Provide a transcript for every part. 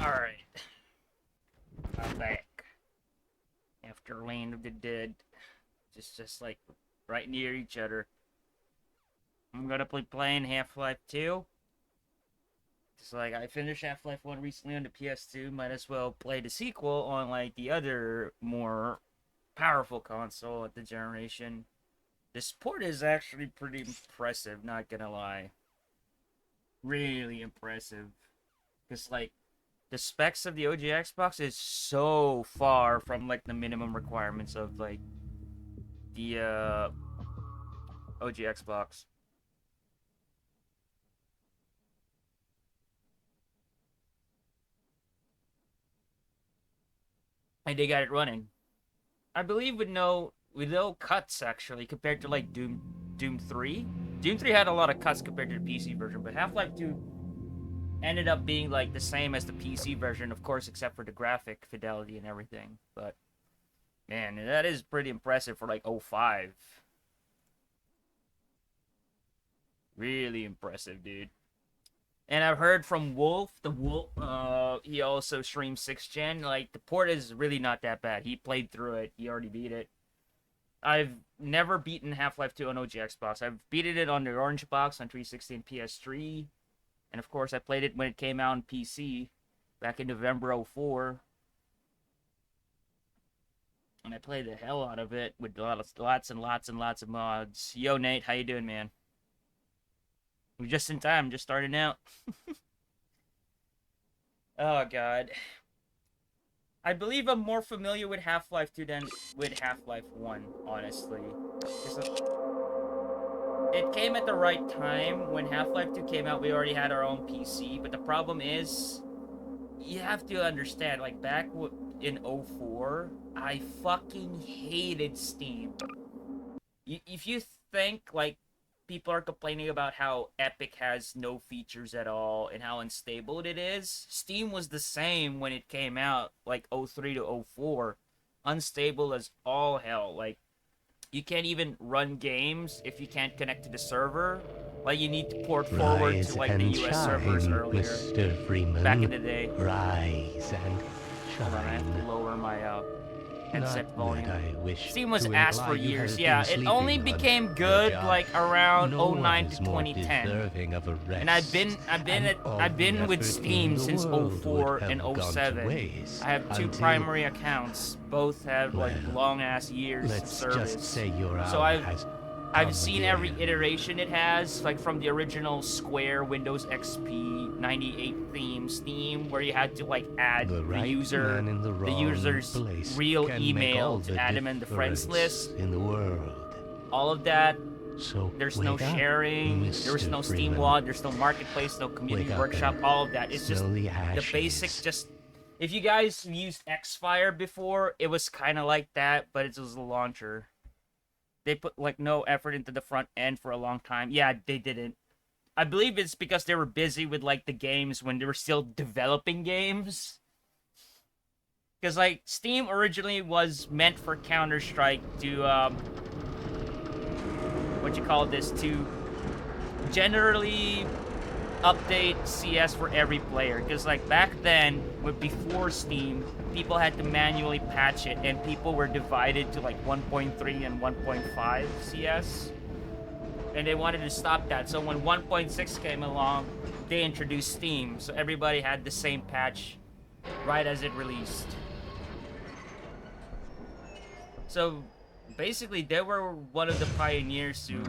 Alright, I'm back. After Land of the Dead. Just like right near each other. I'm gonna be playing Half-Life 2. Just like I finished Half-Life 1 recently on the PS2, might as well play the sequel on like the other more powerful console at the generation. This port is actually pretty impressive, not gonna lie. Really impressive. Because like the specs of the OG Xbox is so far from like the minimum requirements of like the OG Xbox. And they got it running. I believe with no cuts actually compared to like Doom 3. Doom 3 had a lot of cuts compared to the PC version, but Half-Life 2 ended up being like the same as the PC version, of course, except for the graphic fidelity and everything. But man, that is pretty impressive for like '05. Really impressive, dude. And I've heard from Wolf, he also streams 6th gen. Like, the port is really not that bad. He played through it, he already beat it. I've never beaten Half-Life 2 on OG Xbox. I've beaten it on the Orange Box on 360 and PS3. And of course, I played it when it came out on PC back in November '04. And I played the hell out of it with lots and lots and lots of mods. Yo, Nate, how you doing, man? We're just in time, just starting out. Oh, God. I believe I'm more familiar with Half-Life 2 than with Half-Life 1, honestly. It came at the right time. When Half-Life 2 came out, we already had our own PC, but the problem is, you have to understand, like, back in '04, I fucking hated Steam. If you think, like, people are complaining about how Epic has no features at all and how unstable it is, Steam was the same when it came out, like '03 to '04. Unstable as all hell. Like, you can't even run games if you can't connect to the server. Like, you need to port forward to like the and US servers shine, earlier. Mr. Freeman. Back in the day. Rise and Hold on, I have to shine. lower my headset Not volume. that I wish Steam was to ass imply for you years. have Yeah, been it only sleeping on became the good job. like around No '09 one to is more 2010. deserving of a rest. And I've been with Steam since '04 and '07. I have two primary accounts. Both have like long ass years of Let's service. just say your So hour has I've come seen again. every iteration it has, like from the original Square Windows XP '98 theme Steam, where you had to like add The right user, man in the wrong user's place real can make all email the to add him in the friends difference list. in the world. All of that. So There's wake no up, sharing. There was Mr. no Freeman. SteamWad. There's no marketplace. No community Wake up workshop. and All of that. It's just smell the the basic. ashes. Just if you guys used Xfire before, it was kind of like that, but it was a launcher. They put like no effort into the front end for a long time. Yeah, they didn't. I believe it's because they were busy with like the games when they were still developing games. Because like Steam originally was meant for Counter Strike to what you call this, to generally update CS for every player. Because like back then, before Steam, people had to manually patch it, and people were divided to like 1.3 and 1.5 CS. And they wanted to stop that. So when 1.6 came along, they introduced Steam. So everybody had the same patch right as it released. So basically, they were one of the pioneers to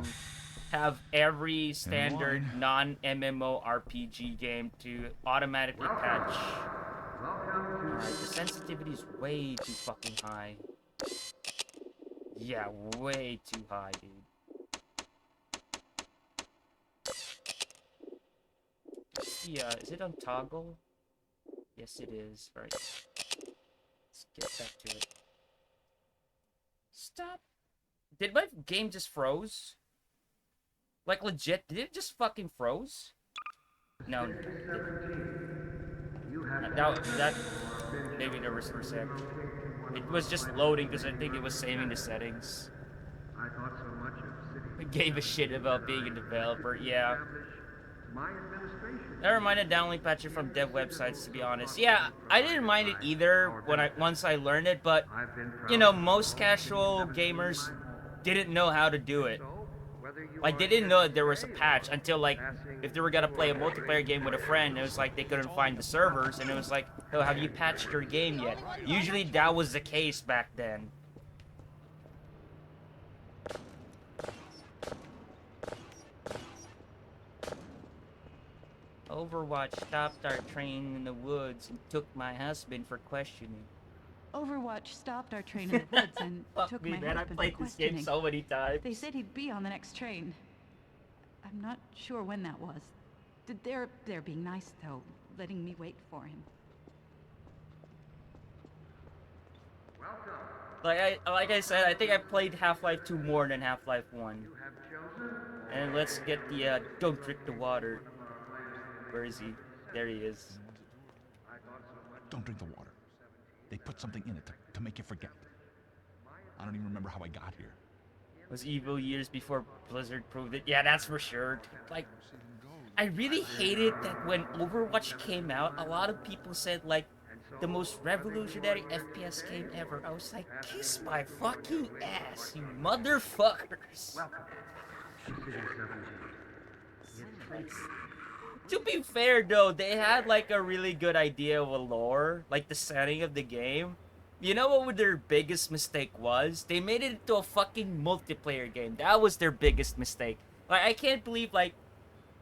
have every standard non-MMO RPG game to automatically patch. Alright, the sensitivity is way too fucking high. Yeah, way too high, dude. Yeah, is it on toggle? Yes, it is. Right. Let's get back to it. Stop. Did my game just froze? Like, legit, did it just fucking froze? No, no, that maybe there was reset. It was just loading because I think it was saving the settings. I gave a shit about being a developer, yeah. Never minded downloading patches from dev websites, to be honest. Yeah, I didn't mind it either once I learned it, but you know, most casual gamers didn't know how to do it. Like, they didn't know that there was a patch until, like, if they were gonna play a multiplayer game with a friend, it was like they couldn't find the servers, and it was like, oh, have you patched your game yet? Usually that was the case back then. Overwatch stopped our train in the woods and took my husband for questioning. Overwatch stopped our train in the woods and Fuck took me, my man, I husband played for this game questioning. so many times. They said he'd be on the next train. I'm not sure when that was. They're being nice, though, letting me wait for him. Like I said, I think I played Half-Life 2 more than Half-Life 1. And let's get the, don't drink the water. Where is he? There he is. Don't drink the water. They put something in it to make you forget. I don't even remember how I got here. It was evil years before Blizzard proved it. Yeah, that's for sure. Like, I really hated that when Overwatch came out, a lot of people said, like, the most revolutionary FPS game ever. I was like, kiss my fucking ass, you motherfuckers. To be fair, though, they had, like, a really good idea of a lore, like the setting of the game. You know what their biggest mistake was? They made it into a fucking multiplayer game. That was their biggest mistake. Like, I can't believe, like,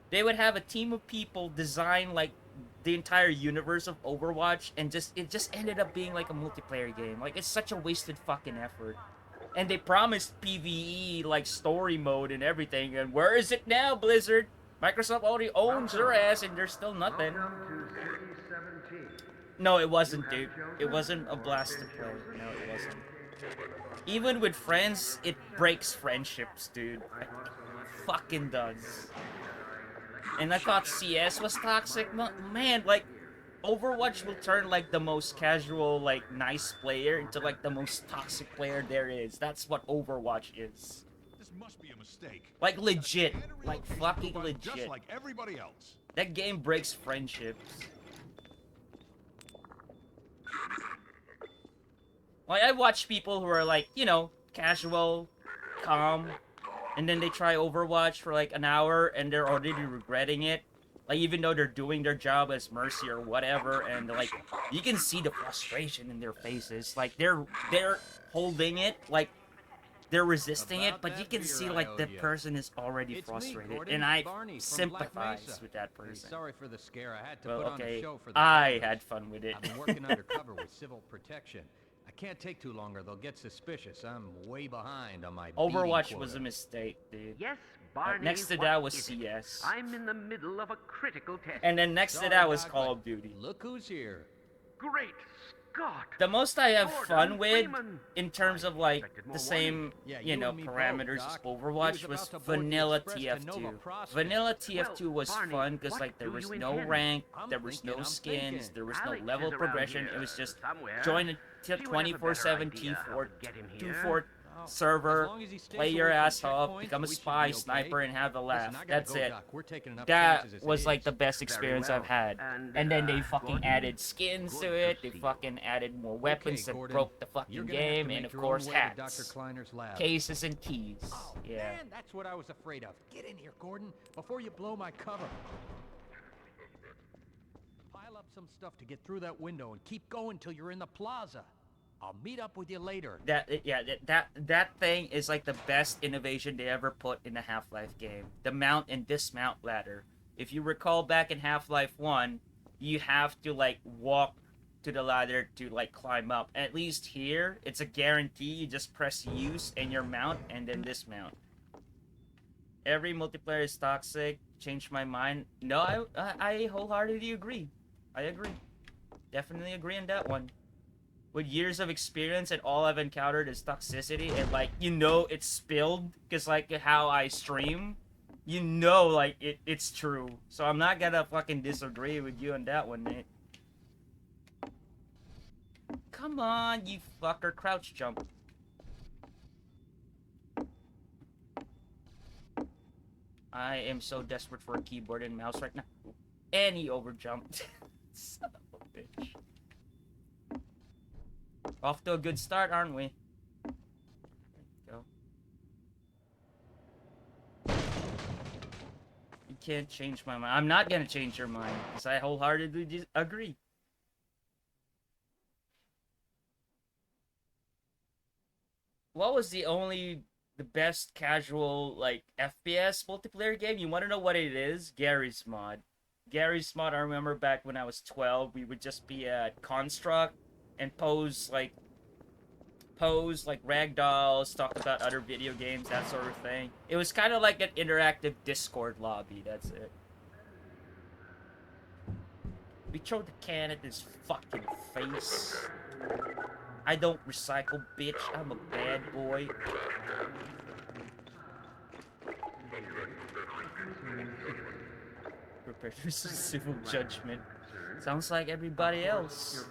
they would have a team of people design, like, the entire universe of Overwatch, and it just ended up being, like, a multiplayer game. Like, it's such a wasted fucking effort. And they promised PvE, like, story mode and everything, and where is it now, Blizzard? Microsoft already owns their ass, and there's still nothing. No, it wasn't, dude. It wasn't a blast to play. No, it wasn't. Even with friends, it breaks friendships, dude. It fucking does. And I thought CS was toxic. No, man, like, Overwatch will turn, like, the most casual, like, nice player into, like, the most toxic player there is. That's what Overwatch is. This must be a mistake. Like, legit. Like, fucking legit. Just like everybody else. That game breaks friendships. Like, I watch people who are, like, you know, casual, calm, and then they try Overwatch for, like, an hour, and they're already regretting it. Like, even though they're doing their job as Mercy or whatever, and, like, you can see the frustration in their faces. Like, they're holding it, like, they're resisting it, but you can see, like, the person is already frustrated, and I sympathize with that person. Sorry for the scare. I had to Well, put on a okay, show for the I cameras. had fun with it. I've been working undercover with civil protection. I can't take too longer. They'll get suspicious. I'm way behind on my Overwatch beating was a quota. mistake, dude. Yes, Barney. Next to what that was is it? CS. I'm in the middle of a critical test. And then next to Sorry, that was Doc, Call but of Duty. Look who's here. Great Scott! The most I have Gordon fun with, Freeman. in terms of, like, Expected the more same, Yeah, you you know, and me both, parameters as Doc. He Overwatch was was about to board the vanilla express to Nova TF2. Prospect. Vanilla TF2 was Barney, fun because, what like, there do was you no intend? rank, I'm there was no thinking, I'm skins, thinking. there was Alex no level is around progression. here It was just somewhere. join a She would have a 24/7 better idea how T4 to get him here. 2-4 As server, long as he stays play your away from ass off, checkpoints, become a we should spy, be okay. sniper, and have a laugh. Listen, I gotta That's go, it. Doc. We're taking enough That chances as it was like is. the best Very experience well. I've had. And, And then they fucking Gordon, added skins good to to it. They see you. fucking added more weapons that Gordon, broke the You're fucking gonna have to game, make and of your course own way to Dr. hats, Kleiner's lab. cases, and keys. Oh, Yeah. man, that's what I was afraid of. Get in here, Gordon, before you blow my cover. Pile up some stuff to get through that window and keep going till you're in the plaza. I'll meet up with you later. That thing is like the best innovation they ever put in a Half-Life game. The mount and dismount ladder. If you recall back in Half-Life 1, you have to like walk to the ladder to like climb up. At least here, it's a guarantee. You just press use and your mount and then dismount. Every multiplayer is toxic. Changed my mind. No, I wholeheartedly agree. I agree. Definitely agree on that one. With years of experience and all I've encountered is toxicity and like, you know, it's spilled because like how I stream, you know, like it's true. So I'm not gonna fucking disagree with you on that one, mate. Come on, you fucker, crouch jump. I am so desperate for a keyboard and mouse right now. And he overjumped. Son of a bitch. Off to a good start, aren't we? There we go. You can't change my mind. I'm not gonna change your mind, because I wholeheartedly agree. What was the best casual, like, FPS multiplayer game? You want to know what it is? Garry's Mod. Garry's Mod, I remember back when I was 12, we would just be at Construct and pose like ragdolls, talk about other video games, that sort of thing. It was kind of like an interactive Discord lobby, that's it. We throw the can at his fucking face. I don't recycle, bitch. I'm a bad boy. Prepare for some civil judgment. Sounds like everybody else.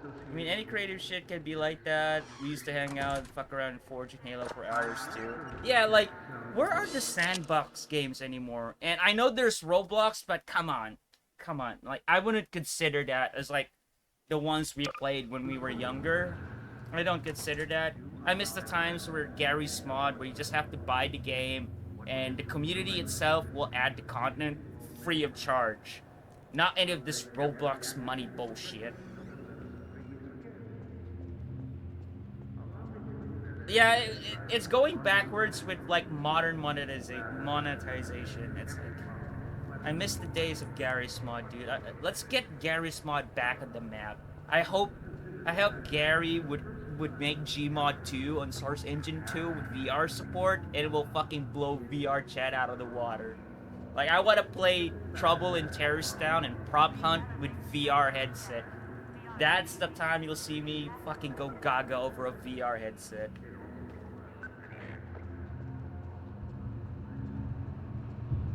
I mean, any creative shit can be like that. We used to hang out and fuck around in Forge and Halo for hours too. Yeah, like, where are the sandbox games anymore? And I know there's Roblox, but come on. Come on. Like, I wouldn't consider that as, like, the ones we played when we were younger. I don't consider that. I miss the times where Garry's Mod, where you just have to buy the game, and the community itself will add the content free of charge. Not any of this Roblox money bullshit. Yeah, it's going backwards with, like, modern monetization. It's like, I miss the days of Garry's Mod, dude. Let's get Garry's Mod back on the map. I hope Gary would make Gmod 2 on Source Engine 2 with VR support, and it will fucking blow VR chat out of the water. Like, I want to play Trouble in Terrorist Town and Prop Hunt with VR headset. That's the time you'll see me fucking go gaga over a VR headset.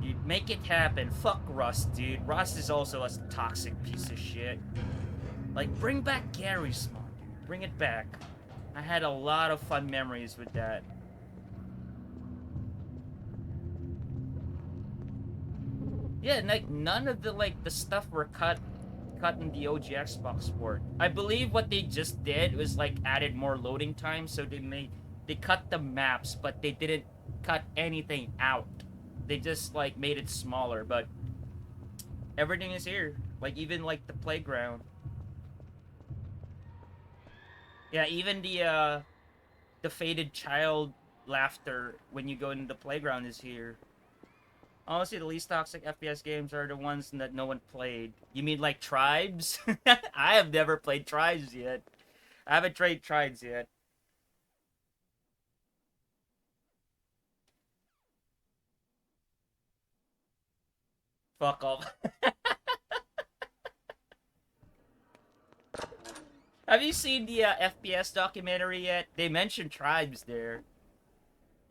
Dude, make it happen. Fuck Rust, dude. Rust is also a toxic piece of shit. Like, bring back Garry's Mod, dude. Bring it back. I had a lot of fun memories with that. Yeah, like, none of the, like, the stuff were cut in the OG Xbox port. I believe what they just did was, like, added more loading time, so they cut the maps, but they didn't cut anything out. They just, like, made it smaller, but everything is here. Like, even, like, the playground. Yeah, even the faded child laughter when you go into the playground is here. Honestly, the least toxic FPS games are the ones that no one played. You mean like Tribes? I have never played Tribes yet. I haven't played Tribes yet. Fuck off. Have you seen the FPS documentary yet? They mentioned Tribes there.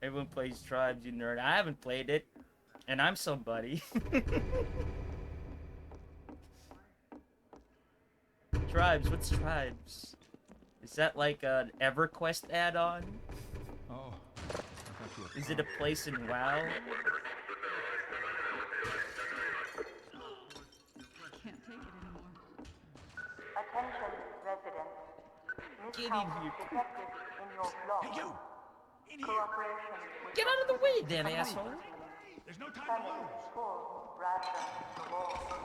Everyone plays Tribes, you nerd. I haven't played it. And I'm somebody. Tribes, what's Tribes? Is that like an EverQuest add-on? Oh. Is it a place in WoW? Can't take it anymore. Attention, residents. Get in Miscount here. detected in your block. Hey, you! In here! Cooperation with Get out of the way then, asshole! There's no time to family lose! full ration reward.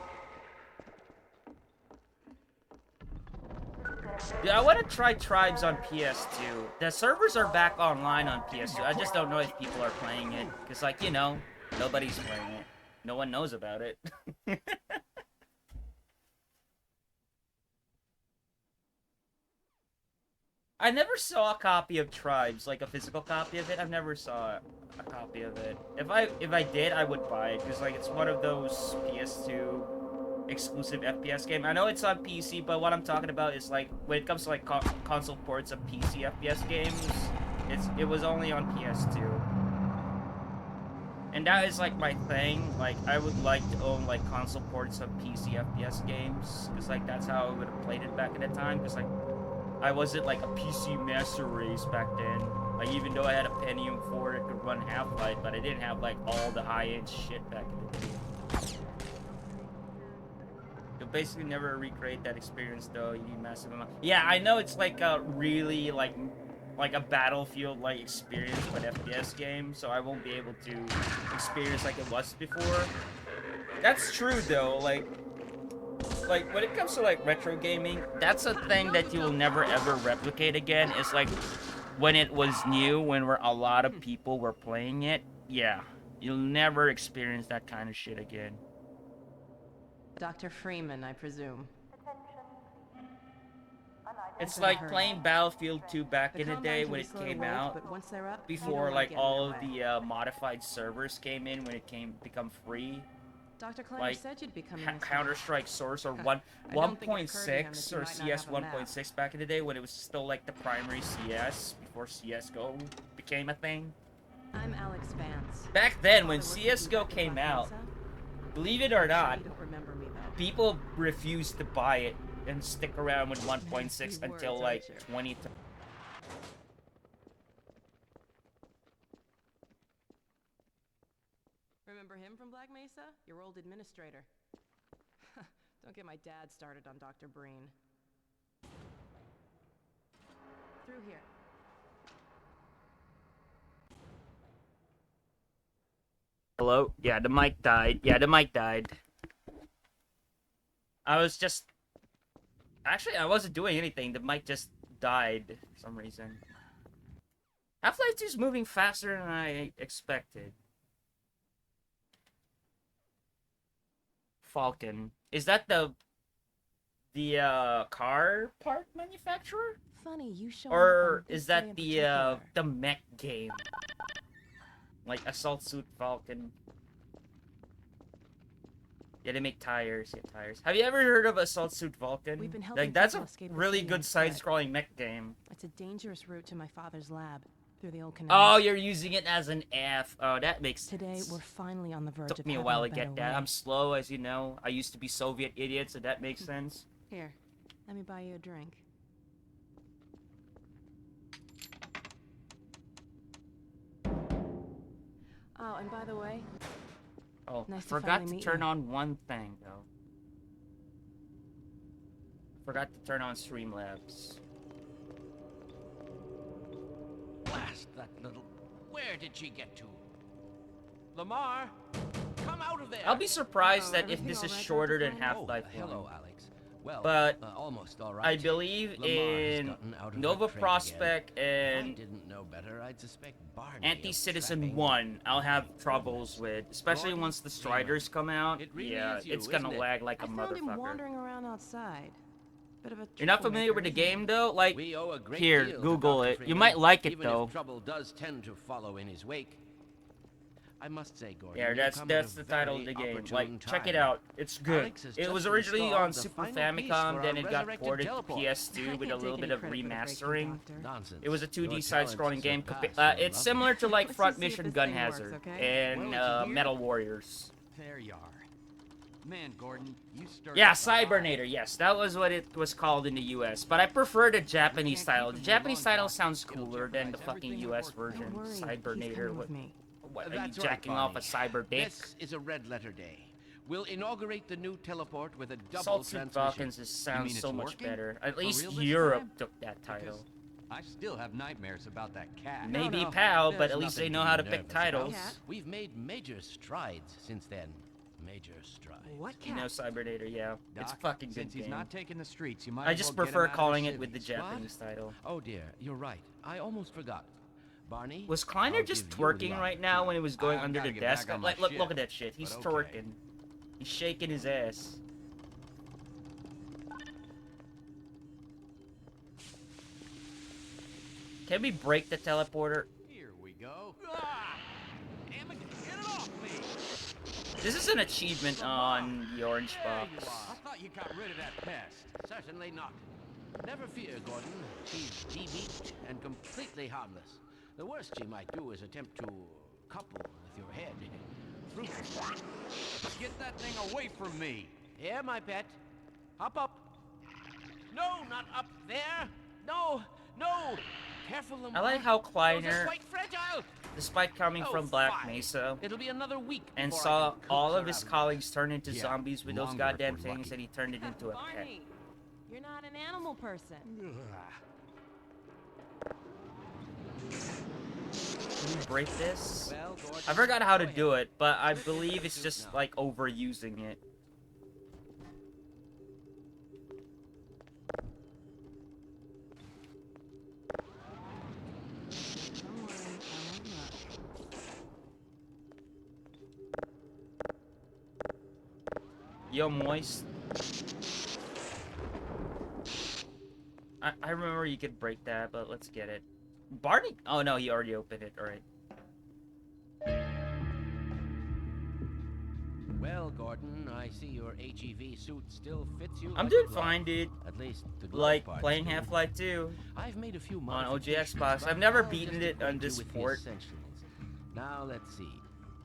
Yeah, I want to try Tribes on PS2. The servers are back online on PS2. I just don't know if people are playing it. Because, like, you know, nobody's playing it. No one knows about it. I never saw a copy of Tribes, like a physical copy of it. I never saw a copy of it. If I did, I would buy it because like it's one of those PS2 exclusive FPS game. I know it's on PC, but what I'm talking about is like when it comes to like console ports of PC FPS games, it was only on PS2. And that is like my thing. Like I would like to own like console ports of PC FPS games because like that's how I would have played it back in the time. Because like I wasn't like a PC master race back then. Like, even though I had a Pentium 4 that could run Half-Life, but I didn't have, like, all the high-end shit back in the day. You'll basically never recreate that experience, though. You need massive amount. Yeah, I know it's, like, a really, like a Battlefield-like experience, but FPS game, so I won't be able to experience like it was before. That's true, though. Like when it comes to like retro gaming, that's a thing that you'll never ever replicate again. It's like when it was new, when a lot of people were playing it. Yeah, you'll never experience that kind of shit again. Dr. Freeman, I presume. It's like playing Battlefield 2 back in the day when it came out, but once they're up, before like all of the modified servers came in when it become free. Dr. Kleiner Like said you'd be coming this way. Counter-Strike Source or 1.6 or CS 1.6 back in the day when it was still like the primary CS before CS:GO became a thing. I'm Alex Vance. Back then when CS:GO came out, believe it or not, You don't remember me though. people refused to buy it and stick around with 1.6 Nasty until words, like aren't you? 20. Remember him from Black Mesa? Your old administrator. Don't get my dad started on Dr. Breen. Through here. Hello? Yeah, the mic died. Yeah, the mic died. I was just... Actually, I wasn't doing anything. The mic just died for some reason. Half-Life 2 is moving faster than I expected. Falcon. Is that the car part manufacturer? Funny, you show Or is that the mech game? Like Assault Suit Falcon. Yeah, they make tires. Yeah, tires. Have you ever heard of Assault Suit Vulcan? We've been helping Like, that's a people escape the really city good on foot. side-scrolling mech game. It's a dangerous route to my father's lab through the old canal. Oh, you're using it as an F. Oh, that makes Today sense. we're finally on the verge Took of me a having while to better get that. way. I'm slow, as you know. I used to be Soviet idiot, so that makes sense. Here, let me buy you a drink. Oh, and by the way, Oh, Nice to forgot finally to meet turn you. on one thing, though. Forgot to turn on Streamlabs. Blast that little... Where did she get to? Lamar, come out of there! I'll be surprised that if everything this all is right, shorter Dr. than Klein? Half-Life 1. Hello, Alex. Well, But almost all right. I believe Lamar has in gotten out of Nova her crate Prospect again. If I and didn't know better, I'd suspect Barney of Anti-Citizen trapping. 1, I'll have troubles with, especially Gordon once the Freeman. Striders come out. It really Yeah, is you, it's gonna isn't it? lag like a I found him motherfucker. wandering around outside. Bit of a You're not familiar troublemaker, with the isn't he? game, though? Like, We owe a great here, deal to Google Dr. it. You Freeman, might like it, even though. if trouble does tend to follow in his wake. I must say, Gordon, Yeah, you that's come at a the title of very the game. opportune Like, check it time. out. It's good. Alex has It was just originally installed on the Super final piece for Famicom, our then it got resurrected ported to teleport. PS2 I with a can't little take bit any of credit for the breakthrough, remastering. Doctor. Nonsense. It was a Your 2D talents side-scrolling game. surpass It's your lovely- similar to like Let's Front just see if Mission this Gun thing works, Hazard okay? and Well, it's here. Metal Warriors. There you are. Man, Gordon, you stirred Yeah, up a fire. Cybernator. Yes, that was what it was called in the U.S. But I prefer the Japanese can't keep title. The him Japanese long, title Doc. sounds It'll cooler than the jeopardize fucking everything U.S. we've worked version. Don't worry, he's Cybernator. coming What? with me. What? Are you That's right, jacking off a Barney. cyber dick? This is a red letter day. We'll inaugurate the new teleport with a double Assault Suit transmission. Falcons sounds mean so it's much working? better. At For least real this Europe time? took that title. Because I still have nightmares about that cat. No, Maybe no, PAL, but there's at least they nothing know to how be to pick nervous about. titles. Cat? We've made major strides since then. Major strides. What You know, cat? Cybernator, yeah. It's Doc, fucking good since he's game. not taking the streets, you might I as just well get prefer him out of calling it with the civvies. Japanese title. Oh dear, you're right. I almost forgot. Barney? Was Kleiner I'll just give you twerking love. right now when he was going I've under gotta the get back desk? on my Like, look shit, at that shit. He's but okay. twerking. He's shaking his ass. Can we break the teleporter? Here we go. Ah! Damn it, get it off me! This is an achievement on the Orange There you Box. are. I thought you got rid of that pest. Certainly not. Never fear, Gordon. She's de-beaked and completely harmless. The worst she might do is attempt to couple with your head. Fruitless. Get that thing away from me! Here, my pet. Hop up. No, not up there. No, no. Careful, I Lamar. like how Those are Kleiner, quite fragile. despite coming Oh, from Black fine. Mesa, It'll be another week and before I saw can coax all her of his out of colleagues turn into Yeah, zombies with those longer if goddamn we're things, lucky. and he turned it into a pet. Barney, you're not an animal person. Can you break this? Well, Gordon, I forgot how to go do ahead. it, but I Slip into believe the it's suit just now. like overusing it. Don't worry, I won't look. Yo, Moist. I remember you could break that, but let's get it. Barney? Oh no, he already opened it. Alright. Well, Gordon, I see your HEV suit still fits you. I'm like doing a glove. fine, dude. At least the glove Like parts playing do. Half-Life 2 I've made a few on OG modifications, Xbox. but I've never I'll beaten just it on acquaint you this with the port. essentials. Now let's see.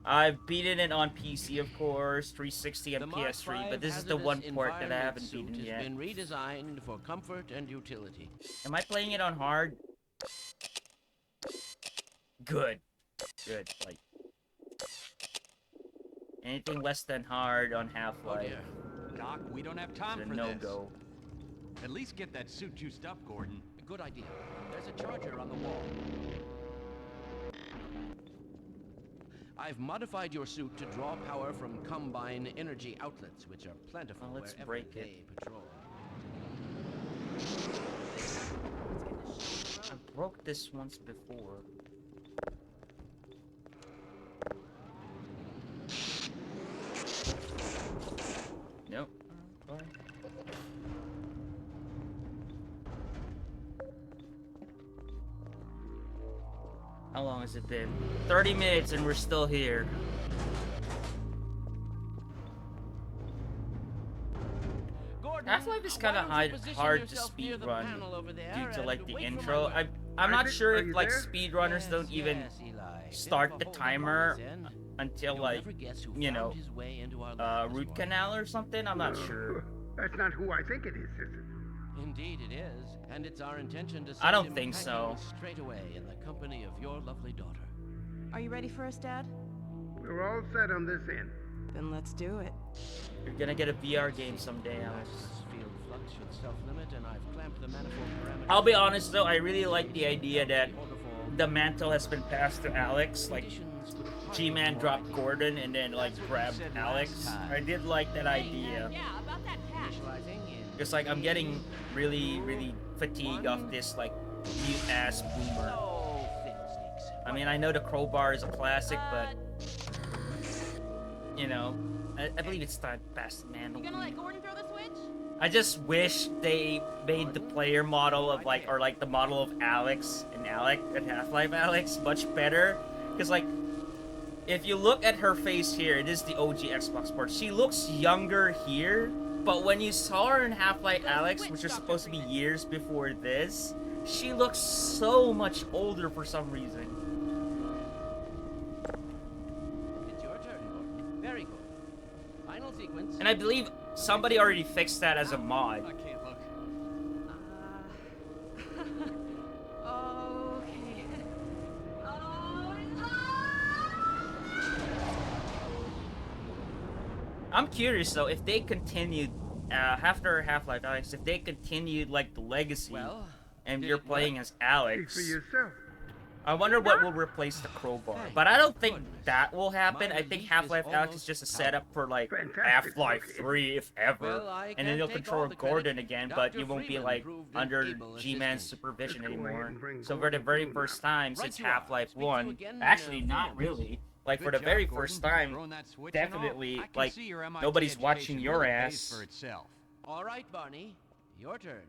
I've beaten it on PC, of course, 360 and The Mark PS3, V but this is the one hazardous port that I environment haven't suit beaten has yet. been redesigned for comfort and utility. Am I playing it on hard? Good. Good. Like anything less than hard on Oh Half-Life dear. Doc, we don't have is time a for this. no-go. At least get that suit juiced up, Gordon. Good idea. There's a charger on the wall. I've modified your suit to draw power from Combine energy outlets, which are plentiful Well, let's wherever break it. they patrol. I broke this once before. Nope. Alright. How long has it been? 30 minutes and we're still here. Gordon, Half-Life is why kind of don't you position hard to yourself near the speedrun panel over there due to and like the wait for my intro. word? I'm not Isaac, sure are if you like there? speedrunners don't even Yes, Eli. start Been the for holding timer bodies in. until You'll like never guess who you know found his way into our lab this root morning. canal or something. I'm not sure. That's not who I think it is it? Indeed it is, and it's our intention to I send don't him think so. packing straight away in the company of your lovely daughter. Are you ready for us, Dad? We're all set on this end. Then let's do it. You're gonna get a VR game someday, Alex. Access field flux should self-limit, and I've clamped the manifold parameters. I'll be honest though, I really like the idea that Orderfall. the mantle has been passed to Alex. Like Conditions would hardly G-Man be dropped warranted. Gordon and then like That's what you grabbed said Alex. last time. I did like that idea. Yeah, about that patch. Initializing in Just like I'm getting really fatigued of this like mute ass boomer. Oh, fiddlesticks. I mean, I know the crowbar is a classic, but you know, I believe it's time to pass the mantle. You gonna let Gordon throw the switch? I just wish they made the player model of like, or like the model of Alex and Half-Life Alex much better. Because like, if you look at her face here, it is the OG Xbox port. She looks younger here, but when you saw her in Half-Life Alex, which is supposed to be years before this, she looks so much older for some reason. It's your turn, Gordon. Very good. Final sequence. And I believe somebody already fixed that as a mod. I can't look. Okay. I'm curious though, if they continued after Half-Life Alex, if they continued like the legacy, Well, and did you're it work? playing as Speak Alex, for yourself. I wonder what will replace the crowbar. Thank But I don't think goodness. that will happen. My I think relief Half-Life is Alex is almost just a setup for like Fantastic Half-Life work. 3, if ever. Well, I And then can't you'll take control all the credit. Gordon again, but Dr. you won't be Freeman like proved an under able G-Man's assistant. supervision Let's go ahead anymore. and bring So for the Gordon very through first now. time Right since you are. Half-Life Speak to you 1, again in actually a not few minutes. really. Like for Good the job, very Gordon. first time, Throwing that switch and all. definitely, I can like, see your MIT nobody's watching education your really ass. pays for itself. All right, Barney. Your turn.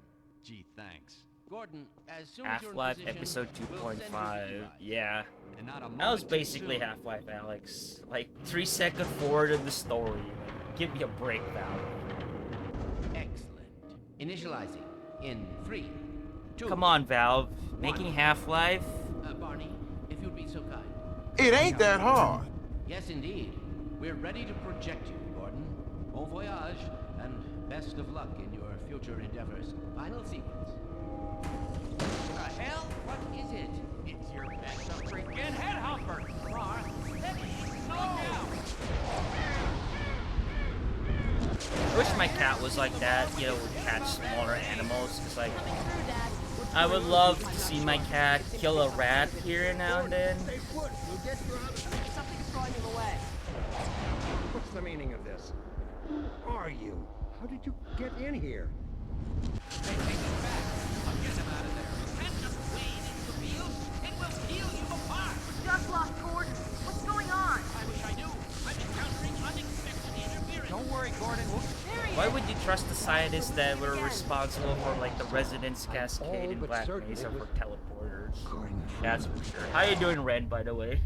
Gee, thanks. Gordon, as soon as you're in Half-Life position, Episode we'll send you 2.5, to drive. yeah. And not a That was moment too basically soon. Half-Life Alex. Like, 3 seconds forward of the story. Like, give me a break, Val. Excellent. Initializing in 3, 2. Come on, Valve. Making Half-Life? Barney, if you'd be so kind. It ain't that hard. Yes, indeed. We're ready to project you, Gordon. Bon voyage, and best of luck in your future endeavors. Final sequence. Right. hell? What is it? It's your mess of freaking headhopper. Lamar, let me slow down. I wish my cat was like that, you know, would catch smaller animals, because, like, I would love to see my cat kill a rat here now and then. Something's drawing him away. What's the meaning of this? Who are you? How did you get in here? They take it back. I'll get him out of there. You can't just wade into the field. It will peel you apart. Just lost Gordon. What's going on? I wish I knew. I'm encountering unexpected interference. Don't worry, Gordon. Why would you trust the scientists that were responsible for, like, the Resonance Cascade in Black Mesa for teleporters? That's for sure. How you doing, Red, by the way?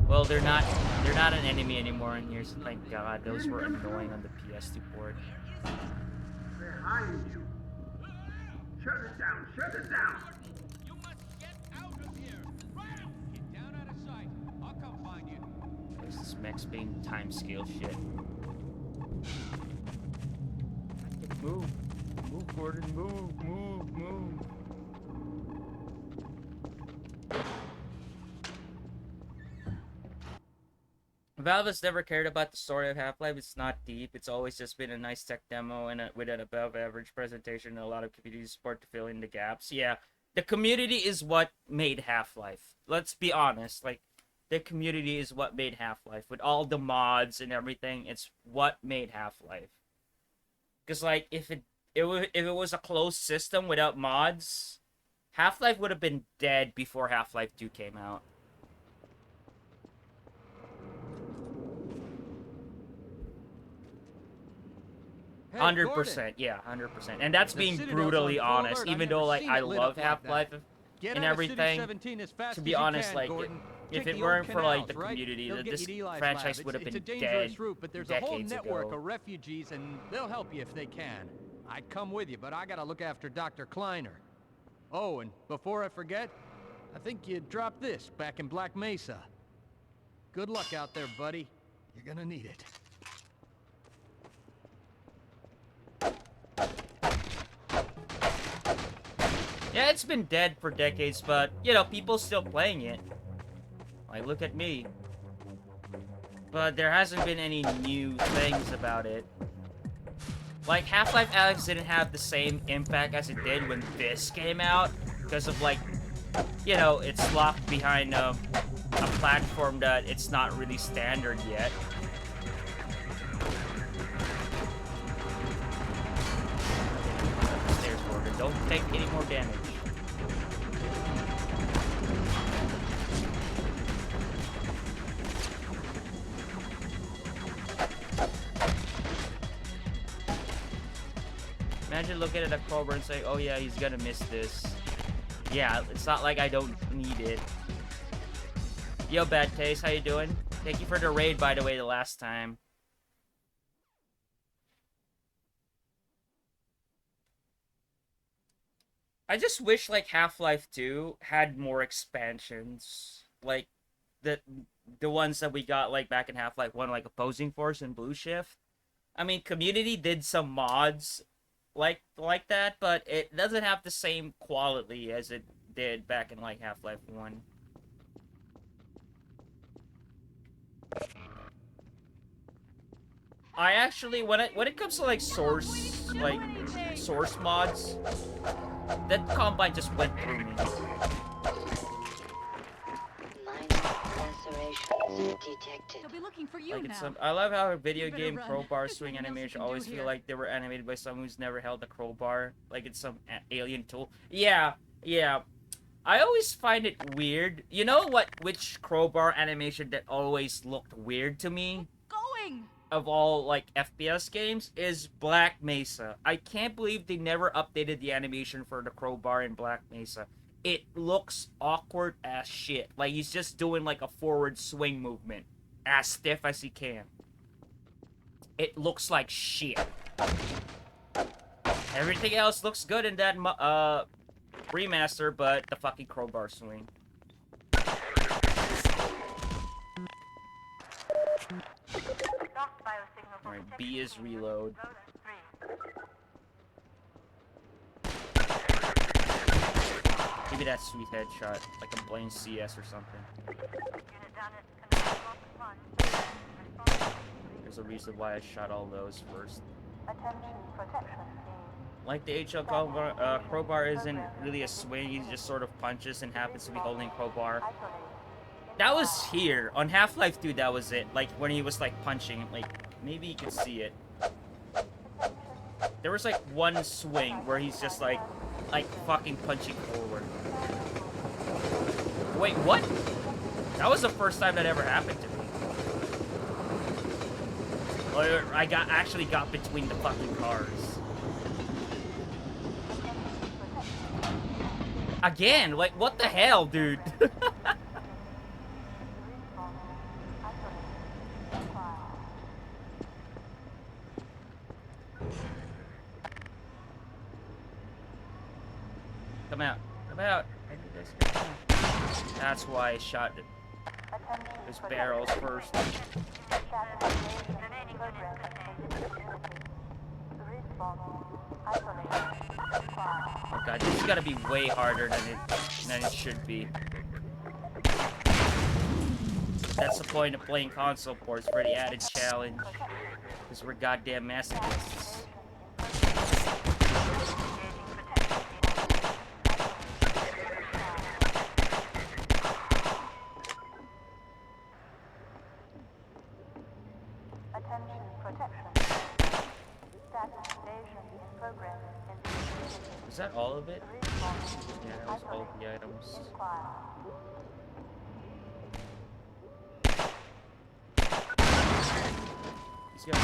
Well, they're not an enemy anymore in here, so thank God. Those were annoying on the PS2 port. They're hiding you. Shut it down! Shut it down! You must get out of here. Run! Get down out of sight. I'll come find you. There's this Max Payne time scale shit. Move. Move, Gordon. Move, move, move. Valve has never cared about the story of Half-Life. It's not deep. It's always just been a nice tech demo and with an above-average presentation and a lot of community support to fill in the gaps. Yeah, the community is what made Half-Life. Let's be honest. Like, the community is what made Half-Life. With all the mods and everything, it's what made Half-Life. Because, like, if it was a closed system without mods, Half-Life would have been dead before Half-Life 2 came out. Hey, 100%, yeah, 100%, and that's being brutally honest. Even though, like, I love Half-Life and everything, to be honest, like, if it weren't for, like, the community, this franchise would have been dead route, but there's decades a whole network ago. of refugees, and they'll help you if they can. I'd come with you, but I gotta look after Dr. Kleiner. Oh, and before I forget, I think you dropped this back in Black Mesa. Good luck out there, buddy. You're gonna need it. Yeah, it's been dead for decades, but, you know, people still playing it. Like, look at me. But there hasn't been any new things about it. Like, Half-Life Alyx didn't have the same impact as it did when this came out, because of, like, you know, it's locked behind a platform that it's not really standard yet. Stairs, Morgan. Don't take any more damage. Imagine looking at a Cobra and saying, oh yeah, he's gonna miss this. Yeah, it's not like I don't need it. Yo, Bad Taste, how you doing? Thank you for the raid, by the way, the last time. I just wish, like, Half-Life 2 had more expansions. Like, the ones that we got, like, back in Half-Life 1, like Opposing Force and Blue Shift. I mean, Community did some mods like that, but it doesn't have the same quality as it did back in, like, Half-Life 1. I actually, when it comes to, like, source mods, that Combine just went through me. They'll be looking for you Like, now. I love how a video You better game run. crowbar There's swing nothing else you animation can always do feel here. like they were animated by someone who's never held a crowbar, like it's some alien tool. Yeah. I always find it weird. You know which crowbar animation that always looked weird to me? Going! Of all, like, FPS games is Black Mesa. I can't believe they never updated the animation for the crowbar in Black Mesa. It looks awkward as shit. Like, he's just doing, like, a forward swing movement. As stiff as he can. It looks like shit. Everything else looks good in that, remaster, but the fucking crowbar swing. Alright, B is reload. Maybe that sweet headshot, like a Blaine CS or something. There's a reason why I shot all those first. Like the HL crowbar isn't really a swing, he just sort of punches and happens to be holding crowbar. That was here. On Half-Life 2, that was it. Like, when he was, like, punching. Like, maybe you can see it. There was, like, one swing where he's just, like fucking punching forward. Wait, what? That was the first time that ever happened to me. Or I actually got between the fucking cars. Again, like, what the hell, dude? Come out. Come out. I need this. That's why I shot those barrels first. Oh god, this has got to be way harder than it should be. That's the point of playing console ports, for the added challenge. Because we're goddamn masochists. Is that all of it? Yeah, that was all of the items. He's got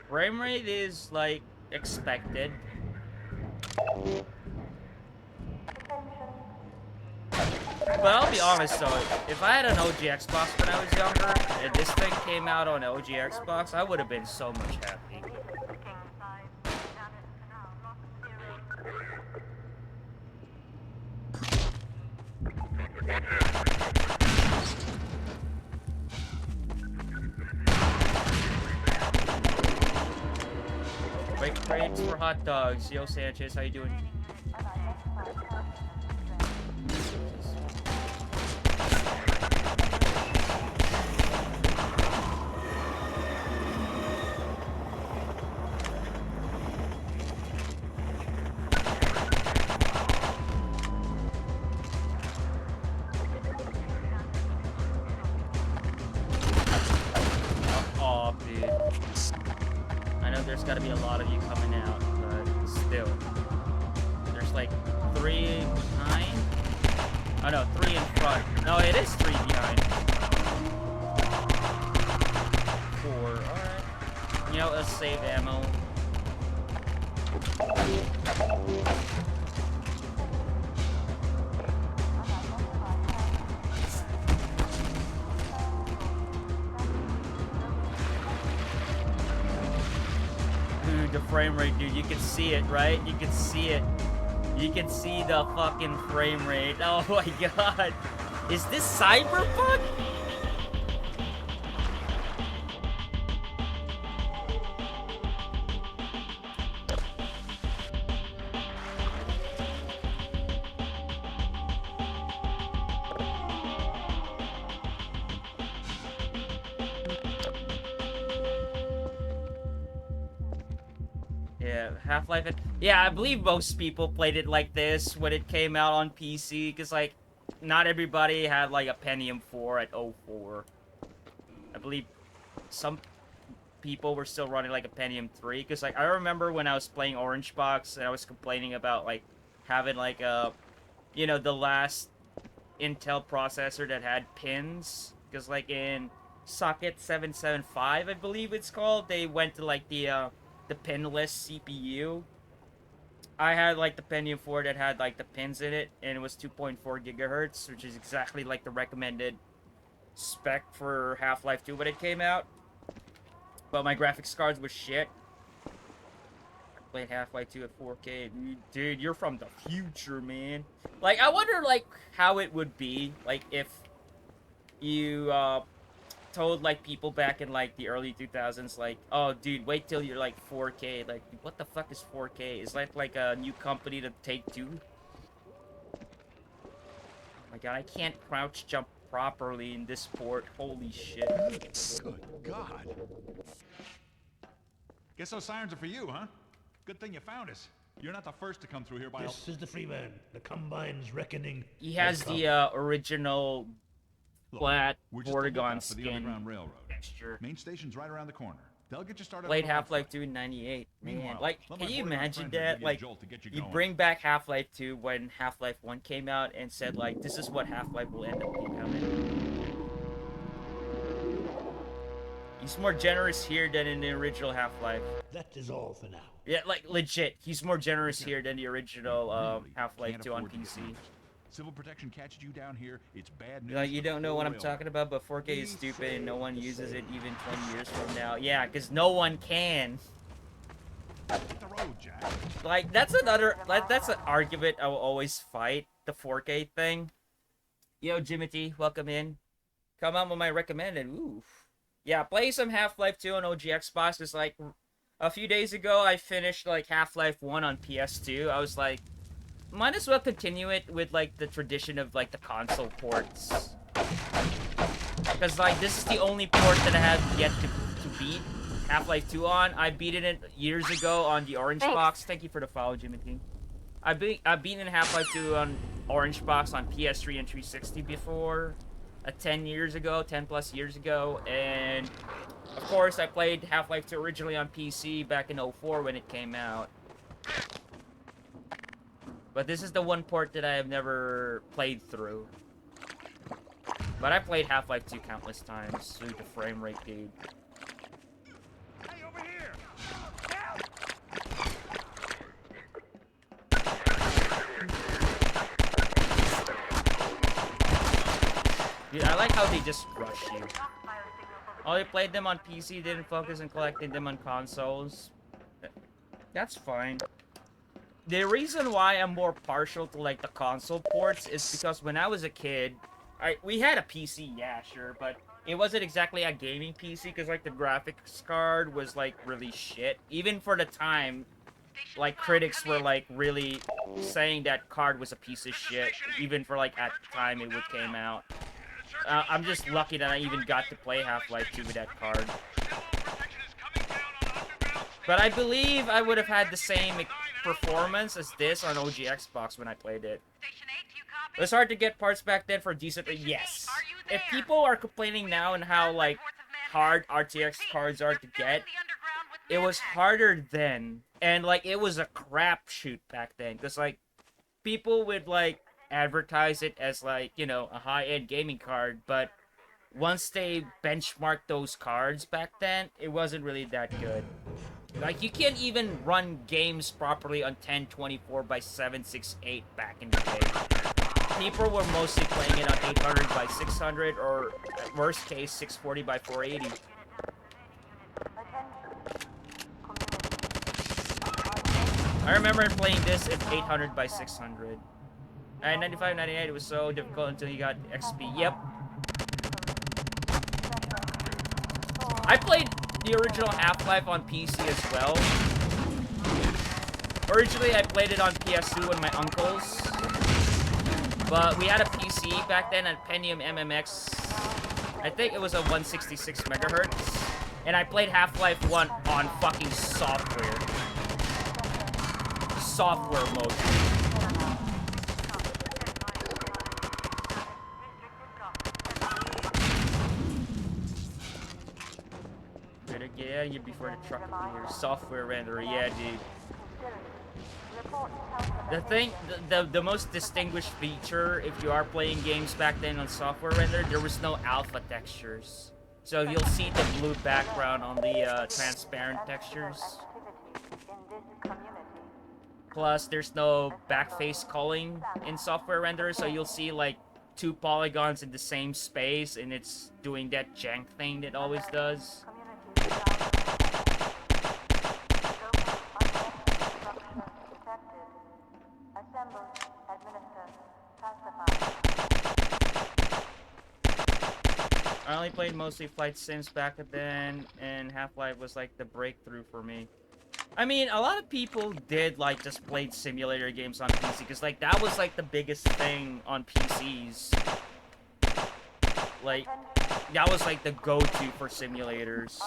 frame rate is like expected. But I'll be honest though, if I had an OG Xbox when I was younger, and this thing came out on OG Xbox, I would have been so much happy. Break crates for hot dogs. Yo, Sanchez, how you doing? Oh, dude. I know there's gotta be a lot of you coming out, but still. There's like 3 behind? Oh no, 3 in front. No, it is 3 behind. 4, alright. You know, let's save ammo. Dude, the frame rate, dude, you can see it, right? You can see it. You can see the fucking frame rate. Oh my god. Is this Cyberpunk? Yeah, Half-Life. Yeah, I believe most people played it like this when it came out on PC, because, like, not everybody had, like, a Pentium 4 at 04. I believe some people were still running, like, a Pentium 3, because, like, I remember when I was playing Orange Box, and I was complaining about, like, having, like, a, you know, the last Intel processor that had pins, because, like, in Socket 775, I believe it's called, they went to, like, the pinless CPU. I had like the Pentium 4 that had like the pins in it, and it was 2.4 gigahertz, which is exactly like the recommended spec for Half-Life 2 when it came out. But my graphics cards was shit. Played Half-Life 2 at 4K. Dude, you're from the future, man. Like, I wonder, like, how it would be, like, if you, told, like, people back in, like, the early 2000s, like, oh, dude, wait till you're, like, 4K. Like, what the fuck is 4K? Is that, like, a new company to Take-Two? Oh my god, I can't crouch jump properly in this port. Holy shit. Good God. Guess those sirens are for you, huh? Good thing you found us. You're not the first to come through here by... This is the Freeman. The Combine's reckoning. He has the, original flat Vortigaunt for the skin Underground Railroad. texture. Main station's right around the corner. They'll get you started. Played on the right Half-Life foot. 2 in 98. Man, Meanwhile, like, let can my you Vortigaunt imagine friends give that? you a Like, jolt to get you you going. bring back Half-Life 2 when Half-Life 1 came out and said, like, this is what Half-Life will end up becoming. He's more generous here than in the original Half-Life. That is all for now. Yeah, like, legit. He's more generous here than the original Really Half-Life can't 2 on afford to get PC. lost. Civil protection catches you down here. It's bad news. Like, you don't know what I'm talking about, but 4K is stupid and no one uses it even 20 years from now. Yeah, because no one can. Hit the road, Jack. Like, that's an argument I will always fight, the 4K thing. Yo, Jimothy, welcome in. Come on with my recommended. Ooh. Yeah, play some Half-Life 2 on OG Xbox. It's like, a few days ago, I finished, like, Half-Life 1 on PS2. I was like, might as well continue it with, like, the tradition of, like, the console ports. Because, like, this is the only port that I have yet to beat Half-Life 2 on. I beat it years ago on the Orange Box. Thank you for the follow, Jimothy. I've beaten Half-Life 2 on Orange Box on PS3 and 360 before. 10 plus years ago, and of course I played Half-Life 2 originally on PC back in 04 when it came out. But this is the one port that I have never played through. But I played Half-Life 2 countless times through the frame rate, dude. Hey, over here! Dude, I like how they just rush you. Oh, they played them on PC, didn't focus on collecting them on consoles. That's fine. The reason why I'm more partial to, like, the console ports is because when I was a kid, we had a PC, yeah, sure, but it wasn't exactly a gaming PC because, like, the graphics card was, like, really shit. Even for the time, like, critics were, like, really saying that card was a piece of shit, even for, like, at the time it came out. I'm just lucky that I even got to play Half-Life 2 with that card. But I believe I would have had the same performance as this on OG Xbox when I played it. It was hard to get parts back then for decent... Yes. If people are complaining now on how, like, hard RTX cards are to get, it was harder then. And, like, it was a crapshoot back then. Because, like, people would, like, advertise it as, like, you know, a high-end gaming card, but once they benchmarked those cards back then, it wasn't really that good. Like, you can't even run games properly on 1024 by 768 back in the day. People were mostly playing it on 800 by 600, or at worst case, 640 by 480. I remember playing this at 800 by 600. And 95, 98, it was so difficult until you got XP. Yep. I played the original Half-Life on PC as well. Originally, I played it on PS2 with my uncles. But we had a PC back then, a Pentium MMX. I think it was a 166 megahertz. And I played Half-Life 1 on fucking software. Software mode. Get out of here before the truck appears. Software renderer, yeah, dude. The thing, the most distinguished feature, if you are playing games back then on software render, there was no alpha textures. So you'll see the blue background on the transparent textures. Plus, there's no backface culling in software render, so you'll see like 2 polygons in the same space, and it's doing that jank thing that always does. I only played mostly flight sims back then, and Half-Life was like the breakthrough for me. I mean, a lot of people did like just played simulator games on PC, because like that was like the biggest thing on PCs. Like, that was like the go-to for simulators.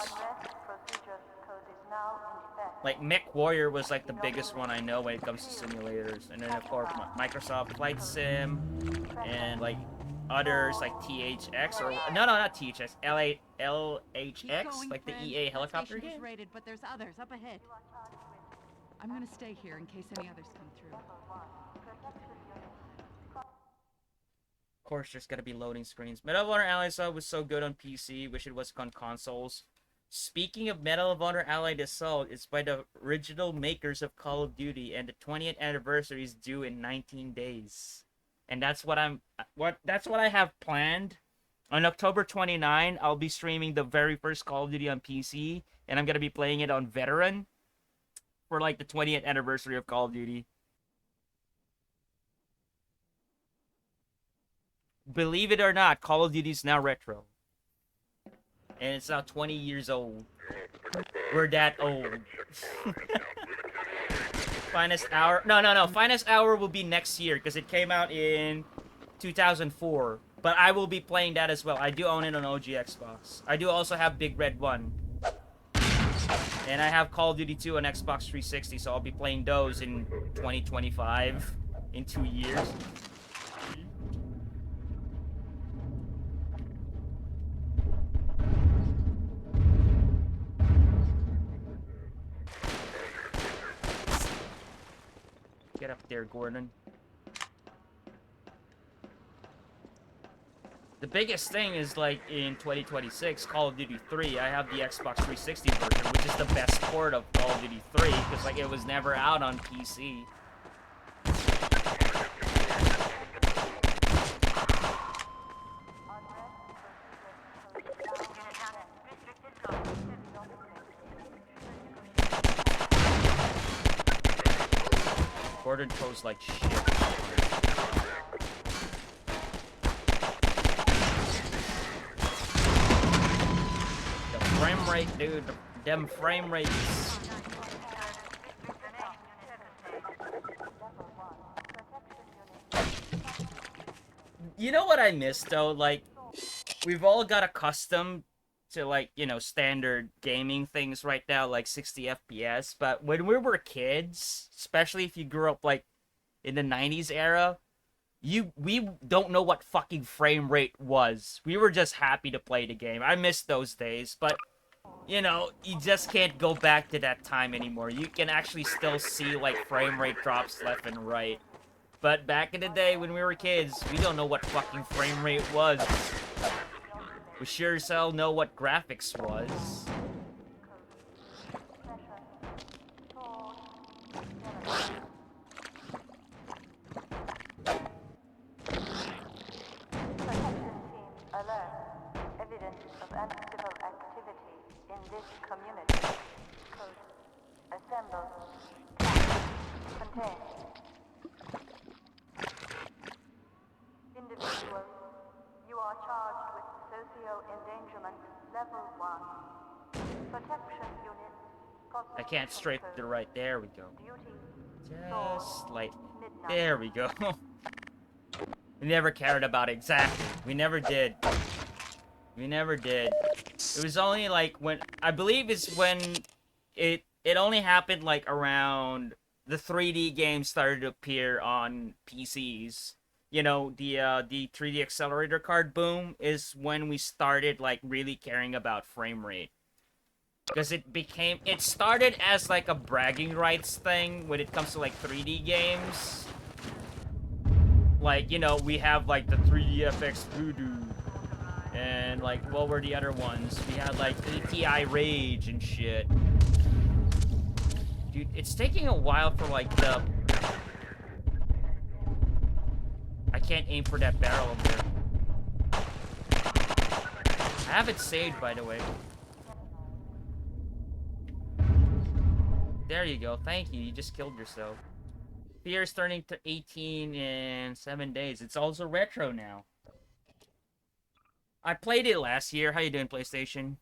Like, MechWarrior was like the biggest one I know when it comes to simulators. And then of course Microsoft Flight Sim, and like others like THX, or no, not THX, LHX, like the EA helicopter game. Rated, but there's others up ahead. I'm gonna stay here in case any others come through. Of course, there's gotta be loading screens. Medal of Honor Allied Assault was so good on PC. Wish it was on consoles. Speaking of Medal of Honor Allied Assault, it's by the original makers of Call of Duty, and the 20th anniversary is due in 19 days. And that's what I have planned. On October 29, I'll be streaming the very first Call of Duty on PC, and I'm gonna be playing it on Veteran for like the 20th anniversary of Call of Duty. Believe it or not, Call of Duty is now retro. And it's now 20 years old. We're that old. Finest Hour... No. Finest Hour will be next year, because it came out in 2004. But I will be playing that as well. I do own it on OG Xbox. I do also have Big Red 1. And I have Call of Duty 2 on Xbox 360, so I'll be playing those in 2025. In 2 years. Get up there, Gordon. The biggest thing is, like, in 2026, Call of Duty 3, I have the Xbox 360 version, which is the best port of Call of Duty 3, because, like, it was never out on PC. Gordon goes like shit. The frame rate, dude. Them frame rates. You know what I miss though? Like, we've all got accustomed to, like, you know, standard gaming things right now, like 60 FPS, but when we were kids, especially if you grew up, like, in the 90s era, we don't know what fucking frame rate was. We were just happy to play the game. I miss those days, but, you know, you just can't go back to that time anymore. You can actually still see, like, frame rate drops left and right. But back in the day when we were kids, we don't know what fucking frame rate was. We sure as hell know what graphics was. Alert. Evidence of uncivil activity in this community. Code. Assemble. Contain. Individual. You are charged with socio-endangerment level 1. Protection unit. I can't straight the right. There we go. Just like there we go. We never cared about it. Exactly. We never did. We never did. It was only like when I believe it's when it only happened like around the 3D games started to appear on PCs. You know, the 3D accelerator card boom is when we started, like, really caring about frame rate. Because it started as, like, a bragging rights thing when it comes to, like, 3D games. Like, you know, we have, like, the 3DFX Voodoo. And, like, what were the other ones? We had, like, ATI Rage and shit. Dude, it's taking a while for, like, the... I can't aim for that barrel over there. I have it saved, by the way. There you go. Thank you. You just killed yourself. Fear's turning to 18 in 7 days. It's also retro now. I played it last year. How you doing, PlayStation?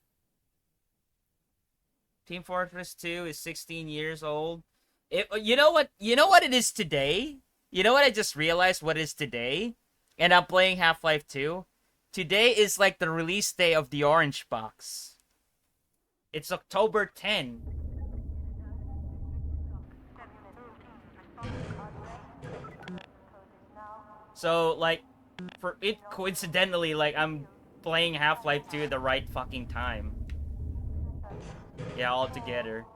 Team Fortress 2 is 16 years old. You know what? You know what it is today? You know what I just realized what it is today? And I'm playing Half-Life 2. Today is like the release day of the Orange Box. It's October 10. So, like, for it, coincidentally, like, I'm playing Half-Life 2 at the right fucking time. Yeah, all together.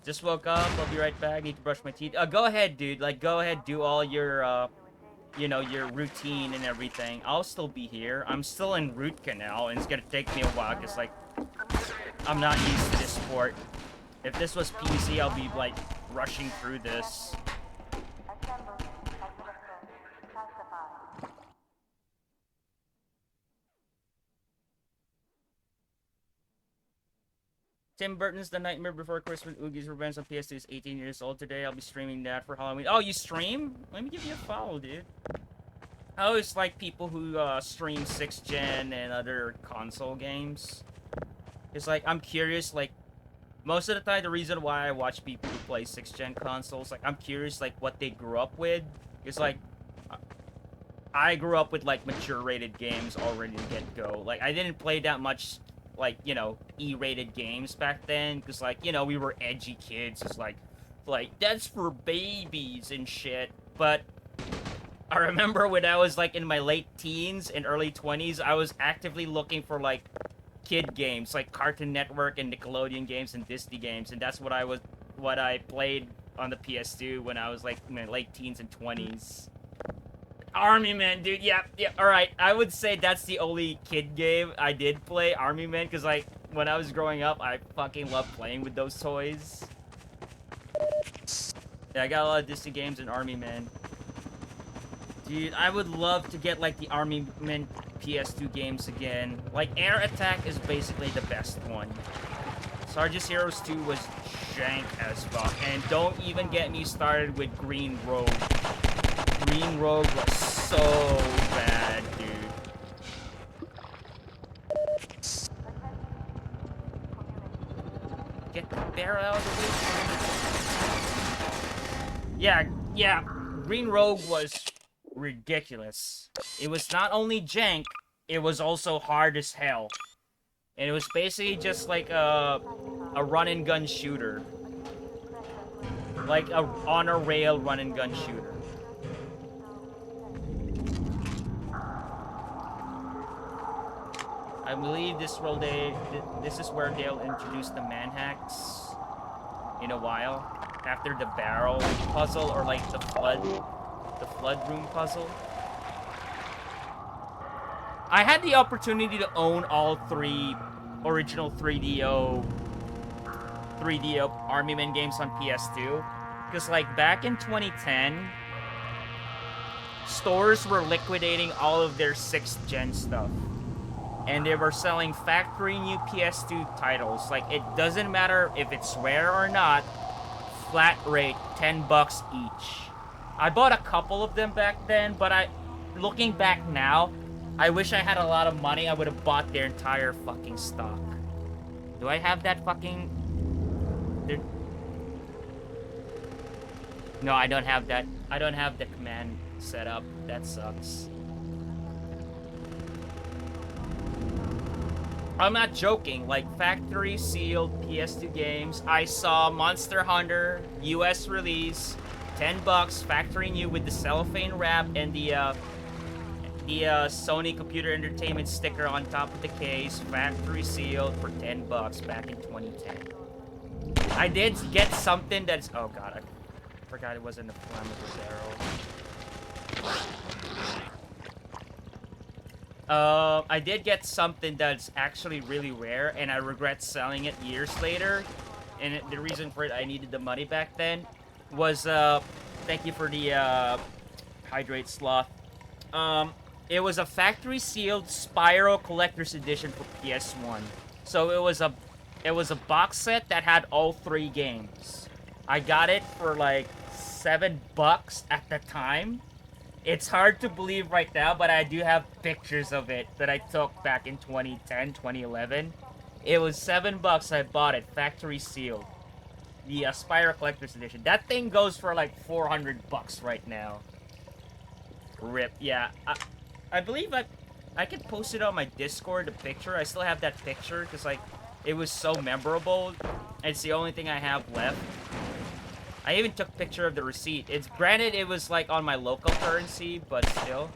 Just woke up, I'll be right back, need to brush my teeth. Go ahead, dude, like, go ahead, do all your, you know, your routine and everything. I'll still be here. I'm still in root canal, and it's gonna take me a while, because, like, I'm not used to this sport. If this was PC, I'll be, like, rushing through this. Tim Burton's The Nightmare Before Christmas, Oogie's Revenge on PS2 is 18 years old today. I'll be streaming that for Halloween. Oh, you stream? Let me give you a follow, dude. I always like people who stream 6th gen and other console games. It's like, I'm curious, like, most of the time, the reason why I watch people who play 6th gen consoles, like, I'm curious, like, what they grew up with. It's like, I grew up with, like, mature rated games already to get go. Like, I didn't play that much, like, you know, E-rated games back then, because, like, you know, we were edgy kids. It's like, that's for babies and shit. But I remember when I was, like, in my late teens and early 20s, I was actively looking for, like, kid games, like Cartoon Network and Nickelodeon games and Disney games, and that's what I played on the PS2 when I was, like, in my late teens and 20s. Army Men, dude, yeah, alright. I would say that's the only kid game I did play, Army Men, because, like, when I was growing up, I fucking loved playing with those toys. Yeah, I got a lot of Disney games and Army Men. Dude, I would love to get, like, the Army Men PS2 games again. Like, Air Attack is basically the best one. Sergeant Heroes 2 was jank as fuck. And don't even get me started with Green Rogue. Green Rogue was so bad, dude. Get the barrel out of the way. Yeah. Green Rogue was ridiculous. It was not only jank, it was also hard as hell. And it was basically just like a run and gun shooter. Like a on a rail run and gun shooter. I believe this is where they'll introduce the manhacks in a while. After the barrel puzzle or like the flood room puzzle. I had the opportunity to own all 3 original 3DO Army Men games on PS2. Because, like, back in 2010, stores were liquidating all of their 6th gen stuff. And they were selling factory new PS2 titles. Like, it doesn't matter if it's rare or not, flat rate, $10 each. I bought a couple of them back then, but looking back now, I wish I had a lot of money. I would have bought their entire fucking stock. Do I have that fucking... No, I don't have that. I don't have the command set up. That sucks. I'm not joking. Like, factory sealed PS2 games. I saw Monster Hunter US release, $10, factory new with the cellophane wrap and the Sony Computer Entertainment sticker on top of the case, factory sealed for $10 back in 2010. I did get something that's... Oh god, I forgot it wasn't a flammable barrel. I did get something that's actually really rare, and I regret selling it years later. And the reason for it, I needed the money back then, was, thank you for the, Hydrate Sloth. It was a factory-sealed Spyro Collector's Edition for PS1. So it was a box set that had all 3 games. I got it for like $7 at the time. It's hard to believe right now, but I do have pictures of it that I took back in 2010, 2011. It was $7. I bought it, factory sealed. The Spyro Collector's Edition. That thing goes for like $400 right now. Rip. Yeah, I believe I can post it on my Discord, the picture. I still have that picture because like it was so memorable. It's the only thing I have left. I even took a picture of the receipt. It's granted it was like on my local currency, but still.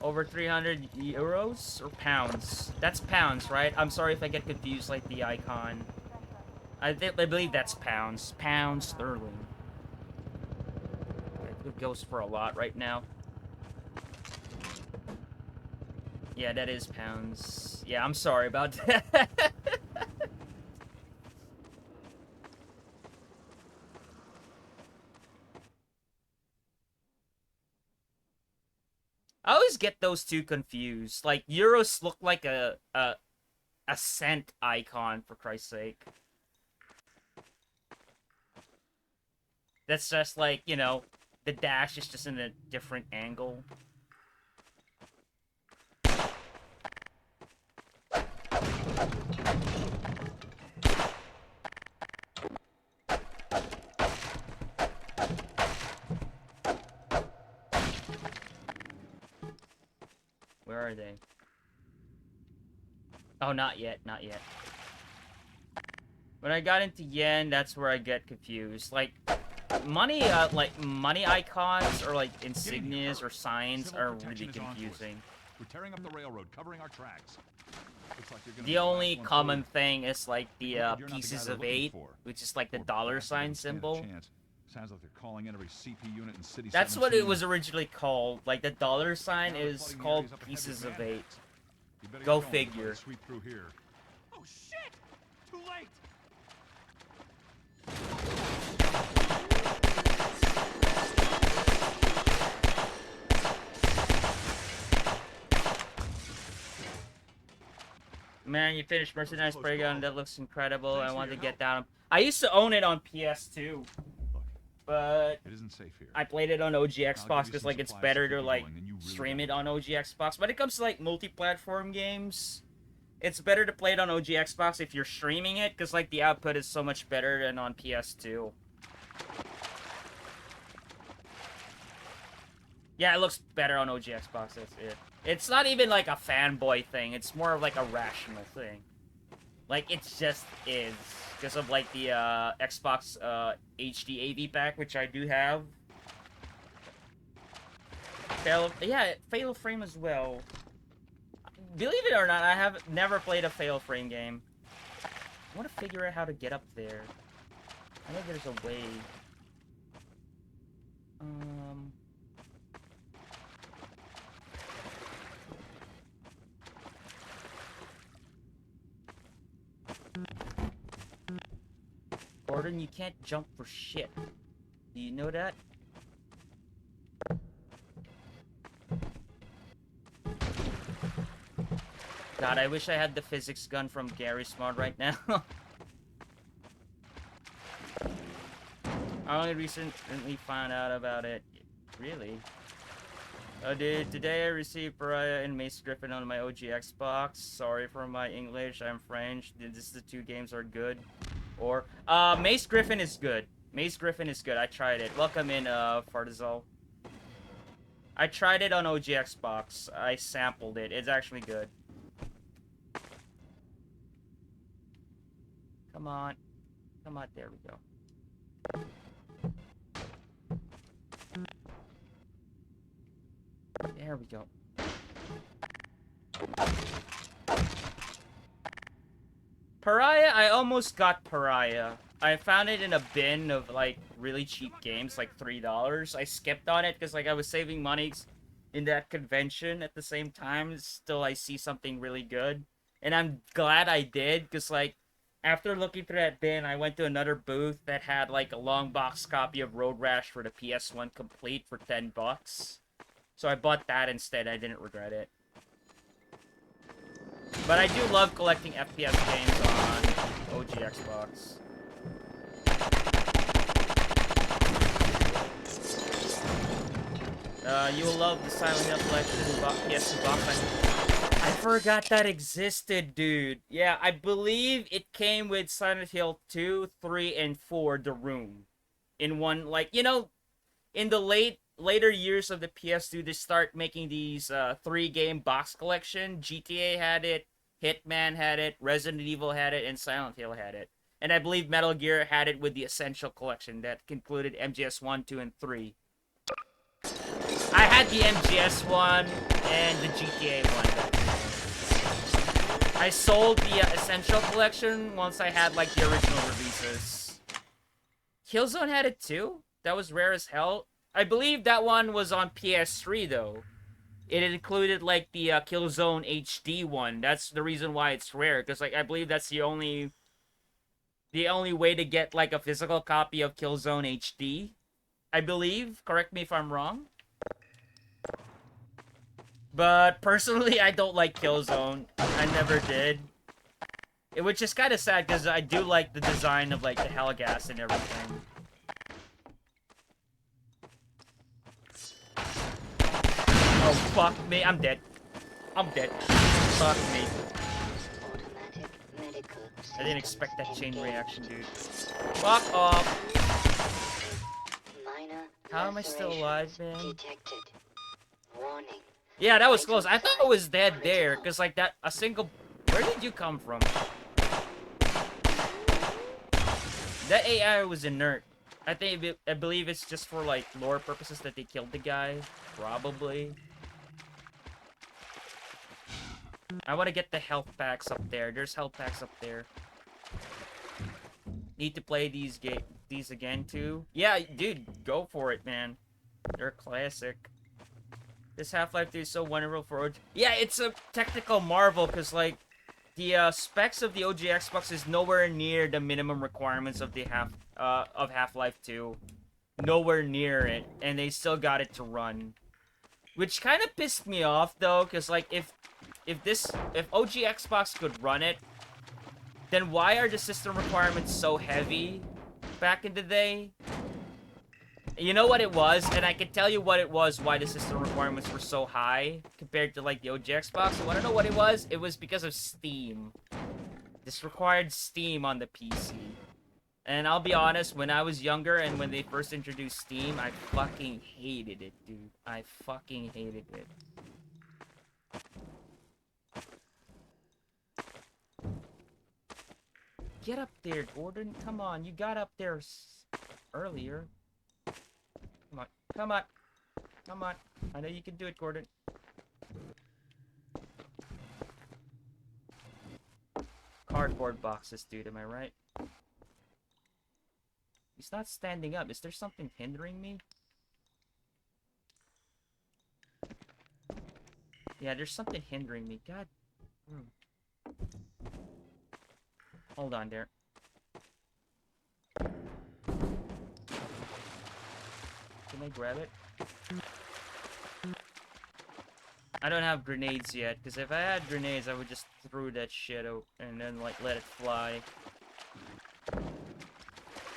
Over 300 euros or pounds? That's pounds, right? I'm sorry if I get confused like the icon. I believe that's pounds. Pounds sterling. It goes for a lot right now. Yeah, that is pounds. Yeah, I'm sorry about that. I always get those two confused. Like, euros look like a cent icon, for Christ's sake. That's just like, you know, the dash is just in a different angle. Where are they? Oh, not yet, not yet. When I got into yen, that's where I get confused. Like money icons or like insignias or signs are really confusing. We're tearing up the railroad, covering our tracks. Like the only common thing is like the pieces of 8, which is like the $ symbol. Sounds like they're calling in every CP unit in City That's 17. what it was originally called. Like the $ is called pieces of 8. Go figure. Sweep through here. Oh shit! Too late. Man, you finished Mercenaries Playground. That looks incredible. I want to get down. I used to own it on PS2, but it isn't safe here. I played it on OG Xbox because like it's better to like stream it on OG Xbox. When it comes to like multi-platform games, it's better to play it on OG Xbox if you're streaming it because like the output is so much better than on PS2. Yeah, it looks better on OG Xbox, that's it. It's not even like a fanboy thing, it's more of like a rational thing. Like, it just is. Because of like the Xbox HD AV pack, which I do have. Fatal Frame as well. Believe it or not, I have never played a Fatal Frame game. I want to figure out how to get up there. I know there's a way. Gordon, you can't jump for shit. Do you know that? God, I wish I had the physics gun from Garry's Mod right now. I only recently found out about it. Really? Oh, dude, today I received Pariah and Mace Griffin on my OG Xbox. Sorry for my English, I'm French. The 2 games are good. Or, Mace Griffin is good. Mace Griffin is good. I tried it. Welcome in, Fartazal. I tried it on OG Xbox. I sampled it. It's actually good. Come on. Come on, there we go. There we go. Pariah, I almost got Pariah. I found it in a bin of, like, really cheap games, like $3. I skipped on it because, like, I was saving money in that convention at the same time. Still, I see something really good. And I'm glad I did because, like, after looking through that bin, I went to another booth that had like a long box copy of Road Rash for the PS1 complete for $10. So I bought that instead. I didn't regret it. But I do love collecting FPS games on OG Xbox. You will love the Silent Hill collection PS2 box. I forgot that existed, dude. Yeah, I believe it came with Silent Hill 2, 3, and 4, The Room. In one, like, you know, in the later years of the PS2, they start making these 3-game box collection. GTA had it, Hitman had it, Resident Evil had it, and Silent Hill had it. And I believe Metal Gear had it with the Essential Collection that included MGS 1, 2, and 3. I had the MGS one and the GTA one. I sold the Essential Collection once I had like the original releases. Killzone had it too? That was rare as hell. I believe that one was on PS3 though. It included like the Killzone HD one. That's the reason why it's rare, because like I believe that's the only way to get like a physical copy of Killzone HD. I believe. Correct me if I'm wrong. But personally, I don't like Killzone. I never did. Which is kind of sad because I do like the design of like the Hellgas and everything. Oh fuck me! I'm dead. I'm dead. Fuck me. I didn't expect that chain reaction, dude. Fuck off. How am I still alive, man? Yeah, that was close. I thought I was dead there, because like that, a single... Where did you come from? That AI was inert. I believe it's just for like lore purposes that they killed the guy. Probably. I want to get the health packs up there. There's health packs up there. Need to play these again too. Yeah, dude, go for it, man. They're classic. This Half-Life 2 is so wonderful for OG. Yeah, it's a technical marvel because like the specs of the OG Xbox is nowhere near the minimum requirements of the Half-Life 2. Nowhere near it, and they still got it to run. Which kind of pissed me off though, because like if OG Xbox could run it, then why are the system requirements so heavy back in the day? You know what it was, and I can tell you what it was, why the system requirements were so high compared to like the OG Xbox. You want to know what it was? It was because of Steam. This required Steam on the PC. And I'll be honest, when I was younger and when they first introduced Steam, I fucking hated it, dude. I fucking hated it. Get up there, Gordon. Come on, you got up there earlier. Come on, come on, come on. I know you can do it, Gordon. Cardboard boxes, dude, am I right? He's not standing up. Is there something hindering me? Yeah, there's something hindering me. God. Hold on there. Can I grab it? I don't have grenades yet, because if I had grenades, I would just throw that shit out and then, like, let it fly.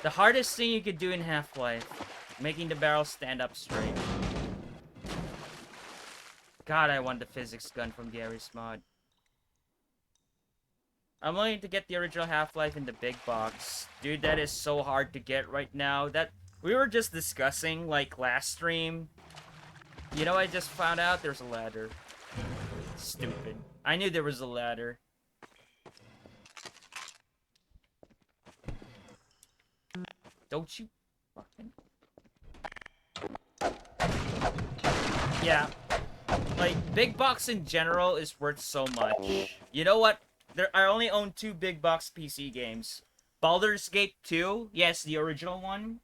The hardest thing you could do in Half-Life, making the barrel stand up straight. God, I want the physics gun from Garry's Mod. I'm willing to get the original Half-Life in the big box. Dude, that is so hard to get right now. That we were just discussing, like, last stream. You know, I just found out there's a ladder. Stupid. I knew there was a ladder. Don't you fucking... Yeah. Like, big box in general is worth so much. You know what? I only own 2 big box PC games. Baldur's Gate 2, yes, the original one.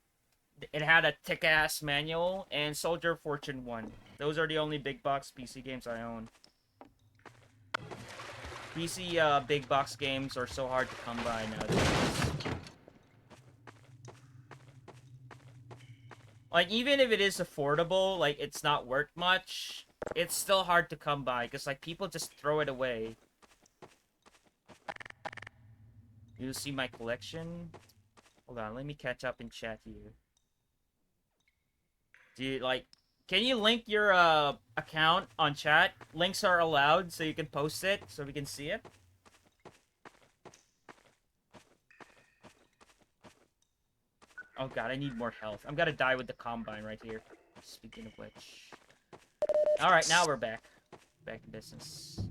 It had a thick-ass manual, and Soldier of Fortune 1. Those are the only big box PC games I own. PC big box games are so hard to come by nowadays. Like, even if it is affordable, like, it's not worth much, it's still hard to come by, because, like, people just throw it away. You'll see my collection? Hold on, let me catch up in chat here. Dude, like, can you link your, account on chat? Links are allowed, so you can post it, so we can see it. Oh god, I need more health. I'm gonna die with the Combine right here. Speaking of which. Alright, now we're back. Back in business.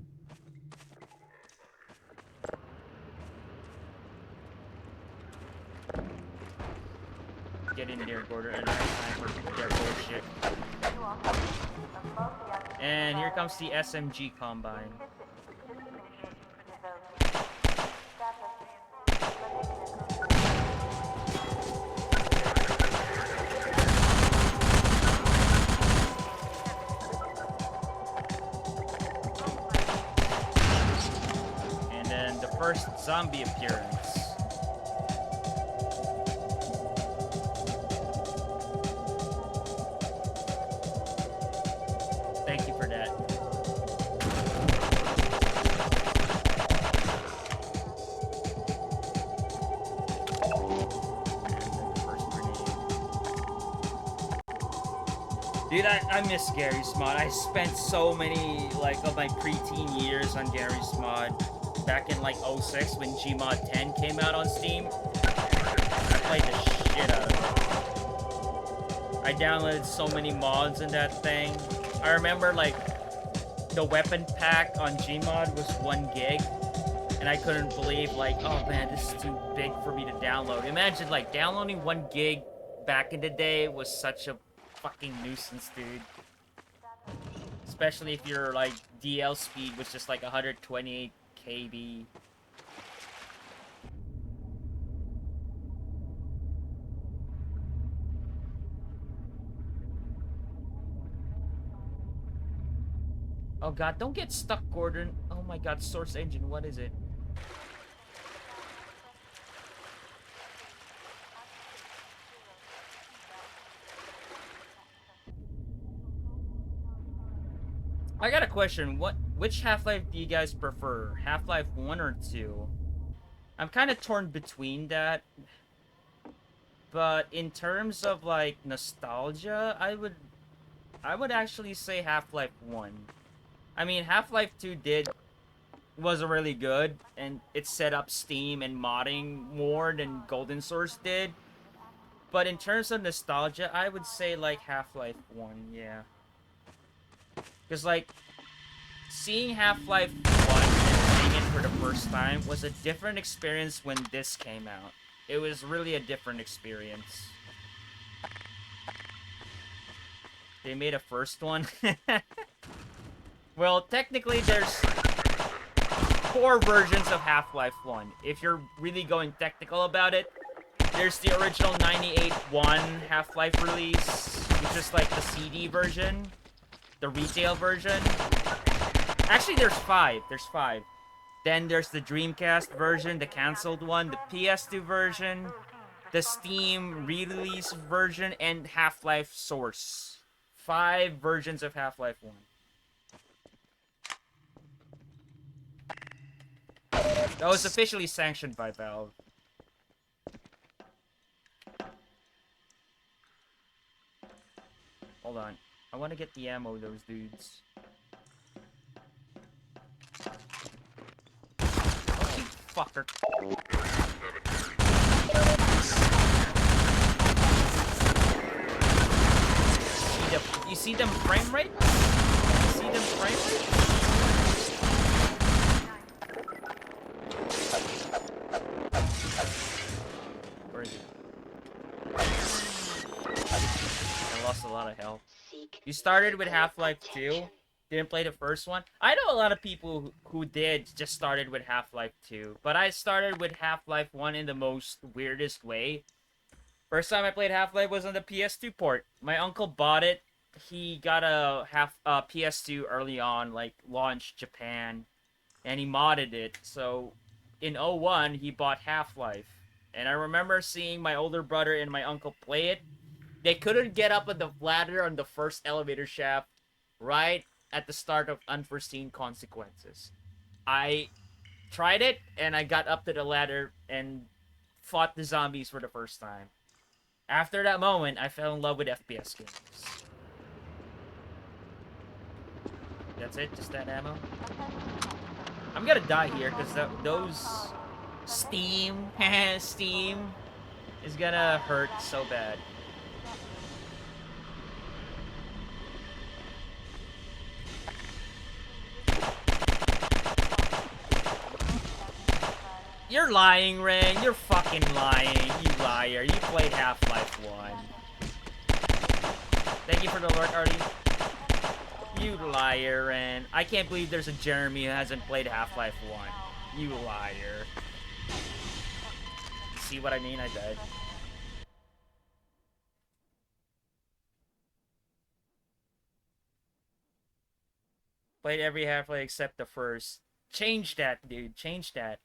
Get in there, Gordon. I don't have time for their bullshit. And here comes the SMG Combine. And then the first zombie appearance. Thank you for that. Dude, I miss Garry's Mod. I spent so many, like, of my preteen years on Garry's Mod. Back in, like, 06 when Gmod 10 came out on Steam. I played the shit out of it. I downloaded so many mods in that thing. I remember, like, the weapon pack on Gmod was 1 gig. And I couldn't believe, like, oh man, this is too big for me to download. Imagine, like, downloading 1 gig back in the day was such a fucking nuisance, dude. Especially if your, like, DL speed was just, like, 128 KB. Oh god, don't get stuck, Gordon. Oh my god, Source Engine, what is it? I got a question. Which Half-Life do you guys prefer? Half-Life 1 or 2? I'm kind of torn between that. But in terms of, like, nostalgia, I would actually say Half-Life 1. I mean, Half-Life 2 wasn't really good, and it set up Steam and modding more than Golden Source did. But in terms of nostalgia, I would say, like, Half-Life 1, yeah. Because, like, seeing Half-Life 1 and playing it for the first time was a different experience when this came out. It was really a different experience. They made a first one? Well, technically there's 4 versions of Half-Life 1. If you're really going technical about it, there's the original 98.1 Half-Life release, which is like the CD version, the retail version. Actually, there's 5. There's 5. Then there's the Dreamcast version, the cancelled one, the PS2 version, the Steam re-release version, and Half-Life Source. 5 versions of Half-Life 1. That was officially sanctioned by Valve. Hold on. I want to get the ammo, those dudes. Oh, you fucker. You see them frame rate? You see them frame rate? Where is it? I lost a lot of health. You started with Half-Life 2? Didn't play the first one? I know a lot of people who did just started with Half-Life 2. But I started with Half-Life 1 in the most weirdest way. First time I played Half-Life was on the PS2 port. My uncle bought it. He got a PS2 early on, like, launched Japan. and he modded it. So in 01, he bought Half-Life. And I remember seeing my older brother and my uncle play it. They couldn't get up on the ladder on the first elevator shaft right at the start of Unforeseen Consequences. I tried it, and I got up to the ladder and fought the zombies for the first time. After that moment, I fell in love with FPS games. That's it? Just that ammo? I'm gonna die here, because those... Steam, Steam is gonna hurt so bad. You're lying, Ren. You're fucking lying. You liar. You played Half-Life 1. Thank you for the alert, Artie. You liar, Ren. I can't believe there's a Jeremy who hasn't played Half-Life 1. You liar. See what I mean? I died. Played every Half-Life except the first. Change that, dude. Change that.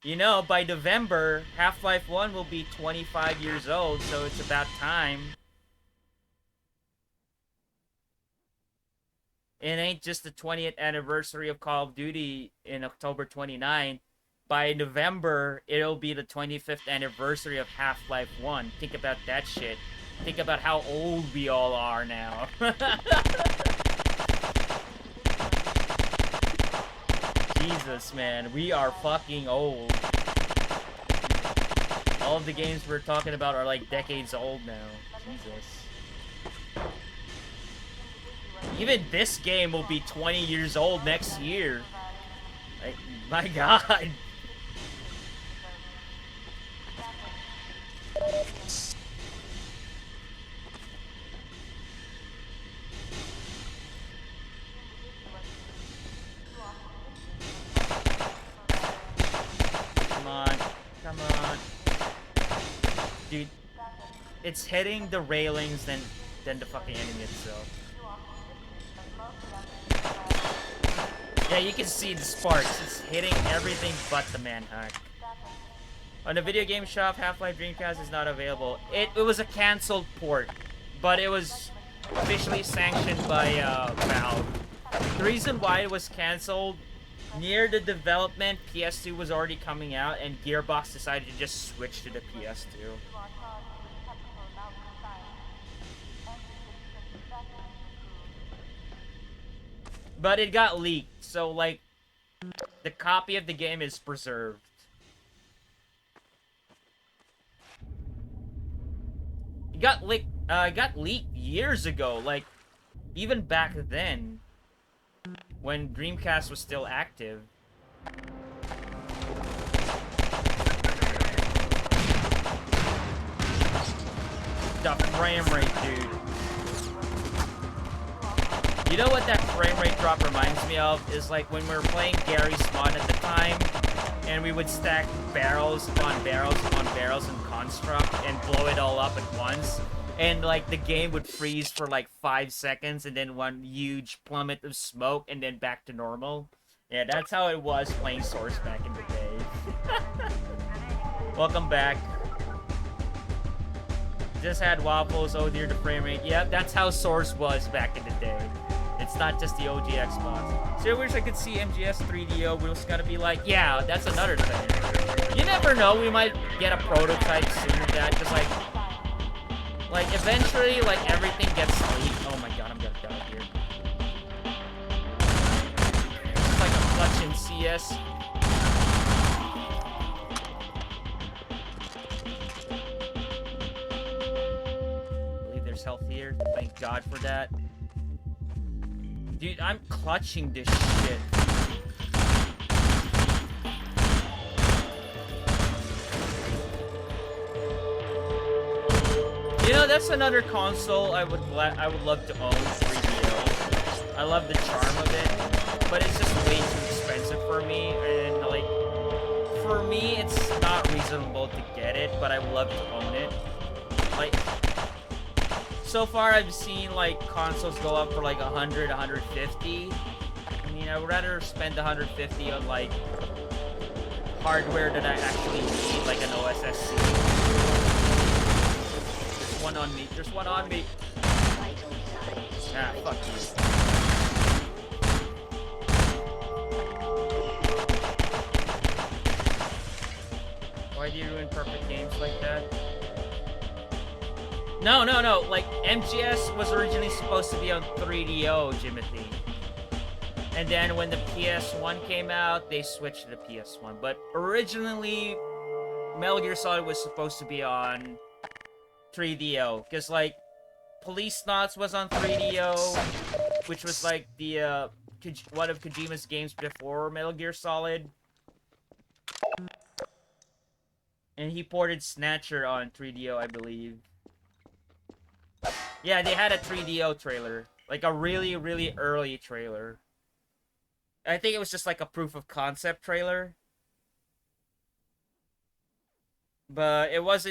You know, by November, Half-Life 1 will be 25 years old, so it's about time. It ain't just the 20th anniversary of Call of Duty in October 29. By November, it'll be the 25th anniversary of Half-Life 1. Think about that shit. Think about how old we all are now. Jesus, man. We are fucking old. All of the games we're talking about are like decades old now. Jesus. Even this game will be 20 years old next year. Like, my God. Come on. Come on. Dude, it's hitting the railings than the fucking enemy itself. Yeah, you can see the sparks. It's hitting everything but the manhunt. On the video game shop, Half-Life Dreamcast is not available. It was a cancelled port, but it was officially sanctioned by Valve. The reason why it was cancelled, near the development, PS2 was already coming out, and Gearbox decided to just switch to the PS2. But it got leaked, so like, the copy of the game is preserved. It got leaked years ago, like, even back then, when Dreamcast was still active. The frame rate, dude. You know what that frame rate drop reminds me of? Is like when we were playing Garry's Mod at the time, and we would stack barrels upon barrels upon barrels in Construct and blow it all up at once. And like the game would freeze for like 5 seconds and then one huge plummet of smoke and then back to normal. Yeah, that's how it was playing Source back in the day. Welcome back. Just had waffles, oh dear, the frame rate. Yep, that's how Source was back in the day. It's not just the OG Xbox. So I wish I could see MGS 3DO, but it's gotta be like, yeah, that's another thing. You never know, we might get a prototype soon of that, because like eventually, like, everything gets leaked. Oh my god, I'm gonna die here. It's like a clutch in CS. I believe there's health here. Thank god for that. Dude, I'm clutching this shit. You know, that's another console I would love to own, 3DO. I love the charm of it, but it's just way too expensive for me, and like, for me, it's not reasonable to get it, but I would love to own it. Like, so far I've seen like consoles go up for like 100, 150, I mean, I would rather spend 150 on like hardware that I actually need, like an OSSC. There's one on me. There's one on me. Ah, fuck you. Why do you ruin perfect games like that? No. Like, MGS was originally supposed to be on 3DO, Jimothy. And then when the PS1 came out, they switched to the PS1. But originally, Metal Gear Solid was supposed to be on 3DO. Because, like, Police Knots was on 3DO, which was, like, the, one of Kojima's games before Metal Gear Solid. And he ported Snatcher on 3DO, I believe. Yeah, they had a 3DO trailer. Like, a really, really early trailer. I think it was just like a proof of concept trailer. But it was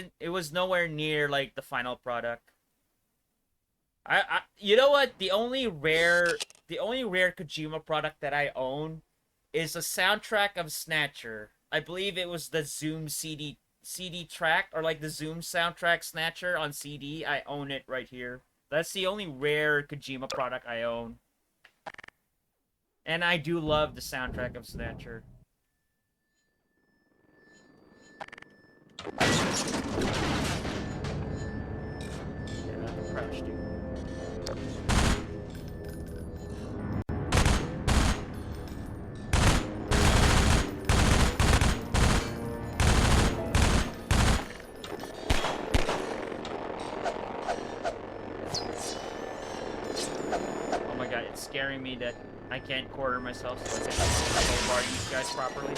nowhere near like the final product. You know what? The only rare Kojima product that I own is a soundtrack of Snatcher. I believe it was the Zoom CD track, or like the Zoom soundtrack Snatcher on CD. I own it right here. That's the only rare Kojima product I own. And I do love the soundtrack of Snatcher. Yeah, crouch, dude. Oh my god, it's scaring me that I can't quarter myself, so I can't bar these guys properly.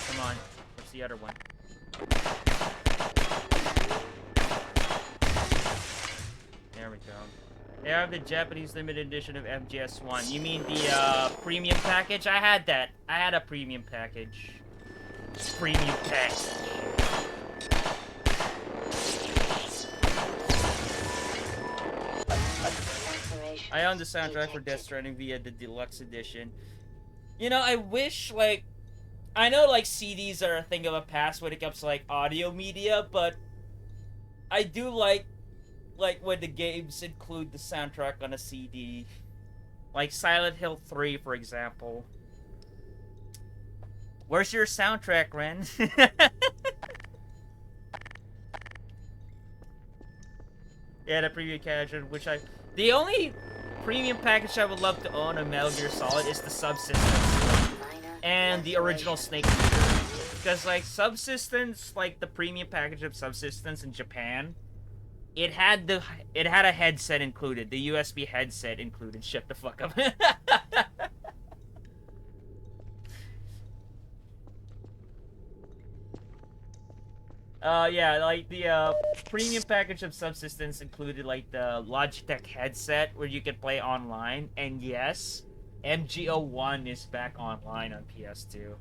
Come on, what's the other one? There we go. They have the Japanese limited edition of MGS1. You mean the premium package? I had that. I had a premium package. Premium package. I own the soundtrack for Death Stranding via the deluxe edition. You know, I wish, like... I know, like, CDs are a thing of a past when it comes to, like, audio media, but... I do like, when the games include the soundtrack on a CD. Like Silent Hill 3, for example. Where's your soundtrack, Ren? Yeah, the premium package, which I... The only premium package I would love to own on Metal Gear Solid is the Subsistence. And the original Snake Eater. Because, like, Subsistence, like, the premium package of Subsistence in Japan, it had a headset included. The USB headset included. Shut the fuck up. Yeah, like, the, premium package of Subsistence included, like, the Logitech headset where you could play online. And yes, MGO1 is back online on PS2.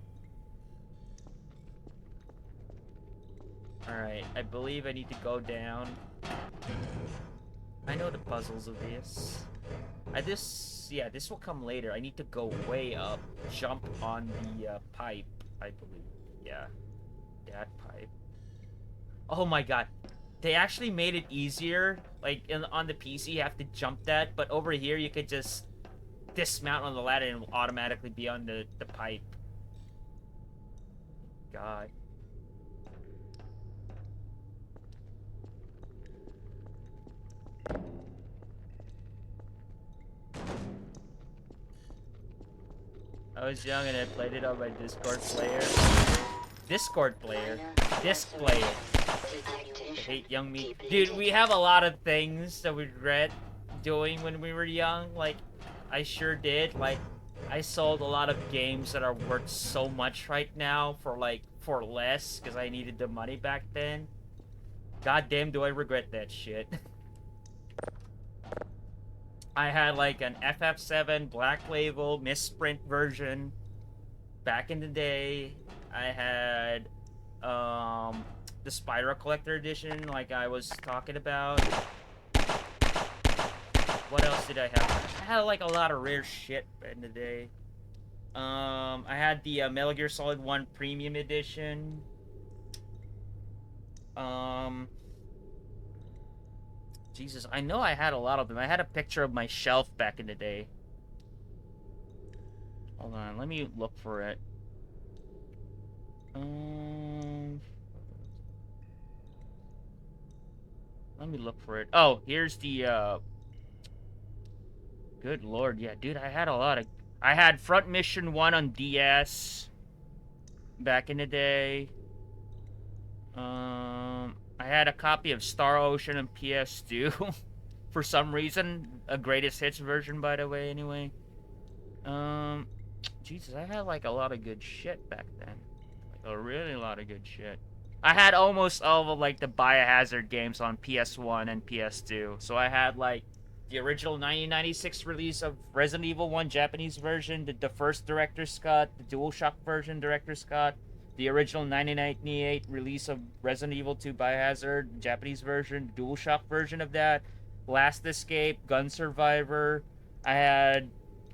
Alright, I believe I need to go down. I know the puzzles of this. This will come later. I need to go way up, jump on the, pipe, I believe. Yeah, that pipe. Oh my god. They actually made it easier. Like, on the PC, you have to jump that. But over here, you could just dismount on the ladder and it will automatically be on the pipe. God. I was young and I played it on my Discord player. Discord player? Disc player. I hate young me. Dude, we have a lot of things that we regret doing when we were young. Like, I sure did. Like, I sold a lot of games that are worth so much right now for less, because I needed the money back then. Goddamn, do I regret that shit. I had like an FF7 Black Label Misprint version back in the day. I had the Spyro Collector Edition, like I was talking about. What else did I have? I had like a lot of rare shit in the day. I had the Metal Gear Solid 1 Premium Edition. Jesus, I know I had a lot of them. I had a picture of my shelf back in the day. Hold on, let me look for it. Let me look for it. Oh, here's the, Good lord, yeah, dude, I had a lot of... I had Front Mission 1 on DS back in the day. I had a copy of Star Ocean on PS2 for some reason. A greatest hits version, by the way, anyway. Jesus, I had like a lot of good shit back then. Like a really lot of good shit. I had almost all of like the Biohazard games on PS1 and PS2. So I had like the original 1996 release of Resident Evil 1 Japanese version, the first Director's Cut, the DualShock version Director's Cut, the original 1998 release of Resident Evil 2 Biohazard, Japanese version, the DualShock version of that, Last Escape, Gun Survivor. I had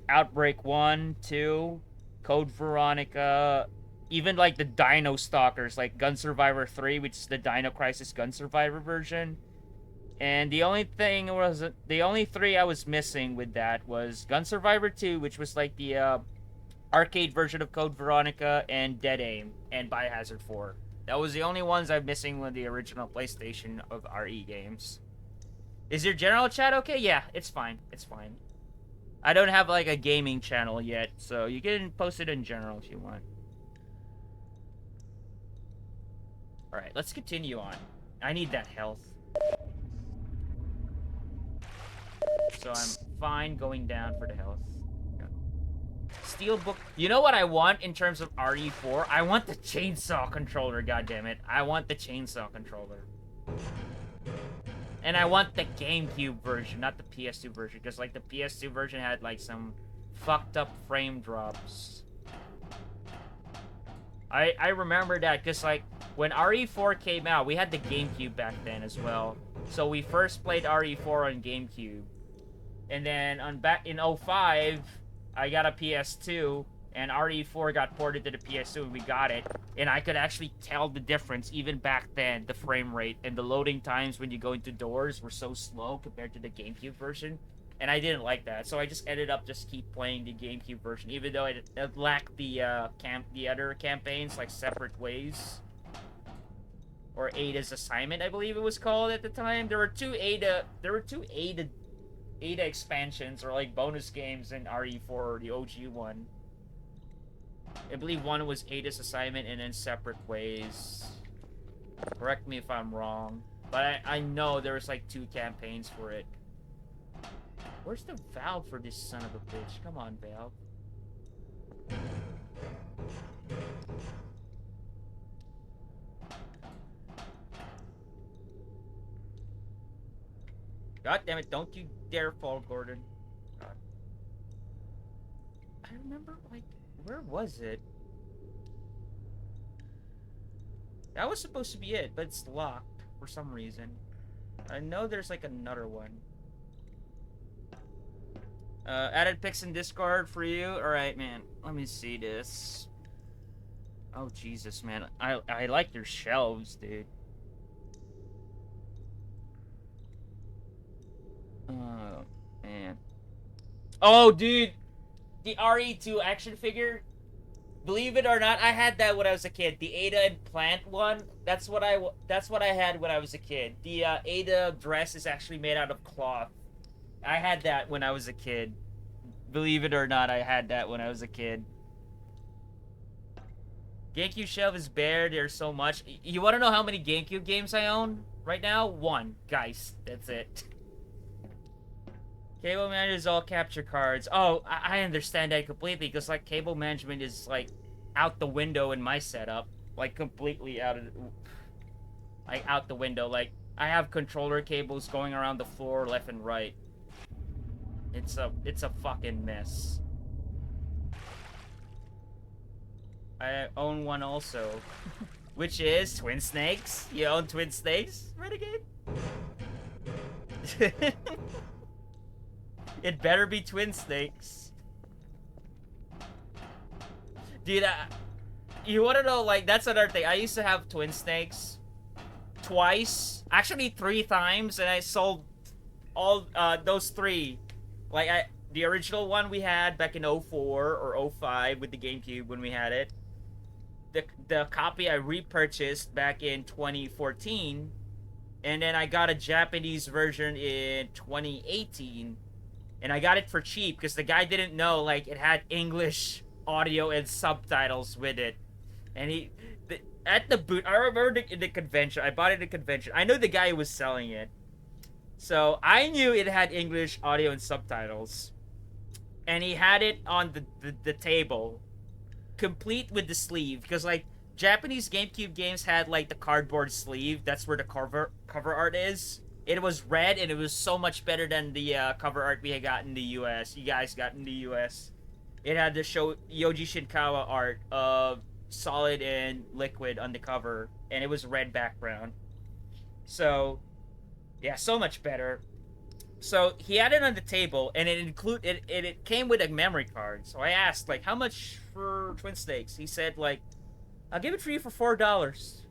Outbreak 1, 2, Code Veronica, even like the Dino Stalkers, like Gun Survivor 3, which is the Dino Crisis Gun Survivor version. And the only three I was missing with that was Gun Survivor 2, which was like the arcade version of Code Veronica, and Dead Aim, and Biohazard 4. That was the only ones I'm missing with the original PlayStation of RE games. Is your general chat okay? Yeah, it's fine. It's fine. I don't have like a gaming channel yet, so you can post it in general if you want. Alright, let's continue on. I need that health. So I'm fine going down for the health. Steelbook. You know what I want in terms of RE4? I want the chainsaw controller, goddammit. I want the chainsaw controller. And I want the GameCube version, not the PS2 version, because like the PS2 version had like some fucked up frame drops. I remember that because like when RE4 came out, we had the GameCube back then as well. So we first played RE4 on GameCube. And then in 05, I got a PS2, and RE4 got ported to the PS2, and we got it. And I could actually tell the difference, even back then, the frame rate and the loading times when you go into doors were so slow compared to the GameCube version. And I didn't like that, so I just ended up just keep playing the GameCube version, even though it lacked the other campaigns, like Separate Ways. Or Ada's Assignment, I believe it was called at the time. There were two Ada expansions, or like bonus games in RE4, the OG one. I believe one was Ada's Assignment and then Separate Ways. Correct me if I'm wrong. But I know there was like 2 campaigns for it. Where's the valve for this son of a bitch? Come on, valve. God damn it, don't you dare fall, Gordon. God. I remember, like, where was it? That was supposed to be it, but it's locked for some reason. I know there's, like, another one. Added pics in Discord for you? Alright, man. Let me see this. Oh, Jesus, man. I like their shelves, dude. Oh, man. Oh, dude! The RE2 action figure, believe it or not, I had that when I was a kid. The Ada and Plant one, that's what I had when I was a kid. The Ada dress is actually made out of cloth. I had that when I was a kid. Believe it or not, I had that when I was a kid. GameCube shelf is bare. There's so much. You want to know how many GameCube games I own right now? 1. Guys, that's it. Cable managers all capture cards. Oh, I understand that completely, because like cable management is like out the window in my setup, like completely out the window. Like I have controller cables going around the floor left and right. It's a fucking mess. I own one also. which is Twin Snakes. You own Twin Snakes, Renegade? It better be Twin Snakes. Dude, you wanna know, like, that's another thing. I used to have Twin Snakes twice, actually 3 times, and I sold all those 3. Like, the original one we had back in 04 or 05 with the GameCube when we had it. The copy I repurchased back in 2014, and then I got a Japanese version in 2018, and I got it for cheap because the guy didn't know, like, it had English audio and subtitles with it. And at the booth, I remember in the convention, I bought it at the convention. I know the guy who was selling it, so I knew it had English audio and subtitles, and he had it on the table, complete with the sleeve, because like Japanese GameCube games had like the cardboard sleeve. That's where the cover art is. It was red, and it was so much better than the cover art we had got in the US. You guys got in the US. It had the show Yoji Shinkawa art of Solid and Liquid on the cover, and it was red background. So yeah, so much better. So he had it on the table, and it came with a memory card. So I asked, like, how much for Twin Snakes? He said, like, I'll give it for you for $4.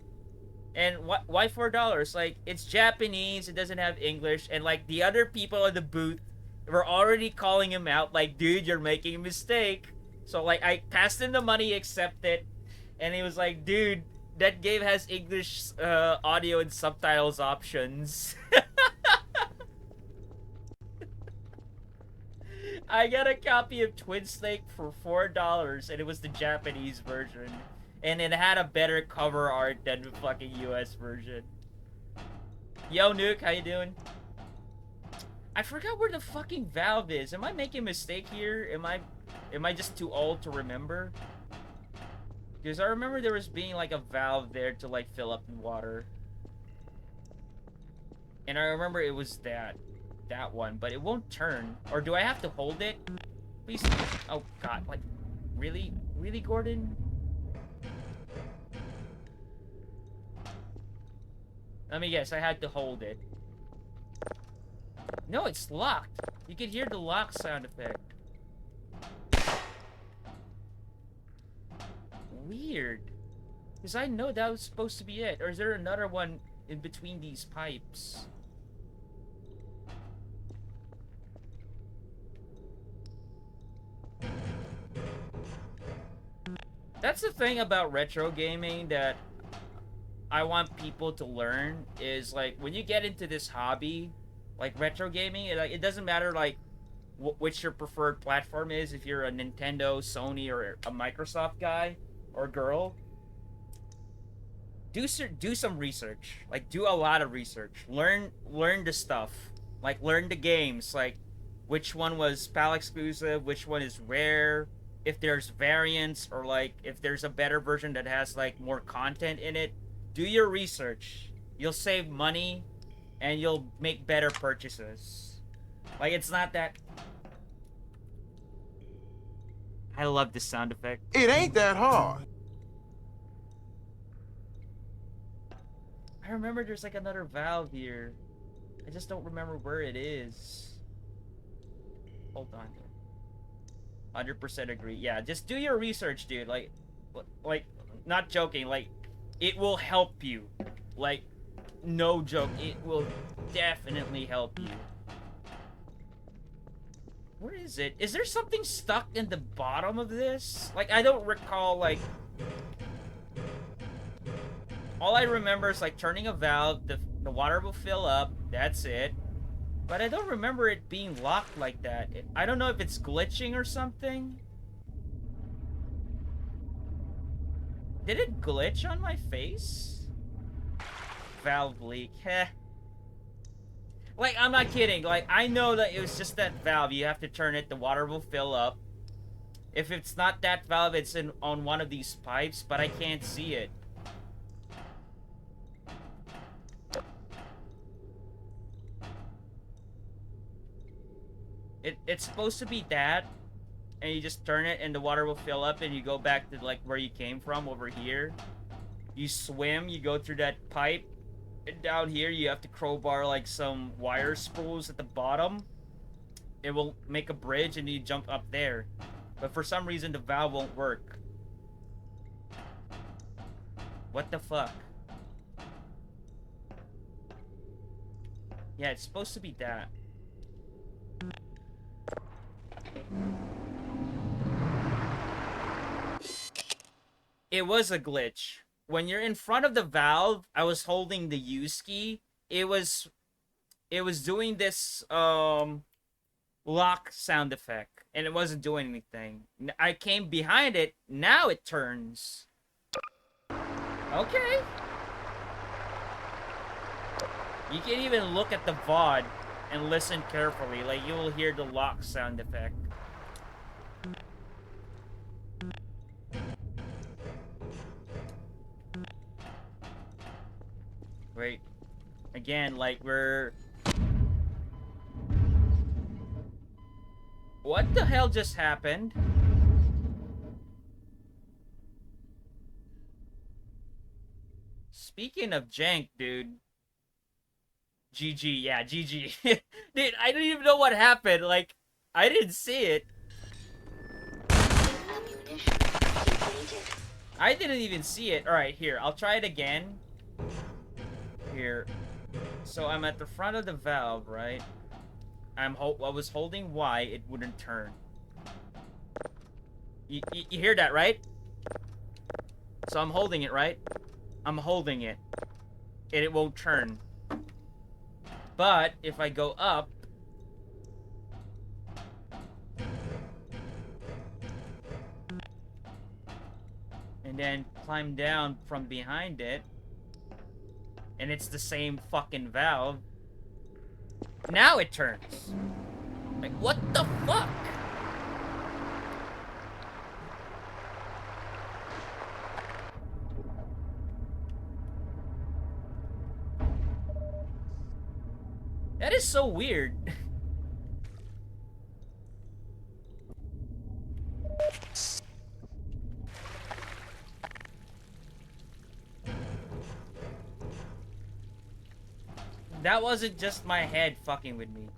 And why $4? Like, it's Japanese, it doesn't have English, and like the other people at the booth were already calling him out, like, dude, you're making a mistake. So like I passed him the money, he accepted, and he was like, dude, that game has English audio and subtitles options. I got a copy of Twin Snake for $4, and it was the Japanese version. And it had a better cover art than the fucking US version. Yo, Nuke, how you doing? I forgot where the fucking valve is. Am I making a mistake here? Am I just too old to remember? Because I remember there was being like a valve there to like fill up the water. And I remember it was that one, but it won't turn. Or do I have to hold it? Please. Oh god, like, really? Really, Gordon? Let me guess, I had to hold it. No, it's locked. You can hear the lock sound effect. Weird. Because I know that was supposed to be it. Or is there another one in between these pipes? That's the thing about retro gaming that I want people to learn, is like, when you get into this hobby, like retro gaming, it doesn't matter like which your preferred platform is, if you're a Nintendo, Sony, or a Microsoft guy or girl. Do some research. Like, do a lot of research. Learn the stuff. Like, learn the games. Like, which one was PAL exclusive, which one is rare, if there's variants, or like if there's a better version that has like more content in it. Do your research. You'll save money and you'll make better purchases. Like, it's not that... I love this sound effect. It ain't that hard. I remember there's like another valve here. I just don't remember where it is. Hold on. 100% agree. Yeah, just do your research, dude. Like, not joking. Like, it will help you. Like, no joke. It will definitely help you. Where is it? Is there something stuck in the bottom of this? Like, I don't recall, like... All I remember is, like, turning a valve, the water will fill up, that's it. But I don't remember it being locked like that. I don't know if it's glitching or something. Did it glitch on my face? Valve leak, heh. Like, I'm not kidding. Like, I know that it was just that valve. You have to turn it, the water will fill up. If it's not that valve, it's on one of these pipes, but I can't see it. It's supposed to be that, and you just turn it and the water will fill up and you go back to like where you came from over here. You swim, you go through that pipe, and down here you have to crowbar like some wire spools at the bottom. It will make a bridge and you jump up there. But for some reason the valve won't work. What the fuck? Yeah, it's supposed to be that. It was a glitch. When you're in front of the valve, I was holding the U-ski. It was doing this lock sound effect, and it wasn't doing anything. I came behind it, now it turns. Okay. You can even look at the VOD and listen carefully, like you will hear the lock sound effect. Wait. Again, like we're... What the hell just happened? Speaking of jank, dude. GG, yeah, GG. Dude, I don't even know what happened. Like, I didn't see it. I didn't even see it. Alright, here. I'll try it again. Here. So I'm at the front of the valve, right? I was holding Y, it wouldn't turn. You hear that, right? So I'm holding it, right? I'm holding it. And it won't turn. But if I go up... and then climb down from behind it, and it's the same fucking valve, now it turns. Like, what the fuck? That is so weird. That wasn't just my head fucking with me.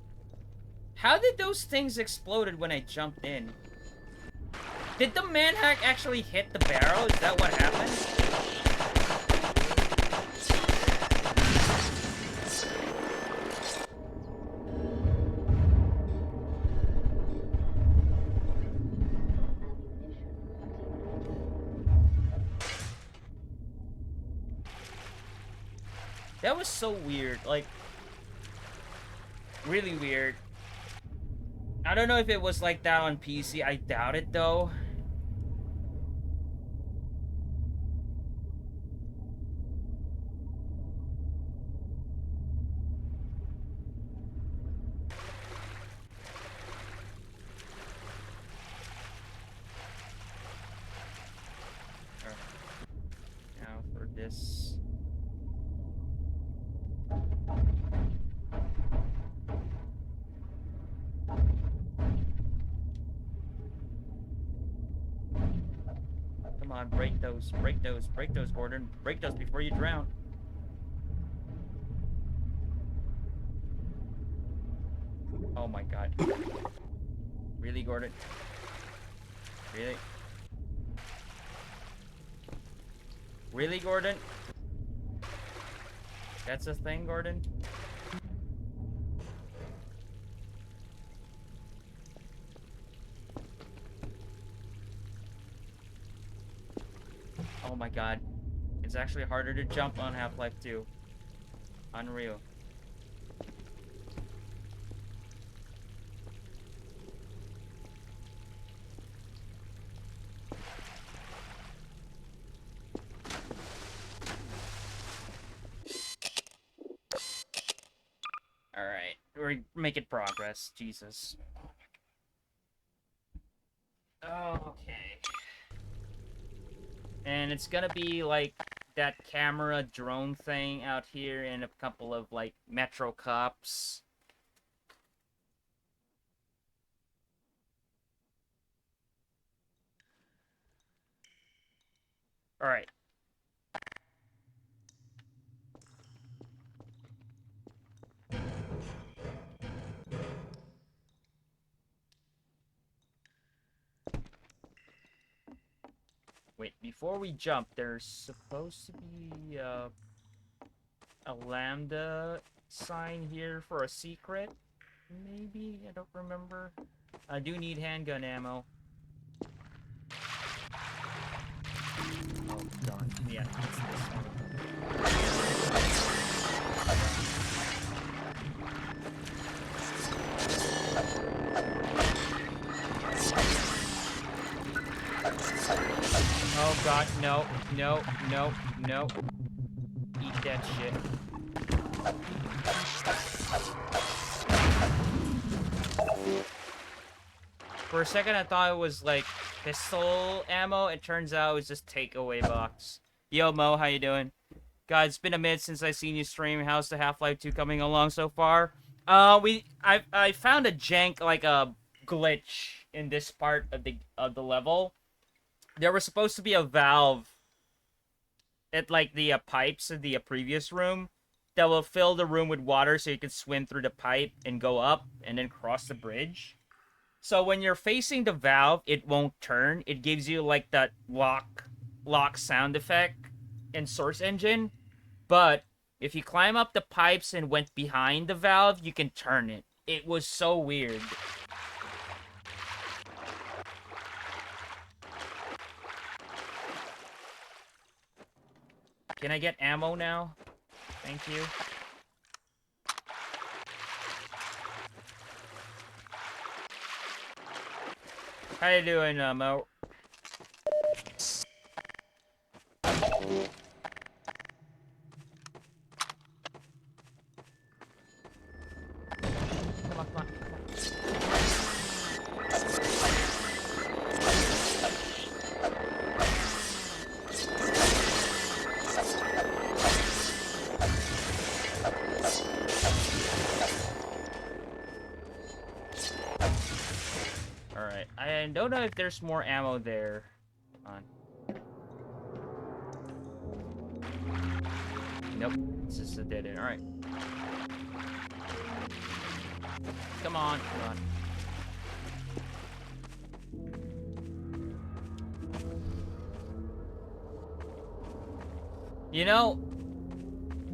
How did those things exploded when I jumped in? Did the manhack actually hit the barrel? Is that what happened? That was so weird, like, really weird. I don't know if it was like that on PC, I doubt it though. Alright. Now for this. Come on, break those, Gordon. Break those before you drown. Oh my god. Really, Gordon? Really? Really, Gordon? That's a thing, Gordon? Oh my god. It's actually harder to jump on Half-Life 2. Unreal. Alright, we're making progress. Jesus. Okay. And it's gonna be like that camera drone thing out here and a couple of like Metro cops. Alright. Wait, before we jump, there's supposed to be a lambda sign here for a secret. Maybe? I don't remember. I do need handgun ammo. Oh god, yeah, it's this one. Oh god, no, no, no, no. Eat that shit. For a second I thought it was like pistol ammo, it turns out it was just takeaway box. Yo Mo, how you doing? God, it's been a minute since I seen you stream. How's the Half-Life 2 coming along so far? I found a jank, like a glitch in this part of the level. There was supposed to be a valve at like the pipes of the previous room that will fill the room with water so you can swim through the pipe and go up and then cross the bridge. So when you're facing the valve, it won't turn. It gives you like that lock sound effect in Source Engine. But if you climb up the pipes and went behind the valve, you can turn it. It was so weird. Can I get ammo now? Thank you. How you doing, Mo? Come on, come on. Alright, I don't know if there's more ammo there. Come on. Nope, this is a dead end. Alright. Come on, come on. You know,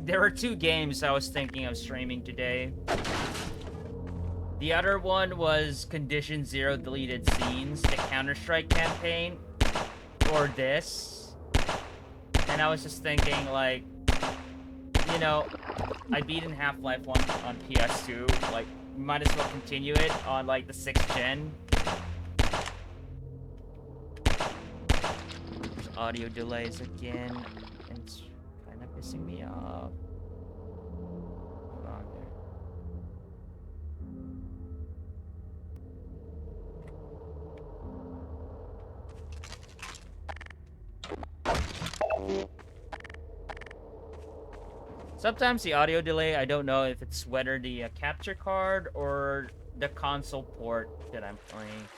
there were 2 games I was thinking of streaming today. The other one was Condition Zero Deleted Scenes, the Counter-Strike campaign, or this. And I was just thinking, like, you know, I beat in Half-Life 1 on PS2, like, might as well continue it on, like, the 6th gen. There's audio delays again, and it's kind of pissing me off. Hold on there. Sometimes the audio delay, I don't know if it's whether the capture card or the console port that I'm playing.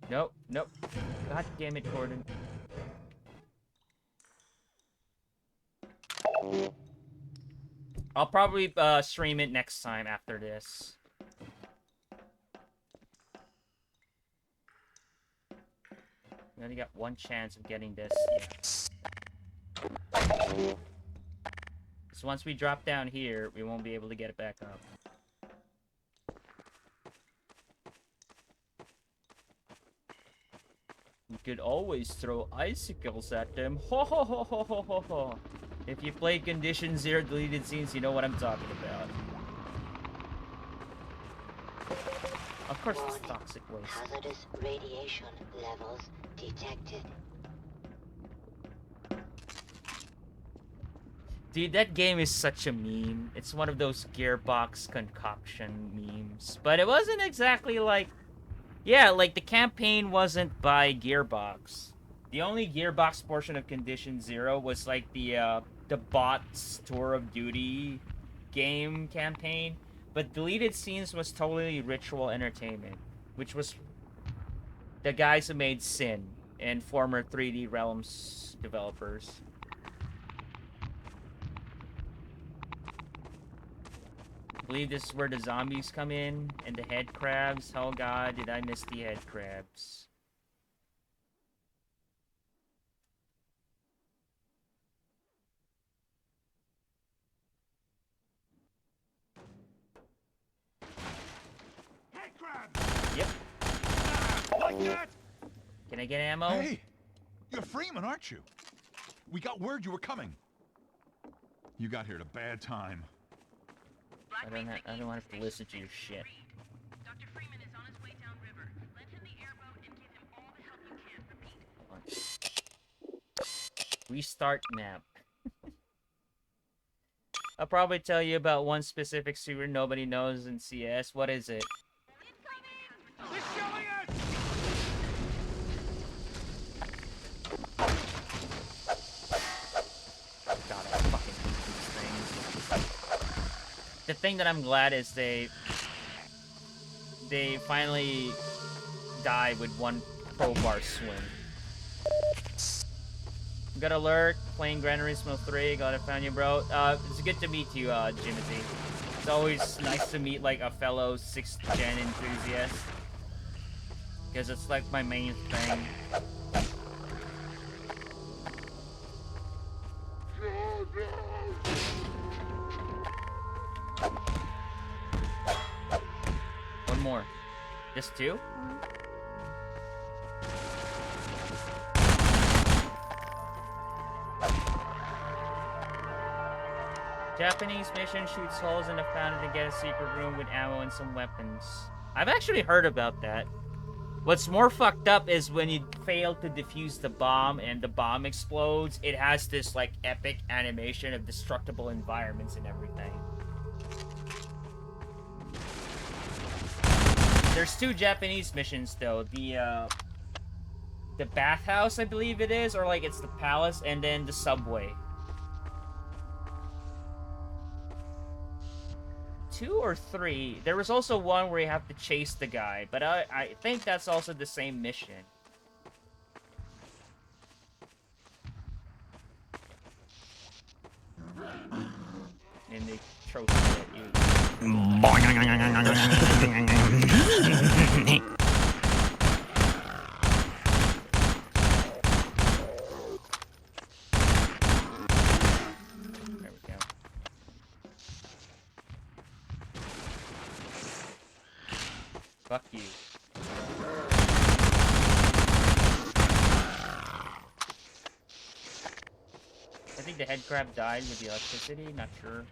Nope, nope. God damn it, Gordon. I'll probably stream it next time after this. We only got 1 chance of getting this. Yeah. So once we drop down here, we won't be able to get it back up. You could always throw icicles at them. Ho ho ho ho ho ho ho. If you play Condition Zero Deleted Scenes, you know what I'm talking about. Of course, it's toxic waste. Hazardous radiation levels detected. Dude, that game is such a meme. It's one of those Gearbox concoction memes. But it wasn't exactly like... Yeah, like the campaign wasn't by Gearbox. The only Gearbox portion of Condition Zero was like the bots Tour of Duty game campaign. But Deleted Scenes was totally Ritual Entertainment, which was the guys who made Sin and former 3D Realms developers. I believe this is where the zombies come in and the head crabs. Oh god, did I miss the head crabs? Can I get ammo? Hey, you're Freeman, aren't you? We got word you were coming. You got here at a bad time. I don't want to listen to your shit. Dr. Freeman is on his way downriver. Lend him the airboat and give him all the help you can. Repeat. Restart map. I'll probably tell you about one specific secret nobody knows in CS. What is it? God, I fucking hate these things. The thing that I'm glad is they finally die with one crowbar swing. Got alert, playing Gran Turismo 3, glad I found you, bro. It's good to meet you, Jimothy. It's always nice to meet, like, a fellow 6th gen enthusiast. Because it's, like, my main thing. One more. Just 2? Japanese mission shoots holes in the fountain to get a secret room with ammo and some weapons. I've actually heard about that. What's more fucked up is when you fail to defuse the bomb and the bomb explodes, it has this like epic animation of destructible environments and everything. There's 2 Japanese missions though. The bathhouse, I believe it is, or like it's the palace, and then the subway. 2 or 3. There was also one where you have to chase the guy, but I think that's also the same mission. And they throw shit at you. There we go. Fuck you. I think the head crab died with the electricity, not sure.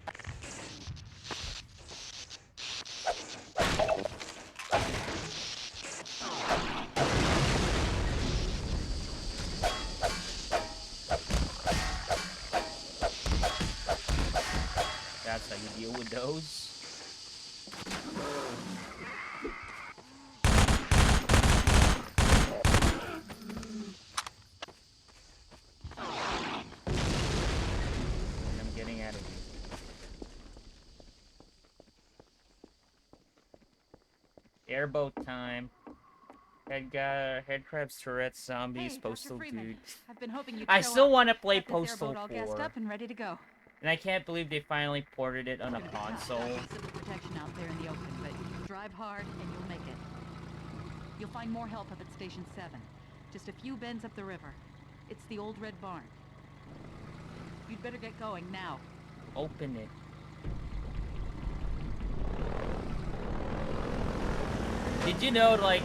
That's how you deal with those. I'm getting out of here. Airboat time. Head crabs, Tourette's, zombies, Hey, postal Dr. Freeman. dude. I've been hoping you'd I show still up. want to play Got this Postal airboat all gassed 4. up and ready to go. And I can't believe they finally ported it on a It's gonna be tough console. without civil protection out there in the open, but drive hard and you'll make it. You'll find more help up at Station 7. Just a few bends up the river. It's the old red barn. You'd better get going now. Open it. Did you know, like,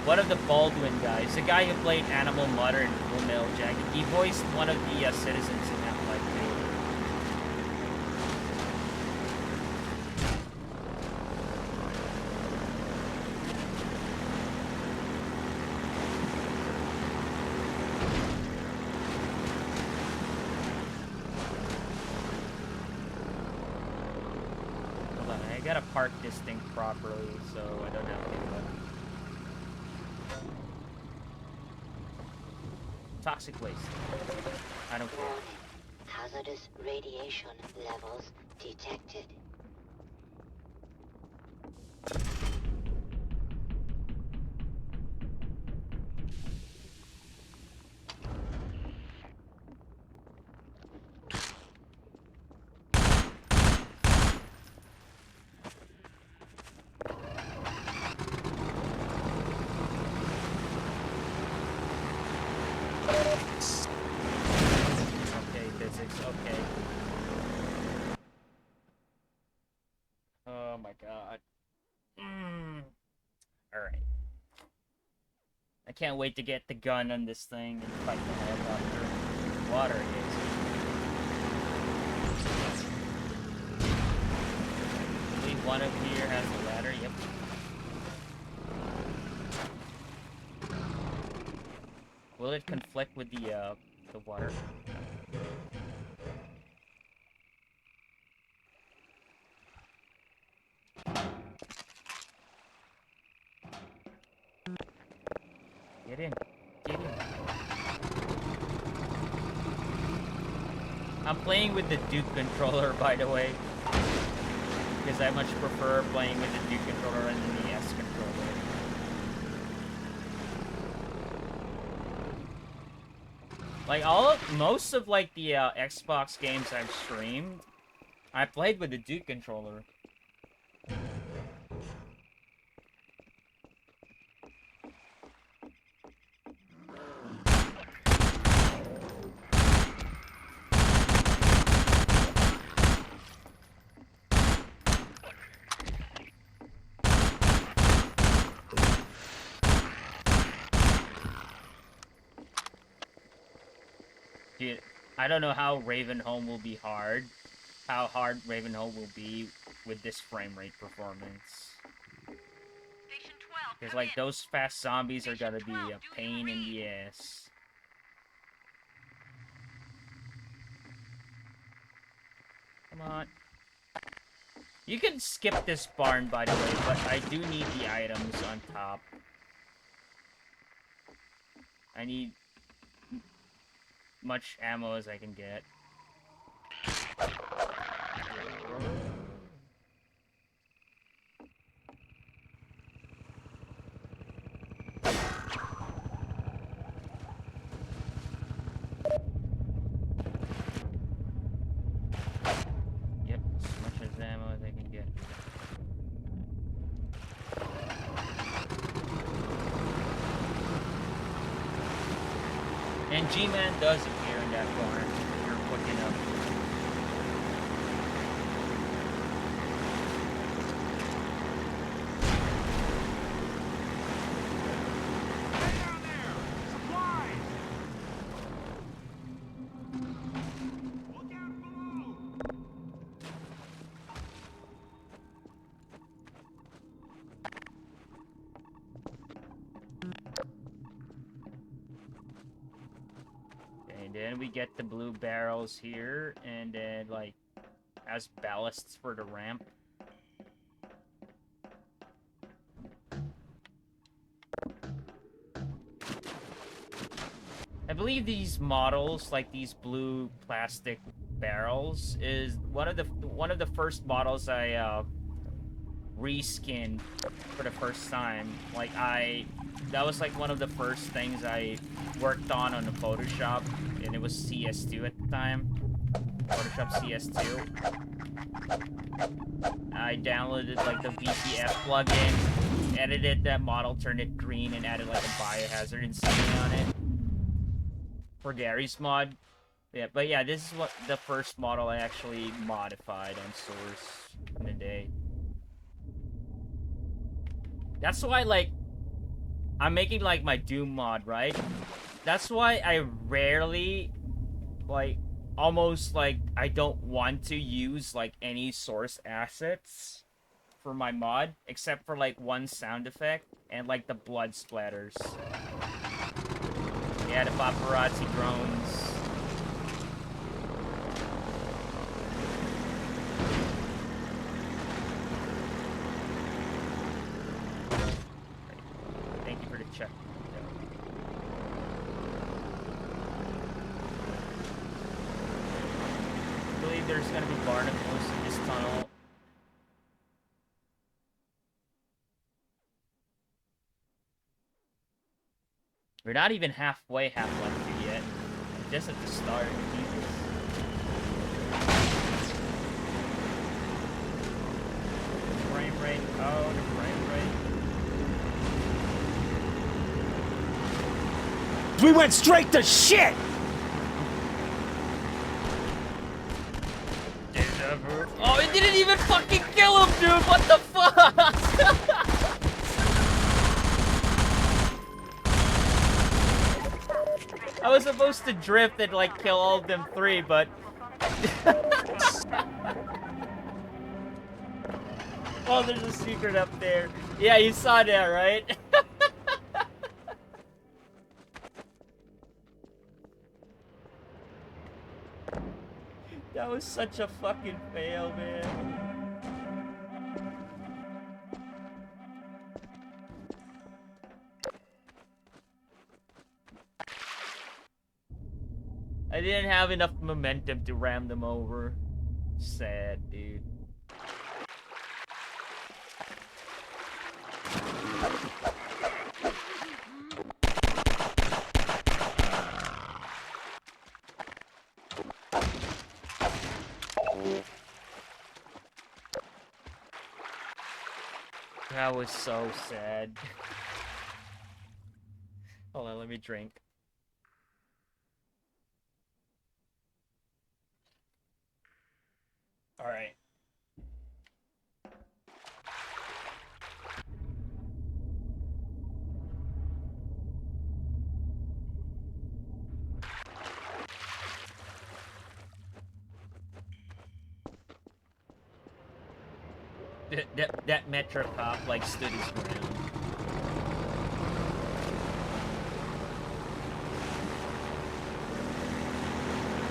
one of the Baldwin guys, the guy who played Animal Mother in Full Metal Jacket, he voiced one of the citizens in Half-Life 2. Hold on, I gotta park this thing properly so I don't have to toxic waste. I don't care. Hazardous radiation levels detected. Okay, physics, okay. Oh my god. Alright. I can't wait to get the gun on this thing and fight the helicopter. Water is. I believe one of here has a ladder. Yep. Will it conflict with the water? Get in. Get in. I'm playing with the Duke controller, by the way. Because I much prefer playing with the Duke controller than the S controller. Like, most of, like, the Xbox games I've streamed, I played with the Duke controller. I don't know how Ravenholm will be hard. How hard Ravenholm will be with this frame rate performance. Because, like, those fast zombies are gonna be a pain in the ass. Come on. You can skip this barn, by the way, but I do need the items on top. I need much ammo as I can get. Yep, as much as ammo as I can get. And G-Man does appear in that barn if you're quick enough. And then we get the blue barrels here, and then, like, as ballasts for the ramp. I believe these models, like these blue plastic barrels, is one of the first models I reskinned for the first time. Like, that was like one of the first things I worked on the Photoshop, and it was CS2 at the time. Photoshop CS2. I downloaded like the VTF plugin, edited that model, turned it green, and added like a biohazard insignia on it for Gary's mod. Yeah, but yeah, this is what the first model I actually modified on Source in the day. That's why, like, I'm making, like, my Doom mod, right? That's why I rarely, like, almost, like, I don't want to use, like, any Source assets for my mod, except for, like, one sound effect and, like, the blood splatters. Yeah, the paparazzi drones. Check. I believe there's gonna be barnacles in this tunnel. We're not even halfway Half-Life 2 yet. We're just at the start. Jesus. Frame rate. Oh, the frame rate. We went straight to shit! Oh, it didn't even fucking kill him, dude! What the fuck? was supposed to drift and like kill all of them 3, but oh, there's a secret up there. Yeah, you saw that, right? That was such a fucking fail, man. I didn't have enough momentum to ram them over. Sad, dude. That was so sad. Hold on, let me drink. All right. That Metro cop like stood his ground.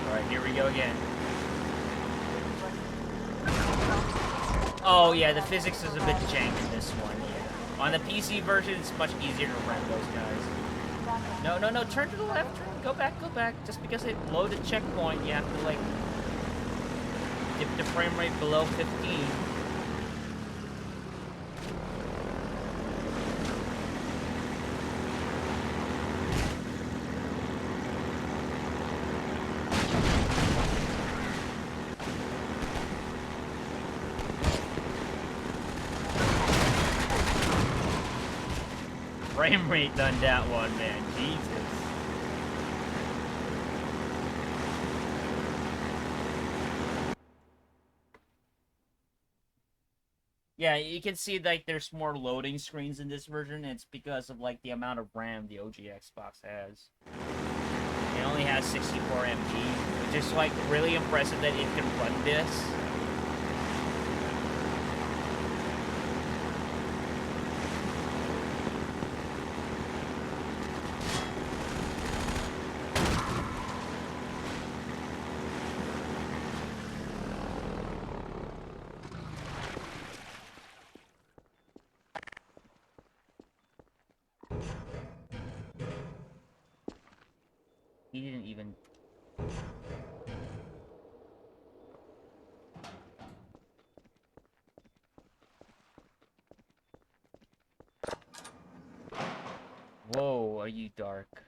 All right, here we go again. Oh yeah, the physics is a bit jank in this one. Yeah. On the PC version, it's much easier to run those guys. No, no, no! Turn to the left. Go back. Go back. Just because they load a checkpoint, you have to like dip the frame rate below 15. Frame rate done that one, man. Jesus. Yeah, you can see like there's more loading screens in this version. It's because of like the amount of RAM the OG Xbox has. It only has 64 MB, which is like really impressive that it can run this. He didn't even... Whoa, are you dark?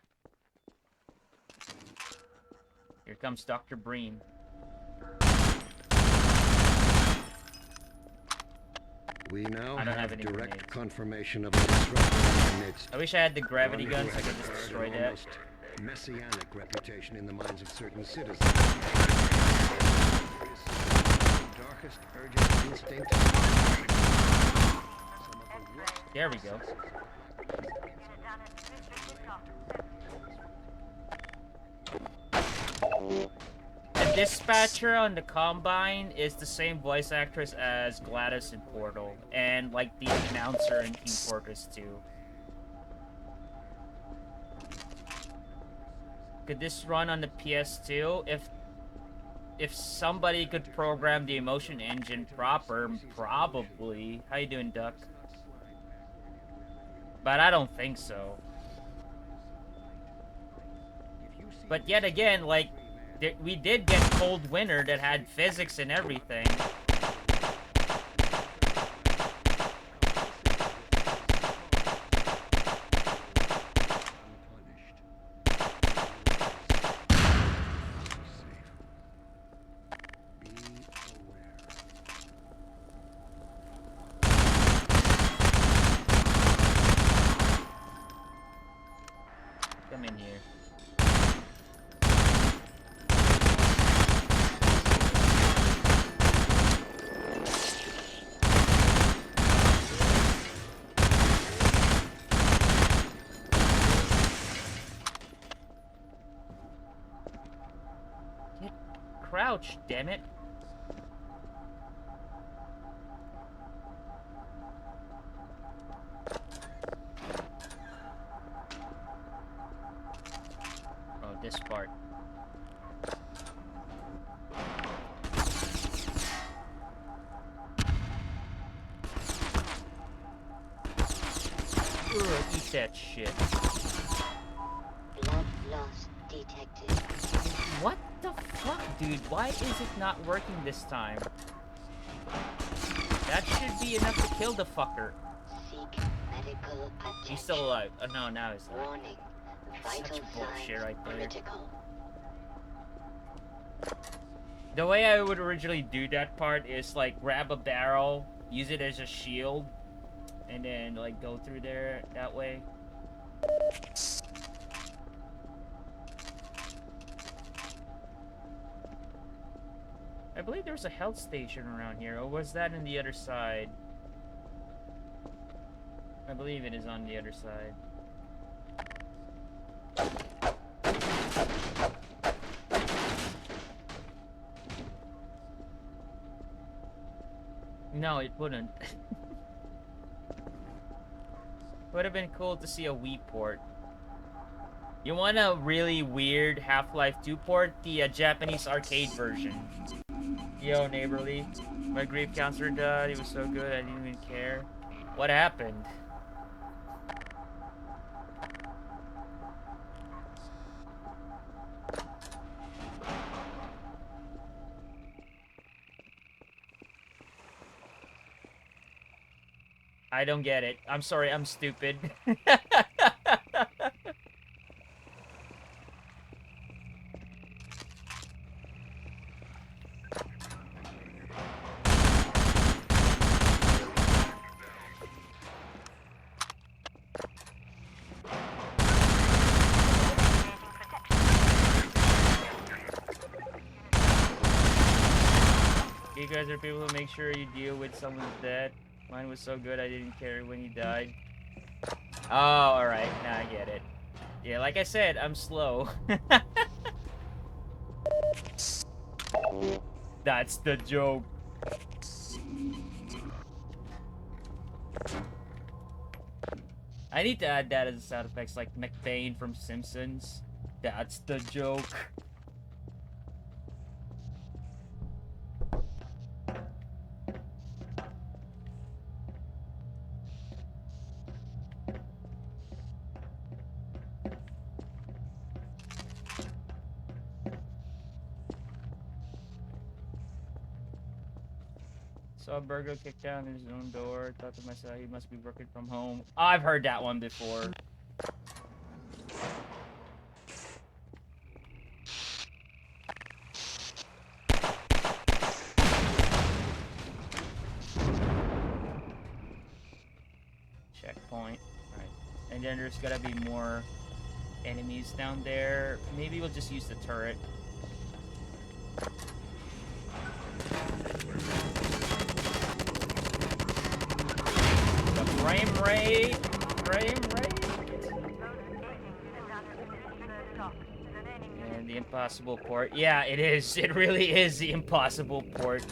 Here comes Dr. Breen. We now I don't have have any direct grenades. confirmation of a disruption in the midst. I wish I had the gravity One gun who so I could has just earned destroy an that. almost messianic reputation in the minds of certain citizens. Darkest urgent instinct. There we go. The dispatcher on the Combine is the same voice actress as GLaDOS in Portal, and like the announcer in Team Fortress 2. Could this run on the PS2? If somebody could program the emotion engine proper, probably. How you doing, Duck? But I don't think so. But yet again, like, we did get Cold Winter that had physics and everything. Come in here. crouch, damn it. Oh, this part. Ugh, eat that shit. Blood loss detected. What the fuck, dude? Why is it not working this time? That should be enough to kill the fucker. Seek medical attention. He's still alive. Oh no, now he's alive. Warning. Vital Such bullshit right there. critical. The way I would originally do that part is like grab a barrel, use it as a shield, and then like go through there that way. I believe there was a health station around here, or was that in the other side? I believe it is on the other side. No, it wouldn't. Would have been cool to see a Wii port. You want a really weird Half-Life 2 port? The Japanese arcade version. Yo, neighborly. My grief counselor died. He was so good, I didn't even care. What happened? I don't get it. I'm sorry, I'm stupid. You guys are people who make sure you deal with someone's death. Mine was so good I didn't care when he died. Oh, alright. Now I get it. Yeah, like I said, I'm slow. That's the joke. I need to add that as a sound effects, like McBain from Simpsons. That's the joke. Saw a burglar kick down his own door. Thought to myself, he must be working from home. I've heard that one before. Checkpoint. Alright. And then there's gotta be more enemies down there. Maybe we'll just use the turret. Frame rate! And the impossible port. Yeah, it is. It really is the impossible port.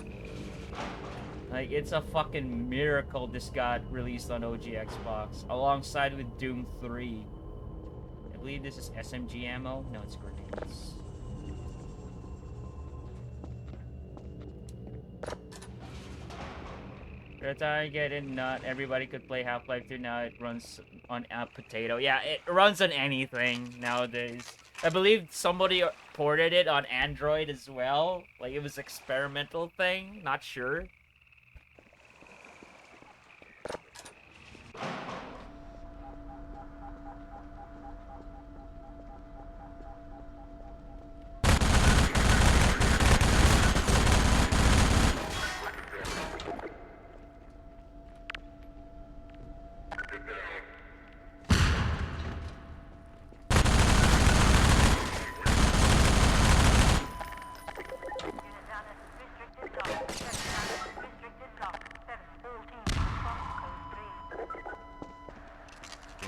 Like, it's a fucking miracle this got released on OG Xbox. Alongside with Doom 3. I believe this is SMG ammo. No, it's grenades. By the time I get it, not everybody could play Half-Life 2. Now it runs on a potato. Yeah, it runs on anything nowadays. I believe somebody ported it on Android as well. Like, it was an experimental thing. Not sure.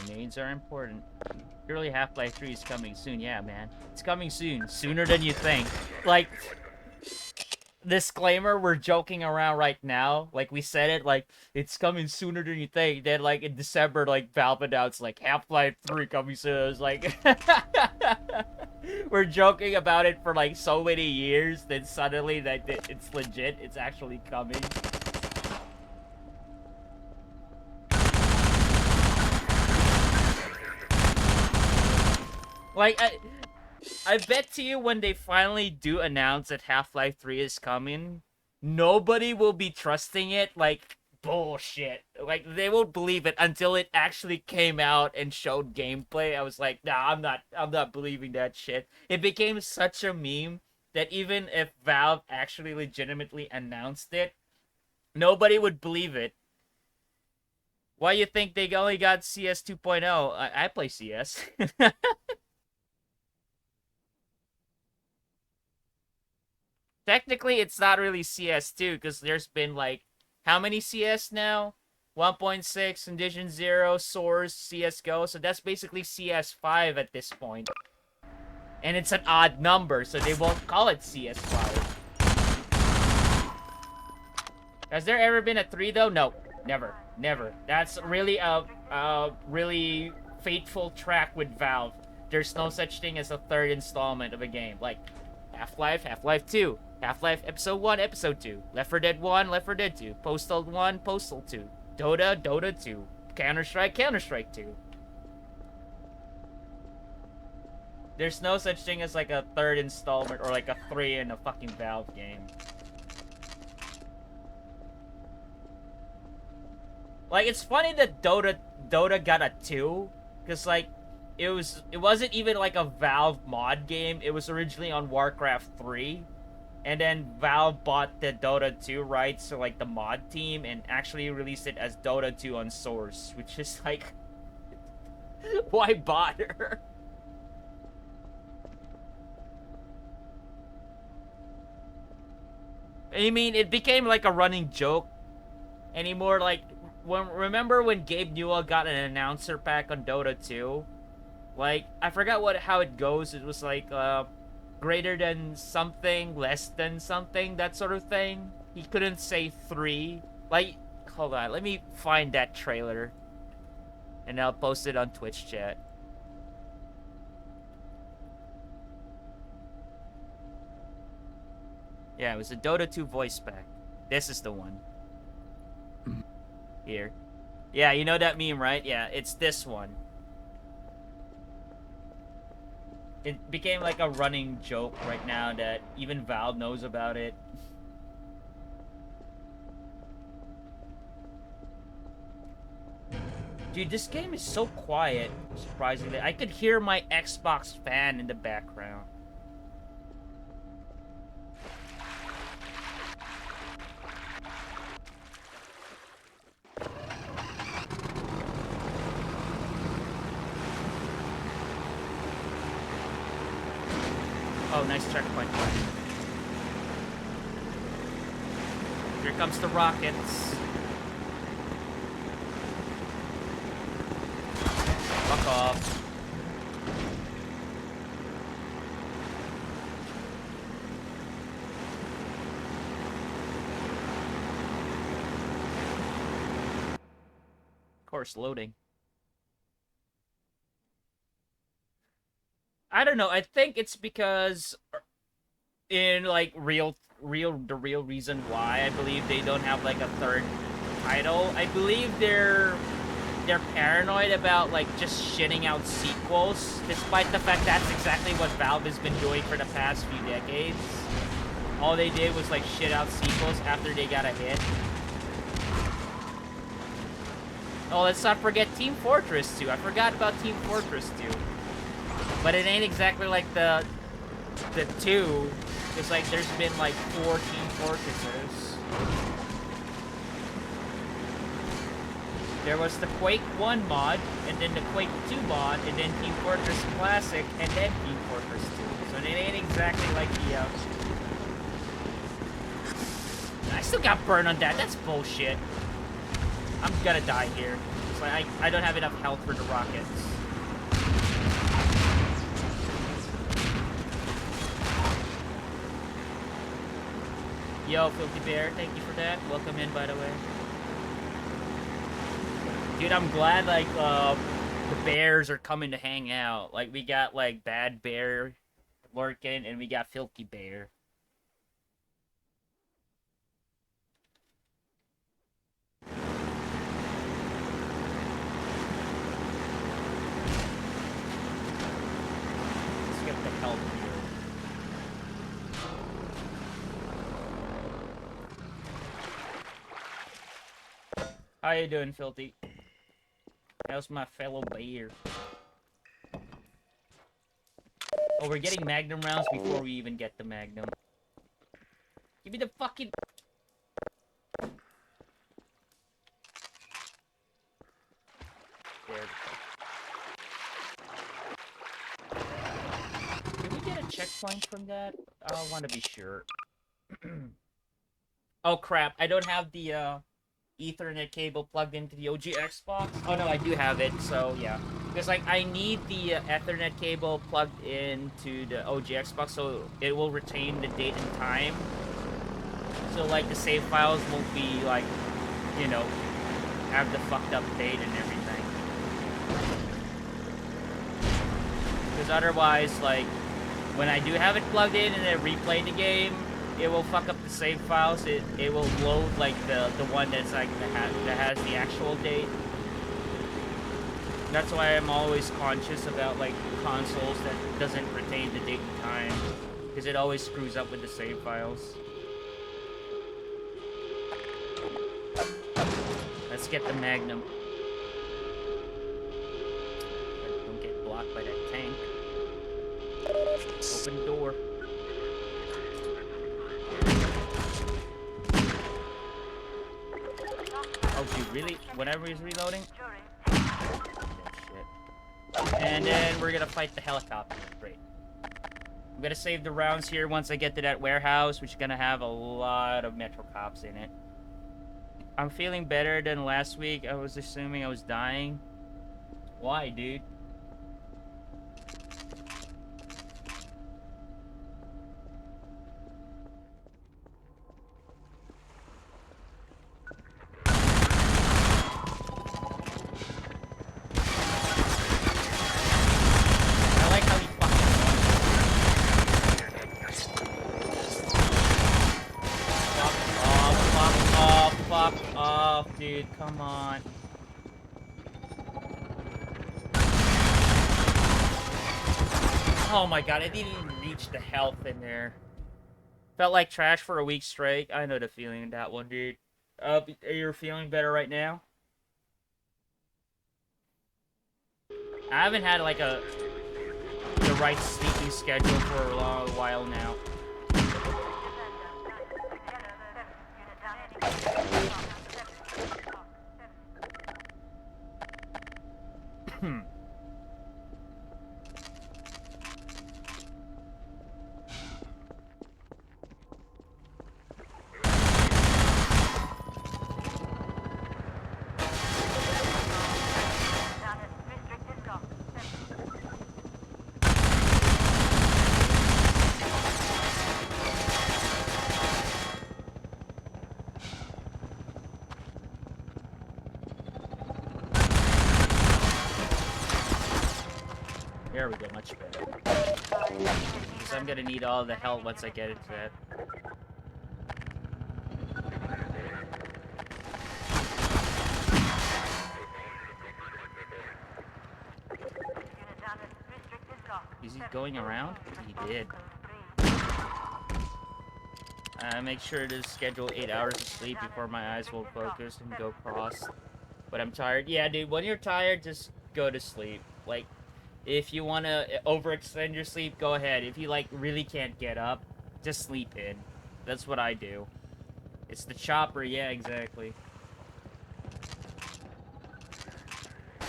Grenades are important. Surely Half-Life 3 is coming soon. Yeah, man. It's coming soon. Sooner than you think. Like, disclaimer, we're joking around right now. Like, we said it, like, it's coming sooner than you think. Then, like, in December, like, Valve announced, like, Half-Life 3 coming soon. It's like, we're joking about it for, like, so many years. Then suddenly, that it's legit. It's actually coming. Like, I bet to you when they finally do announce that Half-Life 3 is coming, nobody will be trusting it. Like, bullshit. Like, they won't believe it until it actually came out and showed gameplay. I was like, nah, I'm not believing that shit. It became such a meme that even if Valve actually legitimately announced it, nobody would believe it. Why you think they only got CS 2.0? I play CS. Technically, it's not really CS2, because there's been, like, how many CS now? 1.6, Condition 0, Source, CSGO, so that's basically CS5 at this point. And it's an odd number, so they won't call it CS5. Has there ever been a 3, though? No, never. Never. That's really a really fateful track with Valve. There's no such thing as a third installment of a game. Like, Half-Life, Half-Life 2. Half-Life Episode 1, Episode 2. Left 4 Dead 1, Left 4 Dead 2. Postal 1, Postal 2. Dota, Dota 2. Counter-Strike, Counter-Strike 2. There's no such thing as like a third installment or like a 3 in a fucking Valve game. Like, it's funny that Dota got a 2, because like it wasn't even like a Valve mod game. It was originally on Warcraft 3. And then Valve bought the Dota 2 rights to like the mod team and actually released it as Dota 2 on Source, which is like, why bother? I mean, it became like a running joke anymore. Like, remember when Gabe Newell got an announcer pack on Dota 2? Like, I forgot how it goes. It was like, greater than something, less than something, that sort of thing. He couldn't say 3. Like, hold on, let me find that trailer. And I'll post it on Twitch chat. Yeah, it was a Dota 2 voice pack. This is the one. Here. Yeah, you know that meme, right? Yeah, it's this one. It became like a running joke right now that even Valve knows about it. Dude, this game is so quiet, surprisingly. I could hear my Xbox fan in the background. Oh, nice checkpoint. Here comes the rockets. Fuck off. Of course, loading. I don't know. I think it's because in like the real reason why I believe they don't have like a third title. I believe they're paranoid about like just shitting out sequels, despite the fact that's exactly what Valve has been doing for the past few decades. All they did was like shit out sequels after they got a hit. Oh, let's not forget Team Fortress 2. I forgot about Team Fortress 2. But it ain't exactly like the 2. It's like there's been like 4 Team Fortresses. There was the Quake 1 mod, and then the Quake 2 mod, and then Team Fortress Classic, and then Team Fortress 2. So it ain't exactly like the I still got burned on that. That's bullshit. I'm gonna die here. It's like I don't have enough health for the rockets. Yo, Filthy Bear, thank you for that. Welcome in, by the way. Dude, I'm glad, like, the bears are coming to hang out. Like, we got, like, Bad Bear lurking, and we got Filthy Bear. Let's get the help here. How you doing, Filthy? How's my fellow bear? Oh, we're getting Magnum rounds before we even get the Magnum. Give me the fucking... There we go. Can we get a checkpoint from that? I want to be sure. Oh crap, I don't have the Ethernet cable plugged into the OG Xbox. Oh no, I do have it, so yeah. Because like I need the Ethernet cable plugged into the OG Xbox so it will retain the date and time. So like the save files won't be like, you know, have the fucked up date and everything. Because otherwise, like, when I do have it plugged in and I replay the game, it will fuck up the save files. It will load like the one that's like that has the actual date. That's why I'm always conscious about like consoles that doesn't retain the date and time, because it always screws up with the save files. Let's get the Magnum. Don't get blocked by that tank. Open door. Oh, dude, really? Whenever he's reloading? That shit. And then we're gonna fight the helicopter. Great. I'm gonna save the rounds here once I get to that warehouse, which is gonna have a lot of Metro Cops in it. I'm feeling better than last week. I was assuming I was dying. Why, dude? Dude, come on. Oh my god, I didn't even reach the health in there. Felt like trash for a week straight. I know the feeling of that one, dude. You're feeling better right now? I haven't had like the right sleeping schedule for a long while now. There we go, much better. So I'm gonna need all the help once I get into that. Is he going around? He did. Make sure to schedule 8 hours of sleep before my eyes will focus and go cross. But I'm tired. Yeah, dude, when you're tired, just go to sleep. Like, if you want to overextend your sleep, go ahead. If you, like, really can't get up, just sleep in. That's what I do. It's the chopper, yeah, exactly. I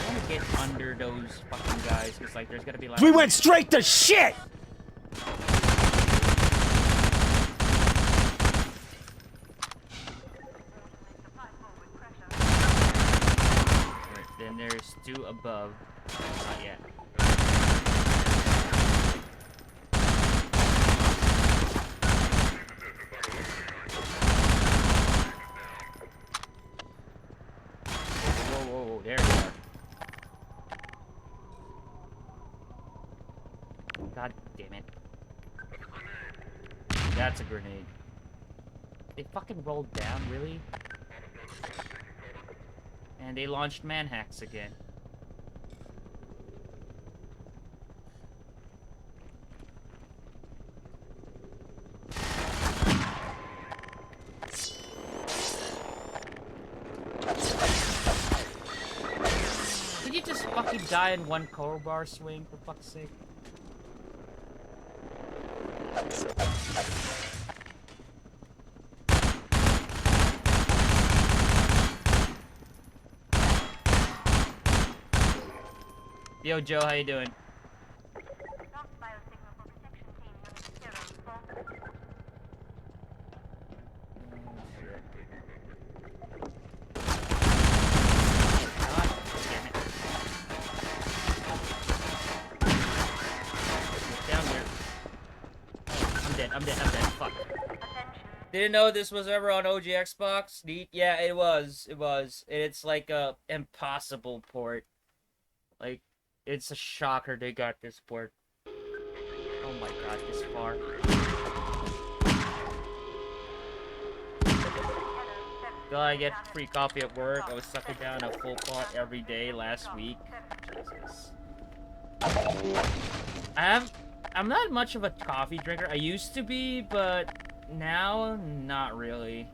want to get under those fucking guys, because, like, there's gonna be, like... We went straight to shit! Then there's two above. Not yet. damn it. That's a grenade. They fucking rolled down, really? And they launched manhacks again. Did you just fucking die in one crowbar swing, for fuck's sake? Yo, Joe, how you doing? I'm dead, fuck. Didn't know this was ever on OG Xbox. Neat. Yeah, it was. It's like a impossible port. Like, it's a shocker they got this port. Oh my god, this far. Thought I get free coffee at work. I was sucking down a full pot every day last week. Jesus. I'm not much of a coffee drinker. I used to be, but now, not really.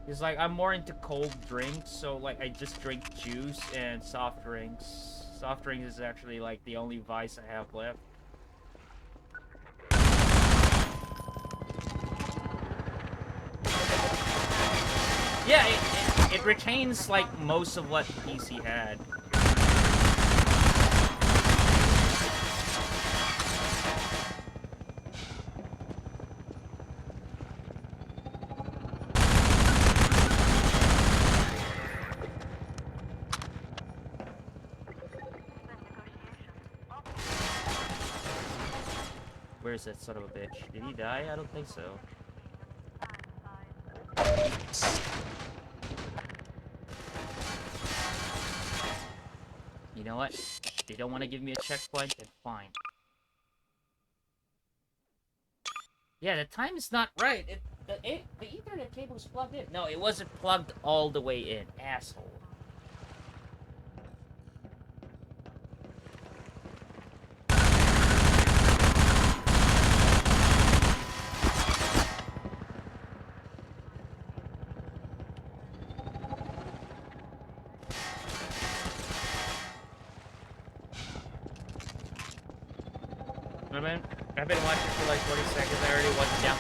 It's like, I'm more into cold drinks, so like, I just drink juice and soft drinks. Soft drinks is actually like the only vice I have left. Yeah, it retains like most of what PC had. Where's that son of a bitch? Did he die? I don't think so. You know what? They don't want to give me a checkpoint, then fine. Yeah, the time is not right. The Ethernet cable was plugged in. No, it wasn't plugged all the way in, asshole. I've been watching for like 40 seconds. I already want to down.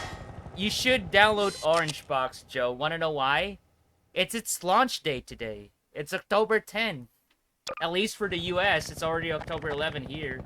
You should download Orangebox, Joe. Want to know why? It's its launch date today. It's October 10. At least for the US, it's already October 11 here.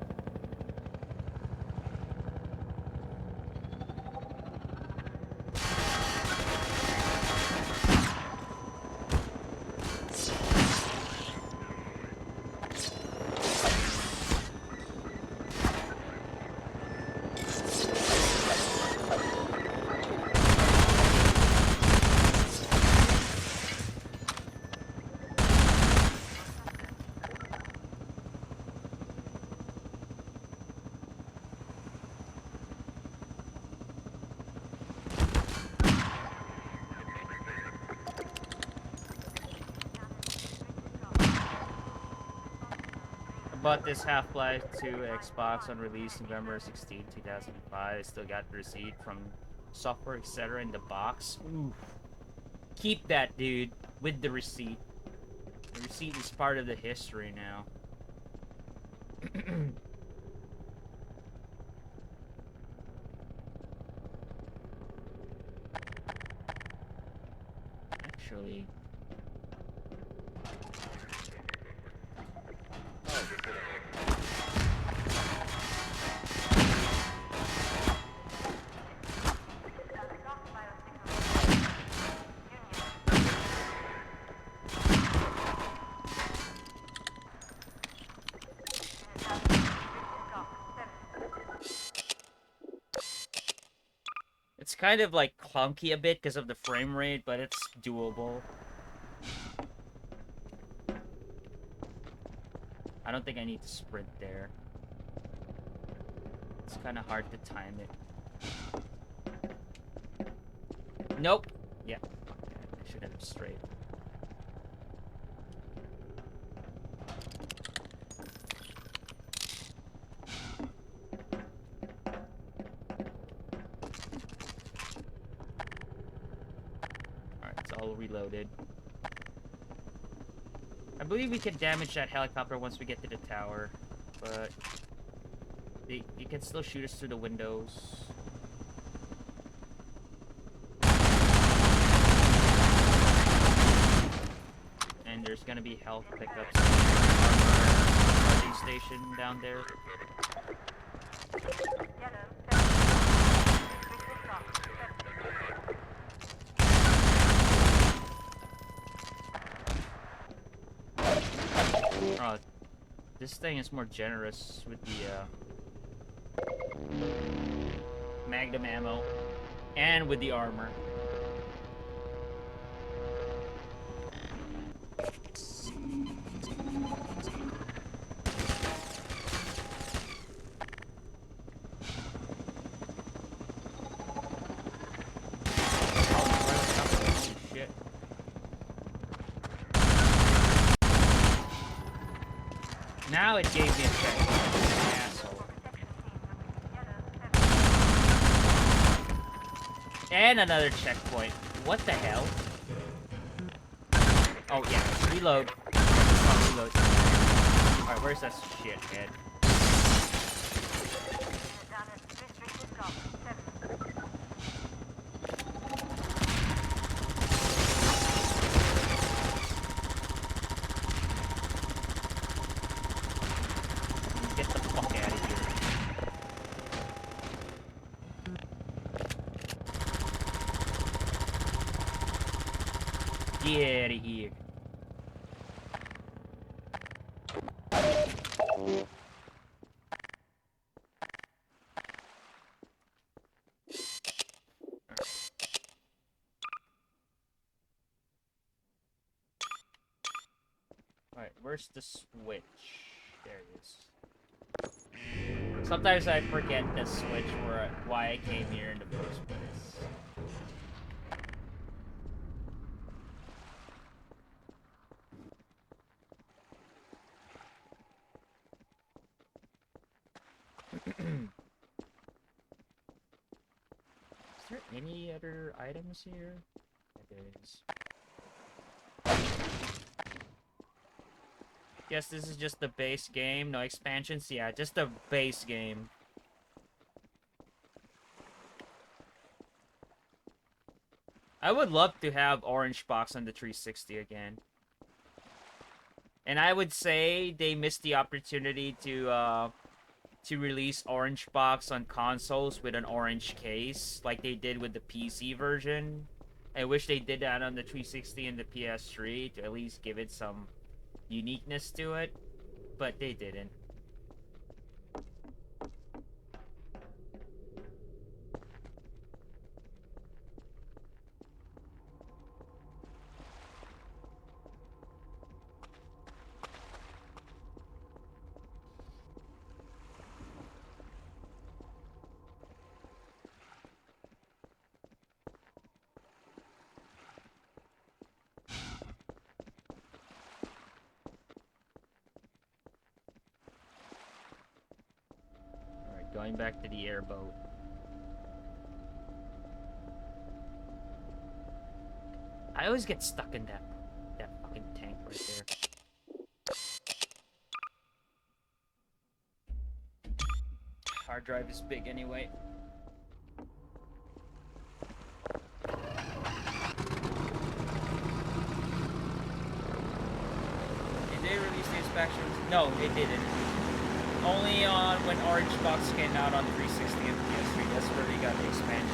Bought this Half-Life 2 Xbox on release November 16, 2005. I still got the receipt from software, etc. in the box. Oof. Keep that, dude, with the receipt. The receipt is part of the history now. Actually... It's kind of like clunky a bit because of the frame rate, but it's doable. I don't think I need to sprint there. It's kind of hard to time it. Nope. Yeah. I should have it straight. Alright, it's all reloaded. I believe we can damage that helicopter once we get to the tower, but you can still shoot us through the windows. And there's gonna be health pickups at the charging station down there. Oh, this thing is more generous with the Magnum ammo and with the armor. Shit. Now it gave me a check. Asshole. And another checkpoint. What the hell? Oh yeah, reload. Oh, reload. Alright, where's that shithead? Get the fuck out of here. Get out of here. Alright, where's the switch? There it is. Sometimes I forget the switch for why I came here in the first place. Is there any other items here? There is. Guess this is just the base game, no expansions? Yeah, just the base game. I would love to have Orange Box on the 360 again. And I would say they missed the opportunity to release Orange Box on consoles with an orange case, like they did with the PC version. I wish they did that on the 360 and the PS3 to at least give it some uniqueness to it, but they didn't. Going back to the airboat. I always get stuck in that fucking tank right there. Hard drive is big anyway. Did they release the inspections? No, they didn't. Only on when Orange Box came out on 360 and PS3, that's where they got the expansions.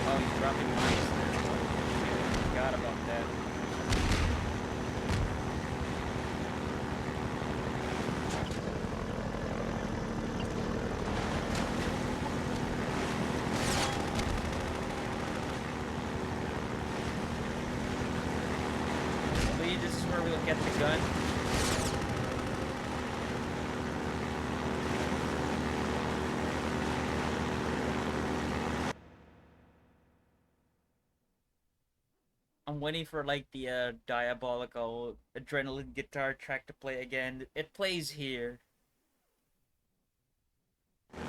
Oh, he's dropping mines there. Forgot about that. where we'll get the gun. I'm waiting for like the diabolical adrenaline guitar track to play again. It plays here. Is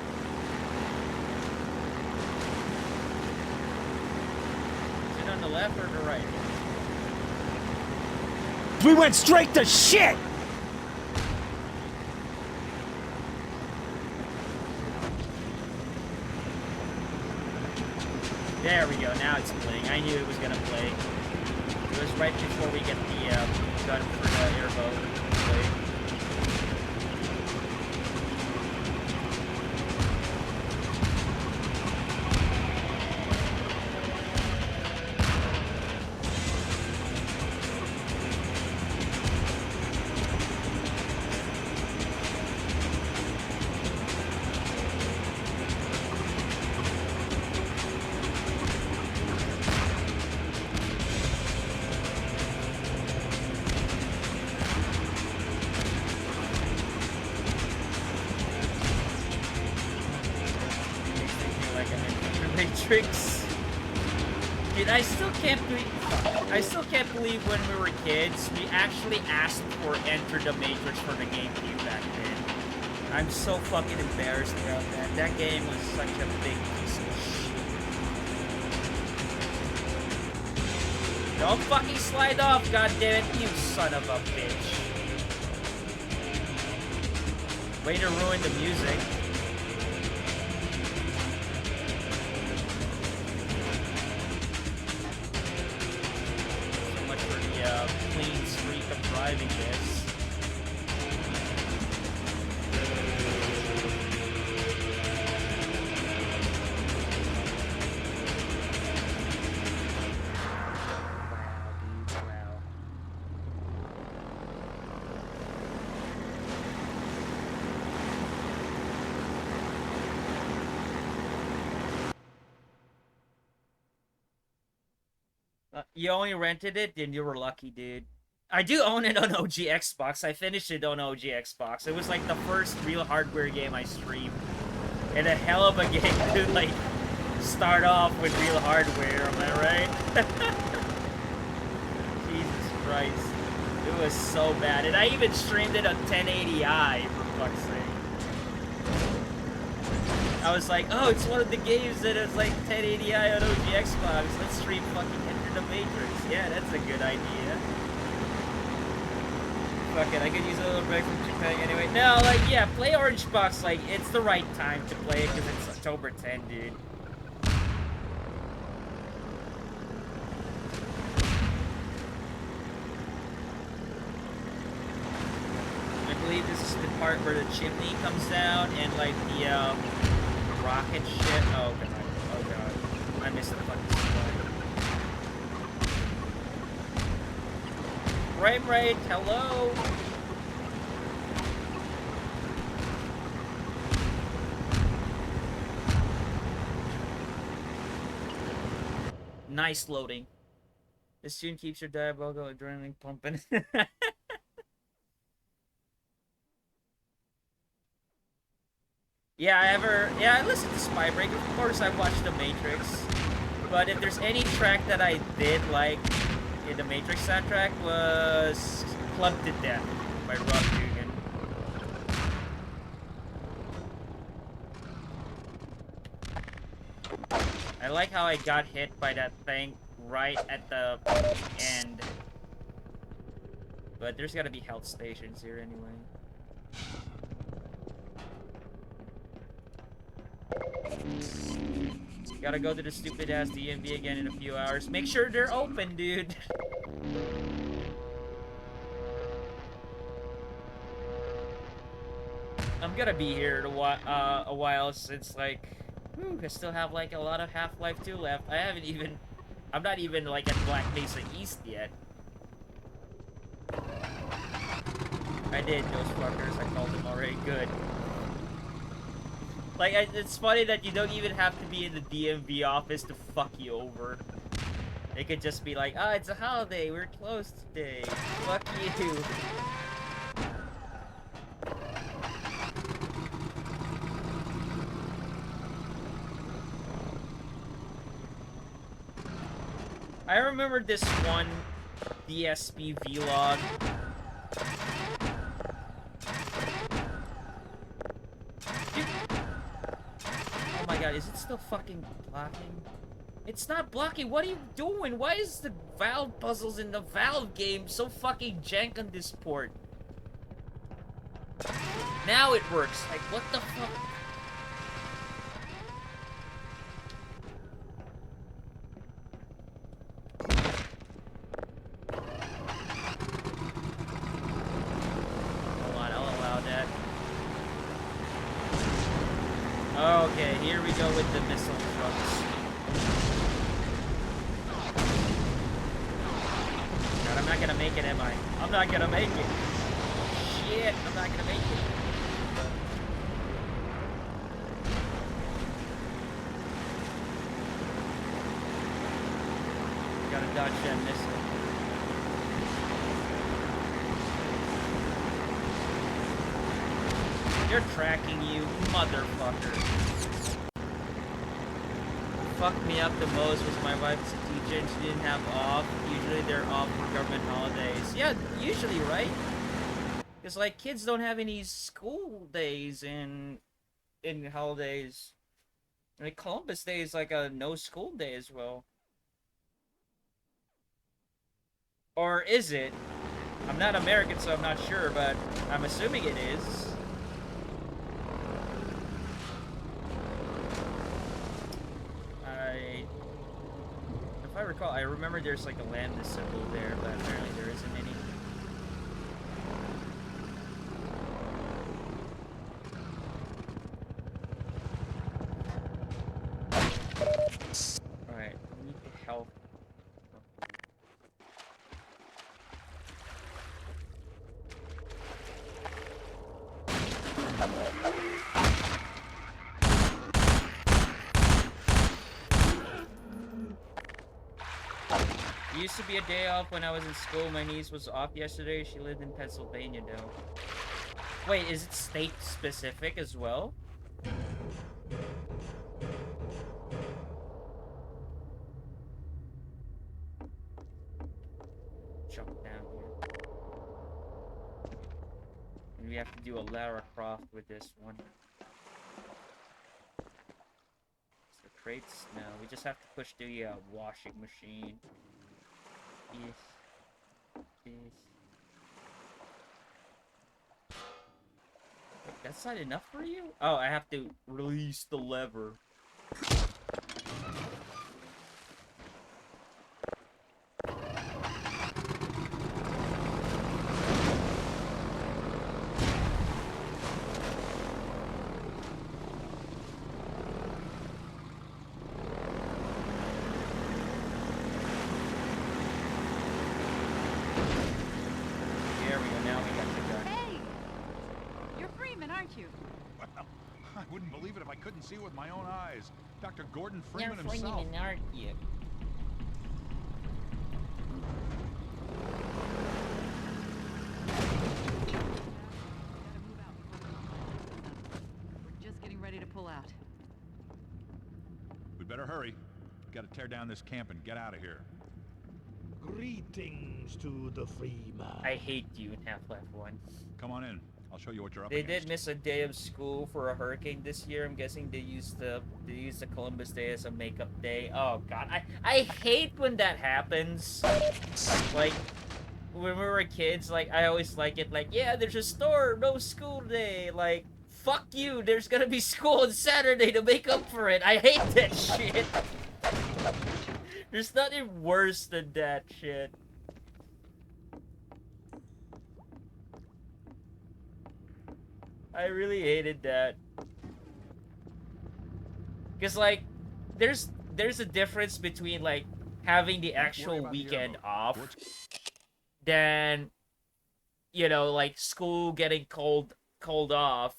it on the left or the right? We went straight to shit! There we go, now it's playing. I knew it was gonna play. It was right before we get the gun for the airboat played. Matrix. Dude, I still can't believe when we were kids, we actually asked for Enter the Matrix for the GameCube back then. I'm so fucking embarrassed about that. That game was such a big piece of shit. Don't fucking slide off, goddammit, you son of a bitch. Way to ruin the music. Clean streak of driving this. You only rented it? Then you were lucky, dude. I do own it on OG Xbox. I finished it on OG Xbox. It was like the first real hardware game I streamed. And a hell of a game to like start off with real hardware, am I right? Jesus Christ. It was so bad. And I even streamed it on 1080i, for fuck's sake. I was like, oh, it's one of the games that is like 1080i on OG Xbox. Let's stream fucking Enter the Matrix. Yeah, that's a good idea. Fuck it, I could use a little break from Japan anyway. No, like, yeah, play Orange Box, like, it's the right time to play it because it's October 10, dude. I believe this is the part where the chimney comes down and, like, the, rocket shit. Oh, God. Oh, God. I missed the fucking spot. Frame rate, hello? Nice loading. This tune keeps your diabolical adrenaline pumping. Yeah, I listened to Spybreak. Of course, I watched The Matrix. But if there's any track that I did like in the Matrix soundtrack was Clubbed to Death by Rob Dugan. I like how I got hit by that thing right at the end. But there's gotta be health stations here anyway. Gotta go to the stupid ass DMV again in a few hours. Make sure they're open, dude. I'm gonna be here a while since like, I still have like a lot of Half-Life 2 left. I'm not even like at Black Mesa East yet. I did, those fuckers. I called them already. Good. Like, it's funny that you don't even have to be in the DMV office to fuck you over. They could just be like, oh, it's a holiday, we're closed today. Fuck you. I remember this one DSP vlog. Dude. Oh my god, is it still fucking blocking? It's not blocking. What are you doing? Why is the Valve puzzles in the Valve game so fucking jank on this port? Now it works. Like, what the fuck? Hold on, I'll allow that. Okay, here we go with the missile trucks. God, I'm not gonna make it, am I? I'm not gonna make it. Shit, I'm not gonna make it. Gotta dodge that missile. They're tracking you, motherfucker. What fucked me up the most was my wife's a teacher and she didn't have off. Usually they're off for government holidays. Yeah, usually, right? Because, like, kids don't have any school days in holidays. Like, Columbus Day is like a no school day as well. Or is it? I'm not American, so I'm not sure, but I'm assuming it is. If I recall, I remember there's like a lambda symbol there, but apparently there isn't any. Alright, we need help. It used to be a day off when I was in school. My niece was off yesterday. She lived in Pennsylvania though. Wait, is it state specific as well? Jump down here. And we have to do a Lara Croft with this one. So crates? No, we just have to push the washing machine. Yes. Wait, that's not enough for you? Oh, I have to release the lever. See with my own eyes. Dr. Gordon Freeman himself. Freeman, aren't you? We're just getting ready to pull out. We'd better hurry. Gotta tear down this camp and get out of here. Greetings to the Freeman. I hate you in Half-Life 1. Come on in. I'll show you what you're up They against. did miss a day of school for a hurricane this year. I'm guessing they used the Columbus Day as a makeup day. Oh god, I hate when that happens. Like when we were kids, like I always like it. Like, yeah, there's a storm, no school day. Like, fuck you. There's gonna be school on Saturday to make up for it. I hate that shit. There's nothing worse than that shit. I really hated that. Cause like, there's a difference between like having the actual weekend off, than, you know, like school getting called off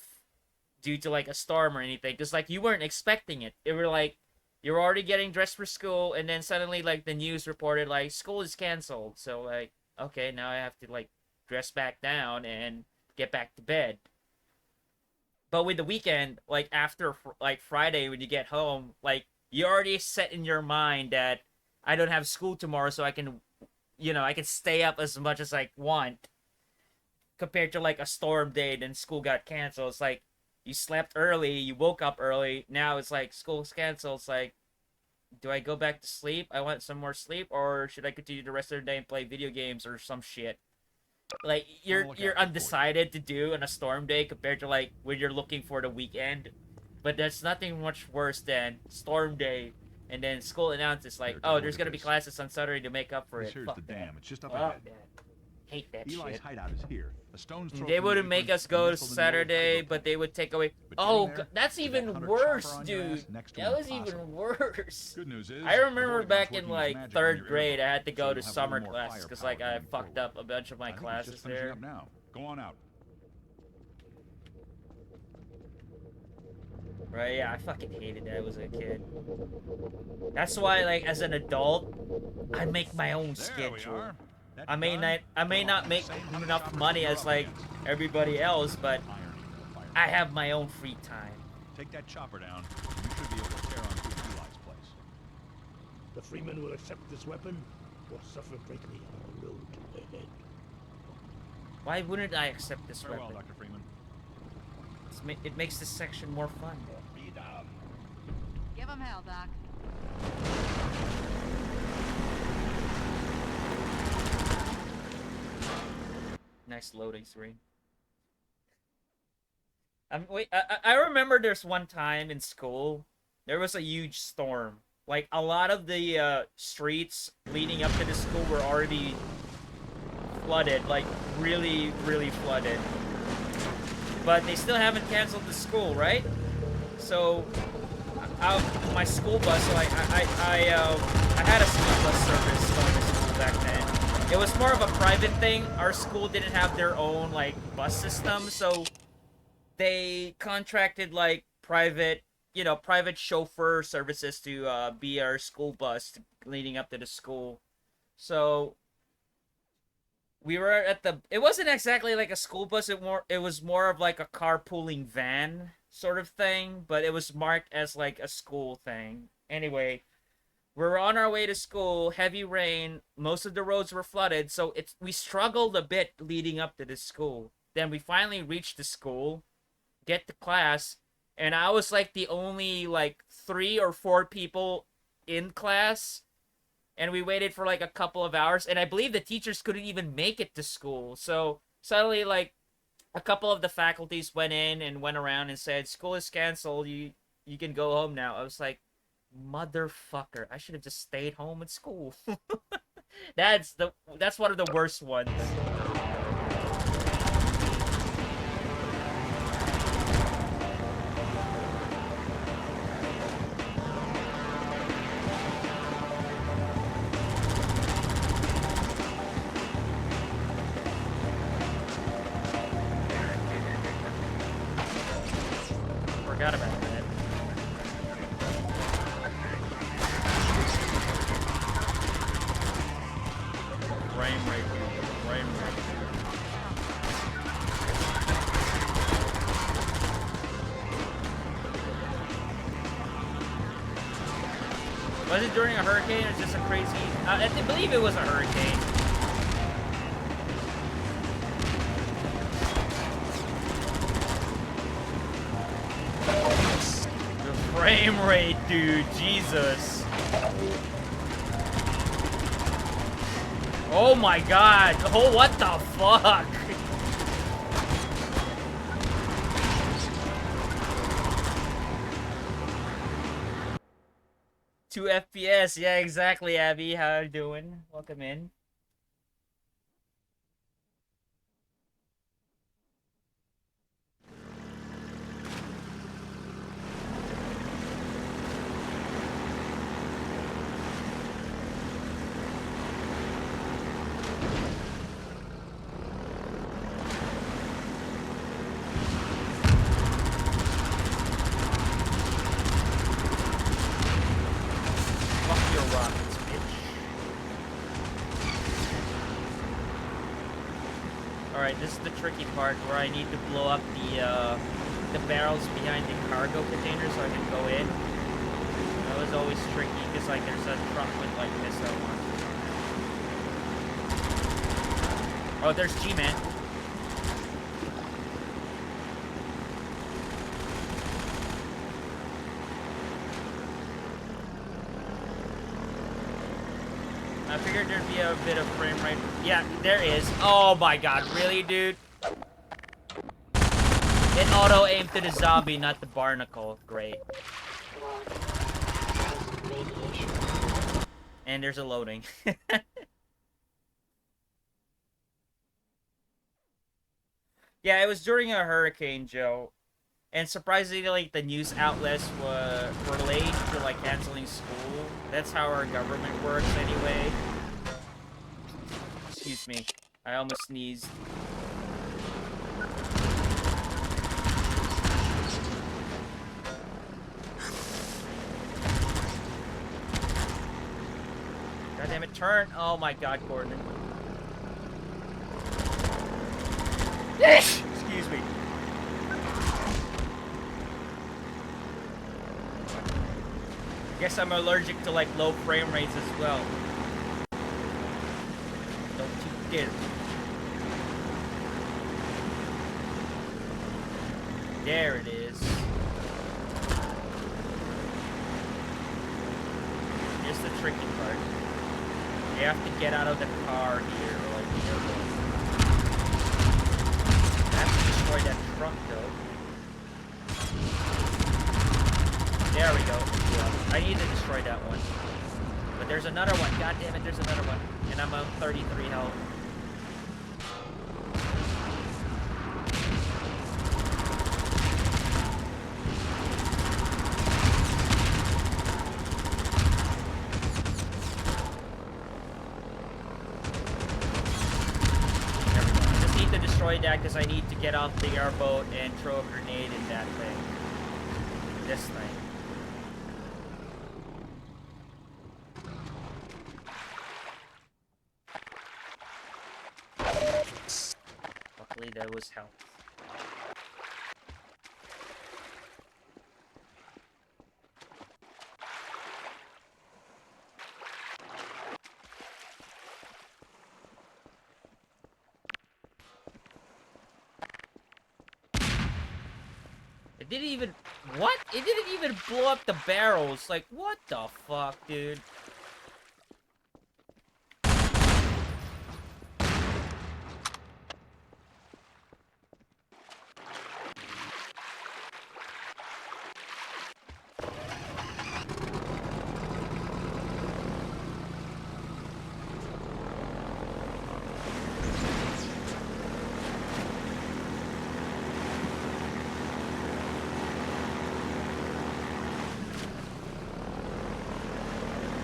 due to like a storm or anything. Cause like you weren't expecting it. They were like, you're already getting dressed for school, and then suddenly like the news reported like school is canceled. So like, okay, now I have to like dress back down and get back to bed. But with the weekend, like after like Friday when you get home, like you already set in your mind that I don't have school tomorrow, so I can, I can stay up as much as I want. Compared to like a storm day, then school got canceled. It's like you slept early, you woke up early. Now it's like school's canceled. It's like, do I go back to sleep? I want some more sleep, or should I continue the rest of the day and play video games or some shit? Like you're undecided to do on a storm day compared to like when you're looking for the weekend. But there's nothing much worse than storm day and then school announces like, oh, there's gonna be classes on Saturday to make up for it. Here's the dam. It's just up Oh, ahead. man. Hate that Eli's shit. hideout is here. A stone's throw They from the wouldn't make apron, us go to nestled in the old Saturday, hydro but they would take away. But Oh, getting there, that's with even that 100 worse, chopper on your dude. ass, next to That was impossible. even worse. Good news is, I remember the back Vortex in working its like magic on third your grade, I airboat, had to so go you'll to have a summer little more classes because firepower like I going fucked forward. up a bunch of my I think it's classes just finishing there. up now. Go on out. Right? Yeah, I fucking hated that as a kid. That's why, like, as an adult, I make my own schedule. I may not make enough money as like everybody else, but I have my own free time. Take that chopper down. You should be able to tear on through Eli's place. The Freeman will accept this weapon or suffer greatly on the road ahead. Why wouldn't I accept this Very well, weapon? Dr. Freeman. It makes this section more fun. Give him hell, Doc. Nice loading screen. I remember there's one time in school, there was a huge storm. Like, a lot of the streets leading up to the school were already flooded. Like, really, really flooded. But they still haven't canceled the school, right? So, my school bus, so I had a school bus service going to school back then. It was more of a private thing. Our school didn't have their own, like, bus system, so they contracted, like, private chauffeur services to be our school bus leading up to the school. So we were at it wasn't exactly like a school bus, it was more of like a carpooling van sort of thing, but it was marked as like a school thing. Anyway, we're on our way to school, heavy rain, most of the roads were flooded, so we struggled a bit leading up to the school. Then we finally reached the school, get to class, and I was like the only like 3 or 4 people in class, and we waited for like a couple of hours, and I believe the teachers couldn't even make it to school. So suddenly, like, a couple of the faculties went in and went around and said, school is canceled, you can go home now. I was like, motherfucker, I should have just stayed home at school. That's one of the worst ones. Forgot about that. Frame rate. Was it during a hurricane or just a crazy... I believe it was a hurricane. The frame rate, dude. Jesus. Oh my god. Oh, what the fuck? Two FPS. Yeah, exactly, Abby. How you doing? Welcome in. rockets, bitch. Alright, this is the tricky part where I need to blow up the barrels behind the cargo container so I can go in. That was always tricky because like there's a truck with like missile launchers on it. Oh, there's G-Man. I figured there'd be a bit of frame rate. Yeah, there is. Oh my god, really, dude? It auto-aimed to the zombie, not the barnacle. Great. And there's a loading. Yeah, it was during a hurricane, Joe. And surprisingly, like, the news outlets were late to, like, canceling school. That's how our government works, anyway. Excuse me. I almost sneezed. God damn it, turn! Oh my god, Gordon. Excuse me. Guess I'm allergic to like low frame rates as well. Don't you dare. There it is. Here's the tricky part. You have to get out of the car here, or like the airport. I have to destroy that truck though. There we go. Yeah. I need to destroy that one. But there's another one. God damn it, there's another one. And I'm on 33 health. There we go. I just need to destroy that because I need to get off the airboat and throw a grenade in that thing. This thing. Luckily there was health. It didn't even... What? It didn't even blow up the barrels. Like, what the fuck, dude?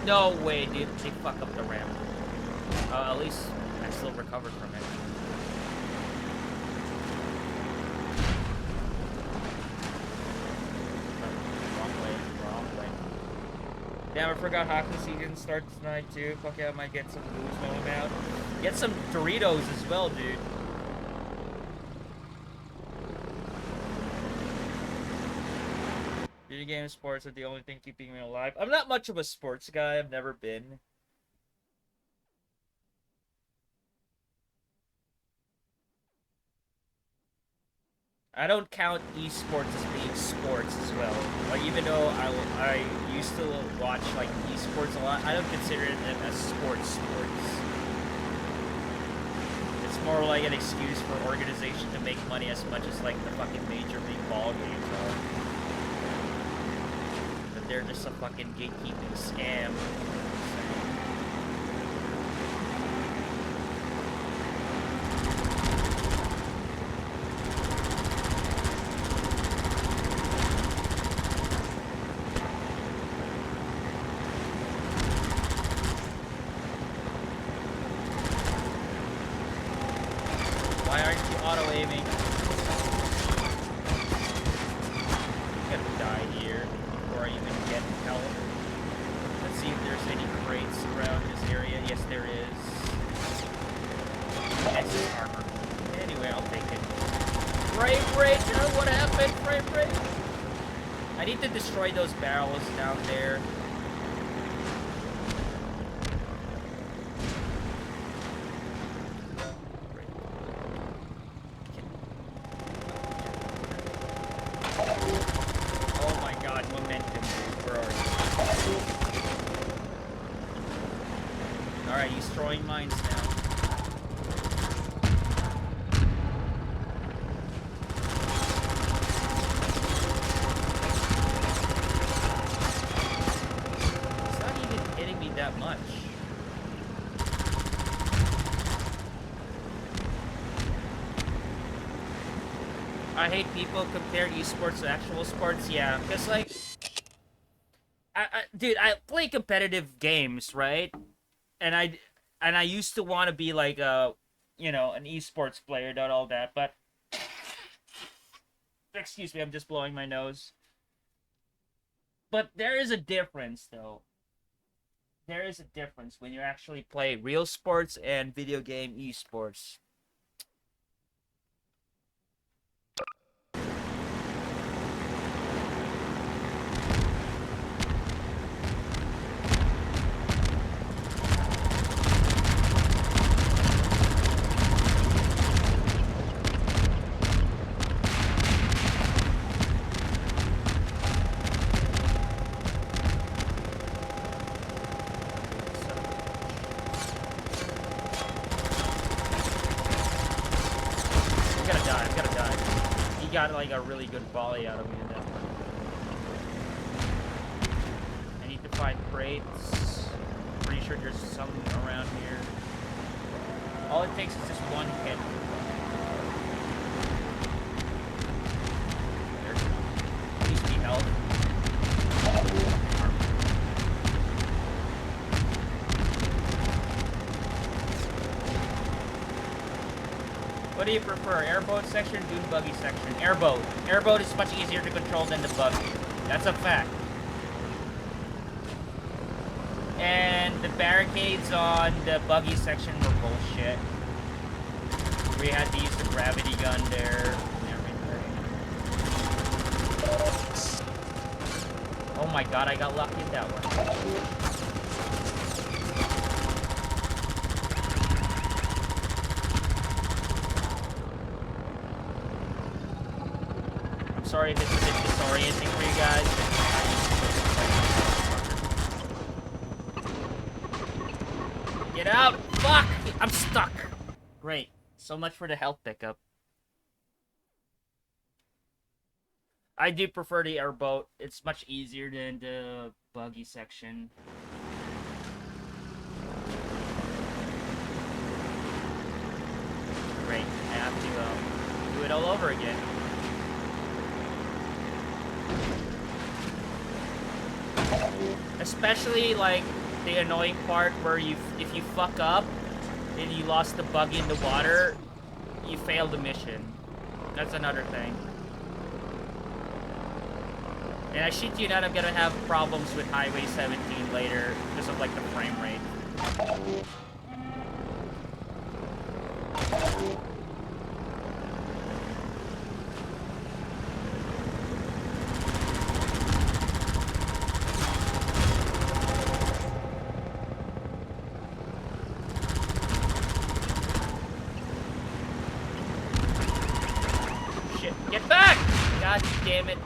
No way, dude. They fuck up the ramp. At least I still recovered from it. Wrong way. Damn, I forgot hockey season starts tonight too. Fuck yeah, I might get some booze while I'm out. Get some Doritos as well, dude. Video game sports are the only thing keeping me alive. I'm not much of a sports guy. I've never been. I don't count esports as being sports as well. Like, even though I used to watch like esports a lot, I don't consider them as sports. It's more like an excuse for organization to make money as much as like the fucking major league ball games are. But they're just a fucking gatekeeping scam. Why aren't you auto-aiming? I'm gonna die here before I even get help. Let's see if there's any Yes, there is. That's his armor. Anyway, I'll take it. Frame rate! What happened? Frame rate! I need to destroy those barrels down there. Oh my god, momentum. Where are you? Alright, he's throwing mines now. It's not even hitting me that much. I hate people compare esports to actual sports. Yeah, because like, dude, I play competitive games, right? And I used to want to be like an esports player, not all that. But excuse me, I'm just blowing my nose. But there is a difference, though. There is a difference when you actually play real sports and video game esports. Got like a really good volley out of me in that one. I need to find crates. Pretty sure there's some around here. All it takes is just one hit. There's at least the health. What do you prefer, airboat section, dune buggy section? Airboat. Airboat is much easier to control than the buggy. That's a fact. And the barricades on the buggy section were bullshit. We had to use the gravity gun there and everything. Oh my god, I got lucky in that one. Sorry if it's a bit disorienting for you guys. Get out! Fuck! I'm stuck! Great. So much for the health pickup. I do prefer the airboat. It's much easier than the buggy section. Great. I have to do it all over again. Especially like the annoying part where if you fuck up and you lost the buggy in the water, you failed the mission. That's another thing. And I shit you not, I'm gonna have problems with Highway 17 later because of like the frame rate. Get back! God damn it.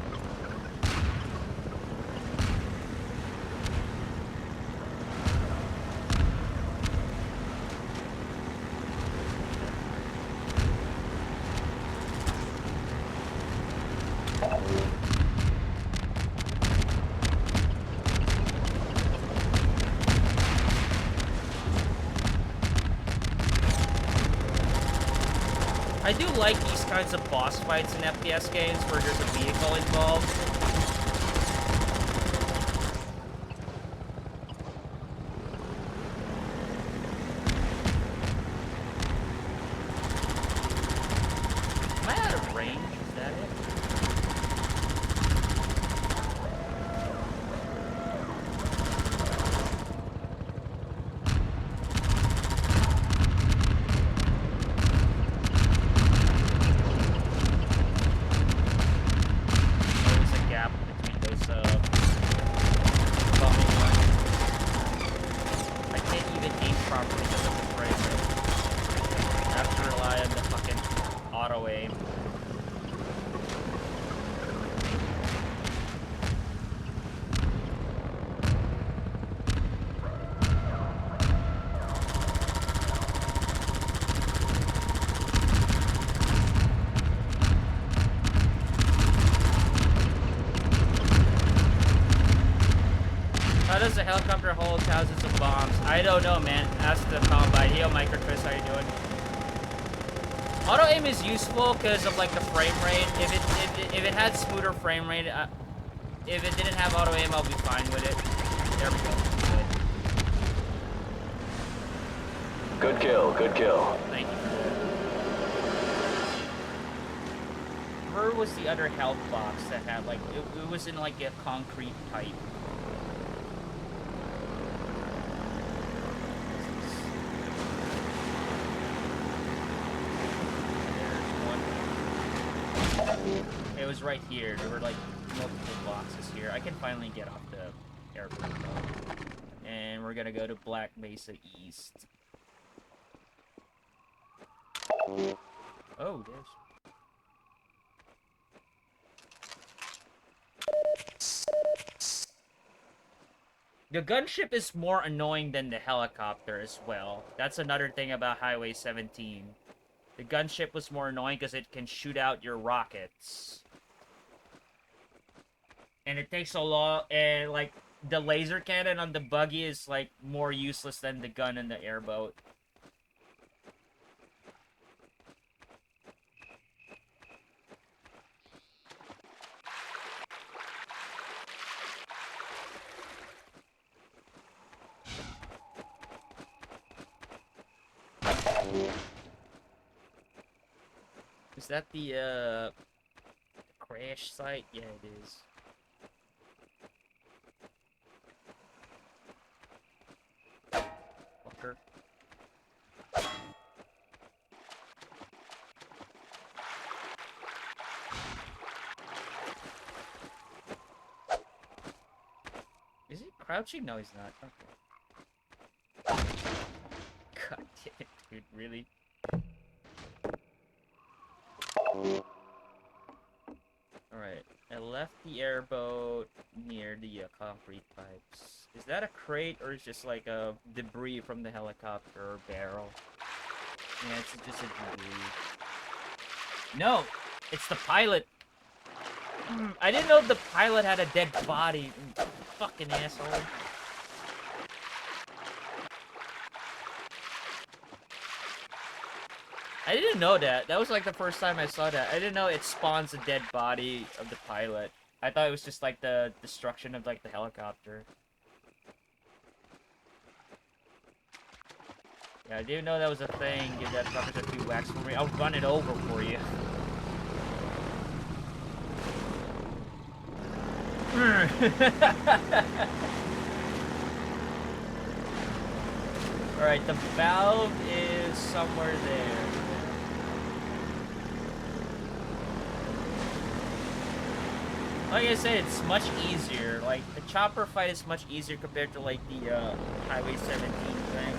I do like these kinds of boss fights in FPS games where there's a vehicle involved. Am I out of range? Is that it? helicopter holds thousands of bombs. I don't know, man. Ask the Combine. Yo, Micro Chris, how you doing? Auto aim is useful because of like the frame rate. If it had smoother frame rate, if it didn't have auto aim, I'll be fine with it. There we go. Good kill, good kill. Thank you. Where was the other health box that had like it was in like a concrete pipe? It was right here. There were like multiple boxes here. I can finally get off the airport though. And we're gonna go to Black Mesa East. Oh, there's... The gunship is more annoying than the helicopter as well. That's another thing about Highway 17. The gunship was more annoying because it can shoot out your rockets. And it takes a lot, and like, the laser cannon on the buggy is like more useless than the gun in the airboat. Is that the crash site? Yeah, it is. Fucker. Is he crouching? No, he's not. Okay. God damn it, dude, really? Alright, I left the airboat near the concrete pipes. Is that a crate or is it just like a debris from the helicopter or barrel? Yeah, it's just a debris. No! It's the pilot! I didn't know the pilot had a dead body. Fucking asshole. I didn't know that. That was like the first time I saw that. I didn't know it spawns a dead body of the pilot. I thought it was just like the destruction of like the helicopter. Yeah, I didn't know that was a thing. Give that fuckers a few whacks for me. I'll run it over for you. Alright, the valve is somewhere there. Like I said, it's much easier. Like, the chopper fight is much easier compared to, like, the, Highway 17 thing.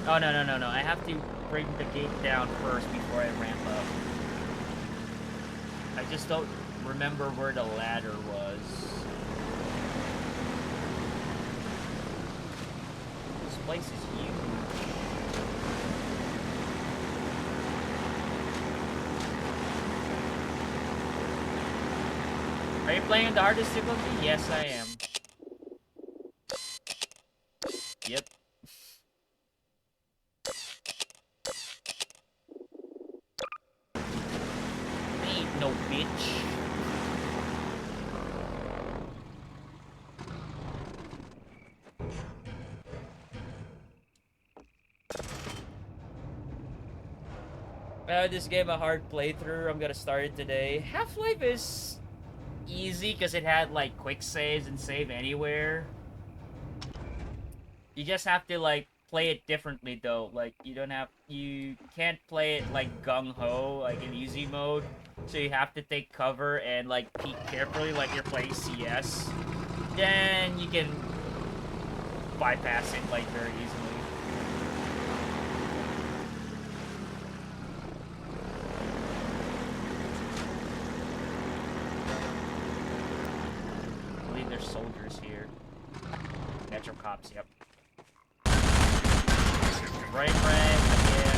Oh, no. I have to bring the gate down first before I ramp up. I just don't remember where the ladder was. This place is huge. Are you playing on the hardest difficulty? Yes, I am. Yep. Ain't no bitch. This game a hard playthrough. I'm gonna start it today. Half-Life is easy because it had like quick saves and save anywhere. You just have to like play it differently though. Like you can't play it like gung-ho, like in easy mode. So you have to take cover and like peek carefully like you're playing CS. Then you can bypass it like very easily. I believe there's soldiers here. Metro cops, yep. Brain red again.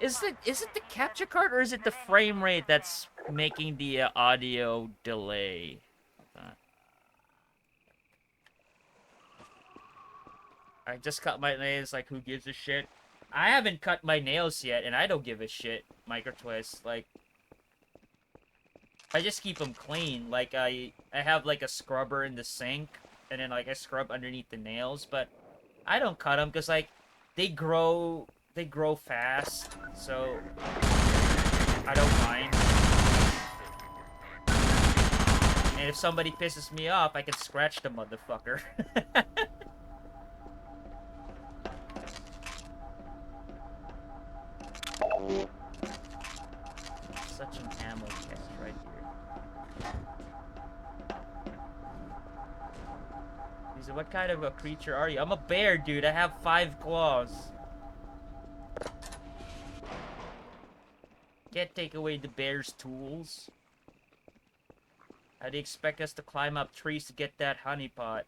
Is it the capture card or is it the frame rate that's making the audio delay? I just cut my nails, like, who gives a shit? I haven't cut my nails yet, and I don't give a shit, Microtwist. Like, I just keep them clean. Like, I have, like, a scrubber in the sink, and then, like, I scrub underneath the nails, but I don't cut them, because, like, they grow fast, so I don't mind. And if somebody pisses me off, I can scratch the motherfucker. Such an ammo chest right here. He said, what kind of a creature are you? I'm a bear, dude. I have 5 claws. Can't take away the bear's tools. How do you expect us to climb up trees to get that honeypot?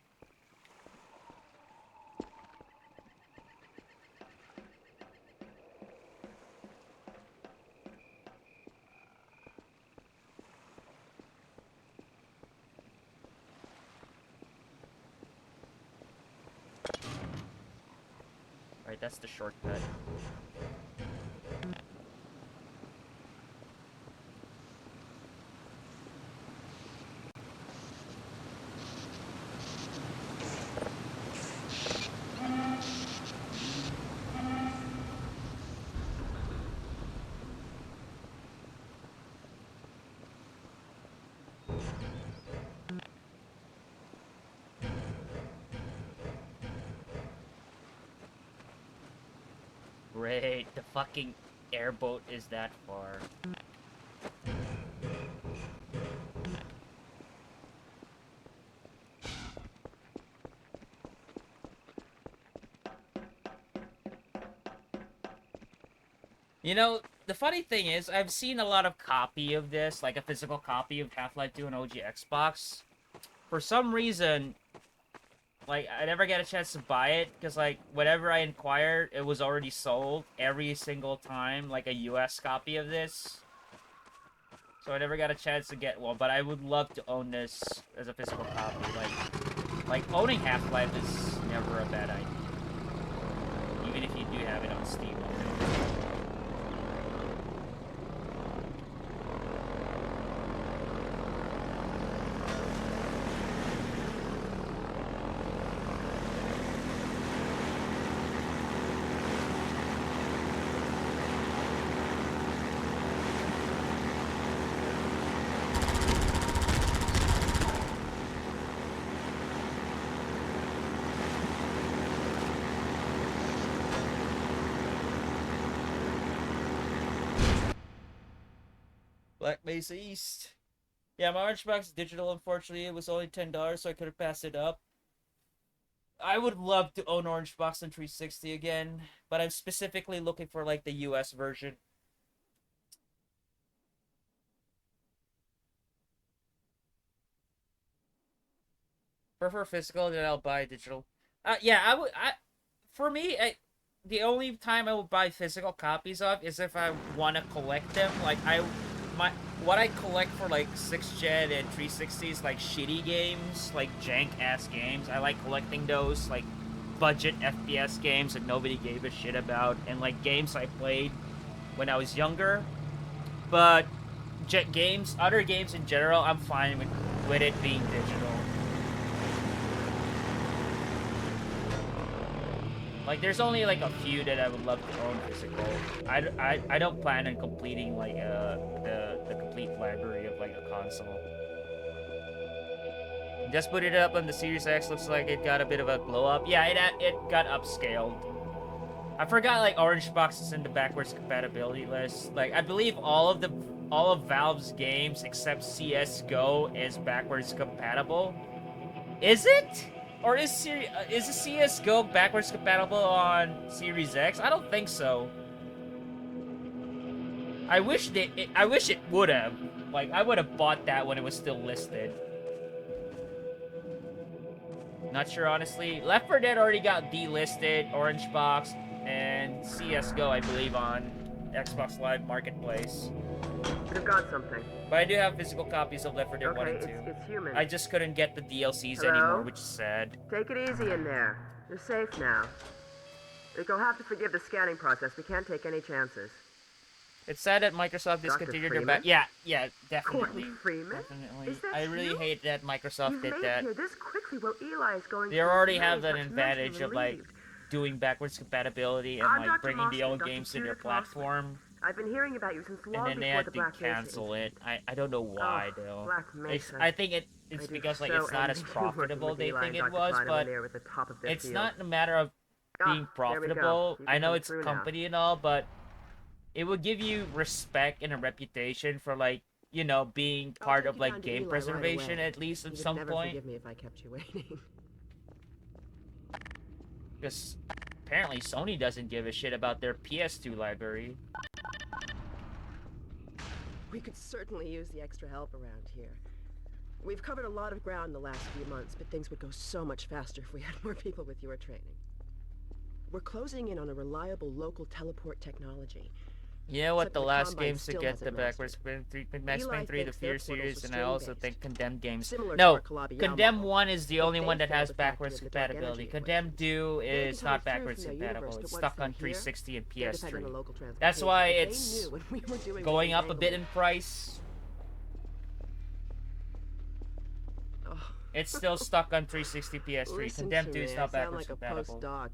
Alright, that's the shortcut. Great, the fucking airboat is that far. You know, the funny thing is, I've seen a lot of copy of this, like a physical copy of Half-Life 2 on OG Xbox. For some reason, like, I never get a chance to buy it, because, like, whenever I inquired, it was already sold every single time, like, a US copy of this. So I never got a chance to get one, but I would love to own this as a physical copy. Like owning Half-Life is never a bad idea. Even if you do have it on Steam. Black Mesa East. Yeah, my Orange Box is digital, unfortunately. It was only $10, so I could have passed it up. I would love to own Orange Box on 360 again, but I'm specifically looking for, like, the US version. Prefer physical, then I'll buy digital. Yeah, for me, the only time I would buy physical copies of is if I want to collect them. Like, what I collect for, like, 6th Gen and 360s, like, shitty games, like, jank-ass games. I like collecting those, like, budget FPS games that nobody gave a shit about, and, like, games I played when I was younger. But other games in general, I'm fine with it being digital. Like, there's only, like, a few that I would love to own physical. I don't plan on completing, like, the complete library of, like, a console. Just put it up on the Series X. Looks like it got a bit of a glow up. Yeah, it got upscaled. I forgot, like, Orange Box is in the backwards compatibility list. Like, I believe all of Valve's games except CS:GO is backwards compatible. Is it? Or is the CS:GO backwards compatible on Series X? I don't think so. I wish it would have. Like, I would have bought that when it was still listed. Not sure, honestly. Left 4 Dead already got delisted, Orange Box, and CS:GO, I believe, on Xbox Live Marketplace. They've got something. But I do have physical copies of Left 4 Dead 1 and 2. It's human. I just couldn't get the DLCs Hello? anymore, which is sad. Take it easy in there. You're safe now. You'll have to forgive the scanning process. We can't take any chances. It's sad that Microsoft discontinued their back. Yeah, definitely. Gordon Freeman? Definitely. Is that I really you? hate that Microsoft You've did made that. it here this quickly while Eli is going They through already very have that much advantage mentally of like relieved. doing backwards compatibility and I'm like Dr. bringing the Mossman, old Dr. games to their Judith Mossman. platform. I've been hearing about you since And long then they before had the to Black Mesa cancel it. I don't know why though. Black Mesa. I think it's I do because like so it's not as envy you working profitable with they Eli think and it Dr. was, Klein over but there at the top of this it's field. not a matter of being there we go. profitable. You can I know come it's a through now. company and all, but it would give you respect and a reputation for like, you know, being part take of you like down to game Eli right preservation away. at least You at would some never point. forgive me if I kept you waiting. Because apparently Sony doesn't give a shit about their PS2 library. We could certainly use the extra help around here. We've covered a lot of ground in the last few months, but things would go so much faster if we had more people with your training. We're closing in on a reliable local teleport technology. You know what, Except the the last Combine games to still get hasn't the mastered backwards Max Eli Payne 3, the thinks their Fear portals series, are and I also string-based. think Condemned games. Similar to No, our Calabi Condemned model. 1 is the But only they one that failed has the factory backwards of the dark compatibility. energy Condemned 2 They is can not tell backwards us through from their compatible. universe, It's but stuck once on they're here, 360 and they're dependent on PS3. local That's why transportation. They it's knew when we were doing going what up we a bit in dangled. price. Oh. It's still stuck on 360 PS3. Listen Condemned to 2 is me, not I sound backwards like a compatible. postdoc.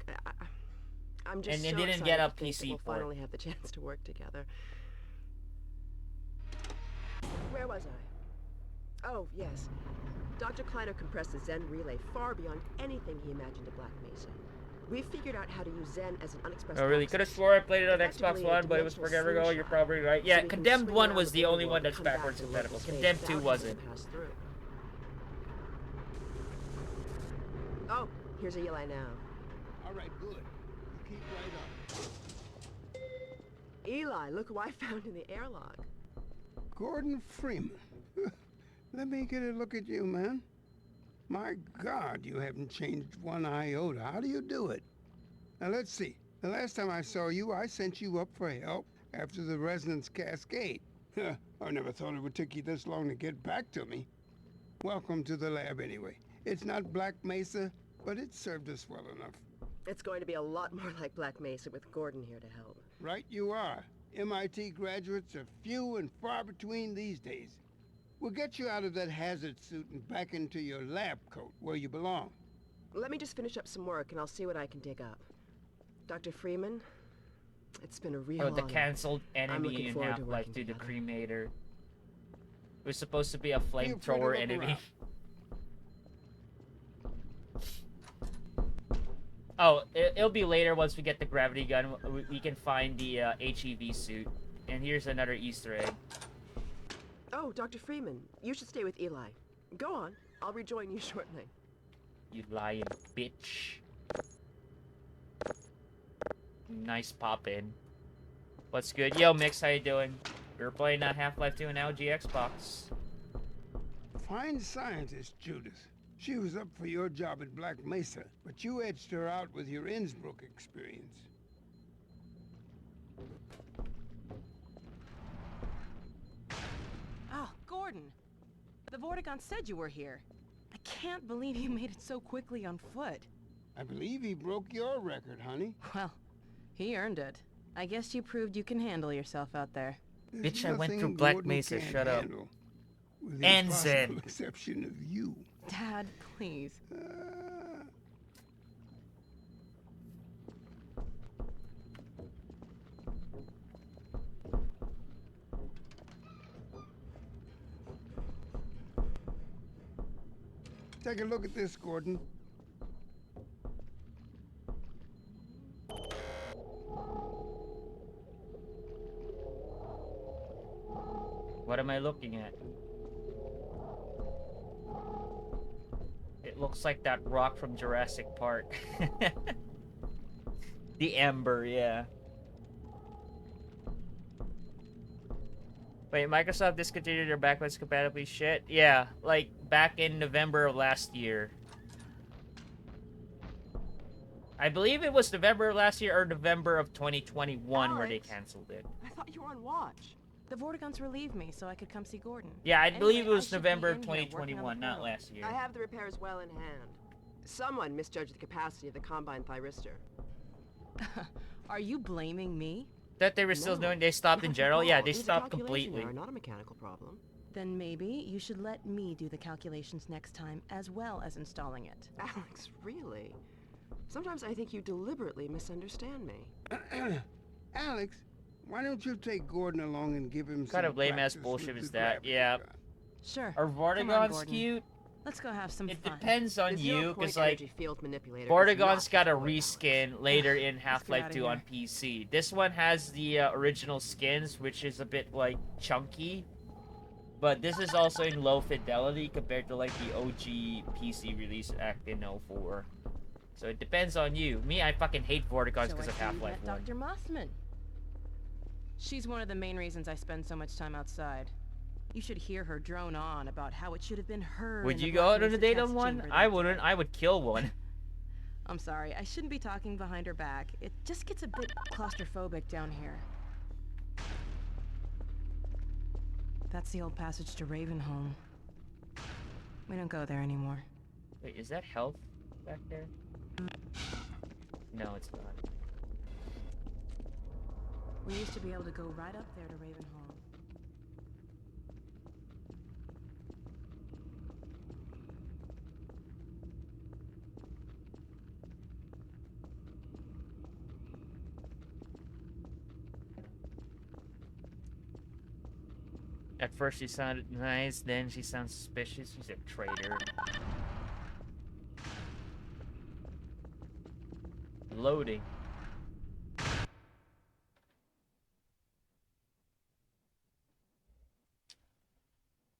I'm just And it so didn't excited get a to think that PC we'll port. finally have the chance to work together. Where was I? Oh, yes. Dr. Kleiner compressed the Zen relay far beyond anything he imagined at Black Mesa. We figured out how to use Zen as an unexpressed I really access. could have swore I played it on Xbox Effectively a One, but it was dimensional forever ago. You're slingshot. probably right. So Yeah, we can Condemned swing 1 around was the the only border one and that's come back backwards to local compatible. space Condemned 2 without having wasn't. to pass through. Oh, here's Eli now. All right, good. You keep right up. Eli, look who I found in the airlock. Gordon Freeman. Let me get a look at you, man. My God, you haven't changed one iota. How do you do it? Now, let's see. The last time I saw you, I sent you up for help after the resonance cascade. I never thought it would take you this long to get back to me. Welcome to the lab, anyway. It's not Black Mesa, but it served us well enough. It's going to be a lot more like Black Mesa with Gordon here to help. Right you are. MIT graduates are few and far between these days. We'll get you out of that hazard suit and back into your lab coat where you belong. Let me just finish up some work and I'll see what I can dig up. Dr. Freeman, it's been a real Oh, the honor. cancelled I'm enemy looking in forward to Half-Life working 2, the together. Cremator. It was supposed to be a free to flamethrower look enemy. around. Oh, it'll be later once we get the gravity gun. We can find the HEV suit. And here's another Easter egg. Oh, Dr. Freeman, you should stay with Eli. Go on, I'll rejoin you shortly. You lying bitch. Nice pop in. What's good? Yo, Mix, how you doing? We were playing Half-Life 2 and LG Xbox. Fine scientist, Judith. She was up for your job at Black Mesa, but you edged her out with your Innsbruck experience. Oh, Gordon. The Vortigaunt said you were here. I can't believe you made it so quickly on foot. I believe he broke your record, honey. Well, he earned it. I guess you proved you can handle yourself out there. There's Bitch, I went nothing through Black Gordon Mesa, can't shut up. handle, with the And possible Zen. exception of you. Dad, please. Take a look at this, Gordon. What am I looking at? It looks like that rock from Jurassic Park. The Ember, yeah. Wait, Microsoft discontinued their backwards compatibility shit? Yeah, like back in November of last year. I believe it was November of last year or November of 2021 where they Alex. canceled it. I thought you were on watch. The Vortigons relieved me so I could come see Gordon. Yeah, I believe Anyway, it was I should November be of in here working on the 2021, not portal. last year. I have the repairs well in hand. Someone misjudged the capacity of the Combine thyristor. Are you blaming me? That they were still No. doing, they stopped in general? Yeah, they It was a stopped calculation completely. error, not a mechanical problem. Then maybe you should let me do the calculations next time as well as installing it. Alex, really? Sometimes I think you deliberately misunderstand me. Alex, why don't you take Gordon along and give him What kind some of lame-ass practice bullshit with is the that? gravity Yeah. gun? Sure. Are Come on, Vortigons Gordon. cute? Let's go have some It fun. depends on The you, zero-point because like energy field manipulator is Vortigons not got a deployed, Alex. reskin later in outta Half-Life 2 on here. PC. This one has the original skins, which is a bit like chunky, but this is also in low fidelity compared to like the OG PC release back in 04. So it depends on you. Me, I fucking hate Vortigons So because I of see you Half-Life met 1. Dr. Mossman. She's one of the main reasons I spend so much time outside. You should hear her drone on about how it should have been her. Would in the you go Black out on a Mesa date test on one? chamber I that wouldn't. day. I would kill one. I'm sorry, I shouldn't be talking behind her back. It just gets a bit claustrophobic down here. That's the old passage to Ravenholm. We don't go there anymore. Wait, is that health back there? No, it's not. We used to be able to go right up there to Ravenholm. At first she sounded nice, then she sounds suspicious. She's a traitor. Loading.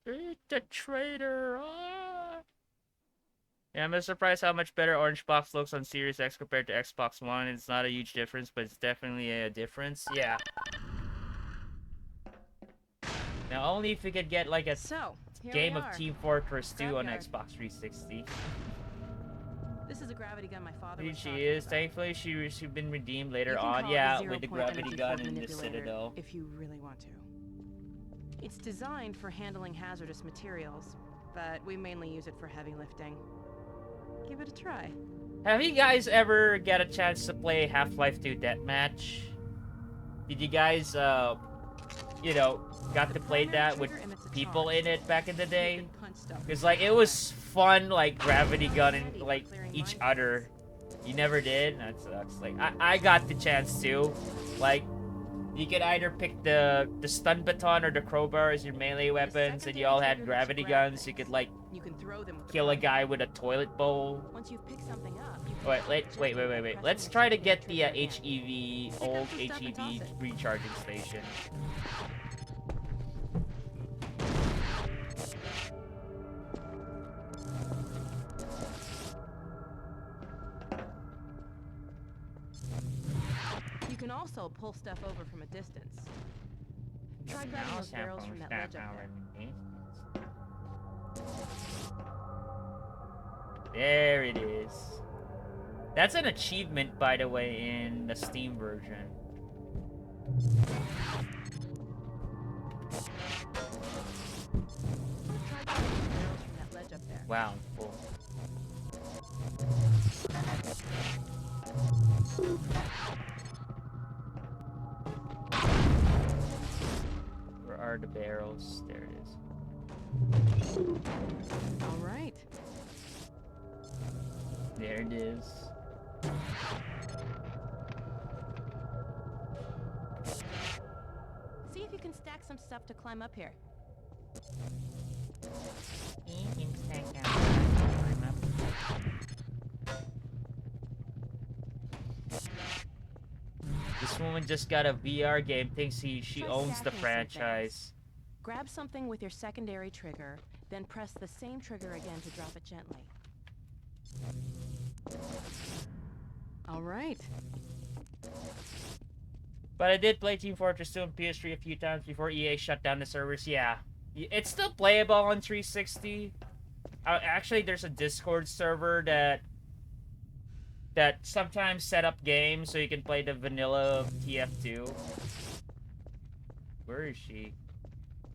It's a traitor. Ah. Yeah, I'm surprised how much better Orange Box looks on Series X compared to Xbox One. It's not a huge difference, but it's definitely a difference. Yeah. Now, only if we could get like a So, here game we of are. Team Fortress 2 on Scrapyard. Xbox 360. This is a gravity gun my father Here was she talking is. about. Thankfully, she's been redeemed later You can on. call it Yeah, the with the zero-point gravity energy gun field and the manipulator Citadel. if you really want to. It's designed for handling hazardous materials, but we mainly use it for heavy lifting. Give it a try. Have you guys ever get a chance to play Half-Life 2 Deathmatch? Did you guys, you know, got to play that with people in it back in the day? Because, like, it was fun, like, gravity gunning, like, each other. You never did? That sucks. Like, I got the chance to. Like, you could either pick the stun baton or the crowbar as your melee weapons, and you all had gravity guns. You could, like, You can throw them with the kill a button. guy with a toilet bowl. Once you've picked something up, you can Wait. Let's try to get the HEV, old HEV recharging station. You can also pull stuff over from a distance. Try grabbing those barrels from that ledge up there. There it is. That's an achievement, by the way, in the Steam version. Try grabbing those barrels from that ledge up there. Wow, cool. Where are the barrels? There it is. All right. There it is. See if you can stack some stuff to climb up here. This woman just got a VR game, thinks she Try owns the stacking some franchise. Grab something with your secondary trigger, then press the same trigger again to drop it gently. All right. But I did play Team Fortress 2 on PS3 a few times before EA shut down the servers. Yeah, it's still playable on 360. Actually, there's a Discord server that that sometimes set up games so you can play the vanilla of TF2. Where is she?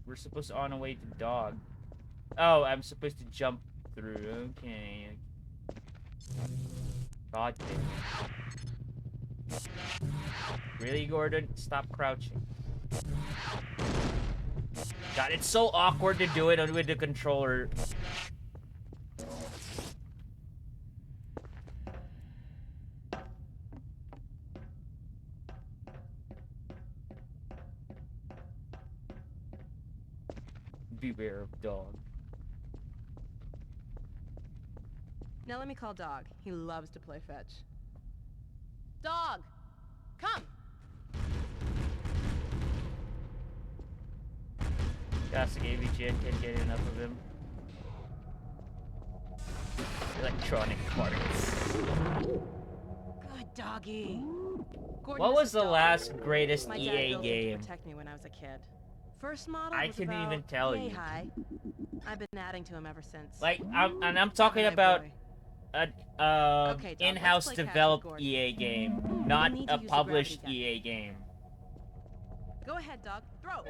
We're supposed to on our way to dog. Oh, I'm supposed to jump through. Okay. God damn. Really, Gordon? Stop crouching. God, it's so awkward to do it with the controller. Beware of dog. Now let me call Dog. He loves to play fetch. Dog! Come! Kasagami Jin can't get enough of him. Electronic parts. Good doggy. Gordon, What this was is the Dog. last greatest My dad EA built it to game? protect me when I was a kid. First model I was couldn't about even tell yay you. high. I've been adding to him ever since. Like, I'm talking Good about boy. an Okay, Dog, in-house let's play catch with developed Gordon. EA game, We not need to a use the published gravity EA game. Go ahead, Dog. Throw!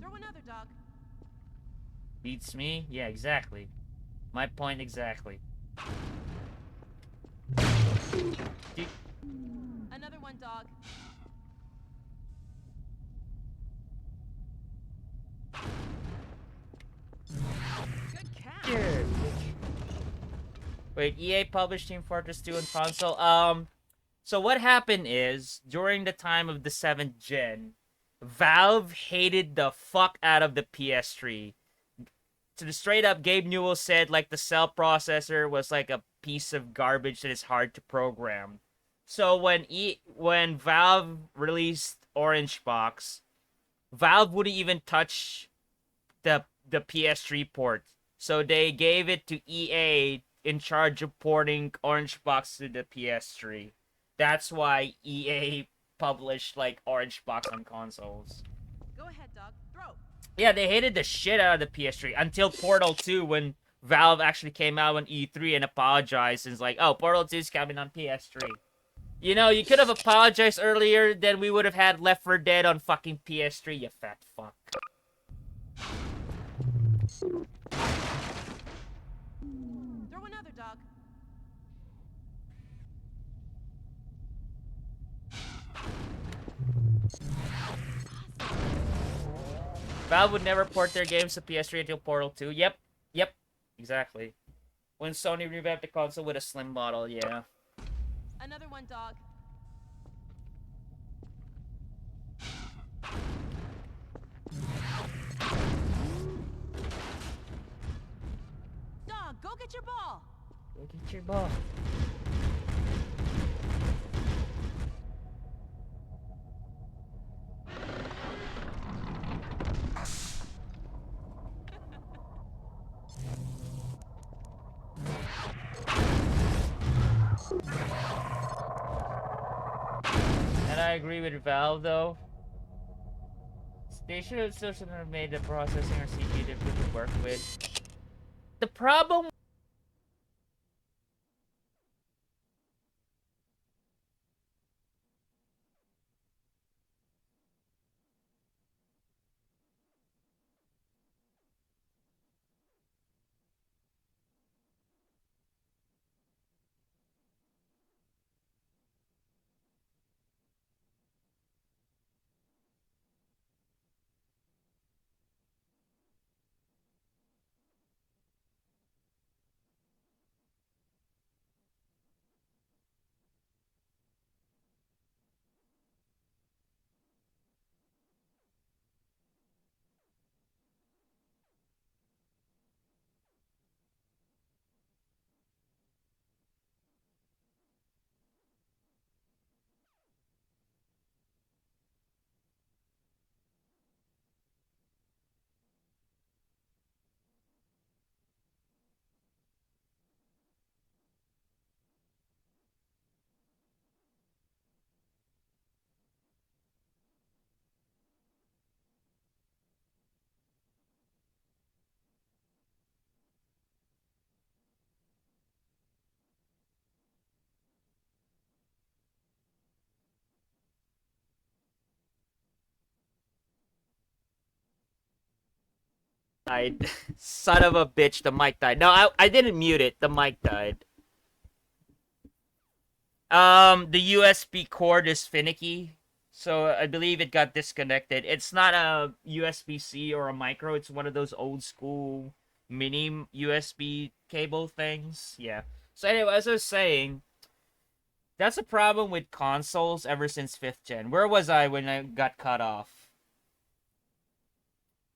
Throw another, Dog. Beats me? Yeah, exactly. My point exactly. Another one, Dog. Good catch. Wait, EA published Team Fortress 2 on console? So what happened is, during the time of the 7th gen, Valve hated the fuck out of the PS3. To the straight up, Gabe Newell said, like, the cell processor was like a piece of garbage that is hard to program. So when Valve released Orange Box, Valve wouldn't even touch the PS3 port. So they gave it to EA in charge of porting Orange Box to the PS3. That's why EA published like Orange Box on consoles. Go ahead, Dog. Throw. Yeah, they hated the shit out of the PS3 until Portal 2 when Valve actually came out on E3 and apologized and was like, oh, Portal 2 is coming on PS3. You know, you could have apologized earlier, then we would have had Left 4 Dead on fucking PS3, you fat fuck. Throw another, Dog. Valve would never port their games to PS3 until Portal 2. Yep, exactly. When Sony revamped the console with a slim model, yeah. Another one, Dog. Dog, go get your ball. Go get your ball. And I agree with Valve, though. They should have made the processing or CPU difficult to work with. The problem died. Son of a bitch, the mic died. No, I didn't mute it. The mic died. The USB cord is finicky, so I believe it got disconnected. It's not a USB-C or a micro. It's one of those old school mini USB cable things. Yeah. So anyway, as I was saying, that's a problem with consoles ever since 5th gen. Where was I when I got cut off?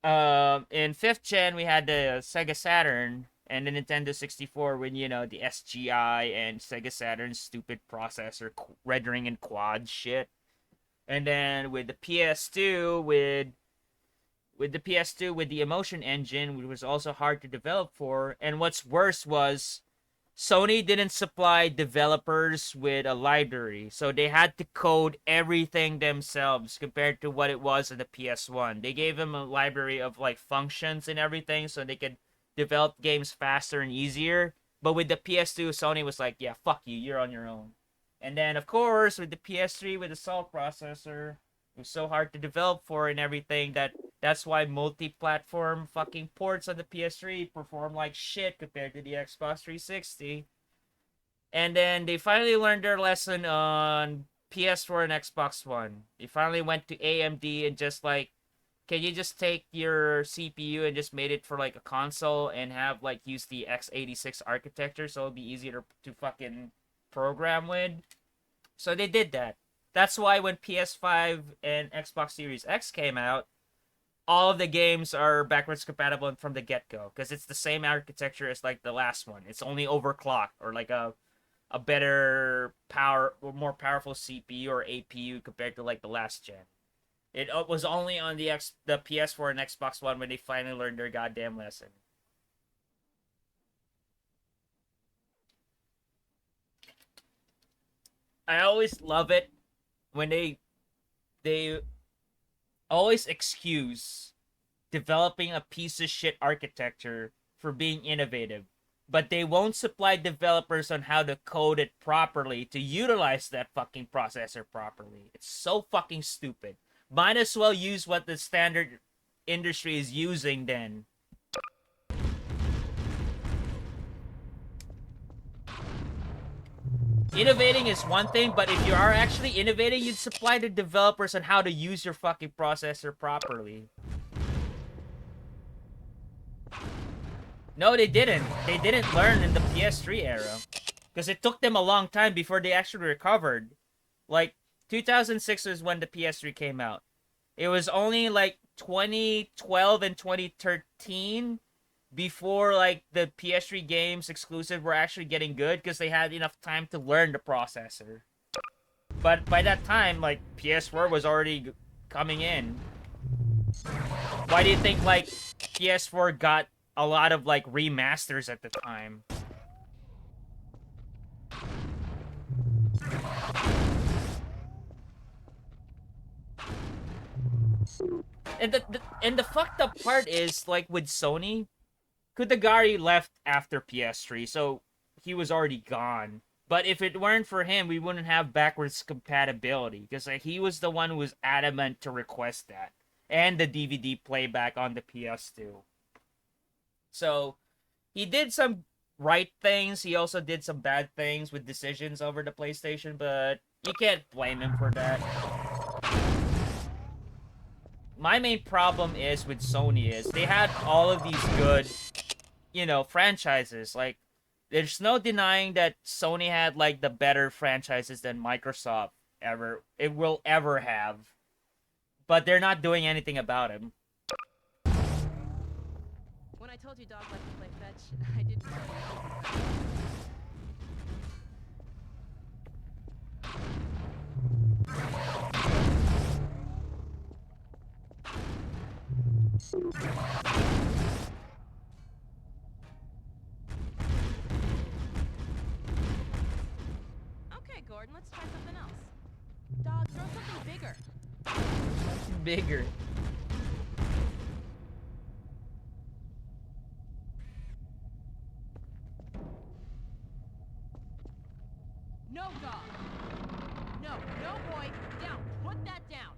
In 5th gen, we had the Sega Saturn and the Nintendo 64 when, you know, the SGI and Sega Saturn's stupid processor rendering and quad shit. And then with the PS2, with the Emotion Engine, which was also hard to develop for. And what's worse was Sony didn't supply developers with a library, so they had to code everything themselves compared to what it was in the PS1. They gave them a library of like functions and everything so they could develop games faster and easier. But with the PS2, Sony was like, yeah, fuck you, you're on your own. And then, of course, with the PS3, with the Salt processor, it was so hard to develop for and everything that's why multi-platform fucking ports on the PS3 perform like shit compared to the Xbox 360. And then they finally learned their lesson on PS4 and Xbox One. They finally went to AMD and just like, can you just take your CPU and just made it for like a console and have like use the x86 architecture so it'll be easier to fucking program with? So they did that. That's why when PS5 and Xbox Series X came out, all of the games are backwards compatible from the get-go, because it's the same architecture as like the last one. It's only overclocked, or like a better power or more powerful CPU or APU compared to like the last gen. It was only on the PS4 and Xbox One when they finally learned their goddamn lesson. I always love it when they always excuse developing a piece of shit architecture for being innovative, but they won't supply developers on how to code it properly to utilize that fucking processor properly. It's so fucking stupid. Might as well use what the standard industry is using then. Innovating is one thing, but if you are actually innovating, you'd supply the developers on how to use your fucking processor properly. No, they didn't. They didn't learn in the PS3 era. Because it took them a long time before they actually recovered. Like, 2006 was when the PS3 came out. It was only like 2012 and 2013 before like the PS3 games exclusive were actually getting good, because they had enough time to learn the processor. But by that time, like, PS4 was already coming in. Why do you think like PS4 got a lot of like remasters at the time? And the fucked up part is, like, with Sony, Kutagari left after PS3, so he was already gone. But if it weren't for him, we wouldn't have backwards compatibility, because like, he was the one who was adamant to request that. And the DVD playback on the PS2. So, he did some right things, he also did some bad things with decisions over the PlayStation, but you can't blame him for that. My main problem is with Sony is they had all of these good, you know, franchises. Like, there's no denying that Sony had like the better franchises than Microsoft will ever have. But they're not doing anything about it. When I told you Dog liked to play fetch, I didn't tell you. Okay, Gordon, let's try something else. Dog, throw something bigger. Something bigger. No, dog. No, no, boy. Down. Put that down.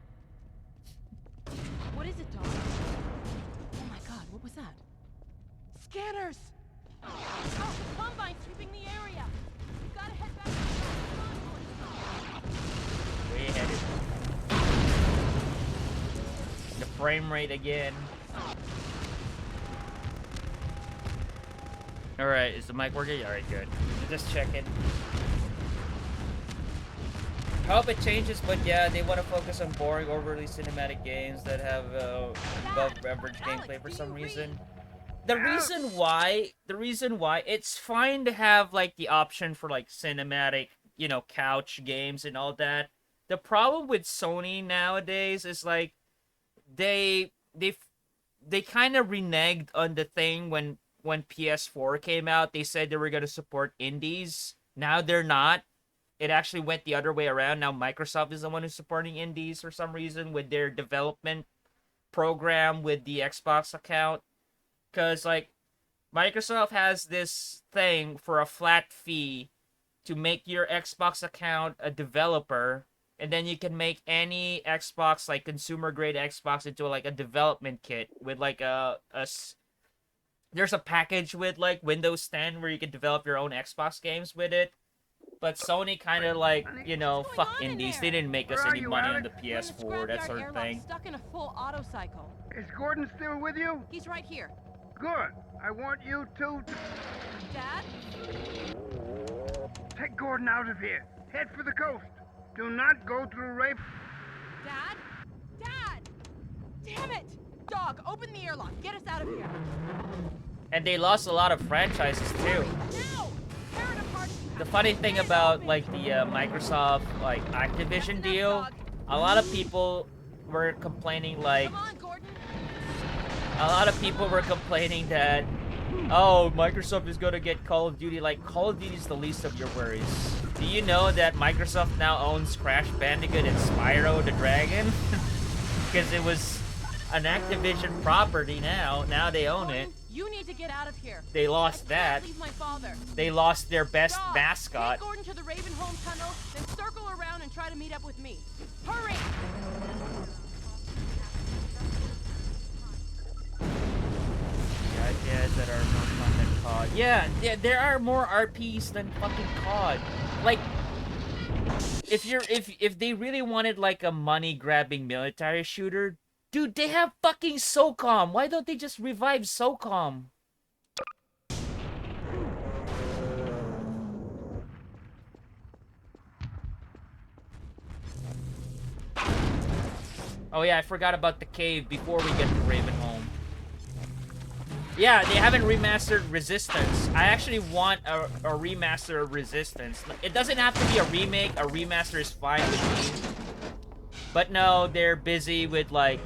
What is it, dog? Oh my god, what was that? Scanners! Oh, the Combine's sweeping the area. You gotta head back to the Way headed. The frame rate again. Alright, is the mic working? Alright, good. Just checking. Hope it changes, but yeah, they want to focus on boring, overly cinematic games that have above average gameplay for some reason. The reason why, it's fine to have like the option for like cinematic, you know, couch games and all that. The problem with Sony nowadays is like they kind of reneged on the thing when PS4 came out. They said they were going to support indies. Now they're not. It actually went the other way around. Now Microsoft is the one who's supporting indies for some reason with their development program with the Xbox account. Because, like, Microsoft has this thing for a flat fee to make your Xbox account a developer, and then you can make any Xbox, like, consumer-grade Xbox into, like, a development kit with, like, there's a package with, like, Windows 10 where you can develop your own Xbox games with it. But Sony kind of, like, you know, fuck indies. They didn't make us any money on the PS4, that sort of thing. Stuck in a full auto cycle. Is Gordon still with you? He's right here. Good. I want you to... Dad? Take Gordon out of here. Head for the coast. Do not go through Rafe. Dad? Dad! Damn it! Dog, open the airlock. Get us out of here. And they lost a lot of franchises, too. The funny thing about, like, the Microsoft, like, Activision deal, a lot of people were complaining, like... A lot of people were complaining that, oh, Microsoft is gonna get Call of Duty. Like, Call of Duty is the least of your worries. Do you know that Microsoft now owns Crash Bandicoot and Spyro the Dragon? Because it was an Activision property now. Now they own it. You need to get out of here. They lost that. Leave my father. They lost their best Dog, mascot. Take Gordon to the Ravenholm tunnel, then circle around and try to meet up with me. Hurry! Yeah, that are more fun than COD. Yeah, there are more RPs than fucking COD. Like, if they really wanted like a money-grabbing military shooter, dude, they have fucking SOCOM. Why don't they just revive SOCOM? Oh yeah, I forgot about the cave before we get to Ravenholm. Yeah, they haven't remastered Resistance. I actually want a remaster of Resistance. It doesn't have to be a remake. A remaster is fine with me. But no, they're busy with like,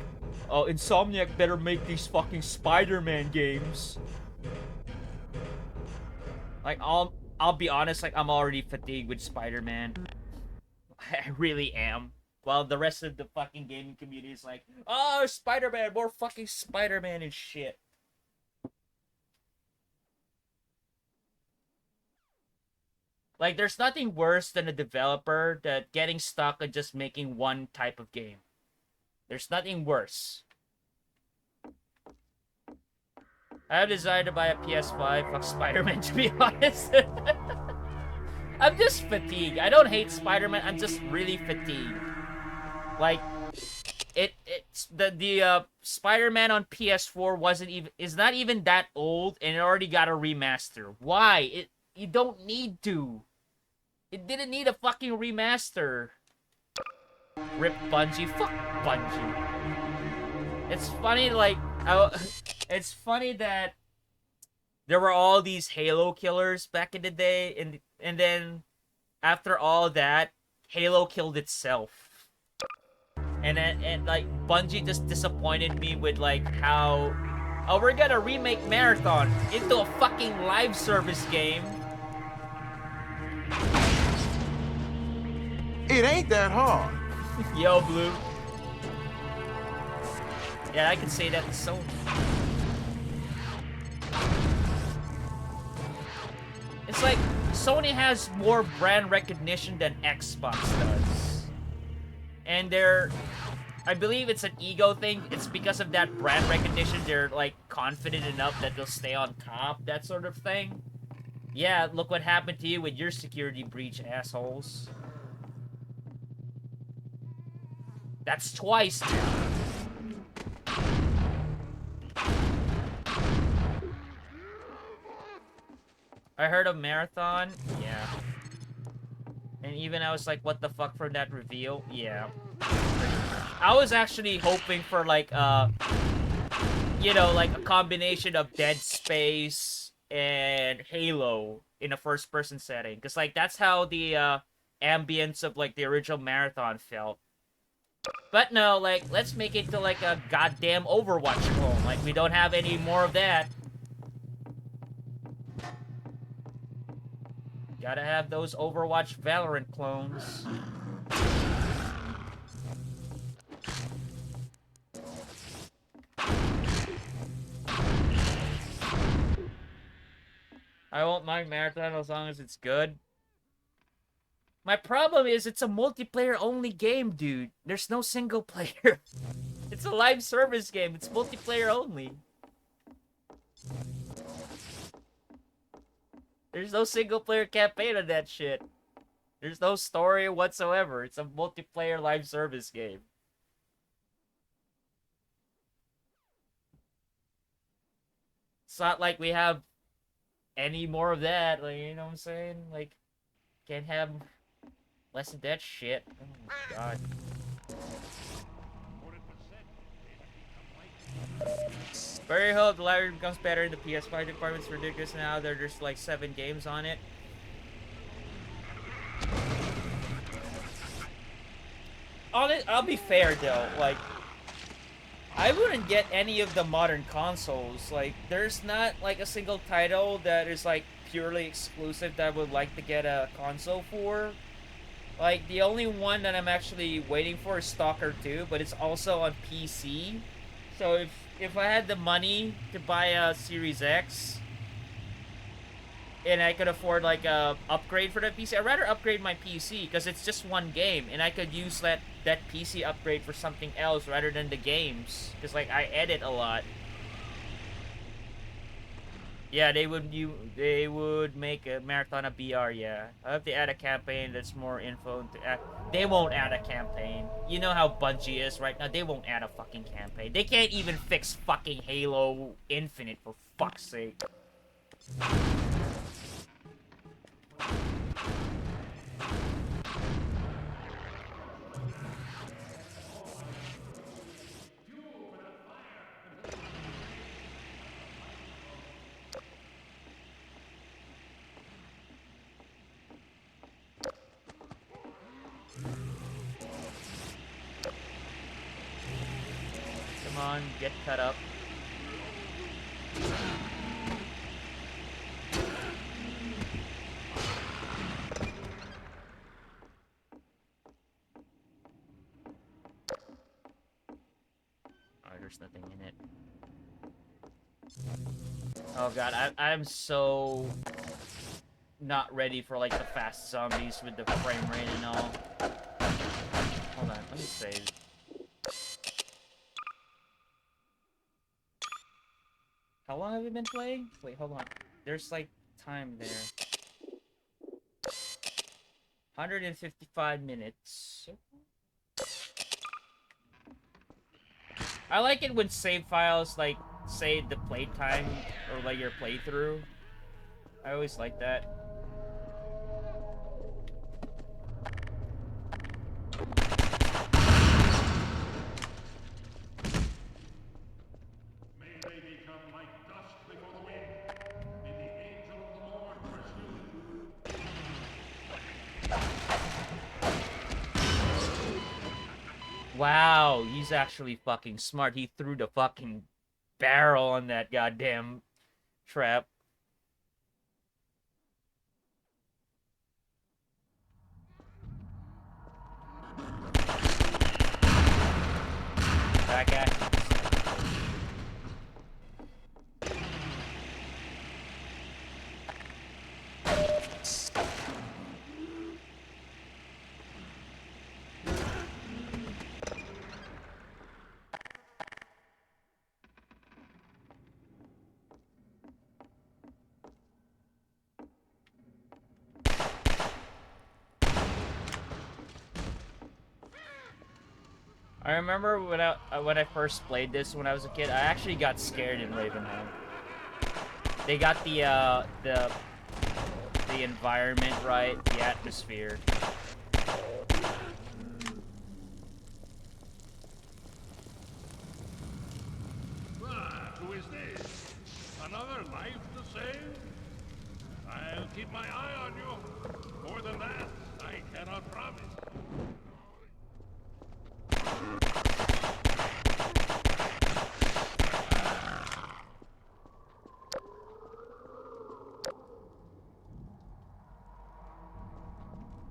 oh, Insomniac better make these fucking Spider-Man games. Like, I'll be honest, like, I'm already fatigued with Spider-Man. I really am. While the rest of the fucking gaming community is like, oh, Spider-Man, more fucking Spider-Man and shit. Like, there's nothing worse than a developer that getting stuck on just making one type of game. There's nothing worse. I have desire to buy a PS5. Fuck Spider-Man, to be honest. I'm just fatigued. I don't hate Spider-Man. I'm just really fatigued. Like, it's the Spider-Man on PS4 is not even that old, and it already got a remaster. Why? You don't need to. It didn't need a fucking remaster. Rip Bungie. Fuck Bungie. It's funny, like, it's funny that there were all these Halo killers back in the day, and then after all that, Halo killed itself. And like, Bungie just disappointed me with, like, how, oh, we're gonna remake Marathon into a fucking live service game. It ain't that hard. Yo, Blue. Yeah, I can say that to Sony. It's like, Sony has more brand recognition than Xbox does. And they're... I believe it's an ego thing. It's because of that brand recognition. They're, like, confident enough that they'll stay on top, that sort of thing. Yeah, look what happened to you with your security breach, assholes. That's twice now. I heard of Marathon. Yeah. And even I was like, what the fuck for that reveal? Yeah. I was actually hoping for like, you know, like a combination of Dead Space and Halo in a first-person setting. Because, like, that's how the ambience of, like, the original Marathon felt. But no, like, let's make it to, like, a goddamn Overwatch clone. Like, we don't have any more of that. Gotta have those Overwatch Valorant clones. I won't mind Marathon as long as it's good. My problem is it's a multiplayer-only game, dude. There's no single player. It's a live service game. It's multiplayer only. There's no single-player campaign on that shit. There's no story whatsoever. It's a multiplayer live service game. It's not like we have any more of that. Like, you know what I'm saying? Like, can't have less of that shit. Oh my god. Very hope the library becomes better. The PS5 department's ridiculous now. There's just like 7 games on it. I'll be fair though. Like, I wouldn't get any of the modern consoles. Like, there's not like a single title that is like purely exclusive that I would like to get a console for. Like, the only one that I'm actually waiting for is Stalker 2, but it's also on PC. So if I had the money to buy a Series X and I could afford like a upgrade for the PC, I'd rather upgrade my PC because it's just one game and I could use that PC upgrade for something else rather than the games, because like I edit a lot. Yeah, they would make a Marathon a BR, yeah. I hope they add a campaign that's more info to add. They won't add a campaign. You know how Bungie is right now. They won't add a fucking campaign. They can't even fix fucking Halo Infinite, for fuck's sake. Come on, get cut up. There's nothing in it. Oh god, I'm so not ready for like the fast zombies with the frame rate and all. Hold on, let me save. How long have we been playing? Wait, hold on. There's like time there. 155 minutes. I like it when save files, like, say the playtime, or, like, your playthrough. I always like that. May they become like dust before the wind. May the angel of the Lord pursue them. Wow, he's actually fucking smart. He threw the fucking barrel on that goddamn trap. That guy. I remember when I first played this when I was a kid, I actually got scared in Ravenholm. They got the environment right, the atmosphere. Who is this? Another life to save? I'll keep my eye on you. More than that, I cannot promise.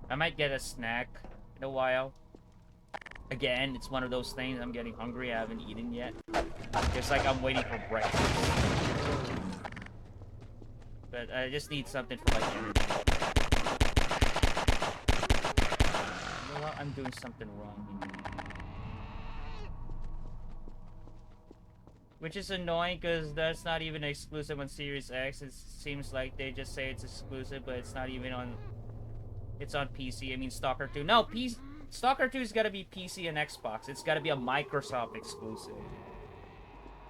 I might get a snack in a while. Again, it's one of those things. I'm getting hungry. I haven't eaten yet. It's like I'm waiting for breakfast. But I just need something for like energy. You know what? I'm doing something wrong. Which is annoying because that's not even exclusive on Series X. It seems like they just say it's exclusive, but it's not even on... It's on PC. I mean, Stalker 2. No, Stalker 2's gotta be PC and Xbox. It's gotta be a Microsoft exclusive.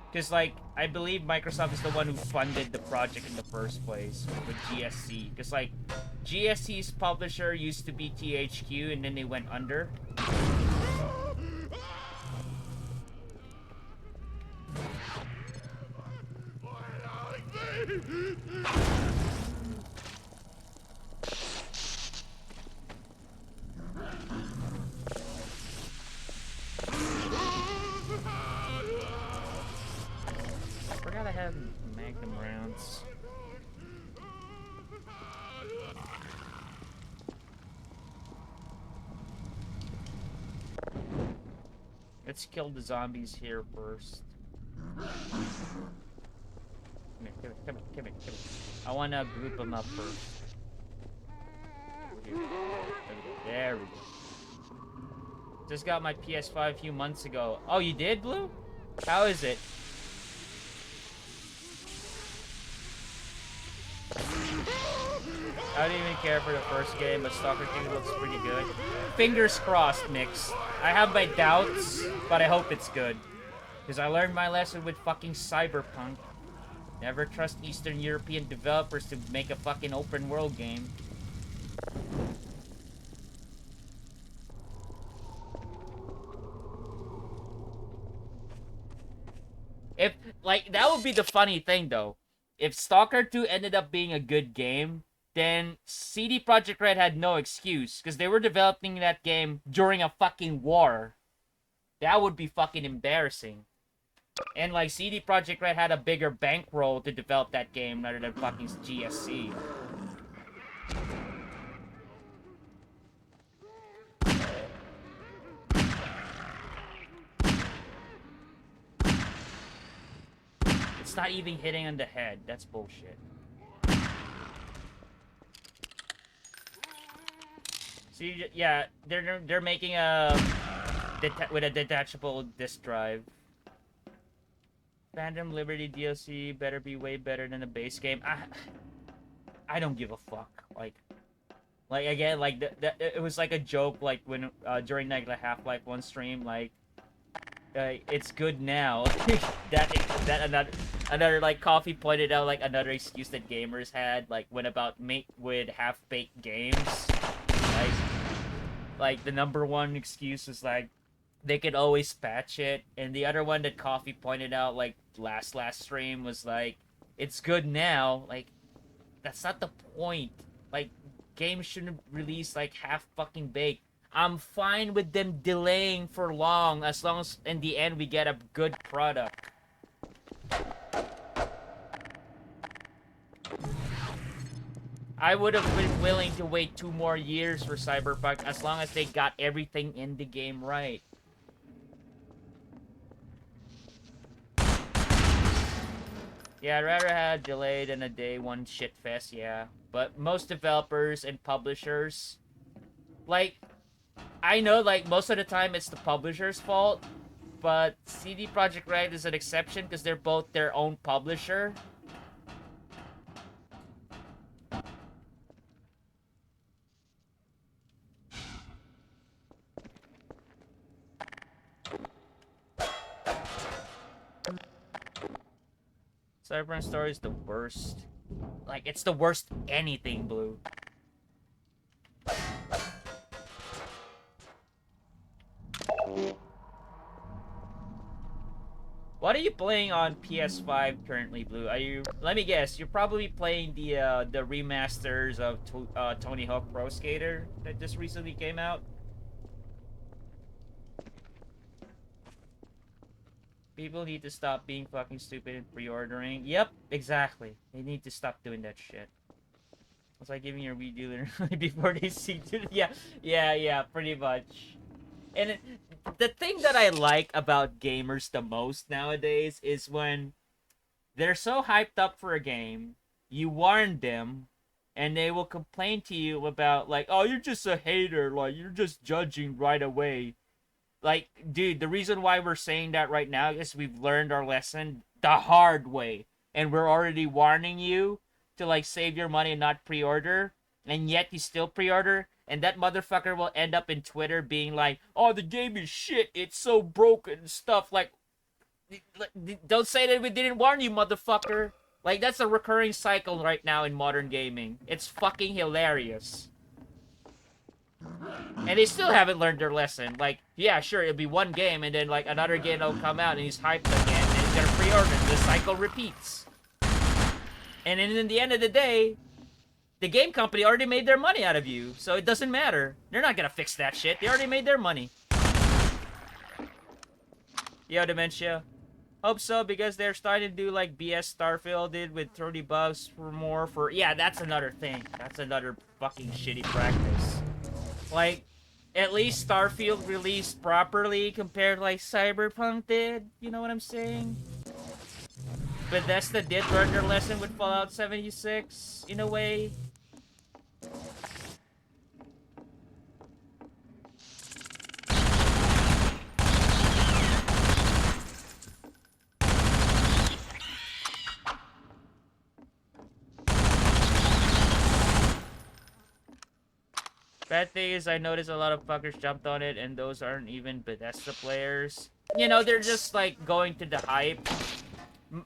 Because, like, I believe Microsoft is the one who funded the project in the first place with GSC. Because, like, GSC's publisher used to be THQ and then they went under. I forgot I have Magnum rounds. Let's kill the zombies here first. Come here. I want to group them up first. There we go. Just got my PS5 a few months ago. Oh, you did, Blue? How is it? I didn't even care for the first game, but Stalker 2 looks pretty good. Fingers crossed, Mix. I have my doubts, but I hope it's good. Because I learned my lesson with fucking Cyberpunk. Never trust Eastern European developers to make a fucking open world game. If, like, that would be the funny thing, though. If Stalker 2 ended up being a good game, then CD Projekt Red had no excuse, because they were developing that game during a fucking war. That would be fucking embarrassing. And, like, CD Projekt Red had a bigger bankroll to develop that game rather than fucking GSC. It's not even hitting on the head. That's bullshit. See, yeah, they're making a with a detachable disk drive. Phantom Liberty DLC better be way better than the base game. I don't give a fuck. Like again, like it was like a joke. Like when during like the Half-Life 1 stream, like it's good now. that another like Coffee pointed out like another excuse that gamers had like when about with half-baked games. Like the number one excuse is like they could always patch it, and the other one that Coffee pointed out like last stream was like it's good now. Like that's not the point. Like games shouldn't release like half fucking baked. I'm fine with them delaying for long as in the end we get a good product. I would have been willing to wait 2 more years for Cyberpunk as long as they got everything in the game right. Yeah, I'd rather have delayed than a day one shitfest, yeah. But most developers and publishers, like, I know, like, most of the time it's the publisher's fault, but CD Projekt Red is an exception because they're both their own publisher. Cyberpunk story is the worst. Like, it's the worst anything, Blue. What are you playing on PS5 currently, Blue? Are you? Let me guess. You're probably playing the remasters of Tony Hawk Pro Skater that just recently came out. People need to stop being fucking stupid and pre-ordering. Yep, exactly. They need to stop doing that shit. It's like giving your Wii dealer before they see it. Yeah, pretty much. And the thing that I like about gamers the most nowadays is when they're so hyped up for a game, you warn them, and they will complain to you about, like, oh, you're just a hater, like, you're just judging right away. Like, dude, the reason why we're saying that right now is we've learned our lesson the hard way. And we're already warning you to, like, save your money and not pre-order. And yet you still pre-order. And that motherfucker will end up in Twitter being like, oh, the game is shit. It's so broken and stuff. Like, don't say that we didn't warn you, motherfucker. Like, that's a recurring cycle right now in modern gaming. It's fucking hilarious. And they still haven't learned their lesson. Like, yeah, sure, it'll be one game, and then, like, another game will come out, and he's hyped again, and he's gonna pre-order, and the cycle repeats. And then, in the end of the day, the game company already made their money out of you, so it doesn't matter. They're not gonna fix that shit. They already made their money. Yo, Dementia. Hope so, because they're starting to do like BS Starfield did with 30 bucks for more for... Yeah, that's another thing. That's another fucking shitty practice. Like, at least Starfield released properly compared to like Cyberpunk did. You know what I'm saying? Bethesda did learn their lesson with Fallout 76, in a way. Bad thing is, I noticed a lot of fuckers jumped on it, and those aren't even Bethesda players. You know, they're just, like, going to the hype.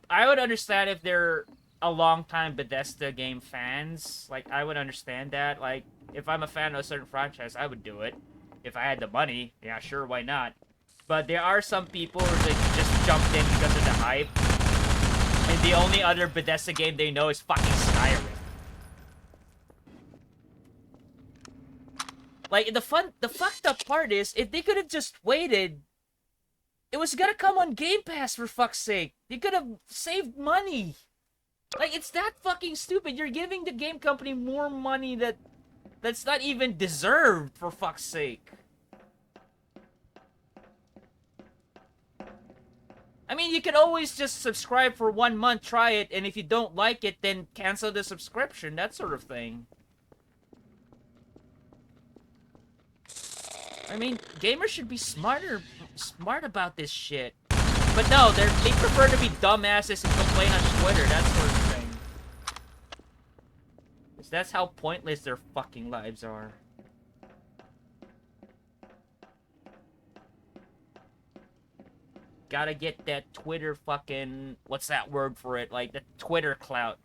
I would understand if they're a long-time Bethesda game fans. Like, I would understand that. Like, if I'm a fan of a certain franchise, I would do it. If I had the money, yeah, sure, why not? But there are some people who just jumped in because of the hype. And the only other Bethesda game they know is fucking Skyrim. Like, the fucked up part is, if they could have just waited, it was gonna come on Game Pass, for fuck's sake. They could have saved money. Like, it's that fucking stupid. You're giving the game company more money that's not even deserved, for fuck's sake. I mean, you can always just subscribe for 1 month, try it, and if you don't like it, then cancel the subscription, that sort of thing. I mean, gamers should be smart about this shit. But no, they prefer to be dumbasses and complain on Twitter, that sort of thing. 'Cause that's how pointless their fucking lives are. Gotta get that Twitter fucking... What's that word for it? Like, the Twitter clout.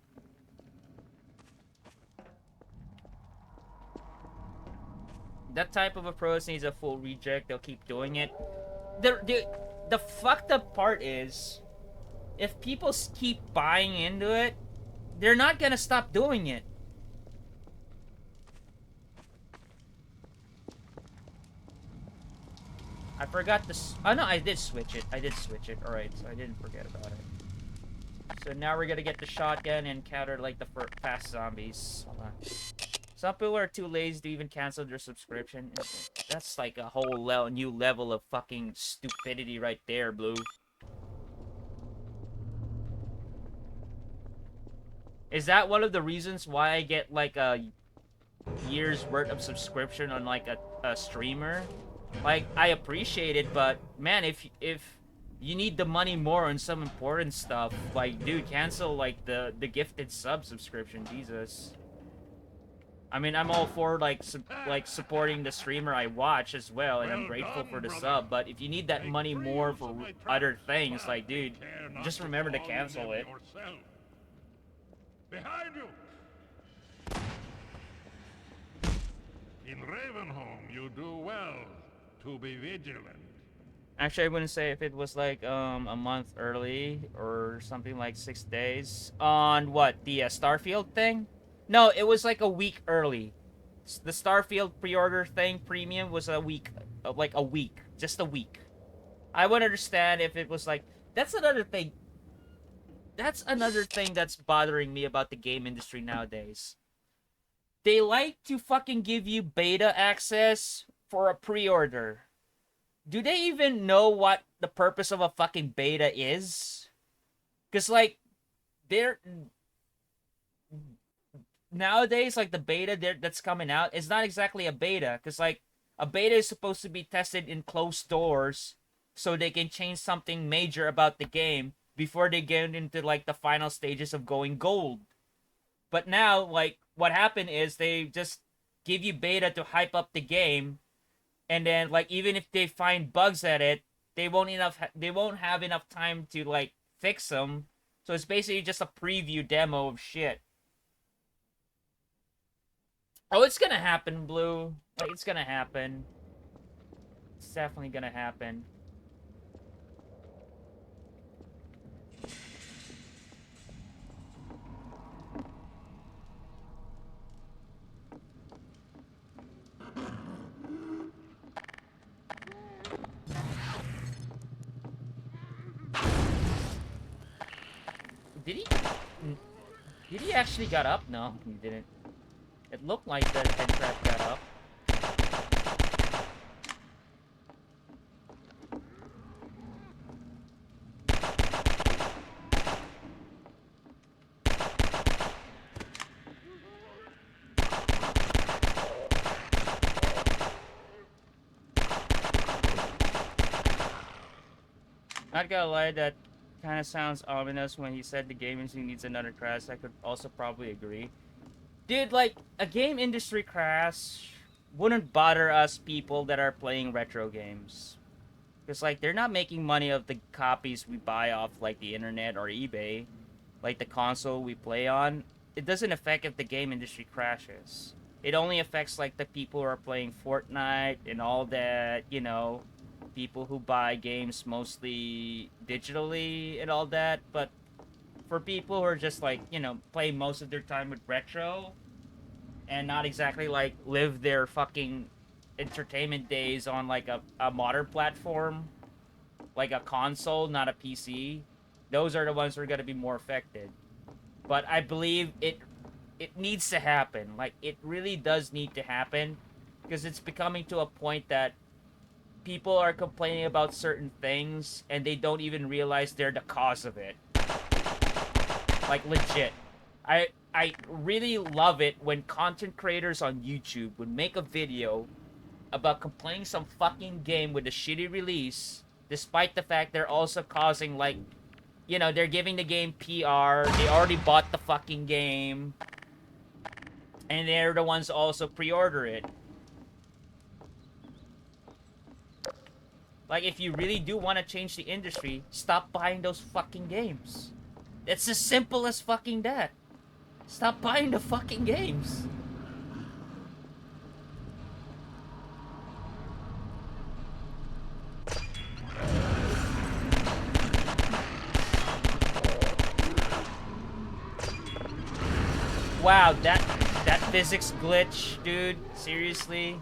That type of approach needs a full reject. They'll keep doing it. The fucked up part is, if people keep buying into it, they're not gonna stop doing it. I forgot this. Oh no, I did switch it. Alright, so I didn't forget about it. So now we're gonna get the shotgun and counter like the fast zombies. Hold on. Some people are too lazy to even cancel their subscription. That's like a whole new level of fucking stupidity right there, Blue. Is that one of the reasons why I get like a year's worth of subscription on like a streamer? Like, I appreciate it, but man, if you need the money more on some important stuff, like, dude, cancel like the gifted sub subscription, Jesus. I mean, I'm all for like supporting the streamer I watch as well, and I'm Well grateful done, for the brother. sub. But if you need that Make money free more use for of my other tracks, things, but like, dude, care not just remember to fall in cancel them it. yourself. Behind you! In Ravenholm, you do well to be vigilant. Actually, I wouldn't say if it was like a month early or something like 6 days on what the Starfield thing. No, it was like a week early. The Starfield pre-order thing premium was a week, like a week, just a week. I would understand if it was like that's another thing. That's another thing that's bothering me about the game industry nowadays. They like to fucking give you beta access for a pre-order. Do they even know what the purpose of a fucking beta is? Because, like, they're... Nowadays, like, the beta that's coming out is not exactly a beta. Because, like, a beta is supposed to be tested in closed doors so they can change something major about the game before they get into, like, the final stages of going gold. But now, like, what happened is they just give you beta to hype up the game, and then, like, even if they find bugs at it, they won't have enough time to, like, fix them. So it's basically just a preview demo of shit. Oh, it's gonna happen, Blue. Like, it's gonna happen. It's definitely gonna happen. Did he actually got up? No, he didn't. It looked like the headcrab got up. Not gonna lie, that kind of sounds ominous when he said the game industry needs another crash. I could also probably agree. Dude, like, a game industry crash wouldn't bother us people that are playing retro games. Because, like, they're not making money of the copies we buy off, like, the internet or eBay. Like, the console we play on. It doesn't affect if the game industry crashes. It only affects, like, the people who are playing Fortnite and all that, you know, people who buy games mostly digitally and all that. But for people who are just, like, you know, play most of their time with retro and not exactly, like, live their fucking entertainment days on, like, a modern platform, like a console, not a PC, those are the ones who are going to be more affected. But I believe it needs to happen. Like, it really does need to happen, because it's becoming to a point that people are complaining about certain things and they don't even realize they're the cause of it. Like, legit. I really love it when content creators on YouTube would make a video about complaining some fucking game with a shitty release, despite the fact they're also causing, like, you know, they're giving the game PR, they already bought the fucking game, and they're the ones also pre-order it. Like, if you really do want to change the industry, stop buying those fucking games. It's as simple as fucking that. Stop buying the fucking games. Wow, that physics glitch, dude. Seriously?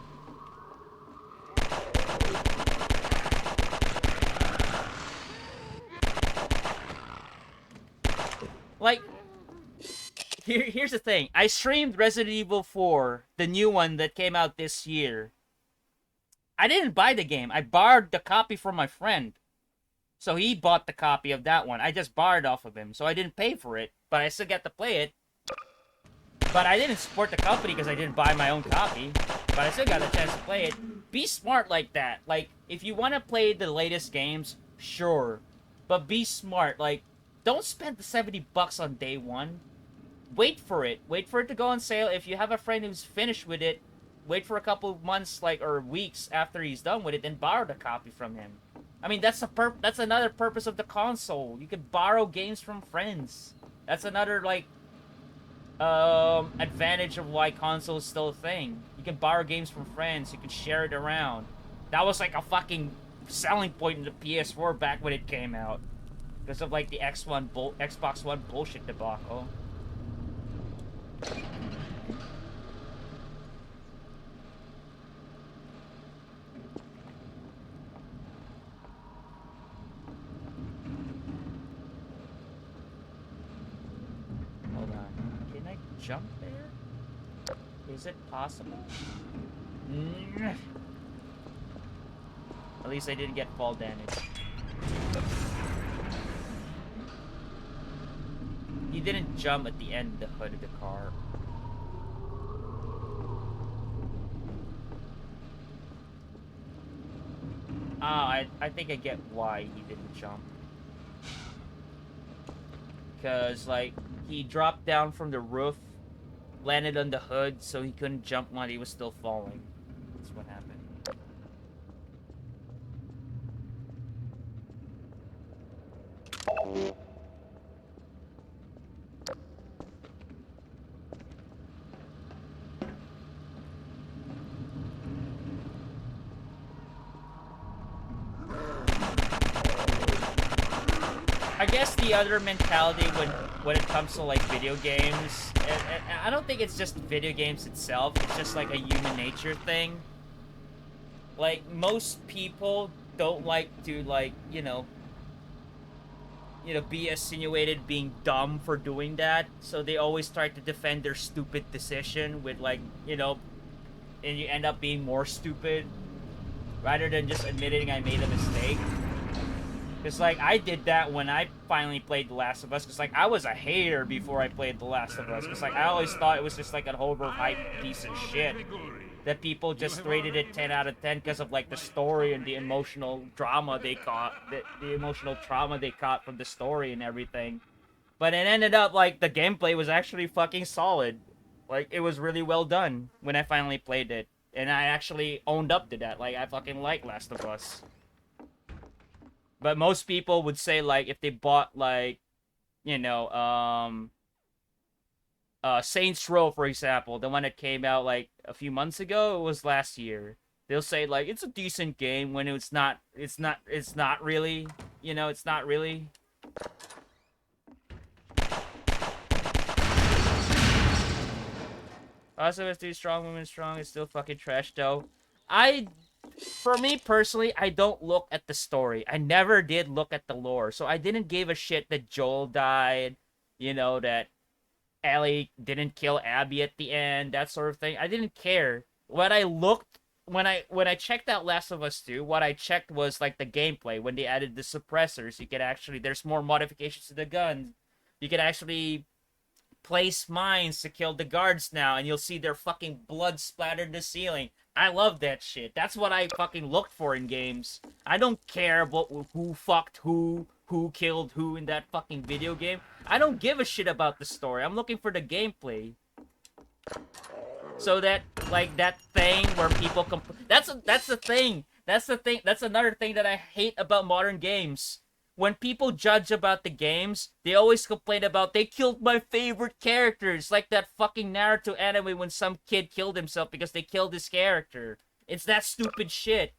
Like, here's the thing. I streamed Resident Evil 4, the new one that came out this year. I didn't buy the game. I borrowed the copy from my friend. So he bought the copy of that one. I just borrowed off of him. So I didn't pay for it, but I still got to play it. But I didn't support the company because I didn't buy my own copy. But I still got a chance to play it. Be smart like that. Like, if you want to play the latest games, sure. But be smart. Like, don't spend the $70 on day one. wait for it. Wait for it to go on sale. If you have a friend who's finished with it, wait for a couple of months, like, or weeks after he's done with it, then borrow the copy from him. I mean, that's another purpose of the console. You can borrow games from friends. That's another, like, advantage of why console is still a thing. You can borrow games from friends. You can share it around. That was, like, a fucking selling point in the PS4 back when it came out. Because of, like, the Xbox One bullshit debacle. Hold on. Can I jump there? Is it possible? At least I didn't get fall damage. He didn't jump at the end of the hood of the car. Ah, I think I get why he didn't jump. Because, like, he dropped down from the roof, landed on the hood, so he couldn't jump while he was still falling. That's what happened. I guess the other mentality when it comes to, like, video games, and I don't think it's just video games itself, it's just like a human nature thing. Like, most people don't like to, like, you know, be insinuated being dumb for doing that, so they always try to defend their stupid decision with, like, you know, and you end up being more stupid rather than just admitting I made a mistake. Because, like, I did that when I finally played The Last of Us. Because, like, I was a hater before I played The Last of Us. Because, like, I always thought it was just, like, an overhyped piece of shit. That people just rated it 10 out of 10 because of, like, the story and the emotional drama they caught. The emotional trauma they caught from the story and everything. But it ended up, like, the gameplay was actually fucking solid. Like, it was really well done when I finally played it. And I actually owned up to that. Like, I fucking like Last of Us. But most people would say, like, if they bought, like, you know, Saints Row, for example, the one that came out, like, a few months ago, it was last year. They'll say, like, it's a decent game when it's not really, you know, it's not really. Also, it's too strong, women strong, it's still fucking trash, though. For me personally, I don't look at the story. I never did look at the lore. So I didn't give a shit that Joel died, you know, that Ellie didn't kill Abby at the end, that sort of thing. I didn't care. What I looked when I checked out Last of Us 2, what I checked was, like, the gameplay. When they added the suppressors, you could actually, there's more modifications to the gun. You could actually place mines to kill the guards now, and you'll see their fucking blood splattered the ceiling. I love that shit. That's what I fucking looked for in games. I don't care about who fucked who killed who in that fucking video game. I don't give a shit about the story. I'm looking for the gameplay. So that, like, that thing where people that's the thing. That's the thing. That's another thing that I hate about modern games. When people judge about the games, they always complain about, they killed my favorite characters. Like that fucking Naruto anime when some kid killed himself because they killed his character. It's that stupid shit.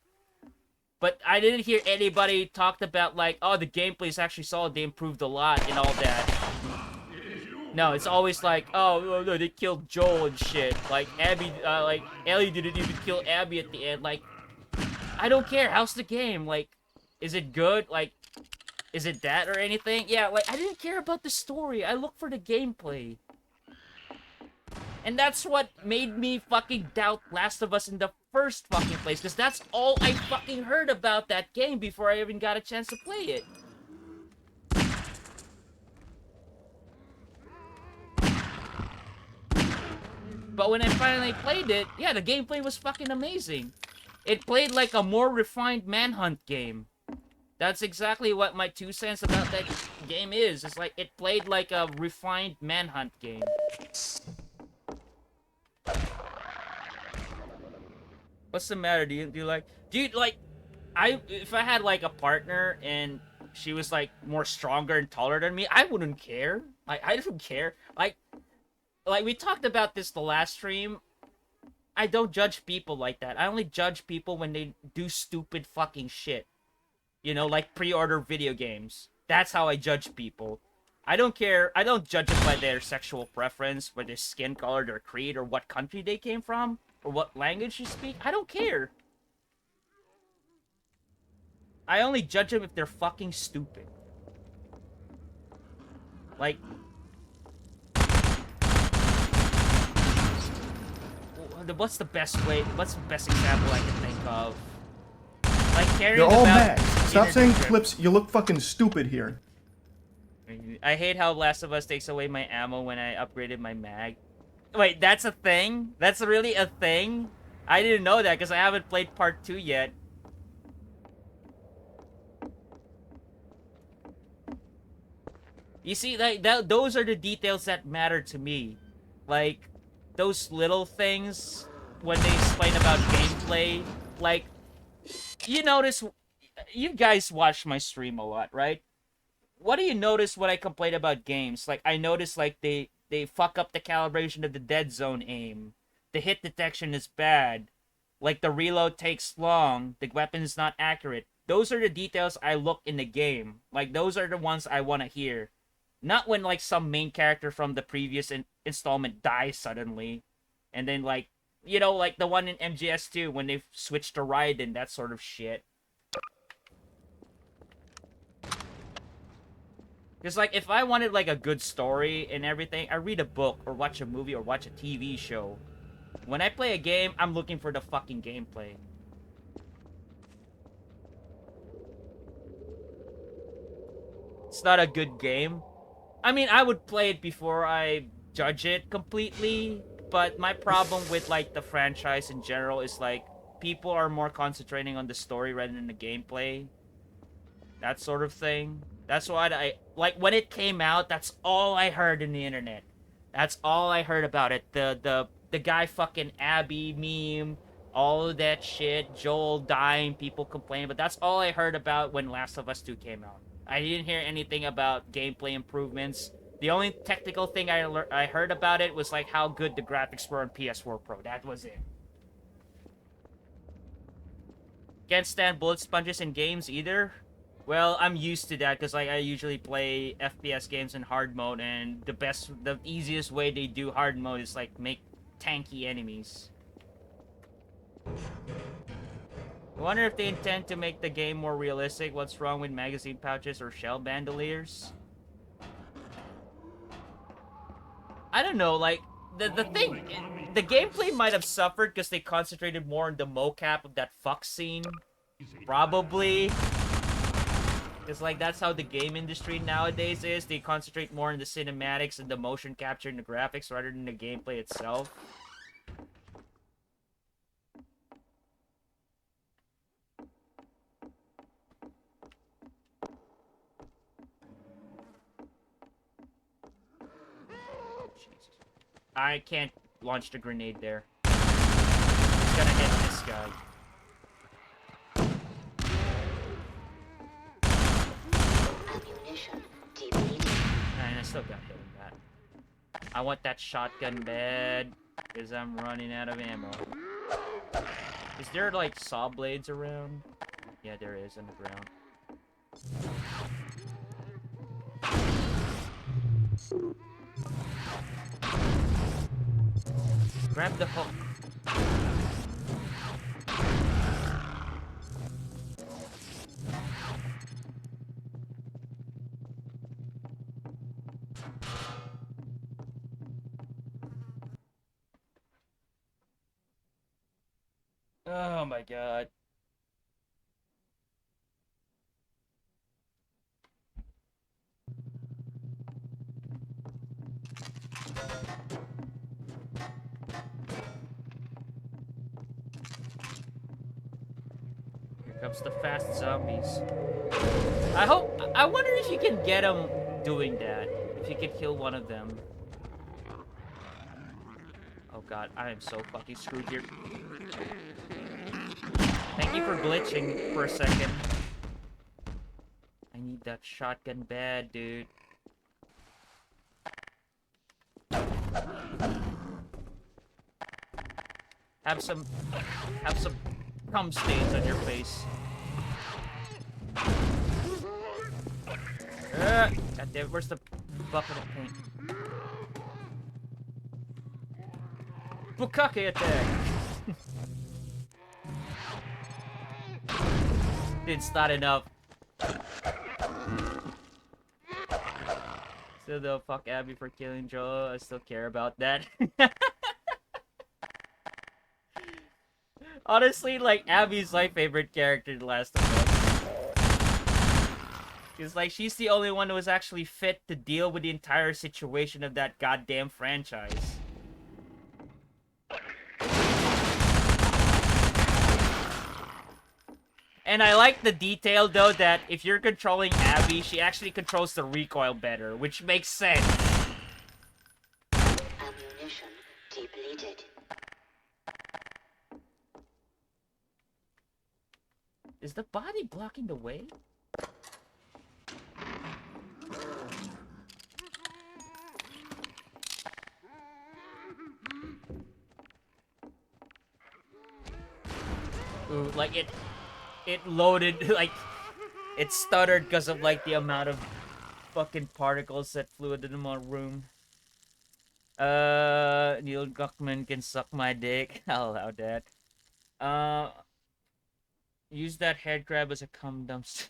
But I didn't hear anybody talk about, like, oh, the gameplay is actually solid, they improved a lot and all that. No, it's always like, oh, no, they killed Joel and shit. Like, Abby, like, Ellie didn't even kill Abby at the end. Like, I don't care. How's the game? Like, is it good? Like, is it that or anything? Yeah, like, I didn't care about the story. I looked for the gameplay. And that's what made me fucking doubt Last of Us in the first fucking place. Because that's all I fucking heard about that game before I even got a chance to play it. But when I finally played it, yeah, the gameplay was fucking amazing. It played like a more refined Manhunt game. That's exactly what my 2 cents about that game is. It's like, it played like a refined manhunt game. What's the matter? Do you like... Dude, like... if I had, like, a partner and she was, like, more stronger and taller than me, I wouldn't care. Like, I don't care. Like, we talked about this the last stream. I don't judge people like that. I only judge people when they do stupid fucking shit. You know, like pre-order video games. That's how I judge people. I don't care. I don't judge it by their sexual preference, by their skin color, their creed, or what country they came from, or what language you speak. I don't care. I only judge them if they're fucking stupid. Like... What's the best example I can think of? Like caring They're all about mad. Stop saying trip. clips. You look fucking stupid here. I hate how Last of Us takes away my ammo when I upgraded my mag. Wait, that's a thing? That's really a thing? I didn't know that because I haven't played part 2 yet. You see, like those are the details that matter to me. Like, those little things when they explain about gameplay. Like, you notice, you guys watch my stream a lot, right? What do you notice when I complain about games? Like, I notice, like, they fuck up the calibration of the dead zone aim. The hit detection is bad. Like, the reload takes long. The weapon is not accurate. Those are the details I look in the game. Like, those are the ones I want to hear. Not when, like, some main character from the previous installment dies suddenly. And then, like, you know, like the one in MGS2 when they switched to Raiden, that sort of shit. Because, like, if I wanted, like, a good story and everything, I read a book or watch a movie or watch a TV show. When I play a game, I'm looking for the fucking gameplay. It's not a good game. I mean, I would play it before I judge it completely, but my problem with, like, the franchise in general is, like, people are more concentrating on the story rather than the gameplay. That sort of thing. That's why like, when it came out, that's all I heard in the internet. That's all I heard about it. The guy fucking Abby meme, all of that shit, Joel dying, people complaining, but that's all I heard about when Last of Us 2 came out. I didn't hear anything about gameplay improvements. The only technical thing I heard about it was, like, how good the graphics were on PS4 Pro. That was it. Can't stand bullet sponges in games either. Well, I'm used to that because, like, I usually play FPS games in hard mode, and the easiest way they do hard mode is, like, make tanky enemies. I wonder if they intend to make the game more realistic. What's wrong with magazine pouches or shell bandoliers? I don't know, like, the gameplay might have suffered because they concentrated more on the mocap of that fuck scene. Probably. Because, like, that's how the game industry nowadays is. They concentrate more on the cinematics and the motion capture and the graphics rather than the gameplay itself. I can't launch the grenade there. It's gonna hit this guy. Ammunition depleted. And I still got hit with that. I want that shotgun bad, because I'm running out of ammo. Is there, like, saw blades around? Yeah, there is on the ground. Grab the hook. Oh my god. Here comes the fast zombies. I wonder if you can get them doing that. If you could kill one of them. Oh god, I am so fucking screwed here. Thank you for glitching for a second. I need that shotgun bad, dude. Have some cum stains on your face. God damn, where's the bucket of paint? Bukake attack! It's not enough. Still though, fuck Abby for killing Joel. I still care about that. Honestly, like, Abby's my favorite character in The Last of Us. Because, like, she's the only one who was actually fit to deal with the entire situation of that goddamn franchise. And I like the detail, though, that if you're controlling Abby, she actually controls the recoil better, which makes sense. Ammunition depleted. Is the body blocking the way? Ooh, like it loaded, like, it stuttered because of, like, the amount of fucking particles that flew into the room. Neil Guckman can suck my dick. I'll allow that. Use that head grab as a cum dumpster.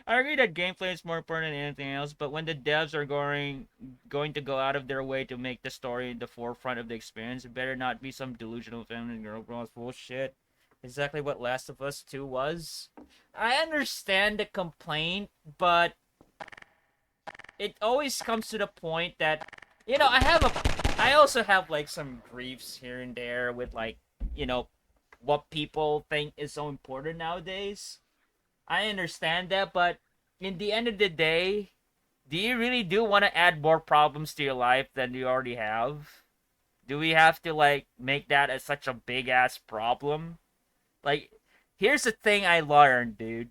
I agree that gameplay is more important than anything else, but when the devs are going to go out of their way to make the story in the forefront of the experience, it better not be some delusional feminine girl boss bullshit. Exactly what Last of Us 2 was. I understand the complaint, but it always comes to the point that, you know, I also have, like, some griefs here and there with, like, you know, what people think is so important nowadays. I understand that, but in the end of the day, do you really want to add more problems to your life than you already have? Do we have to, like, make that as such a big-ass problem? Like, here's the thing I learned, dude,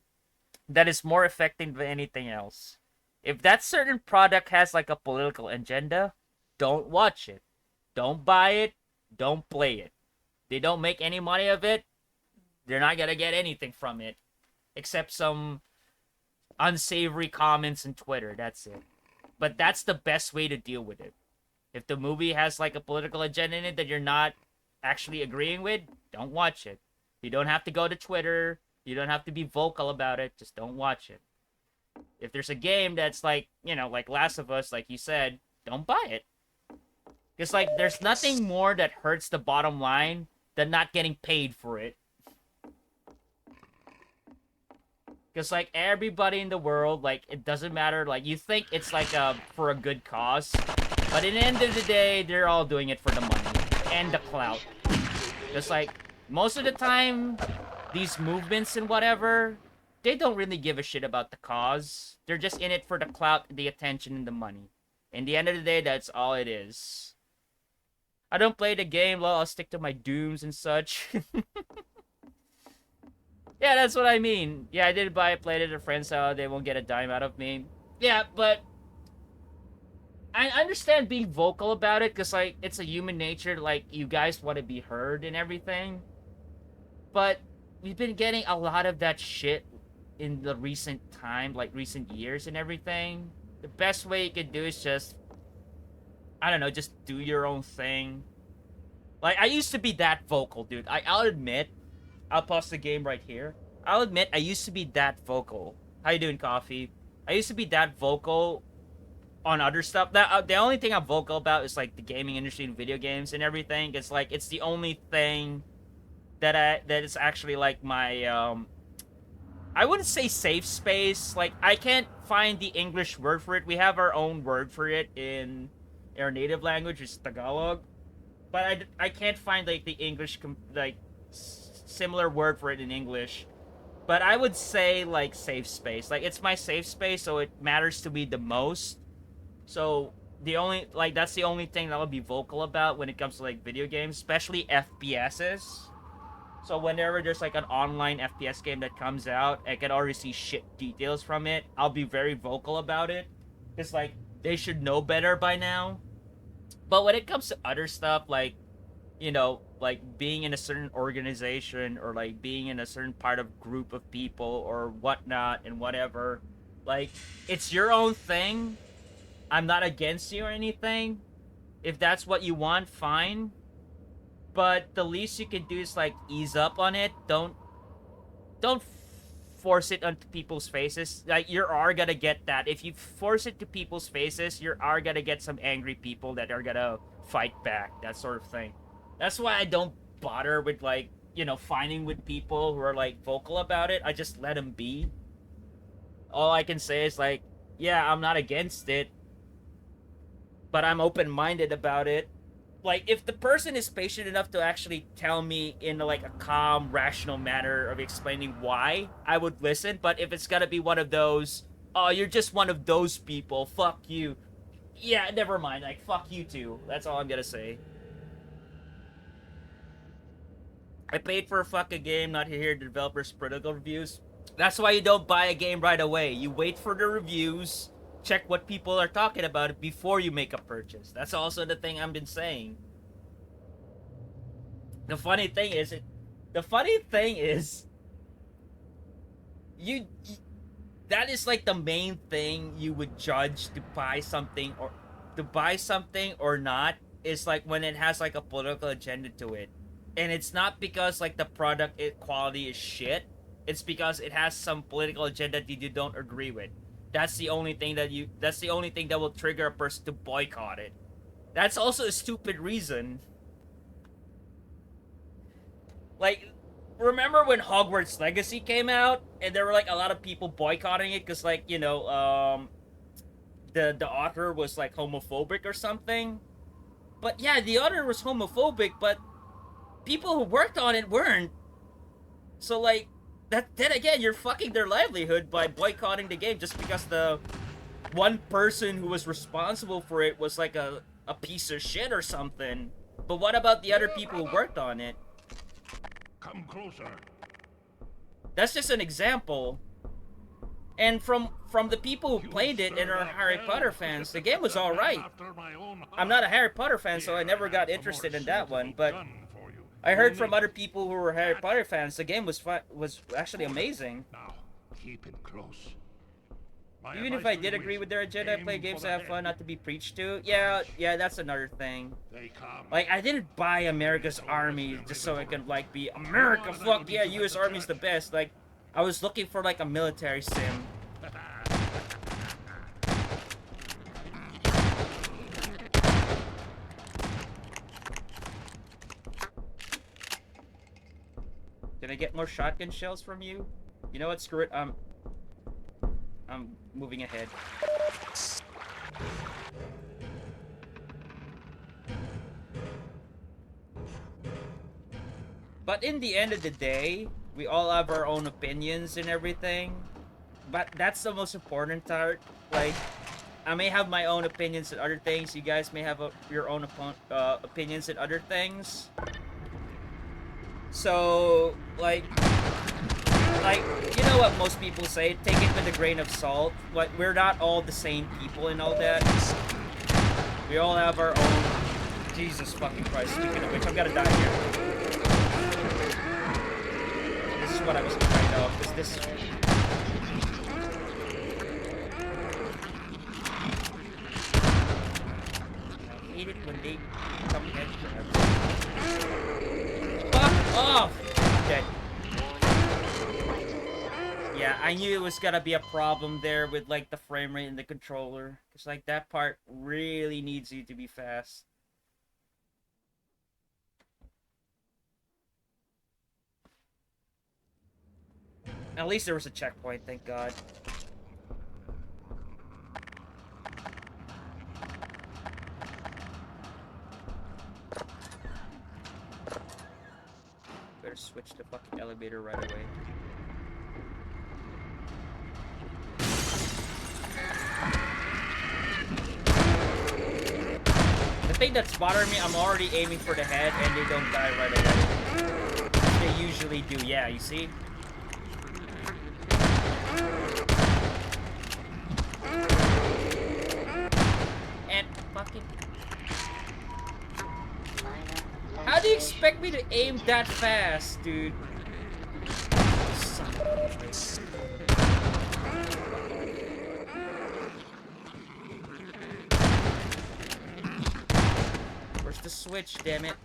that is more affecting than anything else. If that certain product has, like, a political agenda, don't watch it. Don't buy it. Don't play it. They don't make any money of it. They're not gonna get anything from it. Except some unsavory comments on Twitter. That's it. But that's the best way to deal with it. If the movie has, like, a political agenda in it that you're not actually agreeing with, don't watch it. You don't have to go to Twitter. You don't have to be vocal about it. Just don't watch it. If there's a game that's, like, you know, like Last of Us, like you said, don't buy it. Because, like, there's nothing more that hurts the bottom line than not getting paid for it. Because, like, everybody in the world, like, it doesn't matter, like, you think it's, like, for a good cause, but in the end of the day, they're all doing it for the money and the clout. Just, like, most of the time, these movements and whatever, they don't really give a shit about the cause. They're just in it for the clout, the attention, and the money. In the end of the day, that's all it is. I don't play the game, well, I'll stick to my Dooms and such. Yeah, that's what I mean. Yeah, I did buy it, played it at a friend's house. They won't get a dime out of me. Yeah, but I understand being vocal about it, because, like, it's a human nature, like, you guys want to be heard and everything. But we've been getting a lot of that shit in the recent time, like, recent years and everything. The best way you can do is just, I don't know, just do your own thing. Like, I used to be that vocal, dude. I'll admit, I'll pause the game right here. I'll admit, I used to be that vocal. How you doing, Coffee? I used to be that vocal on other stuff. The only thing I'm vocal about is, like, the gaming industry and video games and everything. It's, like, it's the only thing that is actually, like, my, I wouldn't say safe space. Like, I can't find the English word for it. We have our own word for it in our native language, which is Tagalog. But I can't find, like, the English, like, similar word for it in English. But I would say, like, safe space. Like, it's my safe space, so it matters to me the most. So, that's the only thing that I'll be vocal about when it comes to, like, video games, especially FPSs. So whenever there's, like, an online FPS game that comes out, I can already see shit details from it, I'll be very vocal about it. It's like, they should know better by now. But when it comes to other stuff, like, you know, like being in a certain organization or like being in a certain part of group of people or whatnot and whatever, like, it's your own thing. I'm not against you or anything. If that's what you want, fine. But the least you can do is like ease up on it. Don't force it onto people's faces. Like, you are gonna get that. If you force it to people's faces, you are gonna get some angry people that are gonna fight back, that sort of thing. That's why I don't bother with, like, you know, fighting with people who are, like, vocal about it. I just let them be. All I can say is, like, yeah, I'm not against it, but I'm open-minded about it. Like, if the person is patient enough to actually tell me in, like, a calm, rational manner of explaining why, I would listen. But if it's gonna be one of those, oh, you're just one of those people, fuck you. Yeah, never mind. Like, fuck you too. That's all I'm gonna say. I paid for a fucking game, not to hear the developer's critical reviews. That's why you don't buy a game right away. You wait for the reviews, check what people are talking about it before you make a purchase. That's also the thing I've been saying. The funny thing is, that is like the main thing you would judge to buy something or not, is like when it has like a political agenda to it. And it's not because like the product quality is shit. It's because it has some political agenda that you don't agree with. That's the only thing that will trigger a person to boycott it. That's also a stupid reason. Like, remember when Hogwarts Legacy came out and there were like a lot of people boycotting it because, like, you know, the author was like homophobic or something? But yeah, the author was homophobic, but people who worked on it weren't. So, like, then again, you're fucking their livelihood by boycotting the game just because the one person who was responsible for it was like a piece of shit or something. But what about the other people who worked on it? Come closer. That's just an example. And from the people who played it and are Harry Potter fans, the game was alright. I'm not a Harry Potter fan, so I never got interested in that one, but I heard from other people who were Harry Potter fans, the game was actually amazing. Now, keep it close. Even if I did agree with their agenda, I play games to have fun, not to be preached to. Yeah, that's another thing. Like, I didn't buy America's Army just so I could, like, be America, fuck yeah, US Army's the best. Like, I was looking for, like, a military sim. Can I get more shotgun shells from you? You know what, screw it, I'm moving ahead. But in the end of the day, we all have our own opinions and everything. But that's the most important part. Like, I may have my own opinions and other things. You guys may have your own opinions and other things. So, like, you know what most people say, take it with a grain of salt. Like, we're not all the same people and all that. We all have our own... Jesus fucking Christ, speaking of which, I'm gonna die here. This is what I was afraid of, because this... I hate it when they come in. Fuck off! I'm dead. Yeah, I knew it was gonna be a problem there with, like, the frame rate and the controller. Because, like, that part really needs you to be fast. At least there was a checkpoint, thank God. better switch the fucking elevator right away. The thing that's bothering me, I'm already aiming for the head and they don't die right away. They usually do, yeah, you see? And fucking... How do you expect me to aim that fast, dude? Son of a bitch. Where's the switch, damn it?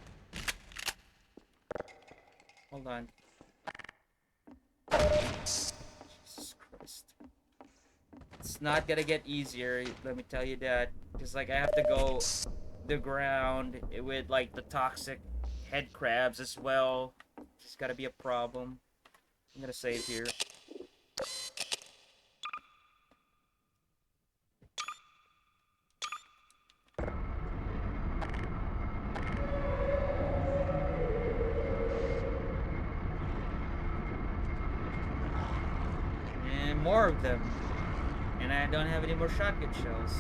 Hold on. Jesus Christ. It's not gonna get easier, let me tell you that. Because, like, I have to go the ground with, like, the toxic head crabs as well. It's gotta be a problem. I'm gonna save here. And more of them. And I don't have any more shotgun shells.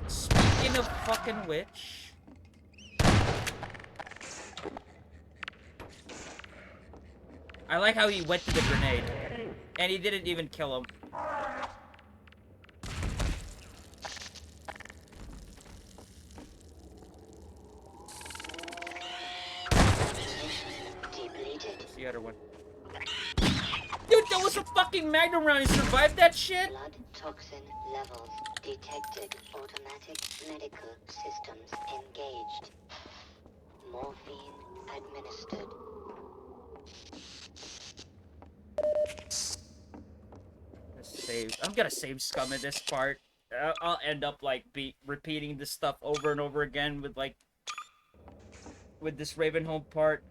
Speaking of fucking which, I like how he went to the grenade, and he didn't even kill him. It's the other one. Dude, that was a fucking Magnum round. He survived that shit? Blood toxin levels detected. Automatic medical systems engaged. Morphine administered. Let's save. I'm gonna save scum at this part. I'll end up like repeating this stuff over and over again with like with this Ravenholm part.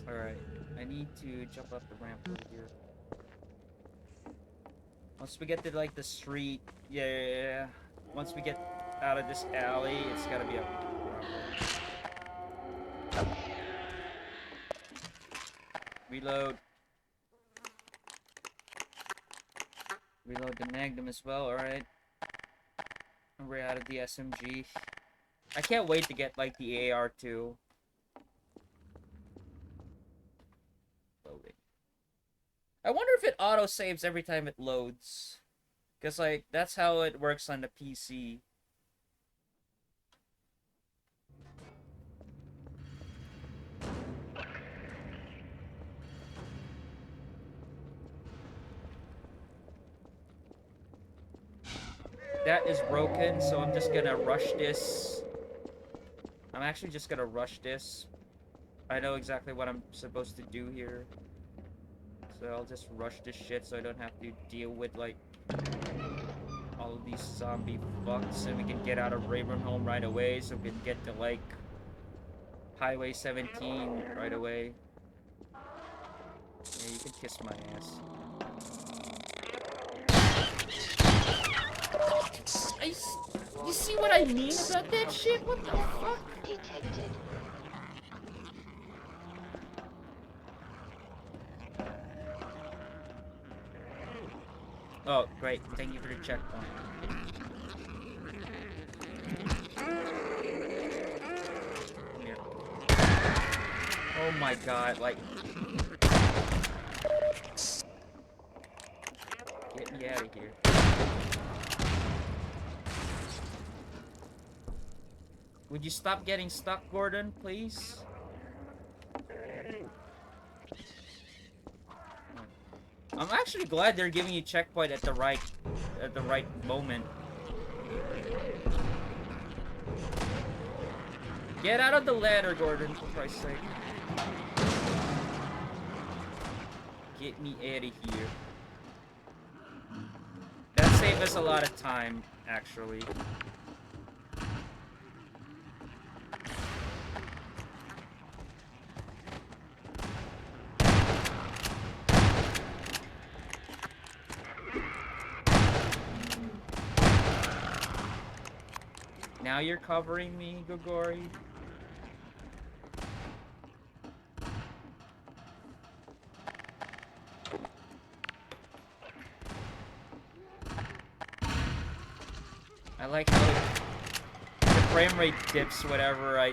Alright, I need to jump up the ramp over here. Once we get to like the street, yeah. Once we get out of this alley, it's gotta be up. Reload. Reload the Magnum as well, alright. And we're out of the SMG. I can't wait to get like the AR too. Loading. I wonder if it auto saves every time it loads. Cause like that's how it works on the PC. That is broken, so I'm just gonna rush this. I'm actually just gonna rush this. I know exactly what I'm supposed to do here. So I'll just rush this shit so I don't have to deal with, like, all of these zombie fucks. And we can get out of Ravenholm right away so we can get to, like, Highway 17 right away. Yeah, you can kiss my ass. You see what I mean about that shit? What the fuck? Detected. Oh, great. Thank you for the checkpoint. Here. Oh my god, like... Get me out of here. Would you stop getting stuck, Gordon, please? I'm actually glad they're giving you checkpoint at the right moment. Get out of the ladder, Gordon, for Christ's sake. Get me out of here. That saved us a lot of time, actually. Now you're covering me, Gogori. I like how the frame rate dips whenever I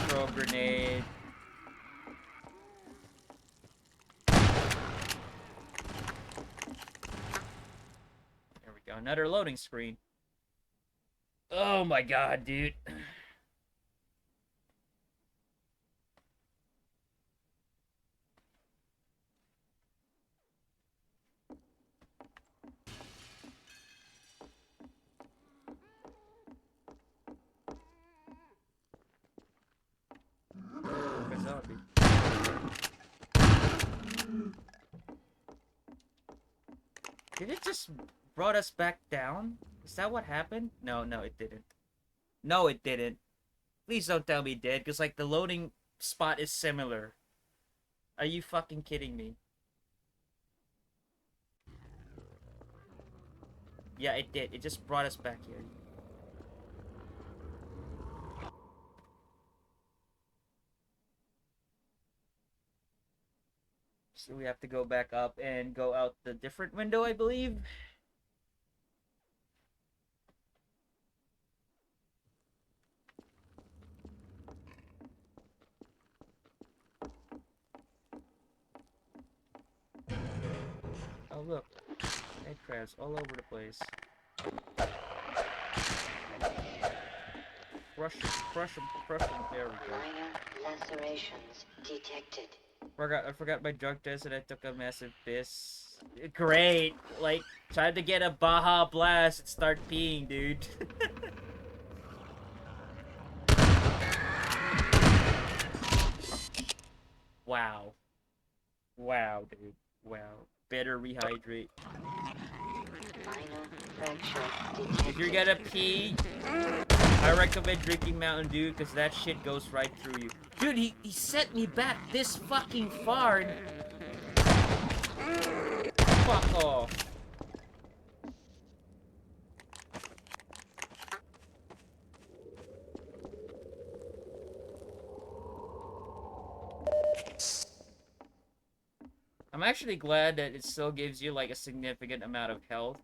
throw a grenade. There we go, another loading screen. Oh my god, dude. Did it just brought us back down? Is that what happened? No, it didn't. No, it didn't. Please don't tell me it did, because, like, the loading spot is similar. Are you fucking kidding me? Yeah, it did. It just brought us back here. So we have to go back up and go out the different window, I believe. Oh look, head crabs all over the place. Crush them, there we go. Minor lacerations detected. I forgot my drug test and I took a massive piss. Great! Like, tried to get a Baja Blast and start peeing, dude. Wow. Wow, dude. Wow. Better rehydrate. If you're gonna pee, I recommend drinking Mountain Dew because that shit goes right through you. Dude, he set me back this fucking far. Fuck off. I'm actually glad that it still gives you like a significant amount of health.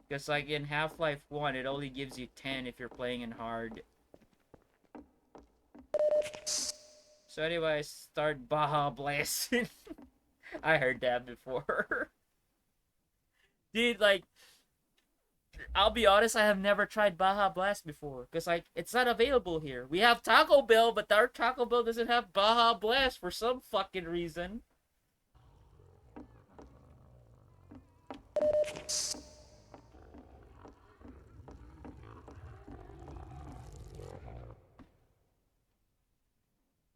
Because like in Half-Life 1, it only gives you 10 if you're playing in hard. So anyway, start Baja Blasting. I heard that before. Dude, like, I'll be honest, I have never tried Baja Blast before. Because, like, it's not available here. We have Taco Bell, but our Taco Bell doesn't have Baja Blast for some fucking reason.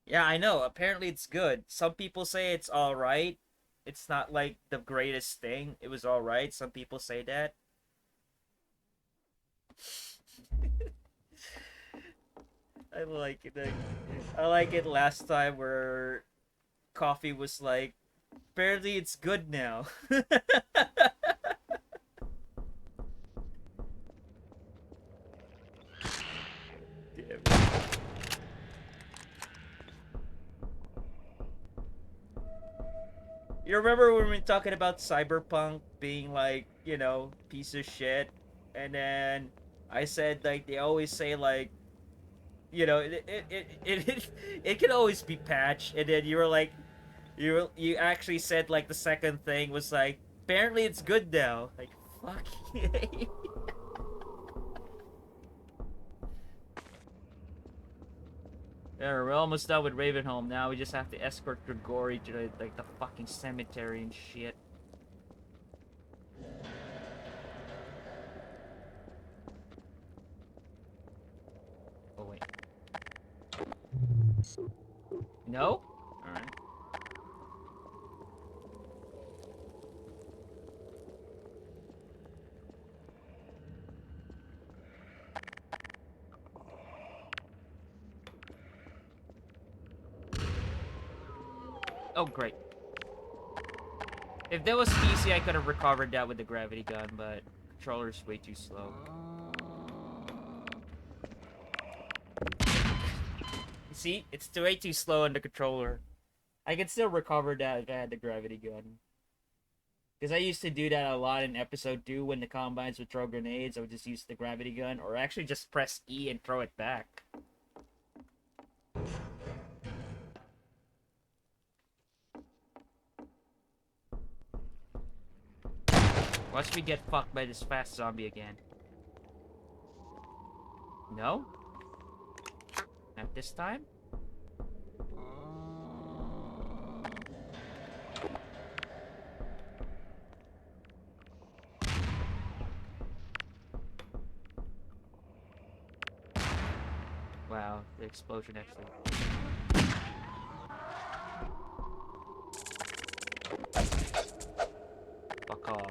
Yeah, I know. Apparently it's good. Some people say it's alright. It's not like the greatest thing. It was alright. Some people say that. I like it. I like it last time where Coffee was like, apparently it's good now. You remember when we were talking about Cyberpunk being like, you know, piece of shit? And then I said, like, they always say, like, you know, it can always be patched. And then you were like, you actually said, like, the second thing was like, apparently it's good now. Like, fuck you. There, we're almost done with Ravenholm. Now we just have to escort Grigori to like the fucking cemetery and shit. Oh wait. No? Alright. Oh, great. If there was PC, I could have recovered that with the gravity gun, but controller's way too slow. See, it's way too slow on the controller. I can still recover that if I had the gravity gun. Because I used to do that a lot in episode 2 when the Combines would throw grenades. I would just use the gravity gun, or actually just press E and throw it back. Watch me get fucked by this fast zombie again. No? Not this time? Wow, the explosion actually. Fuck off.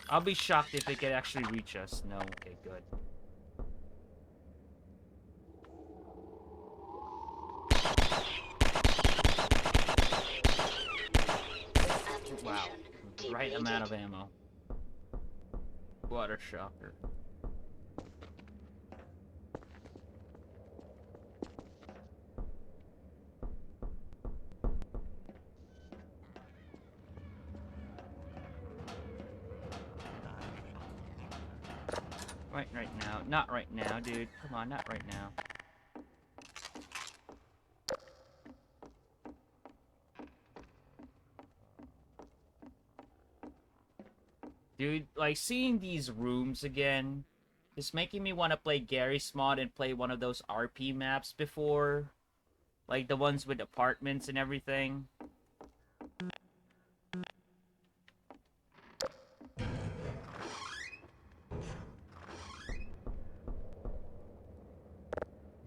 I'll be shocked if it can actually reach us. No, okay, good. Wow, right amount of ammo. Water shocker. Right now. Not right now, dude. Come on, not right now. Dude, like, seeing these rooms again is making me want to play Garry's Mod and play one of those RP maps before. Like, the ones with apartments and everything.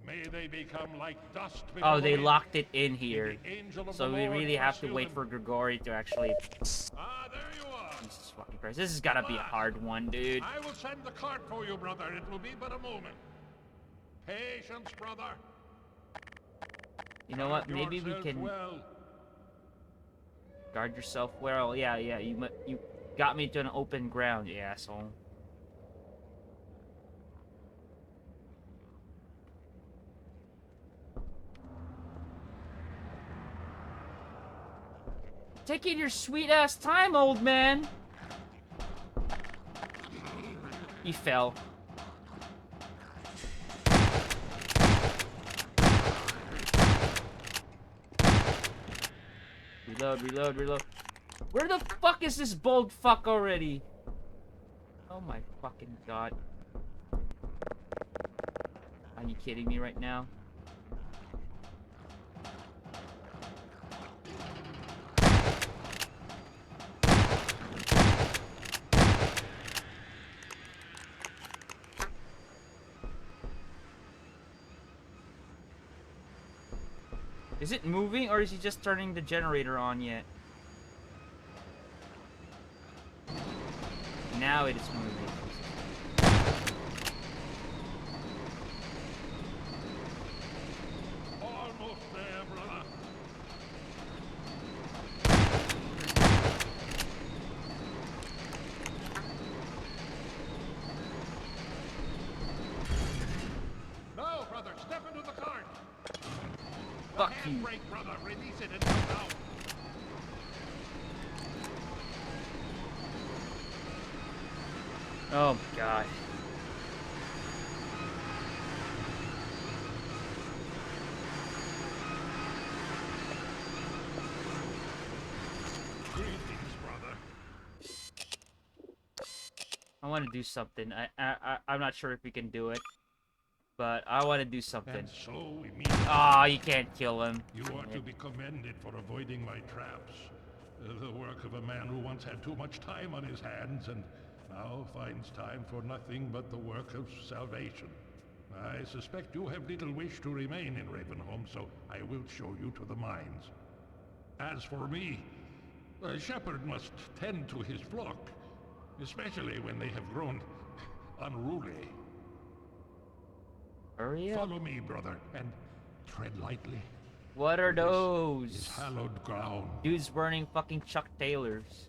May they become like dust. Oh, they locked it in here. So we really have to wait for Grigori to actually... Ah, there you are. Jesus fucking Christ. This has gotta be a hard one, dude. I will send the cart for you, brother. It will be but a moment. Patience, brother. You know what? Maybe we can... Well. Guard yourself well. Yeah, you got me to an open ground, you asshole. Taking your sweet ass time, old man. He fell. Reload. Where the fuck is this bold fuck already? Oh my fucking god. Are you kidding me right now? Is it moving, or is he just turning the generator on yet? Now it is moving. Almost there, brother. No, brother, step into the cart. Fuck you. Handbrake, brother. Release it and come down. Oh my god. Greetings, brother. I want to do something. I'm not sure if we can do it, but I want to do something. And so we meet. Ah, you can't kill him. You are to be commended for avoiding my traps. The work of a man who once had too much time on his hands and now finds time for nothing but the work of salvation. I suspect you have little wish to remain in Ravenholm, so I will show you to the mines. As for me, a shepherd must tend to his flock, especially when they have grown unruly. Hurry up. Follow me, brother, and Tread lightly. What are This those? is hallowed ground. Dude's burning fucking Chuck Taylors.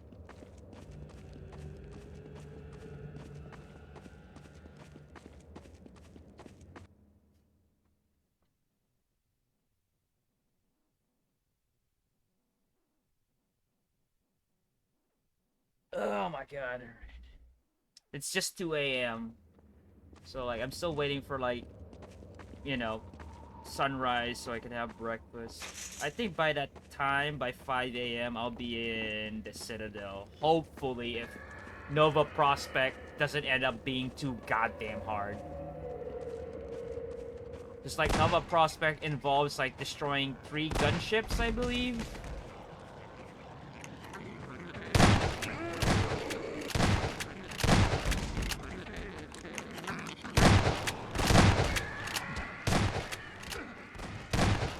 Oh my god. Alright. It's just 2 a.m. So like I'm still waiting for like, you know, sunrise so I can have breakfast. I think by that time, by 5 a.m. I'll be in the Citadel. Hopefully, if Nova Prospect doesn't end up being too goddamn hard. Just like Nova Prospect involves like destroying 3 gunships, I believe.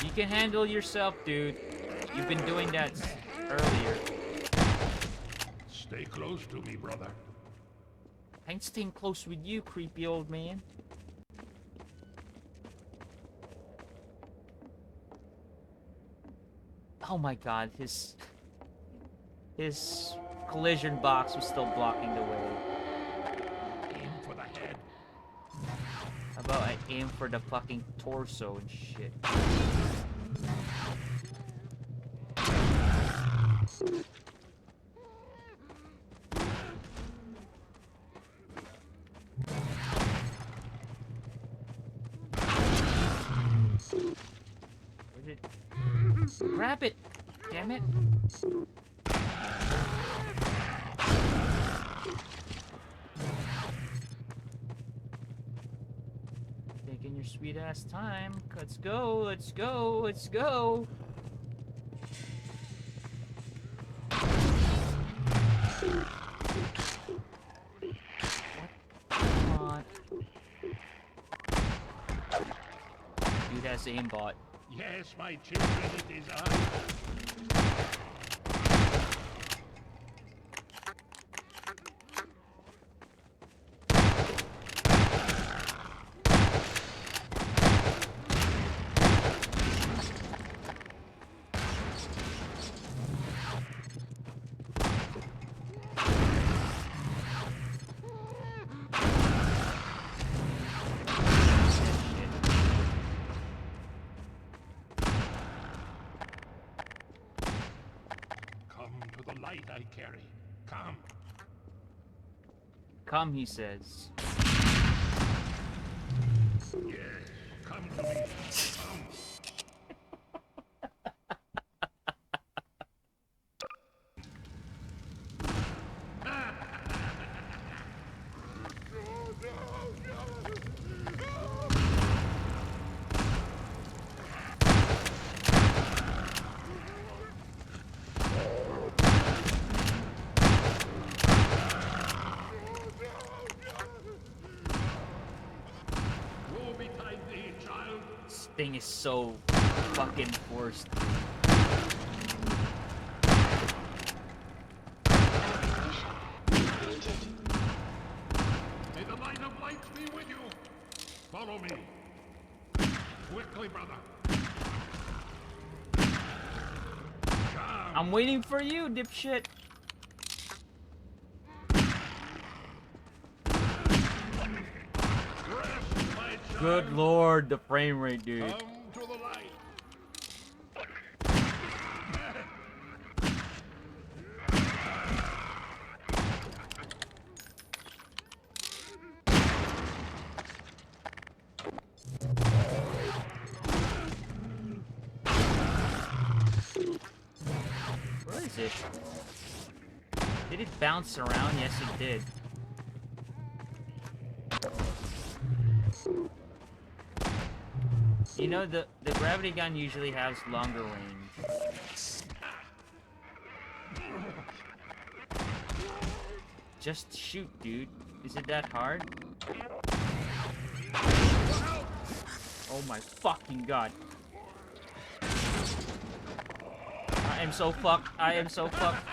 You can handle yourself, dude. You've been doing that earlier. Stay close to me, brother. I ain't staying close with you, creepy old man. Oh my god, his collision box was still blocking the way. Aim for the head. How about I aim for the fucking torso and shit? Where did... Grab it! Damn it! Taking your sweet ass time. Let's go, let's go, let's go! Come on. Dude has aimbot. Yes, my children, it is I. Light I carry. Come. Come, he says. Yes, come to me. Come. Thing is so fucking forced. May the light of lights be with you. Follow me. Quickly, brother. I'm waiting for you, dipshit. Good lord, the frame rate, dude. Come to the light. Where is it? Did it bounce around? Yes, it did. You know, the gravity gun usually has longer range. Just shoot, dude. Is it that hard? Oh my fucking god. I am so fucked. I am so fucked.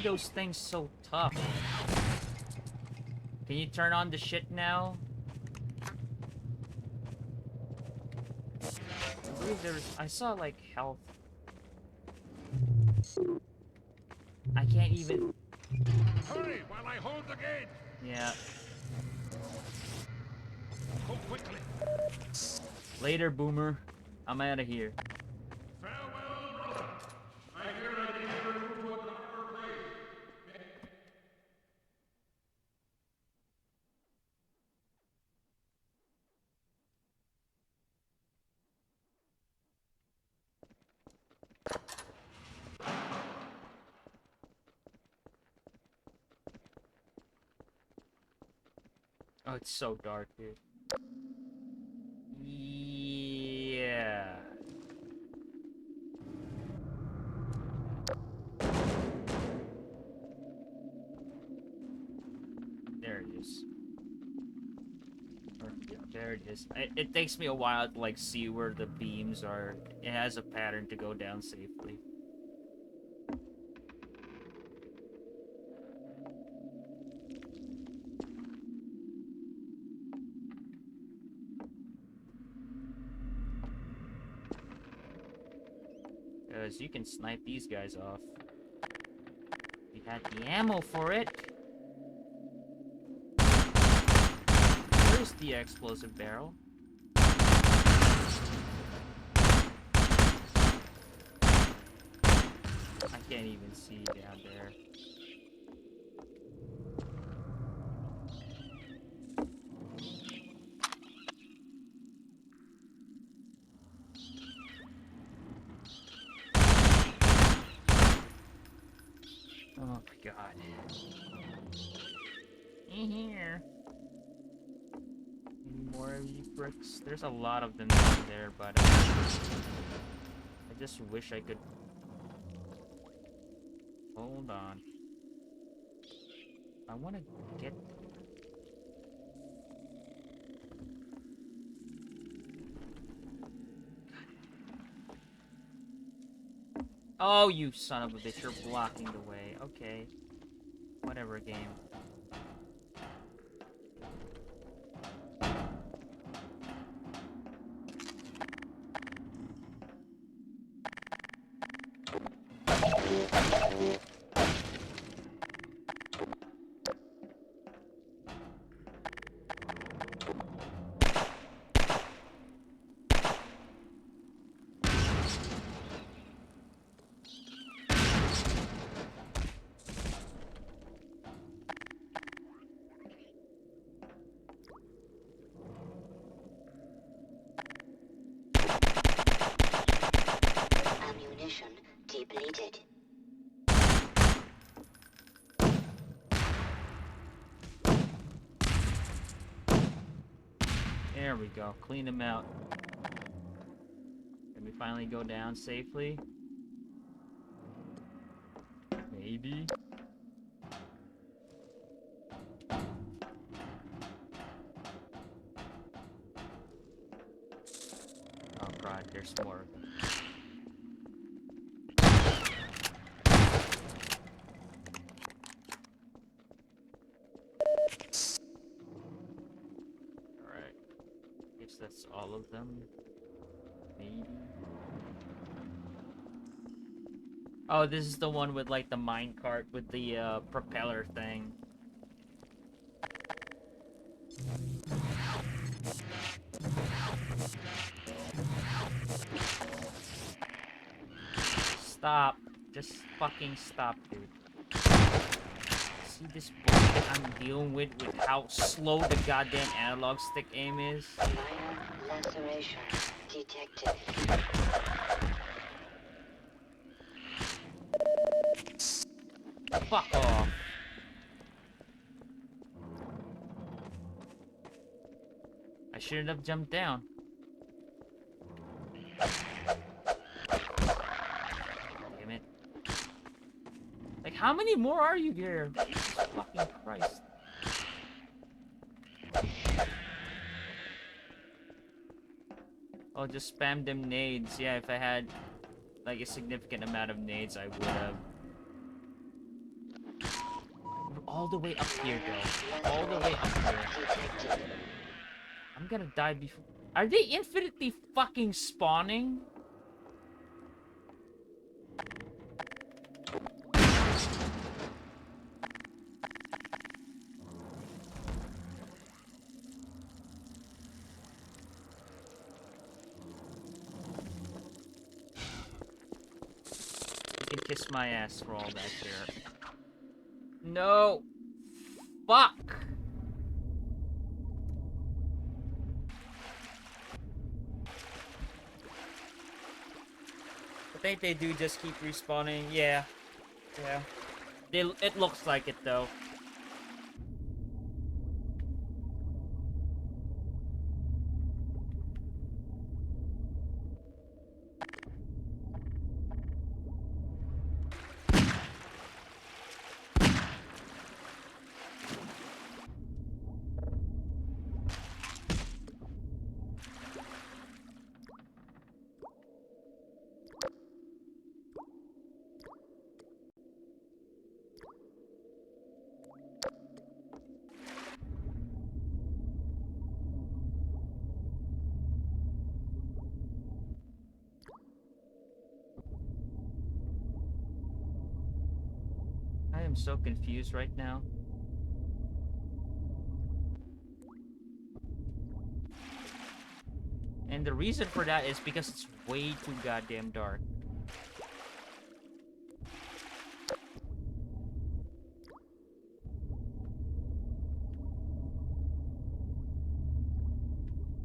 those things so tough? Can you turn on the shit now? I believe I saw like health. I can't even. Hurry while I hold the gate. Yeah. Go quickly. Later, Boomer. I'm out of here. Farewell. I hear I need to move to another place. Oh, it's so dark, dude. Yeah. There it is. Yeah, there it is. It takes me a while to like see where the beams are. It has a pattern to go down safely. Because you can snipe these guys off. We had the ammo for it. Where's the explosive barrel? I can't even see down there. Oh my god. In here. Any more of you bricks? There's a lot of them down there, but I just wish I could. Hold on. I want to get. Oh, you son of a bitch, you're blocking the way. Okay. Whatever, game. Ammunition depleted. There we go. Clean them out. Can we finally go down safely? Maybe. Oh god, there's more of them. Alright. Guess that's all of them. Maybe. Oh, this is the one with like the minecart with the propeller thing. Stop. Just fucking stop, dude. See this bullshit I'm dealing with how slow the goddamn analog stick aim is? Minor laceration detected. Fuck off. I shouldn't have jumped down. Damn it. Like, how many more are you here? Jesus fucking Christ. Oh, just spam them nades. Yeah, if I had, like, a significant amount of nades, I would have. all the way up here, though. All the way up here. I'm gonna die before... Are they infinitely fucking spawning? You can kiss my ass for all that shit. No! Fuck! I think they do just keep respawning. Yeah. Yeah. It looks like it, though. I am so confused right now. And the reason for that is because it's way too goddamn dark.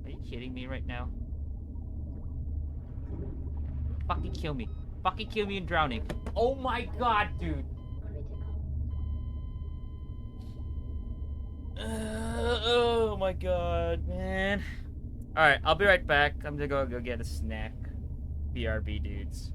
Are you kidding me right now? Fucking kill me. Fucking kill me and drowning. Oh my god, dude. Oh my god, man. Alright, I'll be right back. I'm gonna go get a snack. BRB, dudes.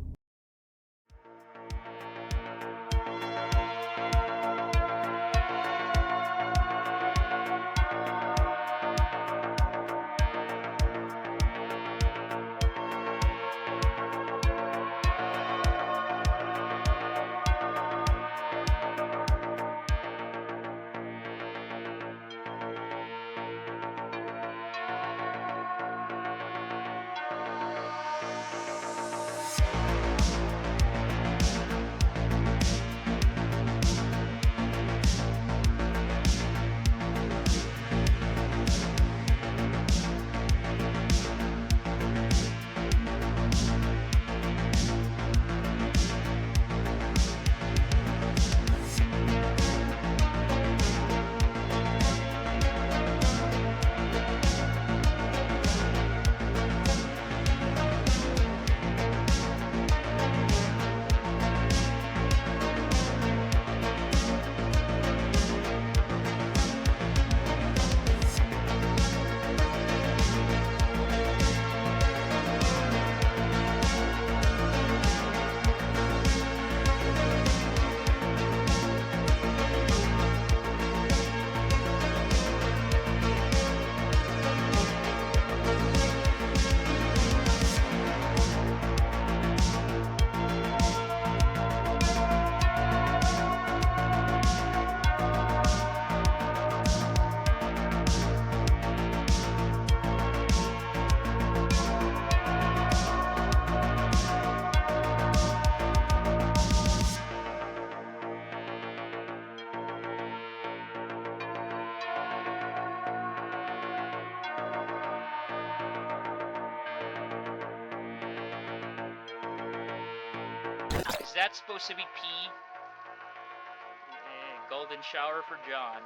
Is that supposed to be pee? Golden shower for John.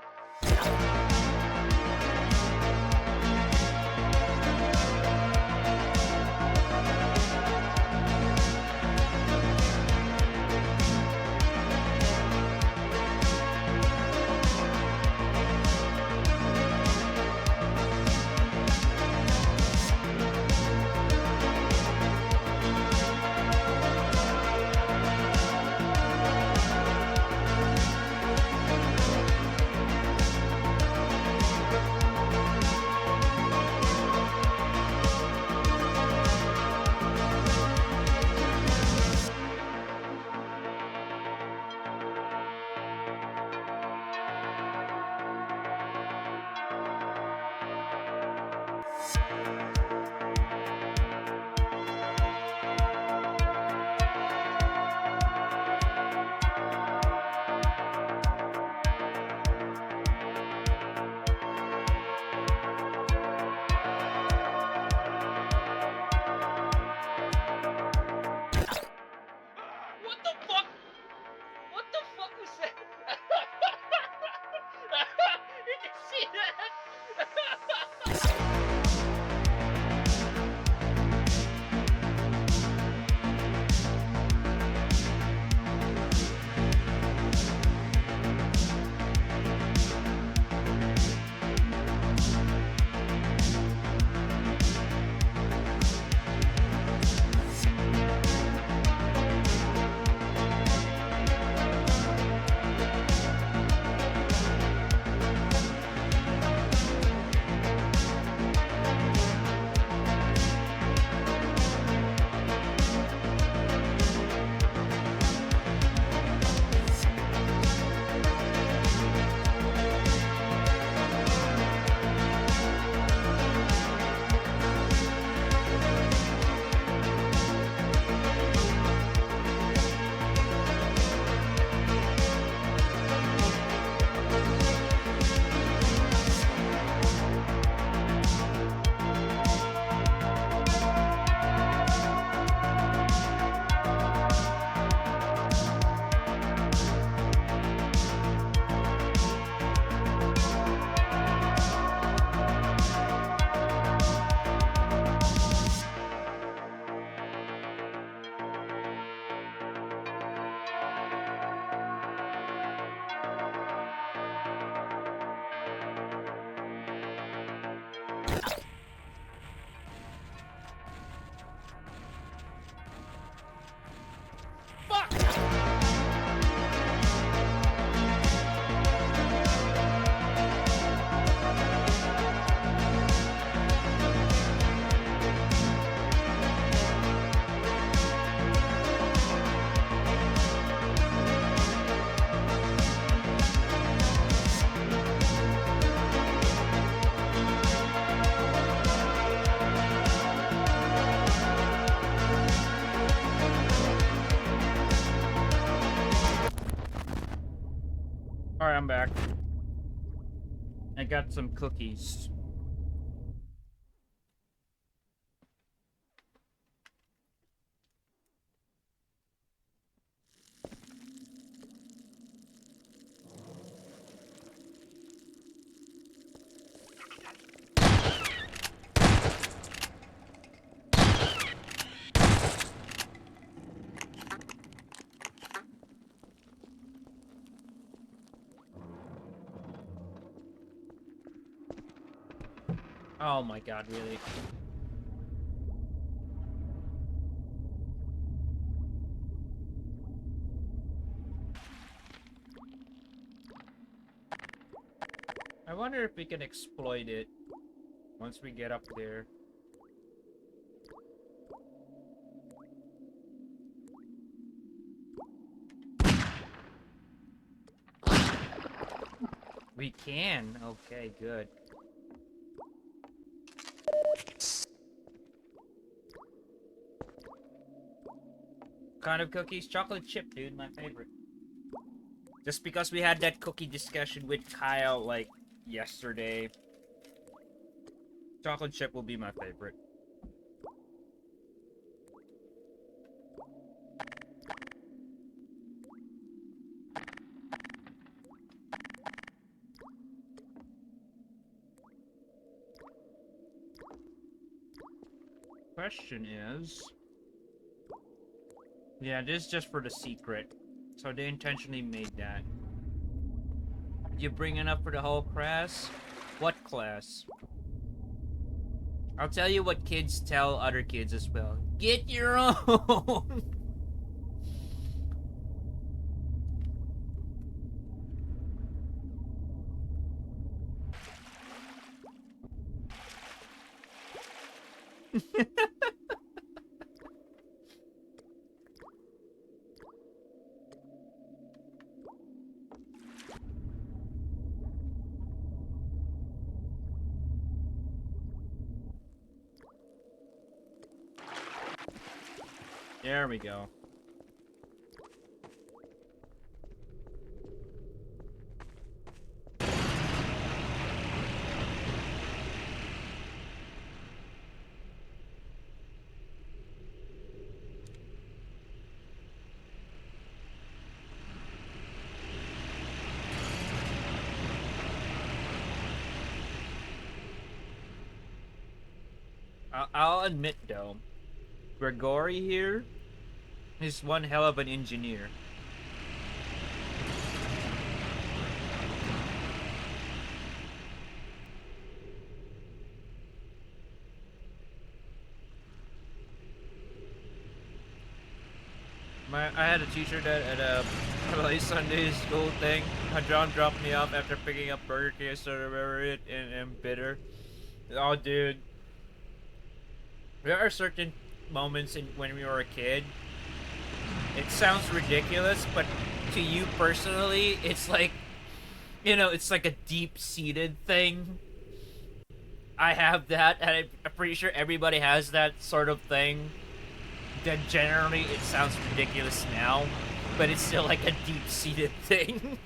Alright, I'm back. I got some cookies. Oh my god, really? I wonder if we can exploit it once we get up there. We can? Okay, good. Kind of cookies? Chocolate chip, dude, my favorite. Just because we had that cookie discussion with Kyle, like, yesterday. Chocolate chip will be my favorite. Question is... Yeah, this is just for the secret. So they intentionally made that. You bringing up for the whole class? What class? I'll tell you what kids tell other kids as well. Get your own! There we go. I'll admit though, Gregory here is one hell of an engineer. I had a teacher that at a early Sunday school thing, John dropped me off after picking up Burger King, so I remember it in Bitter. Oh, dude. There are certain moments when we were a kid. It sounds ridiculous, but to you personally, it's like, you know, it's like a deep-seated thing. I have that, and I'm pretty sure everybody has that sort of thing. That generally it sounds ridiculous now, but it's still like a deep-seated thing.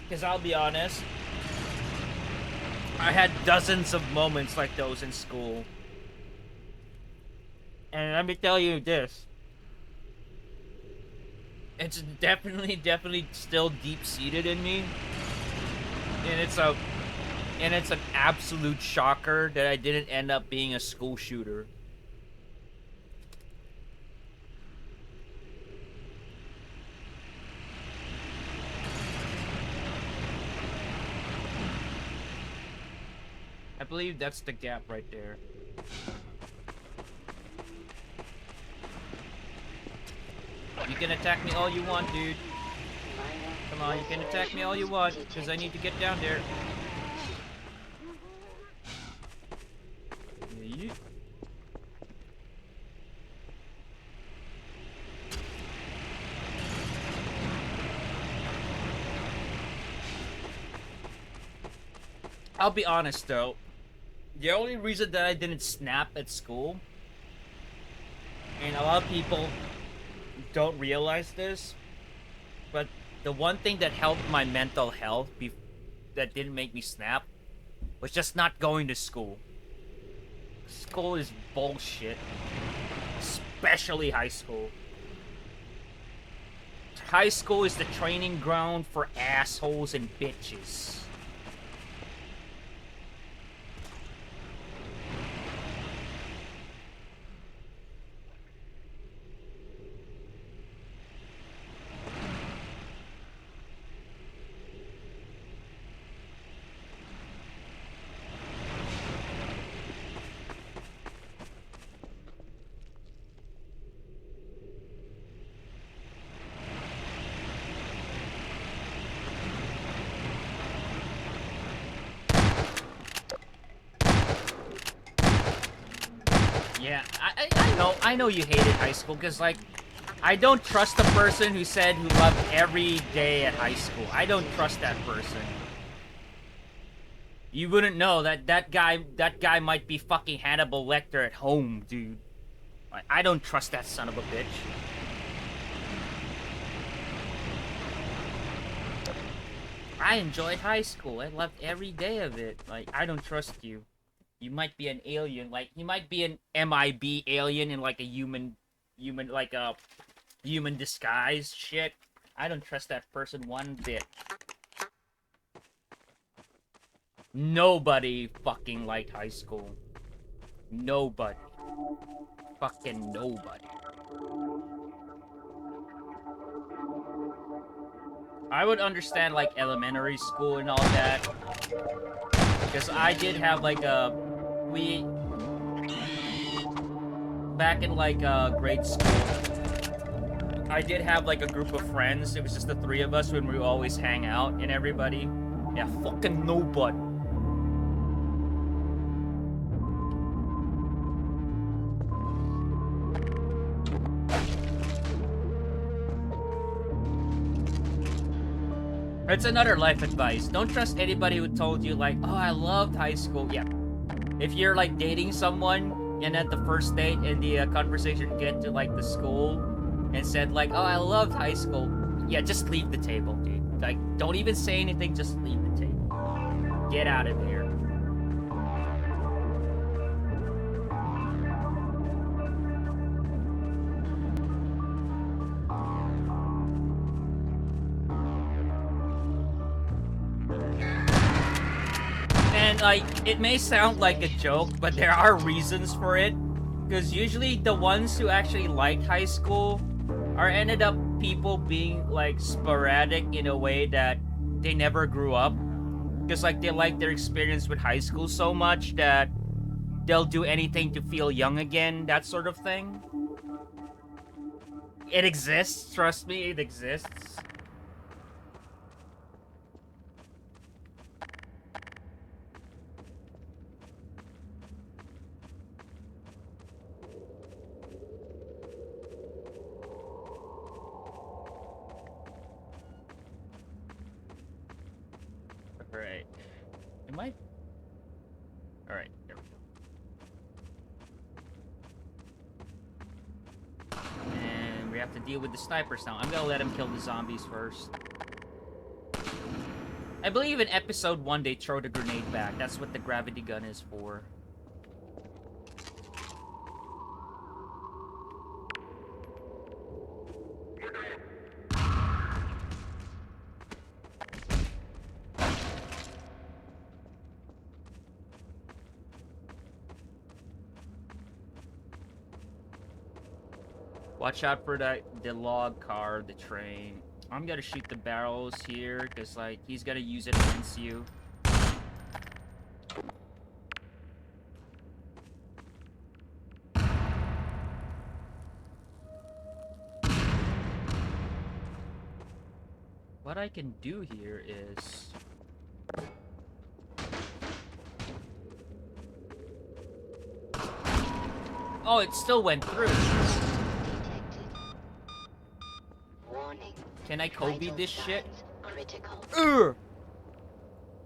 Because I'll be honest, I had dozens of moments like those in school. And let me tell you this. It's definitely still deep-seated in me. And it's an absolute shocker that I didn't end up being a school shooter. I believe that's the gap right there. You can attack me all you want, dude. Come on, you can attack me all you want, because I need to get down there. Yeah. I'll be honest though, the only reason that I didn't snap at school, and a lot of people don't realize this, but the one thing that helped my mental health that didn't make me snap was just not going to school. School is bullshit, especially high school. High school is the training ground for assholes and bitches. Yeah, I know you hated high school, because, like, I don't trust the person who said who loved every day at high school. I don't trust that person. You wouldn't know that guy might be fucking Hannibal Lecter at home, dude. I don't trust that son of a bitch. I enjoyed high school. I loved every day of it. Like, I don't trust you. You might be an alien, like, you might be an MIB alien in, like, a human disguise shit. I don't trust that person one bit. Nobody fucking liked high school. Nobody. Fucking nobody. I would understand, like, elementary school and all that. Because I did have, like, back in, like, grade school, I did have, like, a group of friends. It was just the three of us when we would always hang out and everybody. Yeah, fucking nobody. It's another life advice. Don't trust anybody who told you, like, oh, I loved high school. Yeah. If you're, like, dating someone, and at the first date, and the conversation get to, like, the school, and said, like, oh, I loved high school. Yeah, just leave the table, dude. Like, don't even say anything, just leave the table. Get out of here. And, like, it may sound like a joke, but there are reasons for it. Because usually the ones who actually liked high school ended up people being, like, sporadic in a way that they never grew up. Because, like, they like their experience with high school so much that they'll do anything to feel young again, that sort of thing. It exists, trust me, it exists. Alright. Am I? Alright, there we go. And we have to deal with the snipers now. I'm gonna let him kill the zombies first. I believe in episode 1 they throw the grenade back. That's what the gravity gun is for. Watch out for the log car, the train. I'm gonna shoot the barrels here, because, like, he's gonna use it against you. What I can do here is... Oh, it still went through. Warning. Can I Kobe this shit? Critical. Ugh!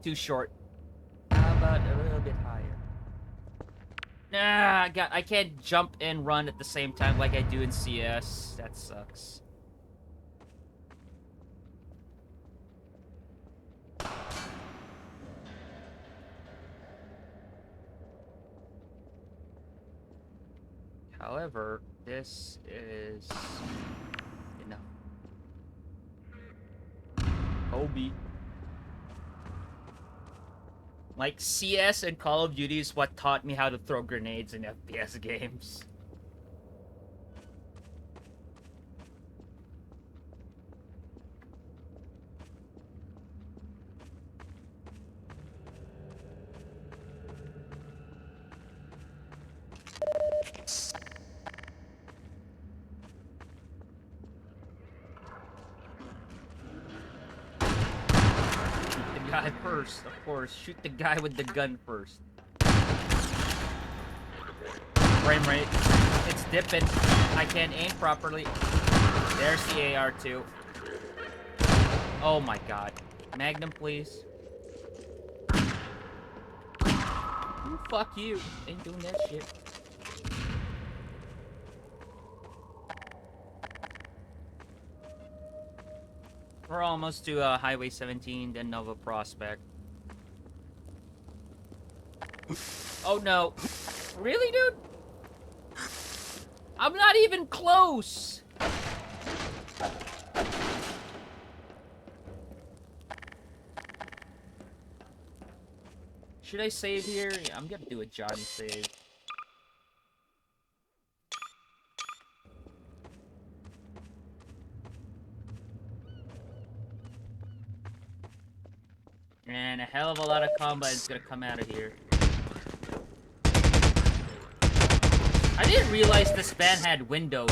Too short. How about a little bit higher? Nah, I can't jump and run at the same time like I do in CS. That sucks. However, this is enough. Kobe. Like, CS and Call of Duty is what taught me how to throw grenades in FPS games. Guy first, of course. Shoot the guy with the gun first. Frame rate. It's dipping. I can't aim properly. There's the AR2. Oh my god. Magnum, please. Ooh, fuck you. Ain't doing that shit. We're almost to Highway 17, then Nova Prospect. Oh no. Really, dude? I'm not even close! Should I save here? Yeah, I'm gonna do a Johnny save. And a hell of a lot of combines gonna come out of here. I didn't realize this van had windows.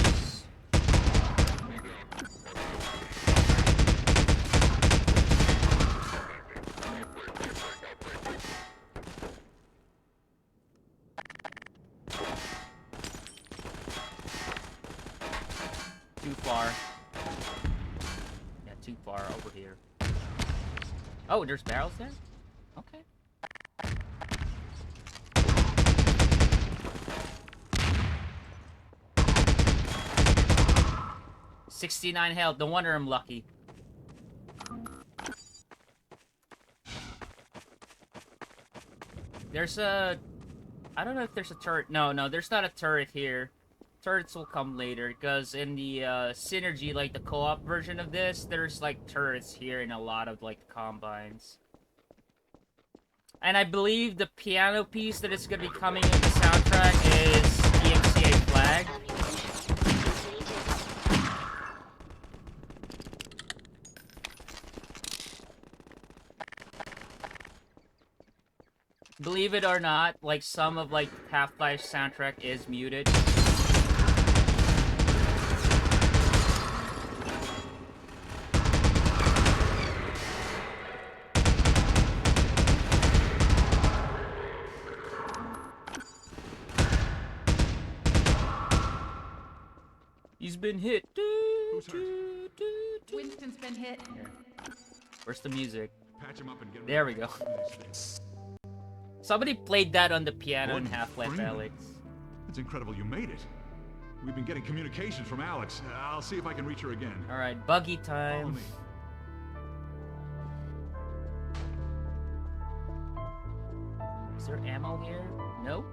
Too far. Yeah, too far over here. Oh, there's barrels there? Okay. $69 health. No wonder I'm lucky. There's a... I don't know if there's a turret. No, there's not a turret here. Turrets will come later, because in the Synergy, like the co-op version of this, there's like turrets here in a lot of like the combines. And I believe the piano piece that is going to be coming in the soundtrack is EMCA Flag. Believe it or not, like some of like Half-Life soundtrack is muted. He's been hit. Winston's been hit. Here. Where's the music? Patch him up and get there we go. Somebody played that on the piano in Half-Life Alyx. It's incredible you made it. We've been getting communications from Alex. I'll see if I can reach her again. Alright, buggy time. Is there ammo here? Nope.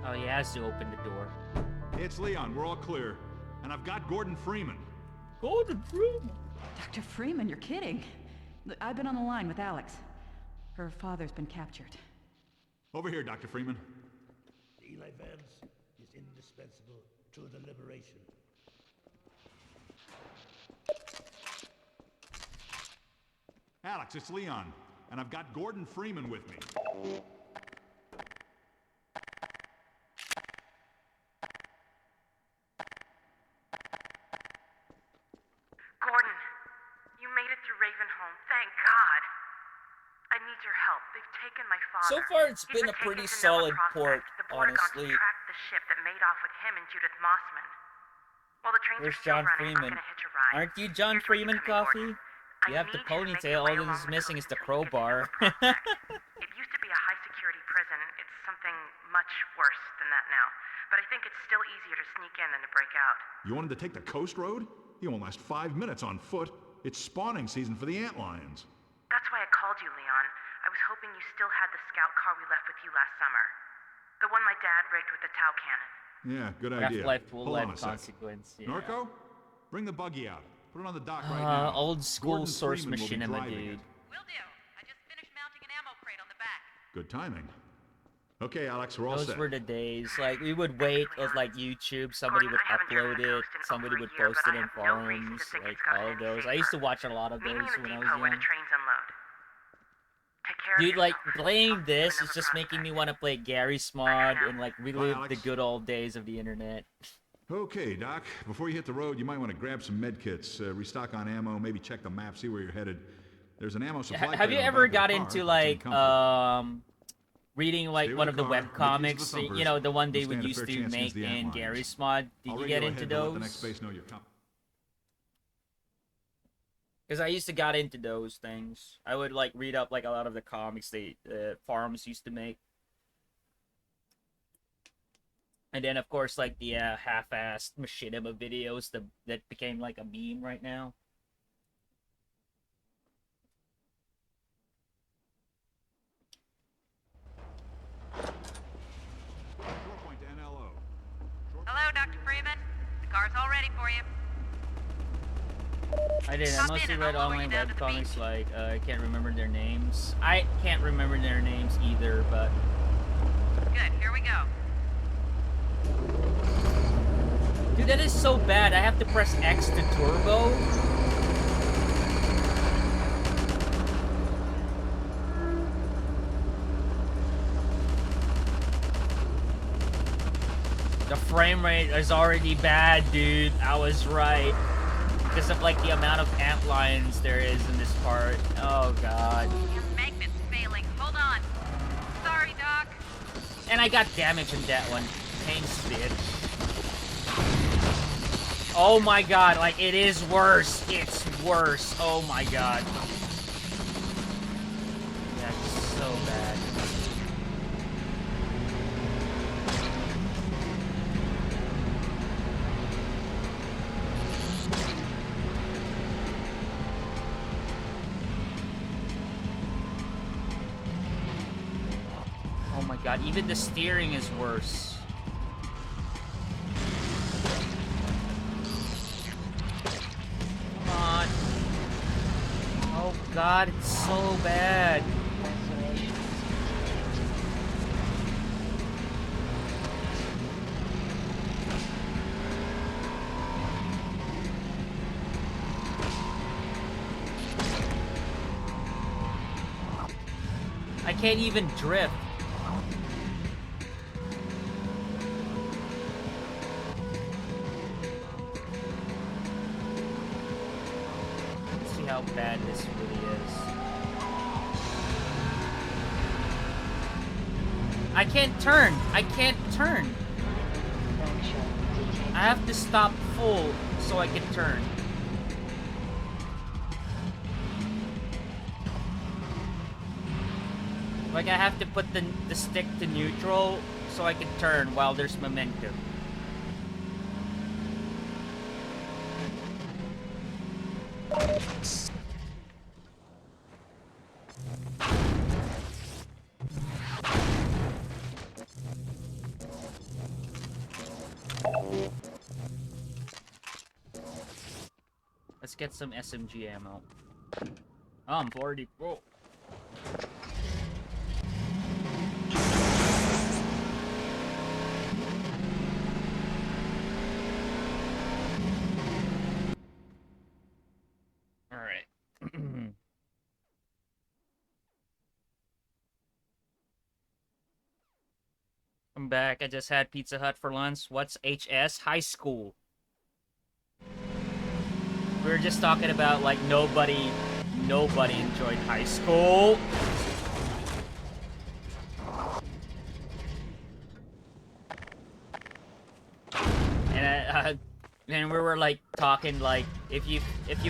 Oh, he has to open the door. It's Leon. We're all clear. And I've got Gordon Freeman. Gordon Freeman? Dr. Freeman, you're kidding. Look, I've been on the line with Alex. Her father's been captured. Over here, Dr. Freeman. Eli Vance is indispensable to the liberation. Alex, it's Leon. And I've got Gordon Freeman with me. So far, it's been a pretty solid port, honestly. Track the ship that made off with him and Judith Mossman. While the trains Where's are still John running, I'm Freeman? gonna hitch a ride. Aren't you John Freeman, Coffee? You have the ponytail, all that is missing is the crowbar. It used to be a high-security prison. It's something much worse than that now. But I think it's still easier to sneak in than to break out. You wanted to take the coast road? You won't last 5 minutes on foot. It's spawning season for the antlions. That's why I called you, Leon. I was hoping you still had the scout car we left with you last summer. The one my dad rigged with the Tau cannon. Yeah, good idea. Half-Life will Hold on have a sec. consequence. Yeah. Norco, bring the buggy out. Put it on the dock right now. Old school Gordon source Freeman will be machinima, driving dude. it. Will do. I just finished mounting an ammo crate on the back. Good timing. Okay, Alex, we're all Those set. were the days. Like, we would wait at, like, YouTube. Somebody would upload it. Somebody would post it in forums. Like, all of those. I used to watch a lot of those when I was young. Dude, like, playing this is just making me want to play Garry's Mod and, like, relive the good old days of the internet. Okay, Doc. Before you hit the road, you might want to grab some med kits, restock on ammo, maybe check the map, see where you're headed. There's an ammo supply. Have you ever got into, like, reading, like, one of the web comics? You know, the one they would used to make in Garry's Mod? Did you get into those? Because I used to got into those things. I would, like, read up, like, a lot of the comics they forums used to make. And then, of course, like, the half-assed machinima videos that became, like, a meme right now. Hello, Dr. Freeman. The car's all ready for you. I did. I mostly read online web comics, like, I can't remember their names. I can't remember their names either, but... Good, here we go. Dude, that is so bad. I have to press X to turbo. The frame rate is already bad, dude. I was right. Because of, like, the amount of antlions there is in this part. Oh, God. Your magnet's failing. Hold on. Sorry, Doc. And I got damage in that one. Thanks, bitch. Oh, my God. Like, it is worse. It's worse. Oh, my God. That's so bad. Oh my God, even the steering is worse. Come on. Oh God, it's so bad. I can't even drift. Let's see how bad this really is. I can't turn. I can't turn. I have to stop full so I can turn. Like, I have to put the stick to neutral so I can turn while there's momentum. Let's get some SMG ammo. Oh, I'm already full. I'm back. I just had Pizza Hut for lunch. What's HS? High school. We were just talking about, like, nobody enjoyed high school. And we were like talking like if you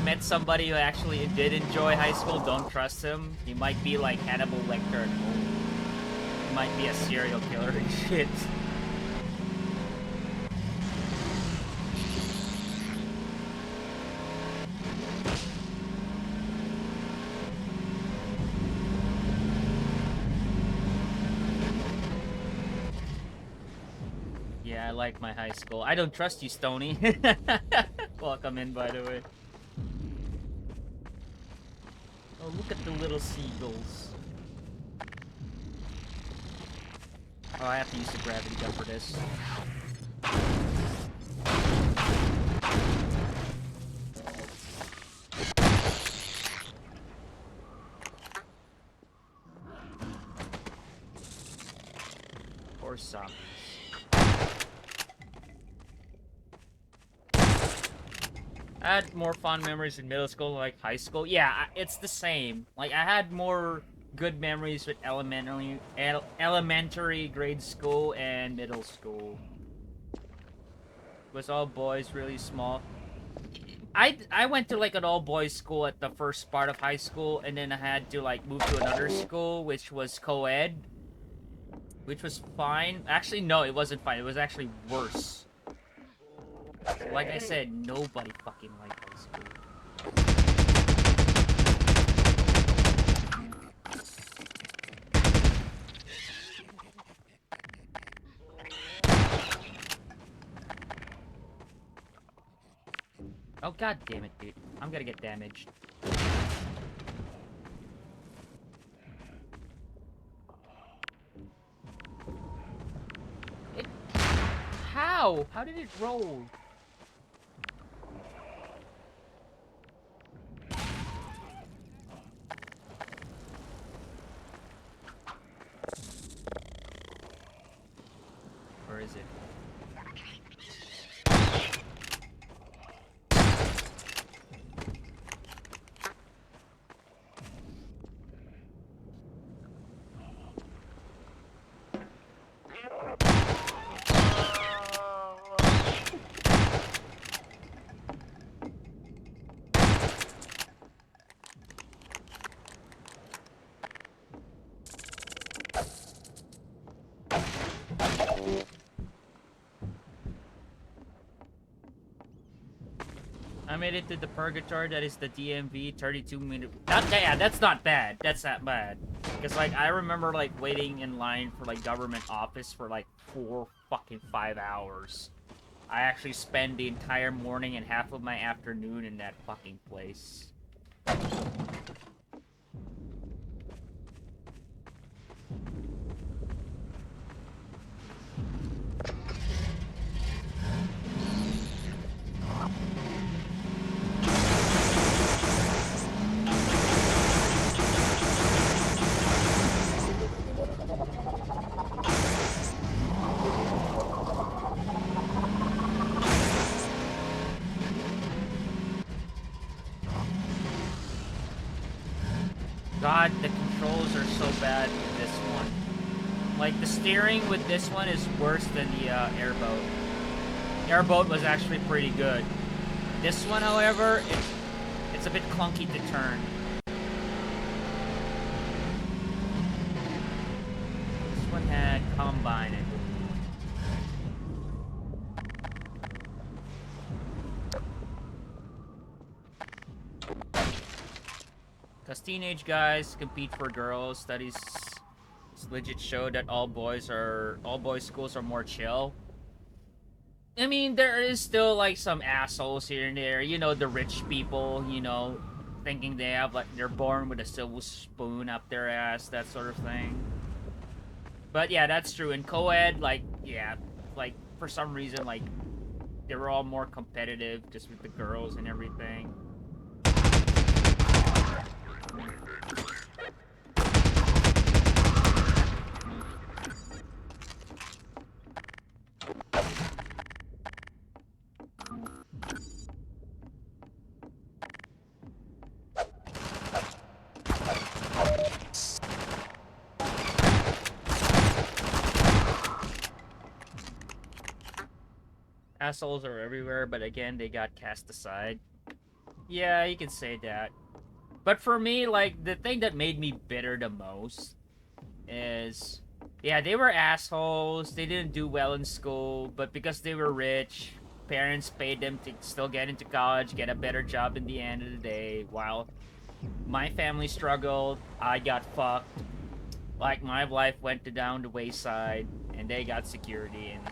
met somebody who actually did enjoy high school, don't trust him. He might be like Hannibal Lecter at home. He might be a serial killer and shit. Yeah, I like my high school. I don't trust you, Stony. Welcome in, by the way. Oh, look at the little seagulls. Oh, I have to use the gravity gun for this. Or zombies. I had more fond memories in middle school, like high school. Yeah, it's the same. Like, I had more good memories with elementary grade school and middle school. It was all boys, really small. I went to like an all boys school at the first part of high school, and then I had to like move to another school, which was co-ed, which was fine. Actually, no, it wasn't fine. It was actually worse. Like I said, nobody fucking liked high school. Oh, god damn it, dude. I'm gonna get damaged. How? How did it roll? Where is it? I made it to the Purgatory, that is the DMV, 32-minute... Yeah, that's not bad. That's not bad. Because, like, I remember, like, waiting in line for, like, government office for, like, 5 hours. I actually spend the entire morning and half of my afternoon in that fucking place. God, the controls are so bad with this one. Like, the steering with this one is worse than the airboat. Airboat was actually pretty good. This one, however, it's a bit clunky to turn. This one had Combine, I believe. Because teenage guys compete for girls, studies legit show that all boys schools are more chill. I mean, there is still like some assholes here and there, you know, the rich people, you know, thinking they have like they're born with a silver spoon up their ass, that sort of thing. But yeah, that's true. In co-ed, like, yeah, like for some reason, like they were all more competitive just with the girls and everything. Assholes are everywhere, but again, they got cast aside. Yeah, you can say that. But for me, like, the thing that made me bitter the most is, yeah, they were assholes, they didn't do well in school, but because they were rich, parents paid them to still get into college, get a better job in the end of the day, while my family struggled, I got fucked. Like, my life went down the wayside, and they got security, and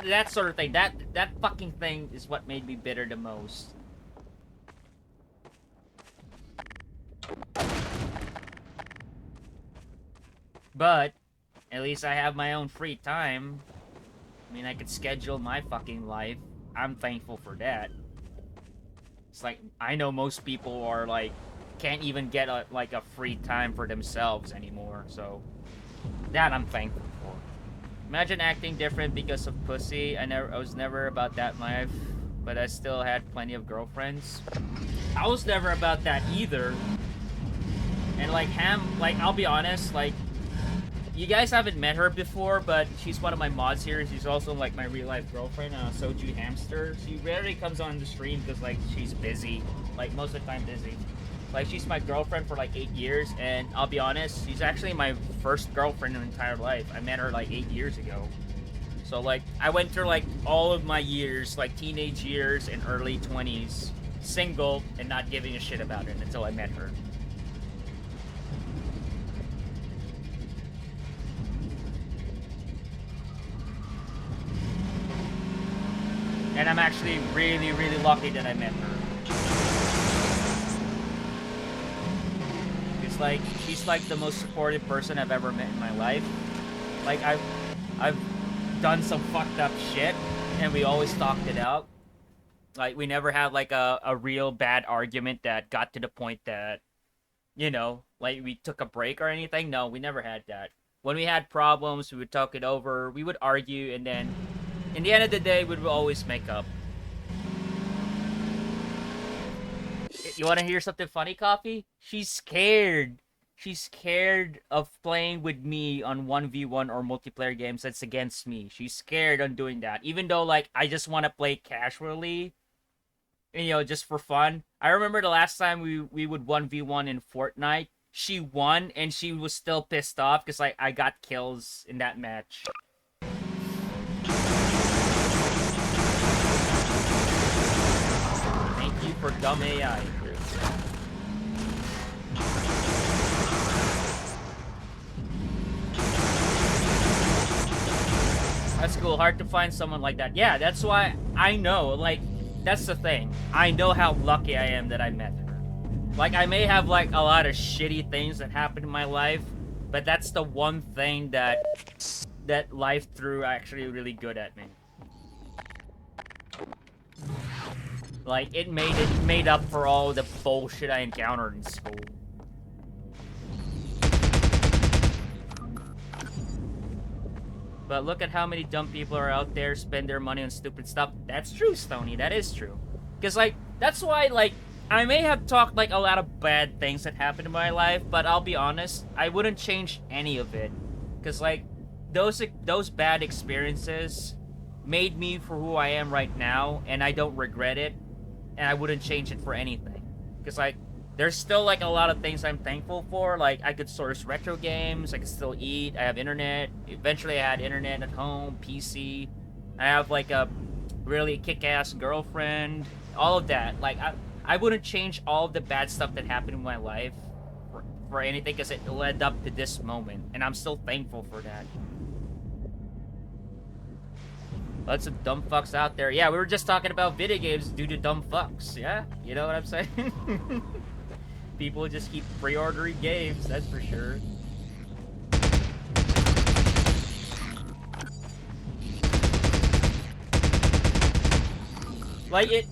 that sort of thing. That fucking thing is what made me bitter the most. But, at least I have my own free time. I mean, I could schedule my fucking life. I'm thankful for that. It's like, I know most people are like, can't even get a free time for themselves anymore, so that I'm thankful for. Imagine acting different because of pussy. I was never about that life, but I still had plenty of girlfriends. I was never about that either. And like I'll be honest, like, you guys haven't met her before, but she's one of my mods here. She's also like my real life girlfriend, Soju Hamster. She rarely comes on the stream because like she's busy, like most of the time busy. Like, she's my girlfriend for like 8 years, and I'll be honest, she's actually my first girlfriend in my entire life. I met her like 8 years ago. So like, I went through like all of my years, like teenage years and early 20s, single and not giving a shit about it until I met her. And I'm actually really, really lucky that I met her. It's like, she's like the most supportive person I've ever met in my life. Like, I've done some fucked up shit, and we always talked it out. Like, we never had like a real bad argument that got to the point that, you know, like we took a break or anything. No, we never had that. When we had problems, we would talk it over, we would argue, and then in the end of the day, we would always make up. You want to hear something funny, Coffee? She's scared. She's scared of playing with me on 1v1 or multiplayer games that's against me. She's scared on doing that. Even though, like, I just want to play casually, you know, just for fun. I remember the last time we would 1v1 in Fortnite. She won, and she was still pissed off because, like, I got kills in that match. Thank you for dumb AI. That's cool. Hard to find someone like that. Yeah, that's why I know, like, that's the thing. I know how lucky I am that I met her. Like, I may have, like, a lot of shitty things that happened in my life, but that's the one thing that life threw actually really good at me. Like, it made up for all the bullshit I encountered in school. But look at how many dumb people are out there, spend their money on stupid stuff. That's true, Stony. That is true. Because, like, that's why, like, I may have talked, like, a lot of bad things that happened in my life, but I'll be honest, I wouldn't change any of it. Because, like, those bad experiences made me for who I am right now, and I don't regret it, and I wouldn't change it for anything. Because, like, there's still, like, a lot of things I'm thankful for. Like, I could source retro games, I could still eat, I have internet. Eventually, I had internet at home, PC. I have, like, a really kick-ass girlfriend. All of that. Like, I wouldn't change all of the bad stuff that happened in my life for anything, because it led up to this moment. And I'm still thankful for that. Lots of dumb fucks out there. Yeah, we were just talking about video games due to dumb fucks. Yeah? You know what I'm saying? People just keep pre-ordering games, that's for sure. Like,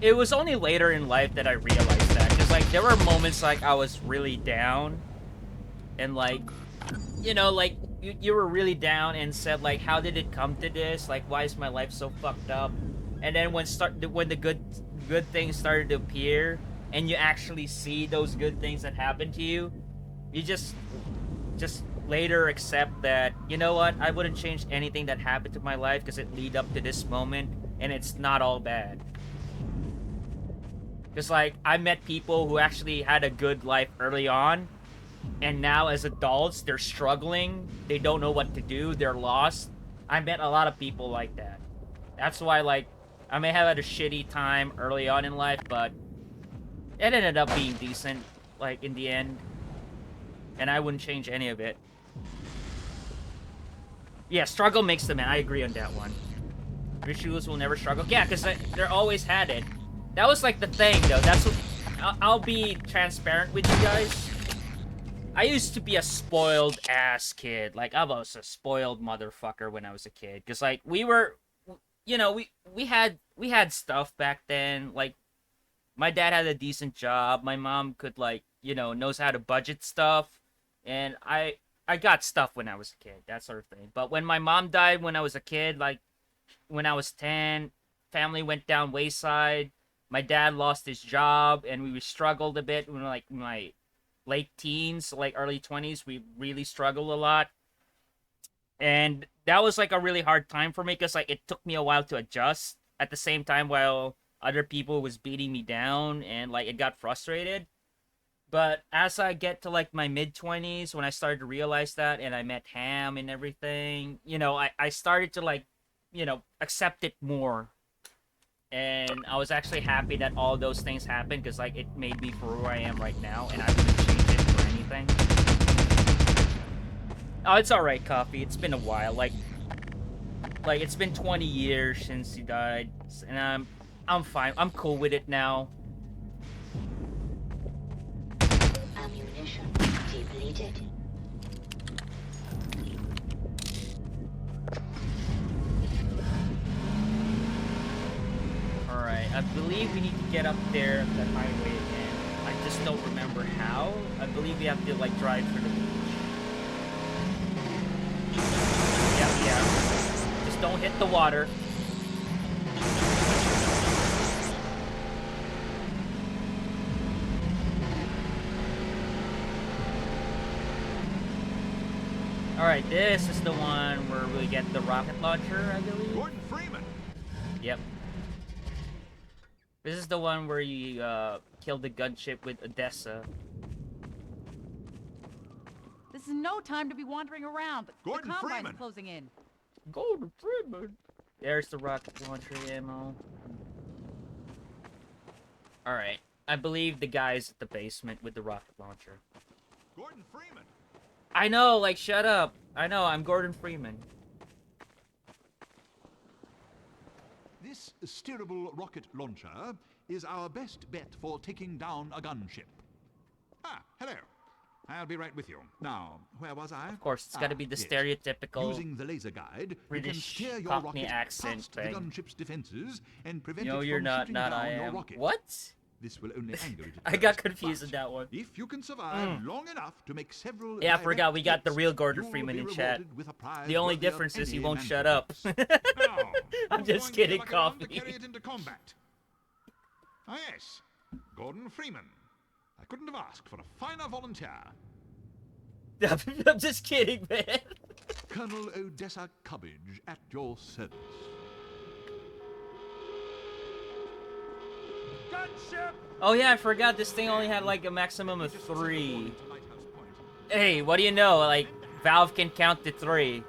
it was only later in life that I realized that. Because, like, there were moments, like, I was really down. And, like, you know, like, you were really down and said, like, how did it come to this? Like, why is my life so fucked up? And then when the good things started to appear, and you actually see those good things that happen to you, you just later accept that, you know what, I wouldn't change anything that happened to my life because it lead up to this moment, and it's not all bad. Because, like, I met people who actually had a good life early on, and now as adults, they're struggling, they don't know what to do, they're lost. I met a lot of people like that. That's why, like, I may have had a shitty time early on in life, but it ended up being decent, like, in the end. And I wouldn't change any of it. Yeah, struggle makes the man. I agree on that one. Rituals will never struggle. Yeah, because they're always had it. That was, like, the thing, though. That's what... I'll be transparent with you guys. I used to be a spoiled-ass kid. Like, I was a spoiled motherfucker when I was a kid. Because, like, we were... You know, we had stuff back then. Like, my dad had a decent job. My mom could, like, you know, knows how to budget stuff. And I got stuff when I was a kid. That sort of thing. But when my mom died when I was a kid, like, when I was 10, family went down wayside. My dad lost his job, and we struggled a bit. When, like, my late teens, like, early 20s, we really struggled a lot. And that was, like, a really hard time for me, because, like, it took me a while to adjust. At the same time, while other people was beating me down, and, like, it got frustrated. But as I get to, like, my mid-20s, when I started to realize that, and I met Ham and everything, you know, I started to, like, you know, accept it more. And I was actually happy that all those things happened, because, like, it made me for who I am right now, and I wouldn't change it for anything. Oh, it's alright, Coffee. It's been a while. Like, it's been 20 years since he died, and I'm fine. I'm cool with it now. Ammunition depleted. Alright, I believe we need to get up there at the highway again. I just don't remember how. I believe we have to, like, drive for the beach. Yeah. Just don't hit the water. Alright, this is the one where we get the rocket launcher, I believe. Gordon Freeman! Yep. This is the one where you killed the gunship with Odessa. This is no time to be wandering around. Gordon the combine's Freeman. closing in. Gordon Freeman. There's the rocket launcher ammo. Alright. I believe the guy's at the basement with the rocket launcher. Gordon Freeman! I know, like, shut up. I know, I'm Gordon Freeman. This steerable rocket launcher is our best bet for taking down a gunship. Ah, hello. I'll be right with you. Now, where was I? Of course, it's got to be the yes. stereotypical Using the laser guide, British you can steer your Cockney rocket accent past thing. the gunship's defenses and prevent No, it you're from not. shooting Not down I your am. rocket. What? This will only anger it. I got confused with that one. If you can survive long enough to make several. Yeah, I forgot we got the direct real Gordon hits, Freeman you'll in be chat. rewarded with a prize The only worthy of difference is he any won't man shut up. now, I'm who's just going to kidding, get around to Coffee. carry it into combat? Ah, yes, Gordon Freeman. I couldn't have asked for a finer volunteer. I'm just kidding, man. Colonel Odessa Cubbage at your service. Gunship! Oh yeah, I forgot this thing only had like a maximum of 3. Hey, what do you know? Like, Valve can count to 3.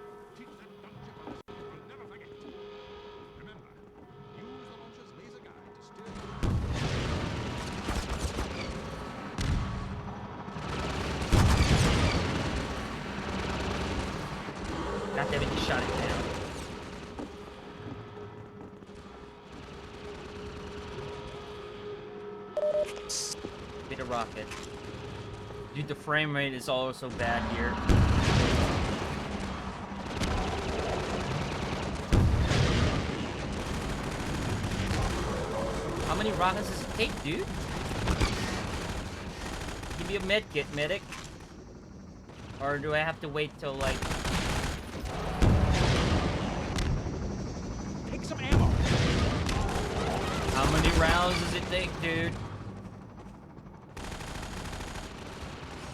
God damn it, you shot it down. Bit of rocket. Dude, the frame rate is also bad here. How many rockets does it take, dude? Give me a med kit, medic. Or do I have to wait till, like... Take some ammo. How many rounds does it take, dude?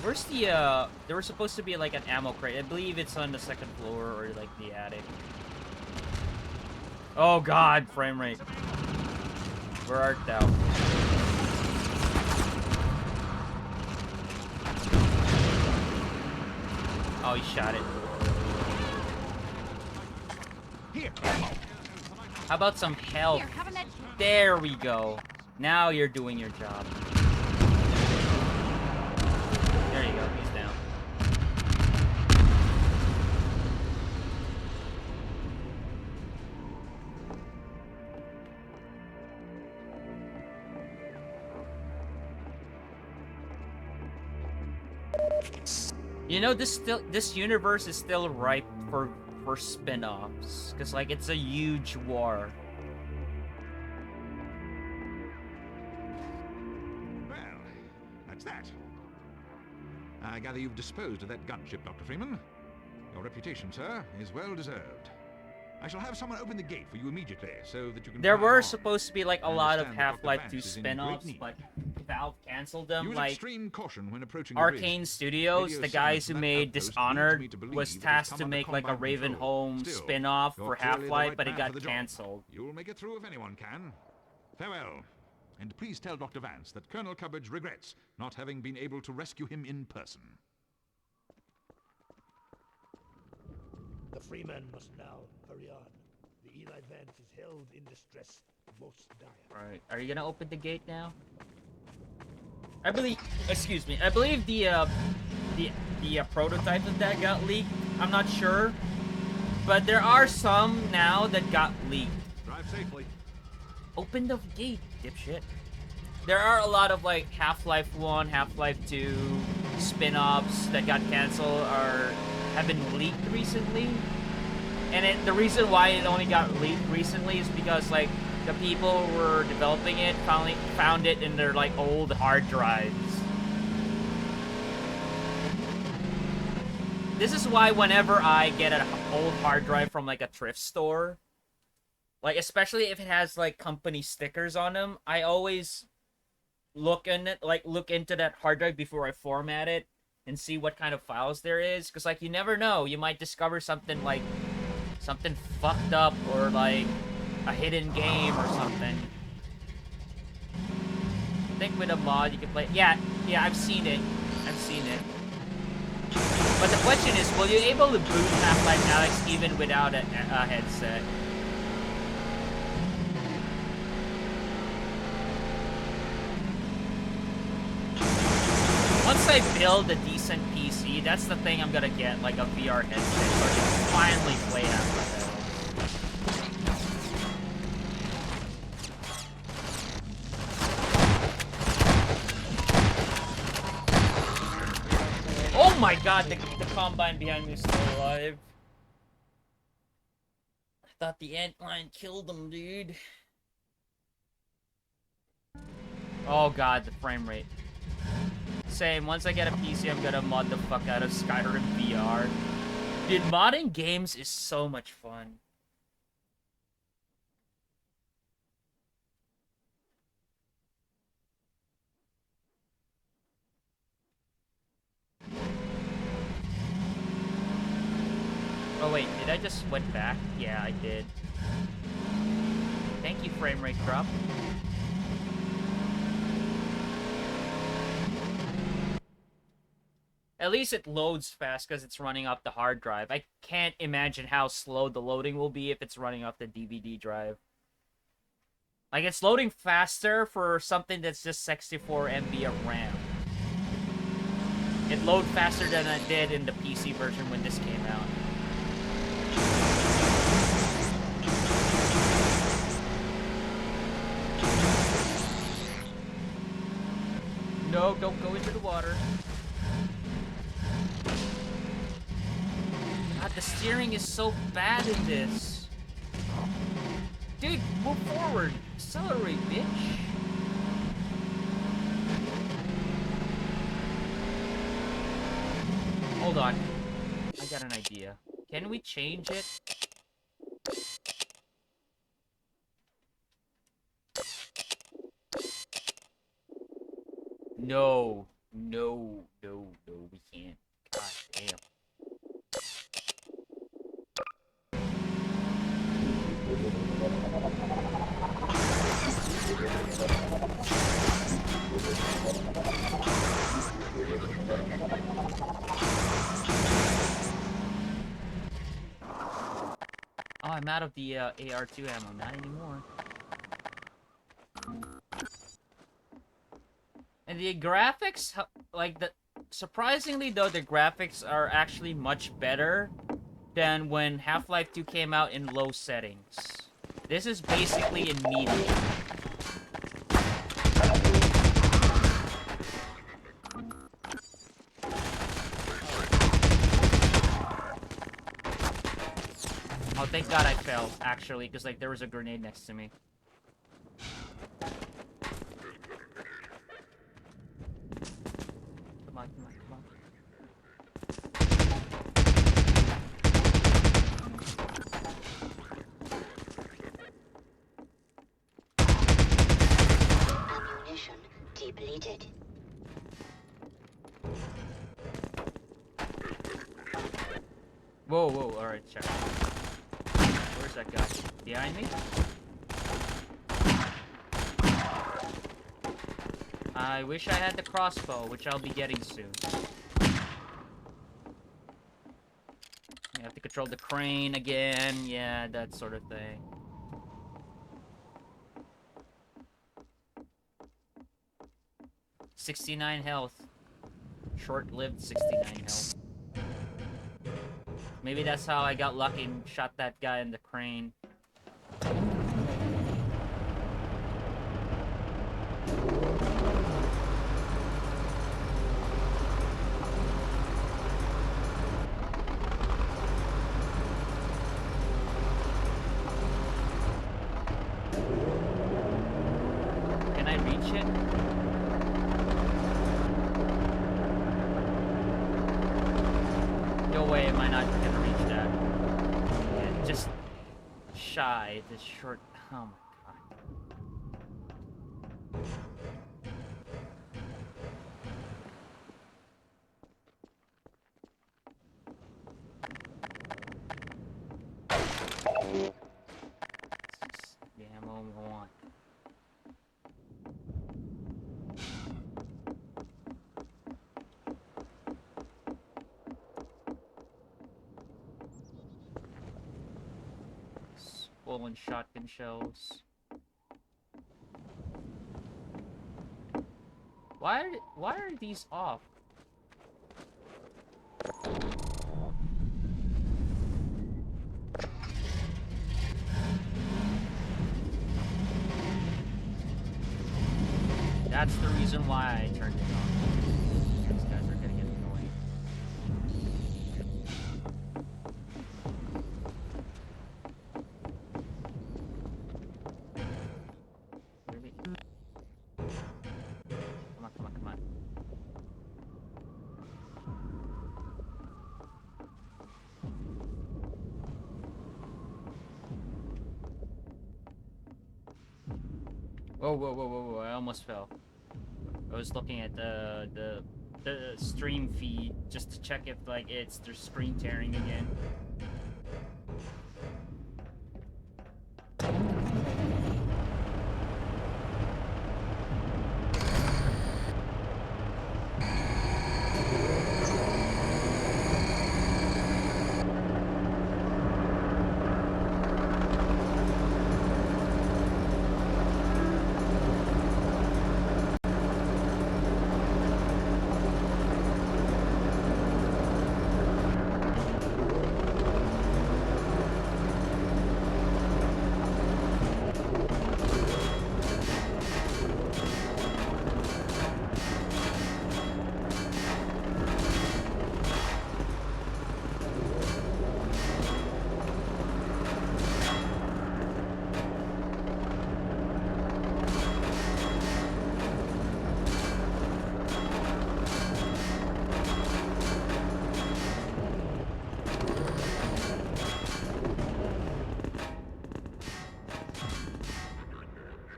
Where's the, there was supposed to be, like, an ammo crate. I believe it's on the 2nd floor or, like, the attic. If Oh god, frame rate. Where art thou? Oh, he shot it. Here. How about some help? Here, have a med kit. There we go. Now you're doing your job. There you go, he's down. You know, this universe is still ripe for spin-offs, cause like it's a huge war. Well, that's that. I gather you've disposed of that gunship, Dr. Freeman. Your reputation, sir, is well deserved. I shall have someone open the gate for you immediately, so that you can. There fly were on. supposed to be like a I lot of understand that Dr. Half-Life Vance 2 is in great spin-offs, need. but Valve canceled them. Use Like extreme caution when approaching the Arcane ridge. Studios, Radio the guys silence who from that made outpost Dishonored, leads me to believe was it has tasked come to under make like a combat Raven control. Home Still, spin-off you're for clearly the Half-Life, right but it man got for the job. canceled. You'll make it through if anyone can. Farewell. And please tell Dr. Vance that Colonel Cubbage regrets not having been able to rescue him in person. The Freeman must now hurry on. The Eli Vance is held in distress most dire. Alright, are you gonna open the gate now? I believe, excuse me, I believe the prototype of that got leaked. I'm not sure, but there are some now that got leaked. Drive safely. Open the gate, dipshit. There are a lot of like Half-Life 1, Half-Life 2 spin-offs that got canceled or have been leaked recently. And the reason why it only got leaked recently is because like the people who were developing it finally found it in their like old hard drives. This is why whenever I get an old hard drive from like a thrift store, like especially if it has like company stickers on them, I always look into that hard drive before I format it and see what kind of files there is, because like you never know, you might discover something like something fucked up or like a hidden game or something. I think with a mod you can play. Yeah, I've seen it. But the question is, will you able to boot Half-Life Alyx even without a headset? Once I build a decent PC, that's the thing I'm gonna get, like a VR headset, so I can finally play Half-Life Alyx. Oh my god, the Combine behind me is still alive. I thought the antlion killed him, dude. Oh god, the frame rate. Same, once I get a PC, I'm gonna mod the fuck out of Skyrim VR. Dude, modding games is so much fun. Oh wait, did I just went back? Yeah, I did. Thank you, frame rate drop. At least it loads fast because it's running off the hard drive. I can't imagine how slow the loading will be if it's running off the DVD drive. Like, it's loading faster for something that's just 64 MB of RAM. It loaded faster than it did in the PC version when this came out. No, don't go into the water. God, the steering is so bad in this. Dude, move forward. Accelerate, bitch. Hold on. I got an idea. Can we change it? No. No, we can't. God damn. I'm out of the AR2 ammo. Not anymore. And the graphics, like surprisingly though, the graphics are actually much better than when Half-Life 2 came out in low settings. This is basically in medium. Oh, thank God I fell, actually, because, like, there was a grenade next to me. Come on, come on, come on. Ammunition depleted. Whoa, whoa, alright, check. Where's that guy? Behind me? I wish I had the crossbow, which I'll be getting soon. You have to control the crane again, yeah, that sort of thing. $69 health. Short-lived 69 health. Maybe that's how I got lucky and shot that guy in the crane. Can I reach it? No way am I not gonna reach that. Yeah, just shy, this short. Oh my god. The ammo I want. Swollen shotgun shells. Why are these off? That's the reason why I turned it on. These guys are gonna get annoying. Really? Come on, come on, come on. Whoa, whoa, whoa, whoa, whoa, I almost fell. I was looking at the stream feed just to check if like it's their screen tearing again.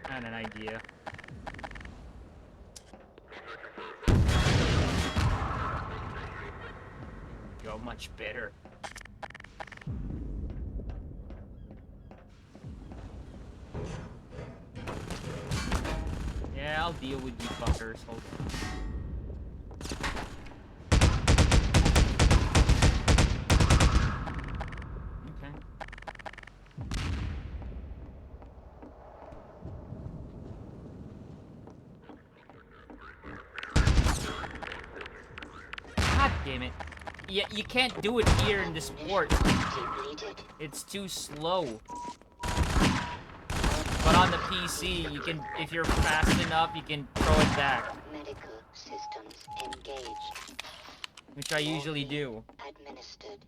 I had an idea. Go much better. Yeah, I'll deal with you fuckers. Hold on. Okay. damn it. Yeah, you can't do it here in this port. It's too slow. But on the PC, you can, if you're fast enough, you can throw it back. Medical systems engaged. Which I usually do. Administered.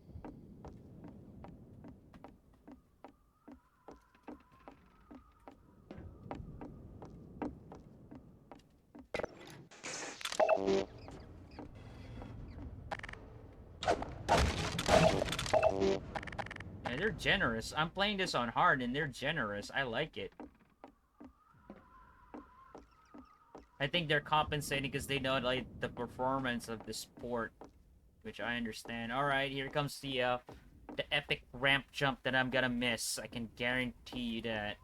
And they're generous. I'm playing this on hard and they're generous. I like it. I think they're compensating because they know like the performance of the sport, which I understand. All right, here comes the epic ramp jump that I'm gonna miss. I can guarantee you that.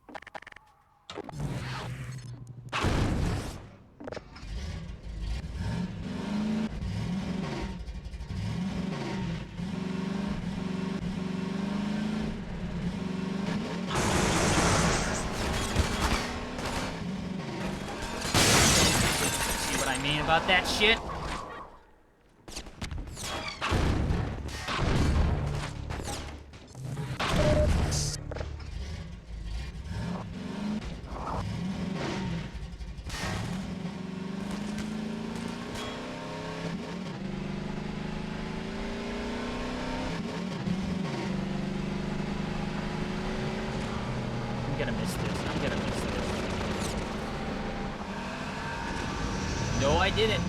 About that shit. I'm gonna miss this. I'm gonna miss this. No, I didn't.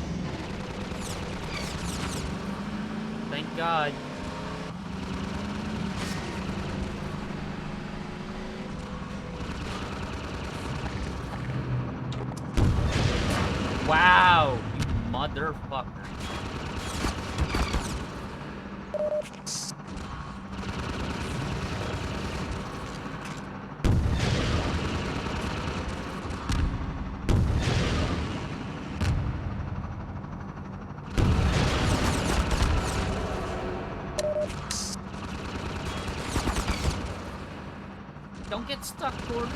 Thank God. Wow, you motherfucker. Don't get stuck, Gordon.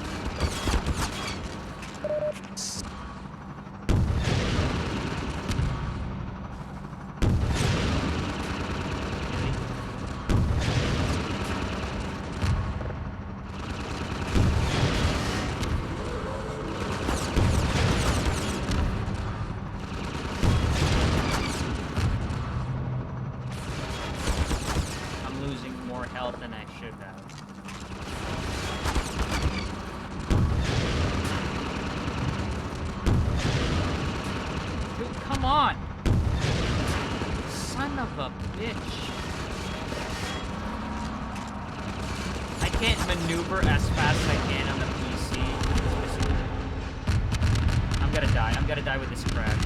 I'm losing more health than I should have. Come on! Son of a bitch. I can't maneuver as fast as I can on the PC. I'm gonna die. I'm gonna die with this crap.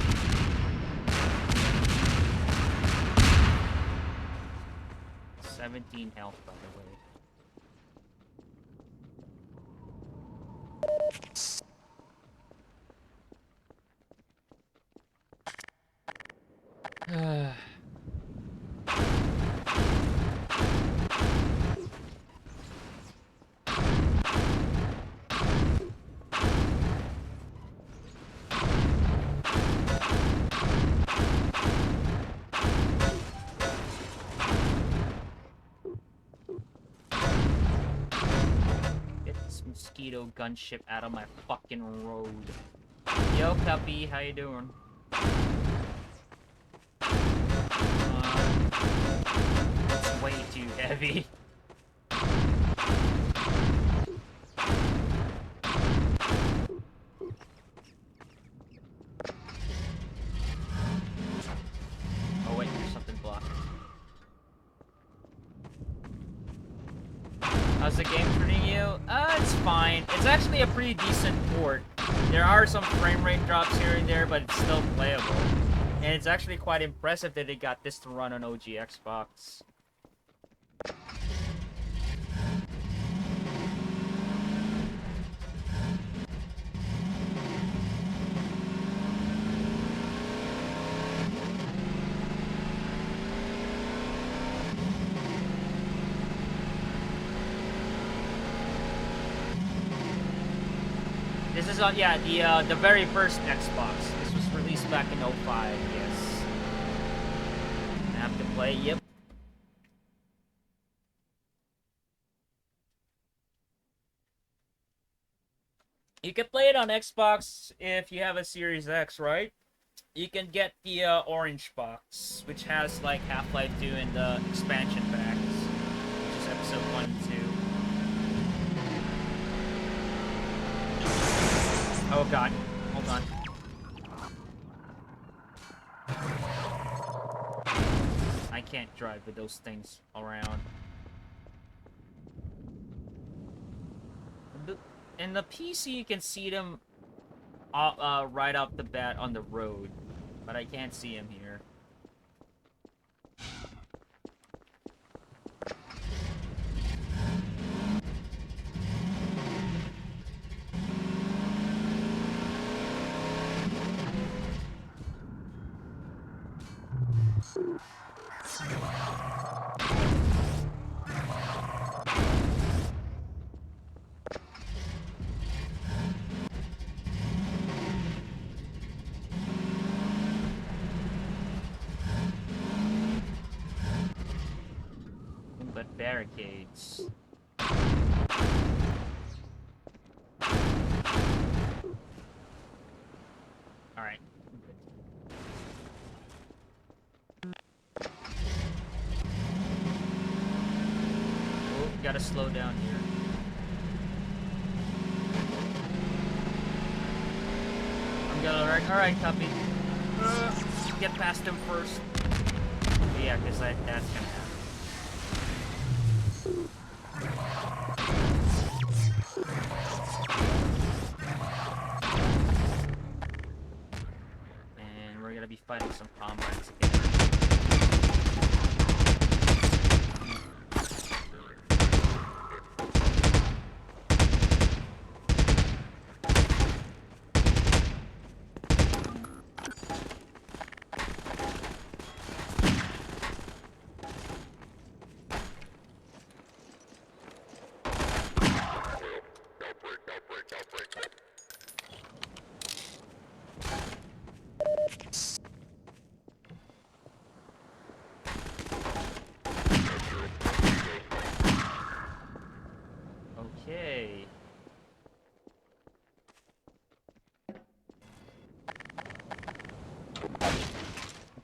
$17 health, by the way. Get this mosquito gunship out of my fucking road. Yo, puppy, how you doing? It's way too heavy. Oh wait, there's something blocked. How's the game treating you? It's fine. It's actually a pretty decent port. There are some frame rate drops here and there, but it's still playable. And it's actually quite impressive that they got this to run on OG Xbox. This is on, yeah, the very first Xbox. This was released back in 05, yes. have to play. Yep. You can play it on Xbox if you have a Series X, right? You can get the orange box, which has like Half-Life 2 and the expansion packs, which is episode 1 and 2. Oh god, hold on. I can't drive with those things around. In the PC, you can see them right off the bat on the road, but I can't see them here. But barricades. Alright. Oh, gotta slow down here. I'm gonna alright, copy. Get past him first. Yeah, because that's gonna happen. And we're gonna be fighting some comrades again. Okay.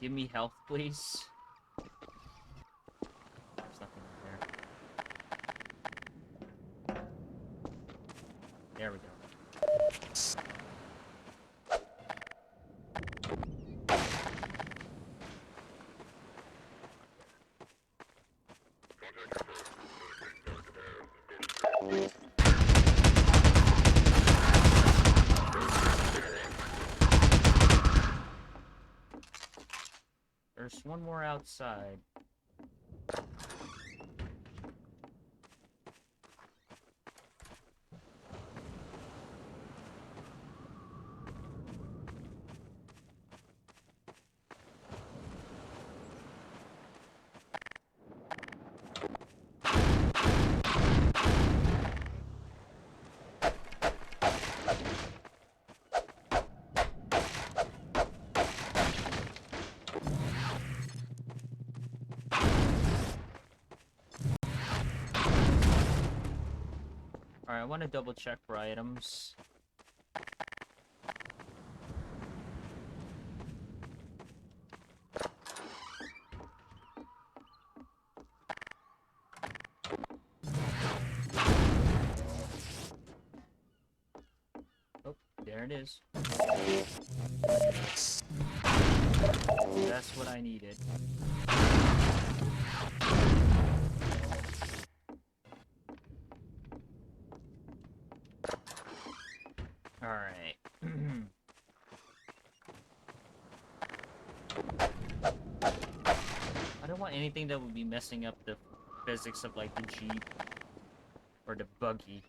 Give me health, please. There's nothing there. There we go. There's one more outside. Alright, I want to double check for items. Oh, there it is. That's what I needed. Alright. I don't want anything that would be messing up the physics of, like, the Jeep. Or the buggy.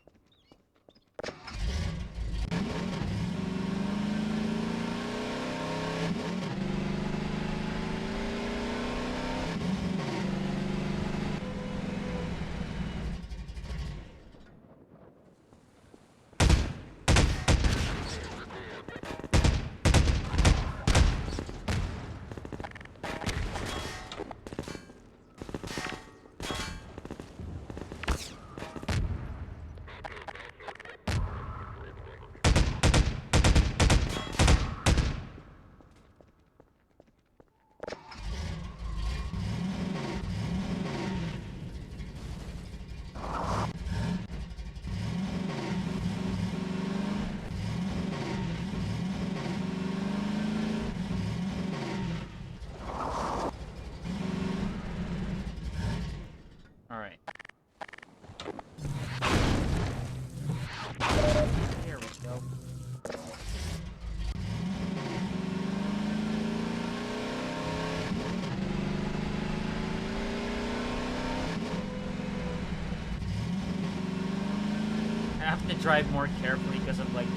have to drive more carefully because of like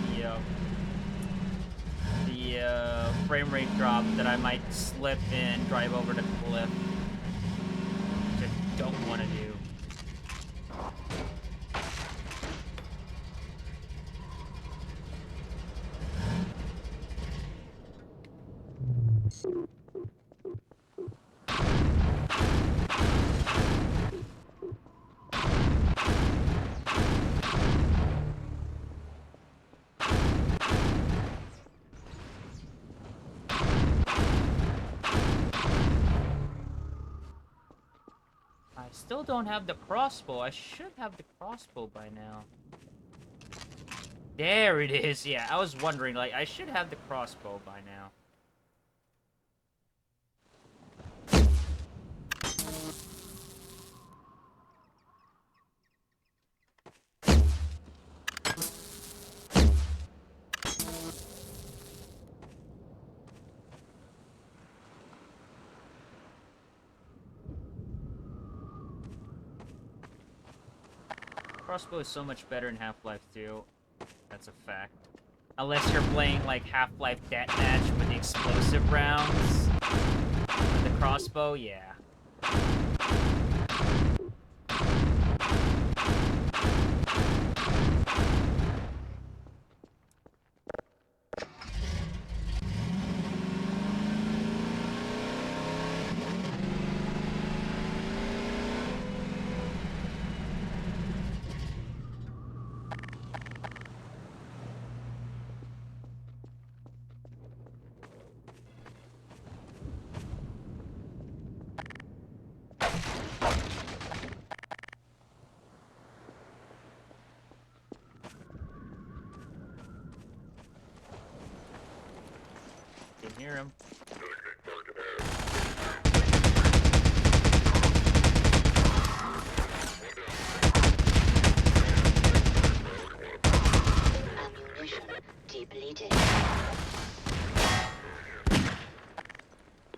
the frame rate drop that I might slip and drive over the cliff. Which I don't want to do. I still don't have the crossbow. I should have the crossbow by now. There it is. Yeah, I was wondering, like, I should have the crossbow by now. Crossbow is so much better in Half-Life 2. That's a fact. Unless you're playing like Half-Life Deathmatch with the explosive rounds. With the crossbow, yeah. Can hear him. Ammunition depleted.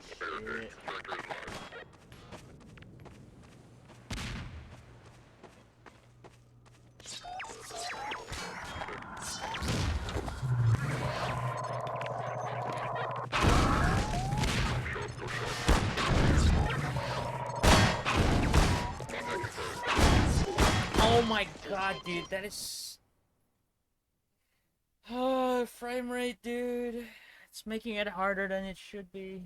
Shit. Oh my god, dude, that is... Oh, frame rate, dude. It's making it harder than it should be.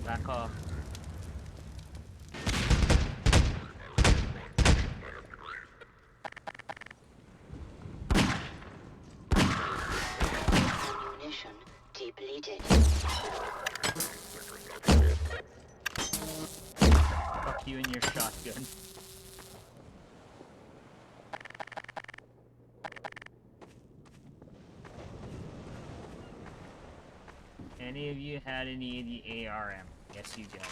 Back off. Ammunition depleted. Fuck you and your shotgun. Any of you had any of the ARM? Yes, you did.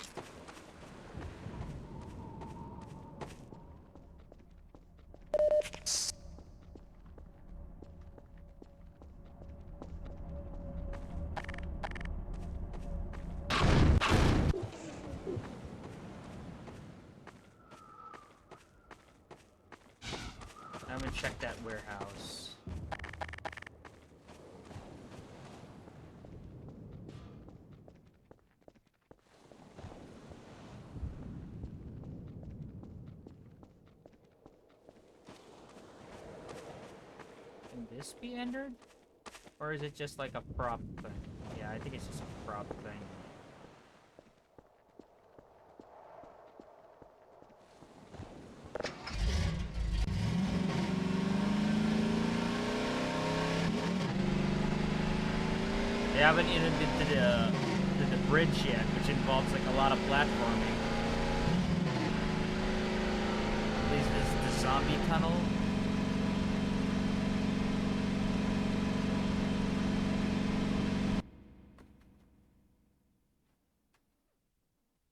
I'm gonna check that warehouse. Can this be entered? Or is it just like a prop thing? Yeah, I think it's just a prop thing. They haven't even been to the bridge yet, which involves like a lot of platforming. Is this the zombie tunnel?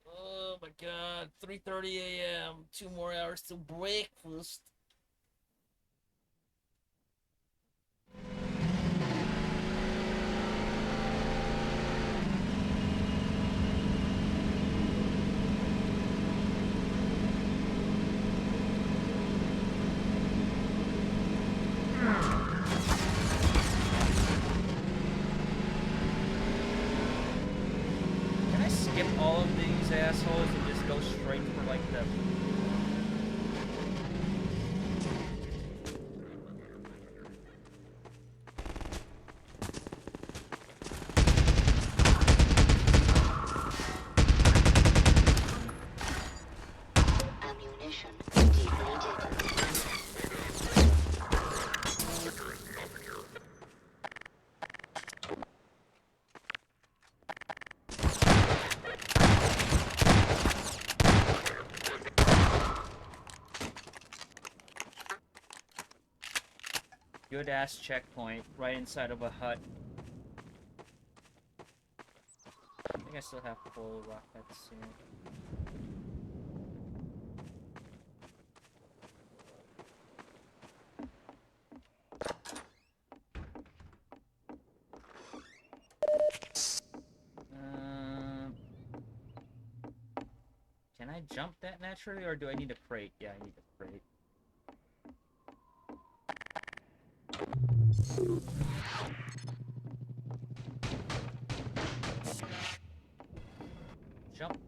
Oh my god, 3:30 a.m. 2 more hours till breakfast. Can I skip all of these assholes and just go straight for like the... Ammunition depleted. Good ass checkpoint right inside of a hut. I think I still have full rockets soon. Can I jump that naturally, or do I need a crate? Yeah, I need a crate. Jump.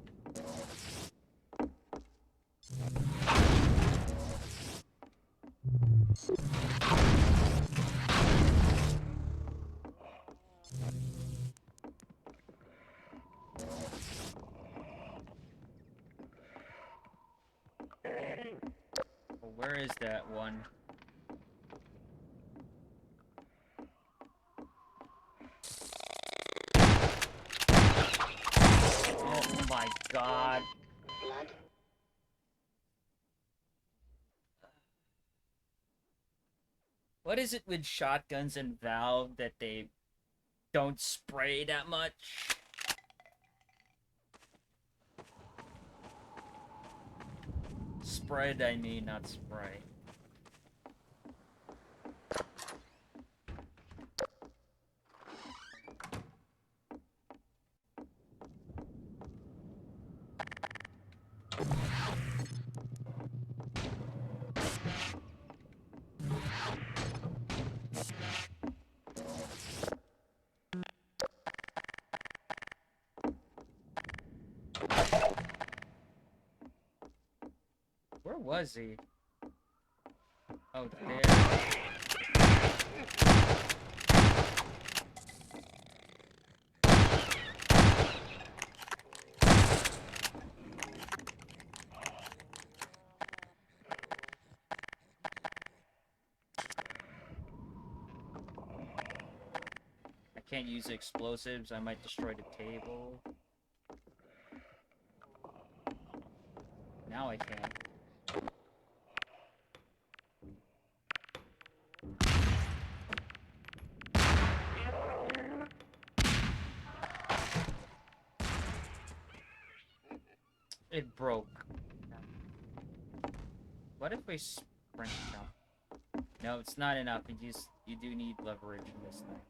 Well, where is that one? Oh my god. Blood. What is it with shotguns and Valve that they don't spray that much? Spread, I mean, not spray. Where was he? Oh, there. I can't use explosives, I might destroy the table. Now I can. It broke. What if we sprint jump? No, it's not enough. You do need leverage in this thing.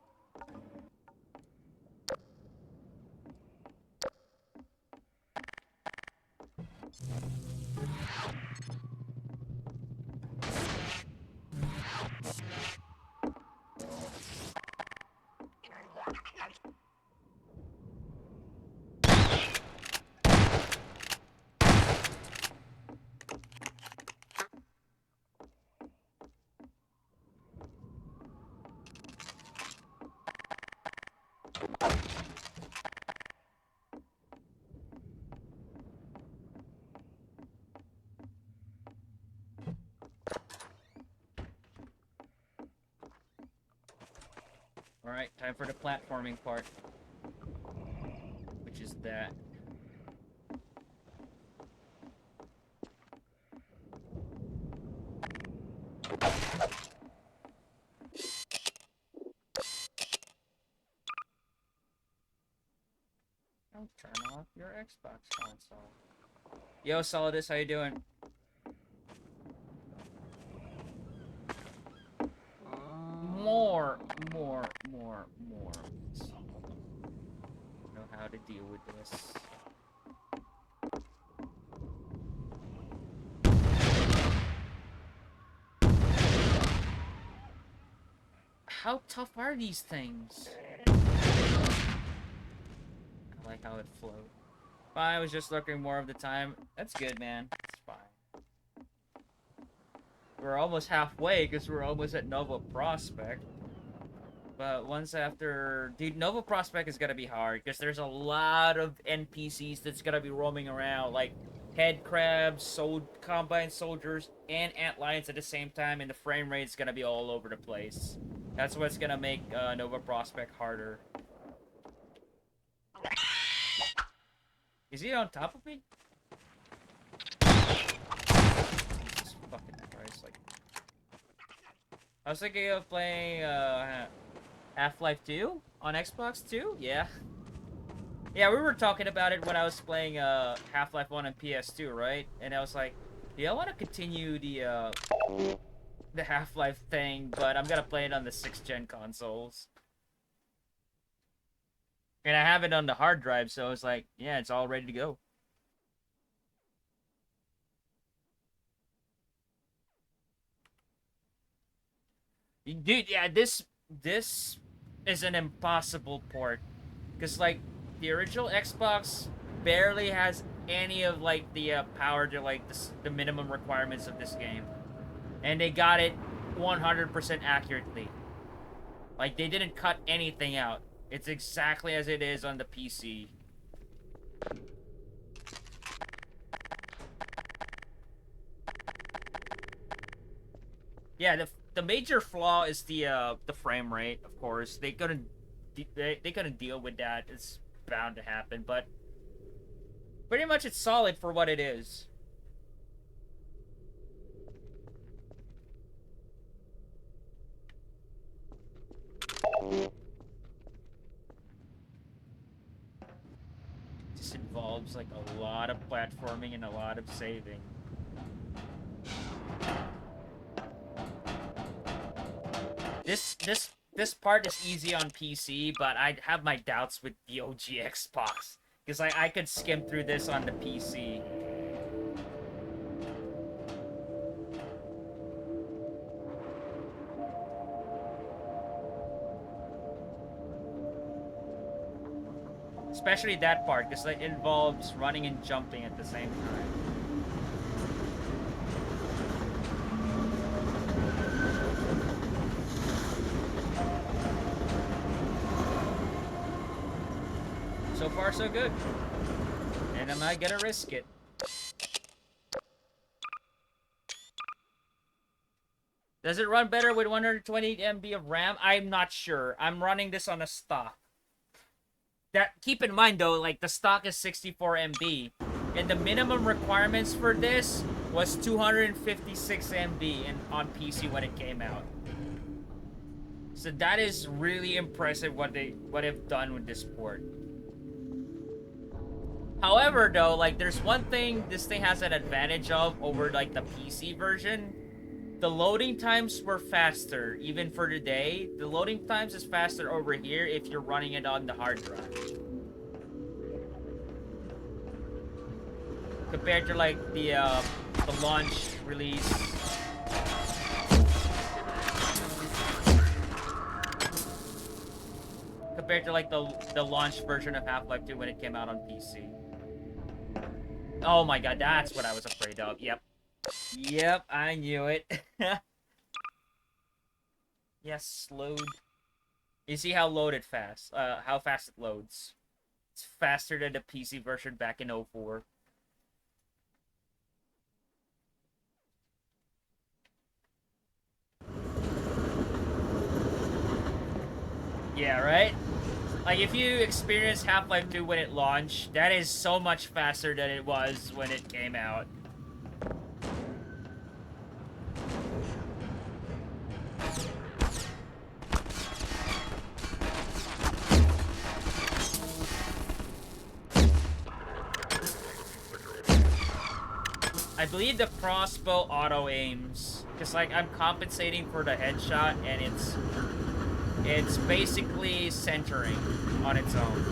Alright, time for the platforming part. Which is that. Don't turn off your Xbox console. Yo, Solidus, how you doing? More. Know how to deal with this. How tough are these things? I like how it flowed. I was just looking more of the time. That's good, man. It's fine. We're almost halfway because we're almost at Nova Prospect. But once after... Dude, Nova Prospect is gonna be hard because there's a lot of NPCs that's gonna be roaming around. Like head crabs, combine soldiers, and antlions at the same time. And the frame rate's gonna be all over the place. That's what's gonna make Nova Prospect harder. Is he on top of me? Jesus fucking Christ, like... I was thinking of playing, Half-Life 2 on Xbox 2? Yeah. Yeah, we were talking about it when I was playing, Half-Life 1 on PS2, right? And I was like, yeah, I want to continue the Half-Life thing, but I'm gonna play it on the 6th gen consoles. And I have it on the hard drive, so it's like, yeah, it's all ready to go. Dude, yeah, this is an impossible port. Because, like, the original Xbox barely has any of, like, the power to, like, the minimum requirements of this game. And they got it 100% accurately. Like, they didn't cut anything out. It's exactly as it is on the PC. Yeah, the major flaw is the frame rate, of course. They couldn't deal with that. It's bound to happen, but pretty much it's solid for what it is. This involves like a lot of platforming and a lot of saving. This part is easy on PC, but I have my doubts with the OG Xbox because I could skim through this on the PC. Especially that part, because it involves running and jumping at the same time. So far, so good. And am I gonna risk it? Does it run better with 128 MB of RAM? I'm not sure. I'm running this on a stock. Keep in mind though, like the stock is 64 MB, and the minimum requirements for this was 256 MB on PC when it came out. So that is really impressive what they've done with this port. However, though, like there's one thing this thing has an advantage of over like the PC version. The loading times were faster, even for today. The loading times is faster over here if you're running it on the hard drive. Compared to like the launch release. Compared to like the launch version of Half-Life 2 when it came out on PC. Oh my god, that's what I was afraid of. Yep. Yep, I knew it. Yes, load. You see how loaded fast? How fast it loads. It's faster than the PC version back in 04. Yeah, right? Like, if you experience Half-Life 2 when it launched, that is so much faster than it was when it came out. I believe the crossbow auto-aims, because, like, I'm compensating for the headshot, and it's basically centering on its own.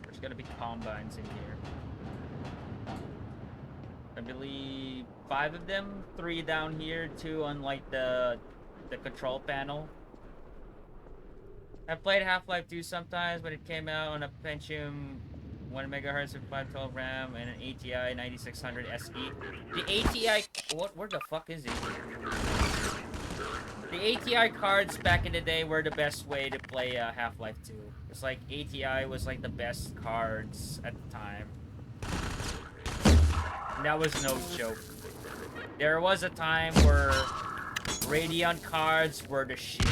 There's gonna be combines in here. I believe 5 of them, 3 down here, 2 on like the control panel. I played Half-Life 2 sometimes when it came out on a Pentium 1 MHz with 512 RAM and an ATI 9600 SE. The ATI, where the fuck is it? The ATI cards back in the day were the best way to play Half-Life 2. It's like ATI was like the best cards at the time. And that was no joke. There was a time where Radeon cards were the shit.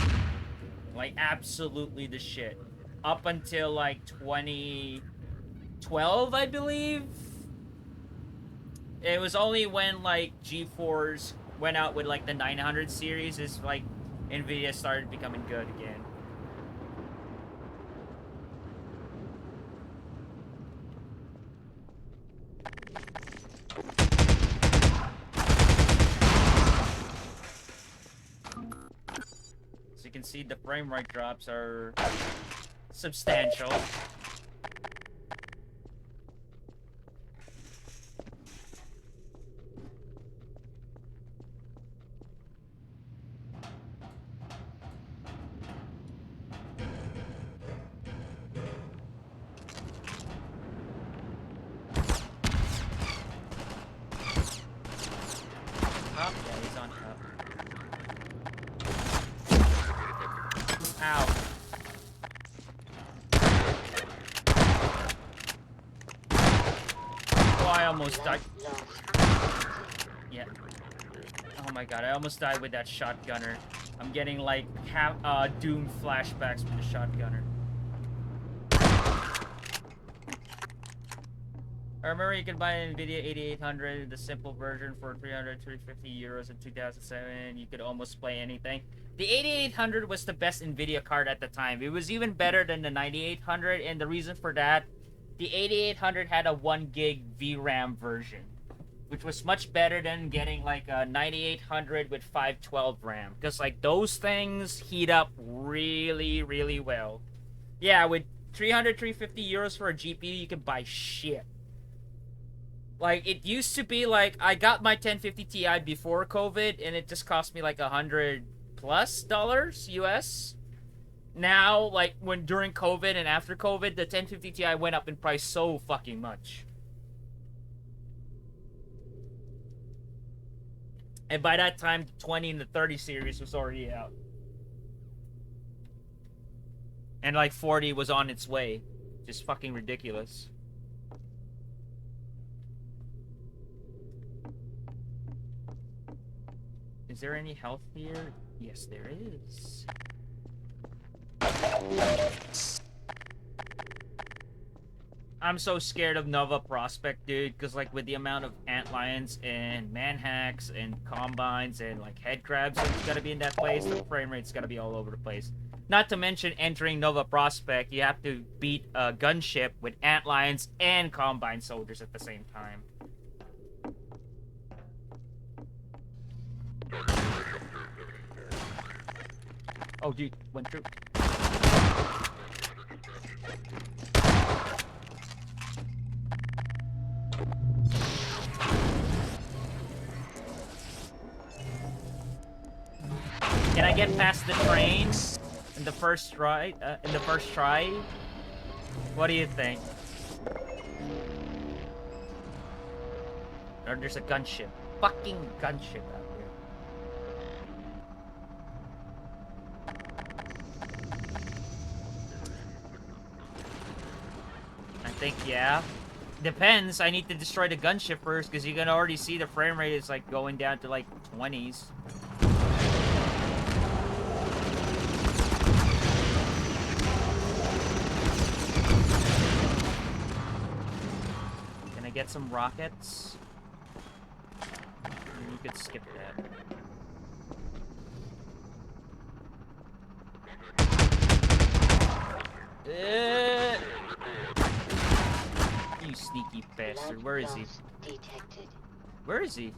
Like, absolutely the shit. Up until like 2012, I believe. It was only when like GeForce went out with like the 900 series is like Nvidia started becoming good again. So you can see the frame rate drops are substantial. Oh, yeah, he's on top. Ow. Oh, I almost died. Yeah. Oh my god, I almost died with that shotgunner. I'm getting like Doom flashbacks with the shotgunner. I remember you could buy an NVIDIA 8800, the simple version, for 350 euros in 2007. You could almost play anything. The 8800 was the best NVIDIA card at the time. It was even better than the 9800, and the reason for that, the 8800 had a 1 gig VRAM version, which was much better than getting like a 9800 with 512 RAM, because like those things heat up really, really well. Yeah, with 350 euros for a GPU, you can buy shit. Like, it used to be like, I got my 1050 Ti before COVID, and it just cost me like $100+ US. Now, like, during COVID and after COVID, the 1050 Ti went up in price so fucking much. And by that time, the 20 and the 30 series was already out. And like 40 was on its way. Just fucking ridiculous. Is there any health here? Yes, there is. I'm so scared of Nova Prospect, dude, because like with the amount of antlions and manhacks and combines and like head crabs that's gotta be in that place, the frame rate's gotta be all over the place. Not to mention entering Nova Prospect, you have to beat a gunship with antlions and combine soldiers at the same time. Oh, dude, went through. Can I get past the train in the first try? What do you think? Or there's a gunship. Fucking gunship out here. I think, yeah. Depends. I need to destroy the gunship first, because you can already see the frame rate is like going down to like 20s. Can I get some rockets? You could skip that. You sneaky bastard. Where is he? Detected. Where is he?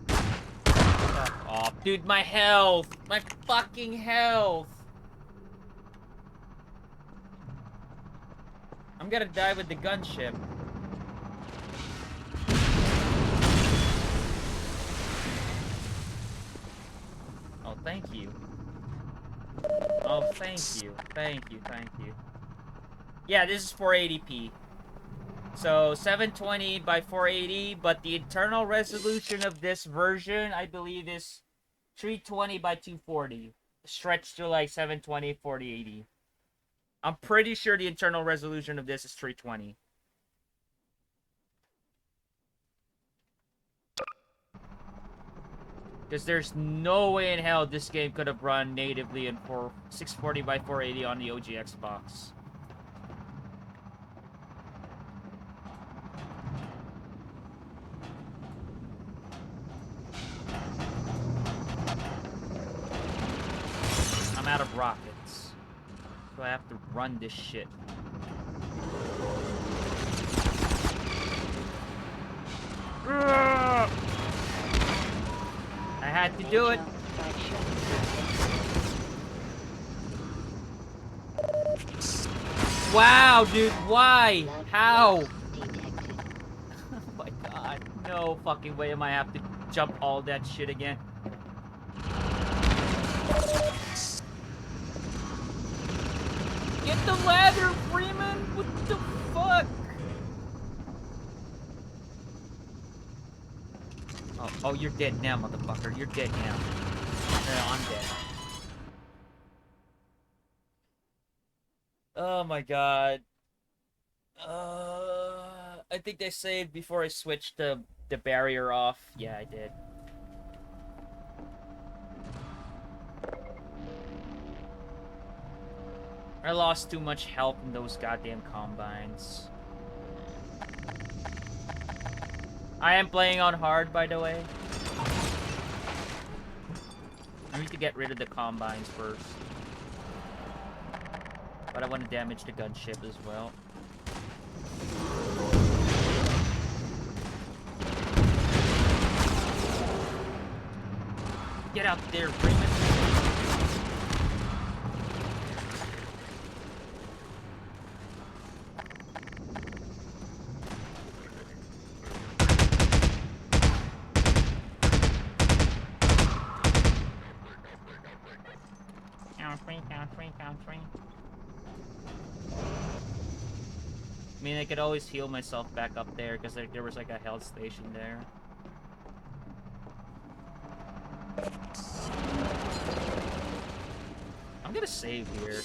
Fuck off. Dude, my health! My fucking health! I'm gonna die with the gunship. Oh, thank you. Oh, thank you. Thank you, thank you. Yeah, this is 480p. So, 720 by 480, but the internal resolution of this version, I believe, is 320 by 240. Stretched to like 720, 4080. I'm pretty sure the internal resolution of this is 320. Because there's no way in hell this game could have run natively in 640 by 480 on the OG Xbox. I'm out of rockets. So I have to run this shit. I had to do it. Wow, dude, why? How? Oh my god. No fucking way am I have to jump all that shit again. Get the ladder, Freeman! What the fuck? Oh, you're dead now, motherfucker. You're dead now. No, I'm dead. Oh my god. I think they saved before I switched the barrier off. Yeah, I did. I lost too much health in those goddamn combines. I am playing on hard, by the way. I need to get rid of the combines first. But I want to damage the gunship as well. Get out there, Freeman. I mean, I could always heal myself back up there because there was like a health station there. I'm gonna save here.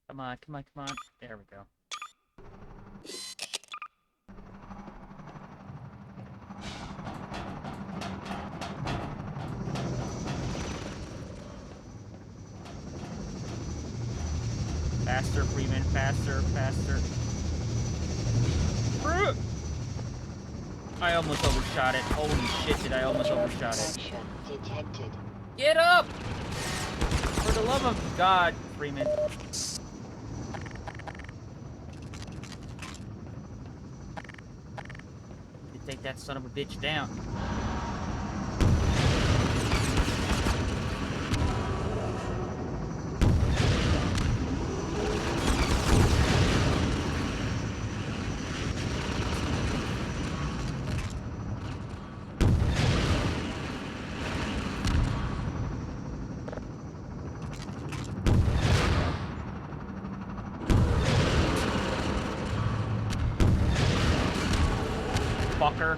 Come on, come on, come on. There we go. Faster, Freeman, faster, faster. I almost overshot it. Holy shit, did I almost overshot it. Detected. Get up! For the love of God, Freeman. You take that son of a bitch down. Fucker.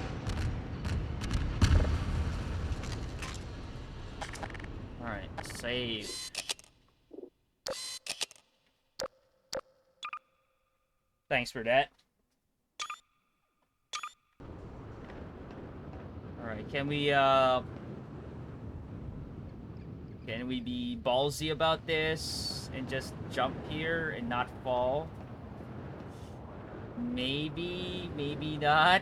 Alright, save. Thanks for that. Alright, can we be ballsy about this and just jump here and not fall? Maybe, maybe not.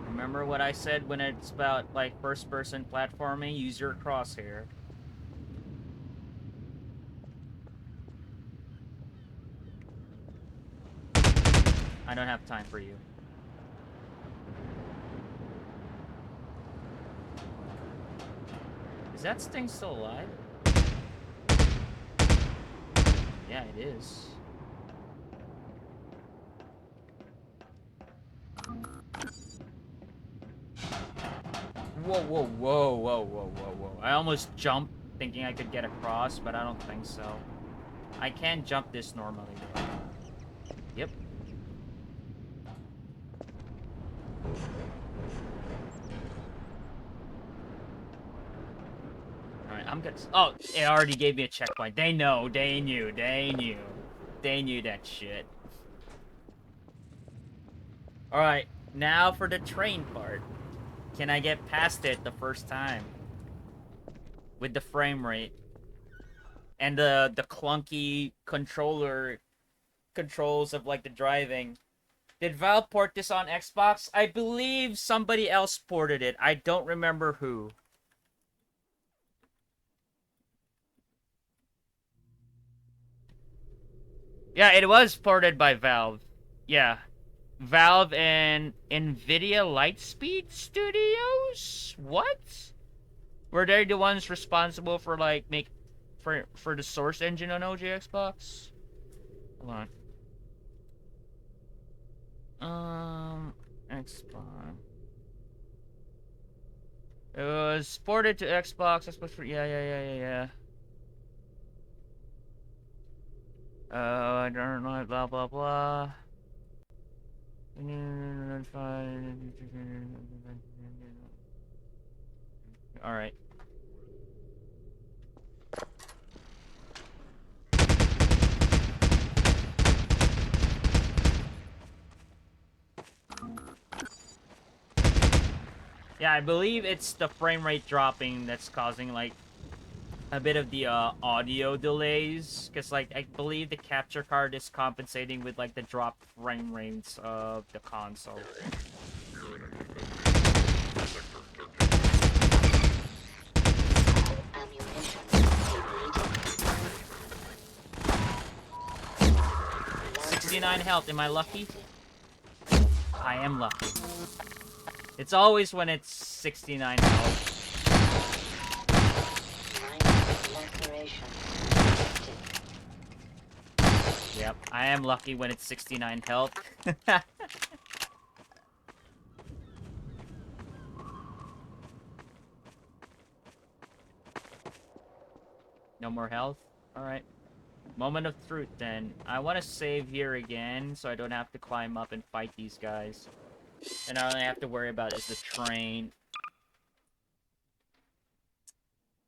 Remember what I said when it's about, like, first-person platforming? Use your crosshair. I don't have time for you. Is that Sting still alive? Yeah, it is. Whoa, whoa, whoa, whoa, whoa, whoa, whoa. I almost jumped thinking I could get across, but I don't think so. I can jump this normally, though. Yep. Alright, I'm good. Oh, it already gave me a checkpoint. They know, they knew, they knew. They knew that shit. Alright, now for the train part. Can I get past it the first time? With the frame rate. And the clunky controls of, like, the driving. Did Valve port this on Xbox? I believe somebody else ported it. I don't remember who. Yeah, it was ported by Valve. Yeah. Valve and NVIDIA Lightspeed Studios? What? Were they the ones responsible for, like, for the source engine on OG Xbox? Hold on. Xbox. It was ported to Xbox. Yeah. I don't know, blah, blah, blah. Alright. Yeah, I believe it's the frame rate dropping that's causing, like, a bit of the audio delays, because, like, I believe the capture card is compensating with, like, the dropped frame rates of the console. $69 health. Am I lucky? I am lucky. It's always when it's 69 health. Yep, I am lucky when it's 69 health. No more health? Alright. Moment of truth, then. I want to save here again, so I don't have to climb up and fight these guys. And all I have to worry about is the train.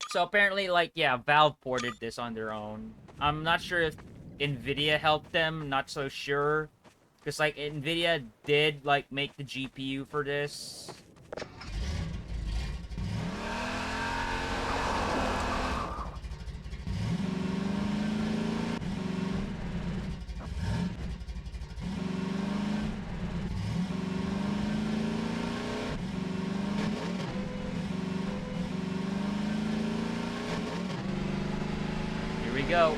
So apparently, like, yeah, Valve ported this on their own. I'm not sure if NVIDIA helped them, not so sure. Because, like, NVIDIA did, like, make the GPU for this. go.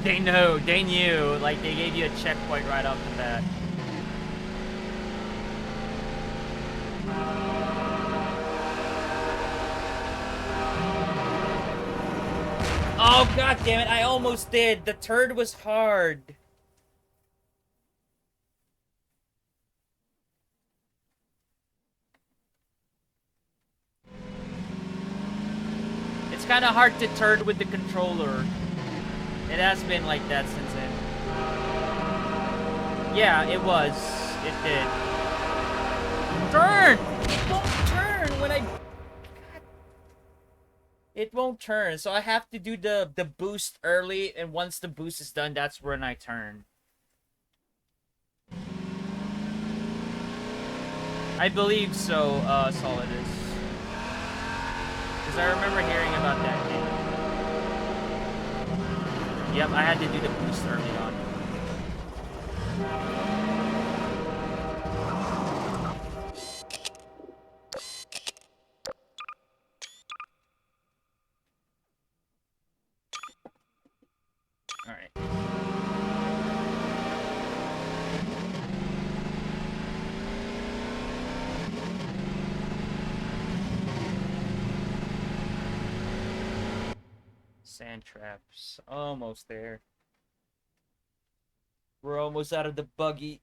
They know, they knew. Like, they gave you a checkpoint right off the bat. Oh, god damn it, I almost did. The turd was hard. It's kind of hard to turd with the controller. It has been like that since then. Yeah, it was. It did. Turn! It won't turn when I... It won't turn, so I have to do the boost early, and once the boost is done, that's when I turn. I believe so, Solidus. Because I remember hearing about that game. Yep, I had to do the boost early on. Alright. Sand traps. Almost there. We're almost out of the buggy.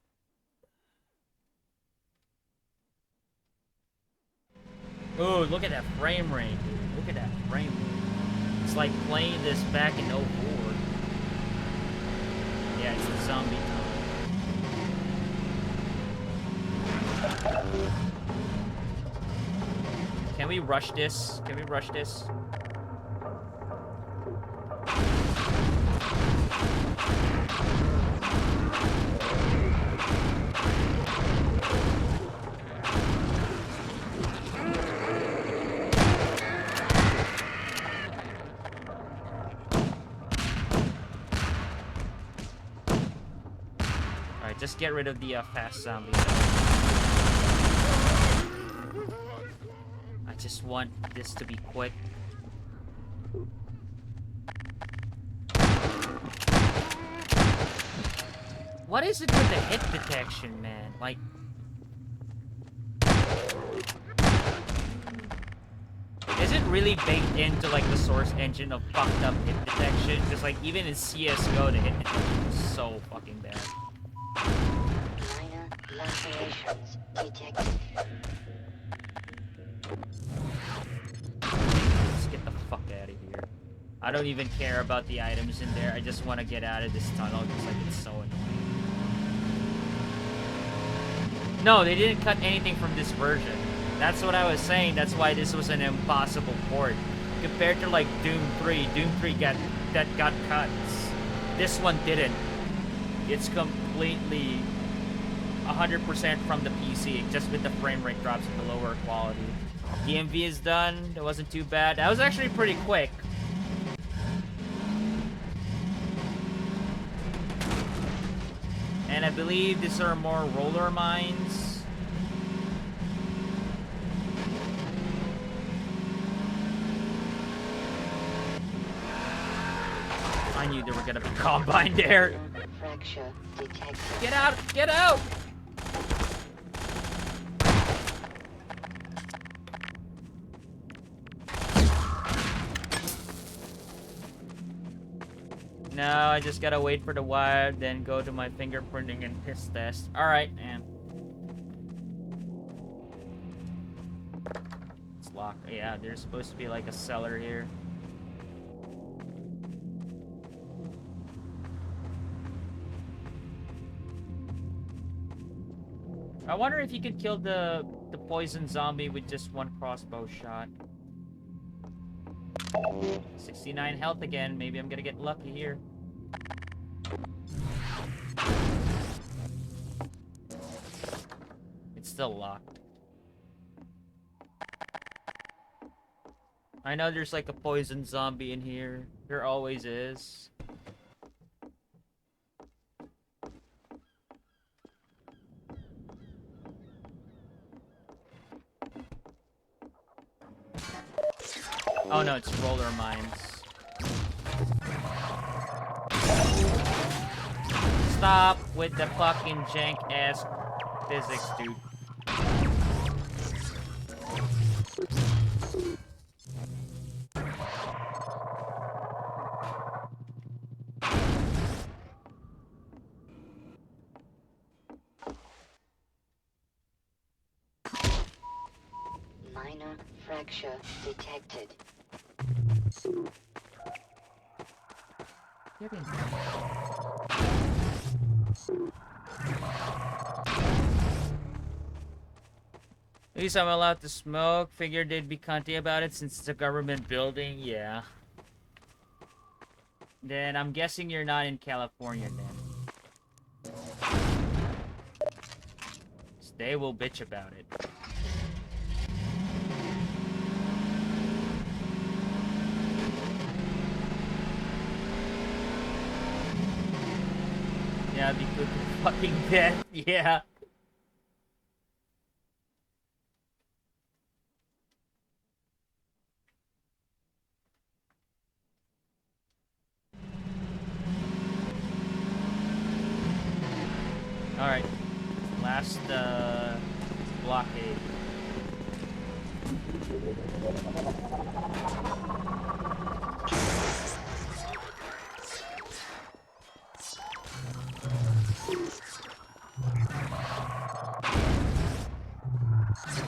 Oh, look at that frame rate, dude. Look at that frame rate. It's like playing this back in 04. Yeah, it's the zombie time. Can we rush this? Can we rush this? Alright, just get rid of the fast zombies. I just want this to be quick. What is it with the hit detection, man? Like... Is it really baked into, like, the source engine of fucked up hit detection? Because, like, even in CSGO, the hit detection is so fucking bad. Minor lacerations detected. Let's get the fuck out of here. I don't even care about the items in there. I just want to get out of this tunnel because, like, it's so annoying. No, they didn't cut anything from this version. That's what I was saying. That's why this was an impossible port. Compared to, like, Doom 3. Doom 3 got cuts. This one didn't. It's completely 100% from the PC, just with the frame rate drops and the lower quality. DMV is done. It wasn't too bad. That was actually pretty quick. And I believe these are more roller mines. I knew there were gonna be Combine there. Fracture detected. Get out! Get out! No, I just gotta wait for the wire, then go to my fingerprinting and piss test. Alright, man. It's locked. Yeah, there's supposed to be like a cellar here. I wonder if you could kill the poison zombie with just one crossbow shot. 69 health again. Maybe I'm gonna get lucky here. It's still locked. I know there's like a poison zombie in here. There always is. Oh no, it's roller mines. Stop with the fucking jank-ass physics, dude. Minor fracture detected. At least I'm allowed to smoke. Figured they'd be cunty about it since it's a government building. Yeah. Then I'm guessing you're not in California then. They will bitch about it. Yeah, I'd be good to fucking death. Yeah. Alright. Last, blockade.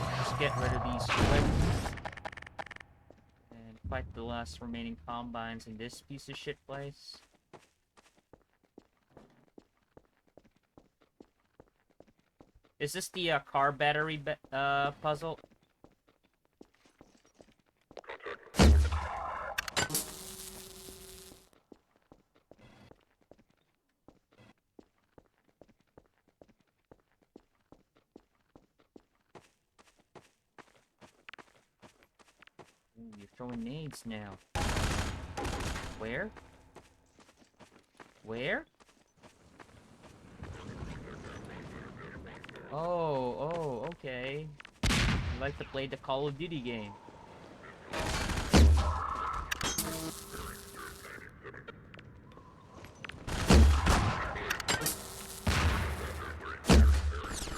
Let's get rid of these quick. And fight the last remaining combines in this piece of shit place. Is this the car battery puzzle? Ooh, you're throwing nades now. Where? Where? Oh, okay. You like to play the Call of Duty game.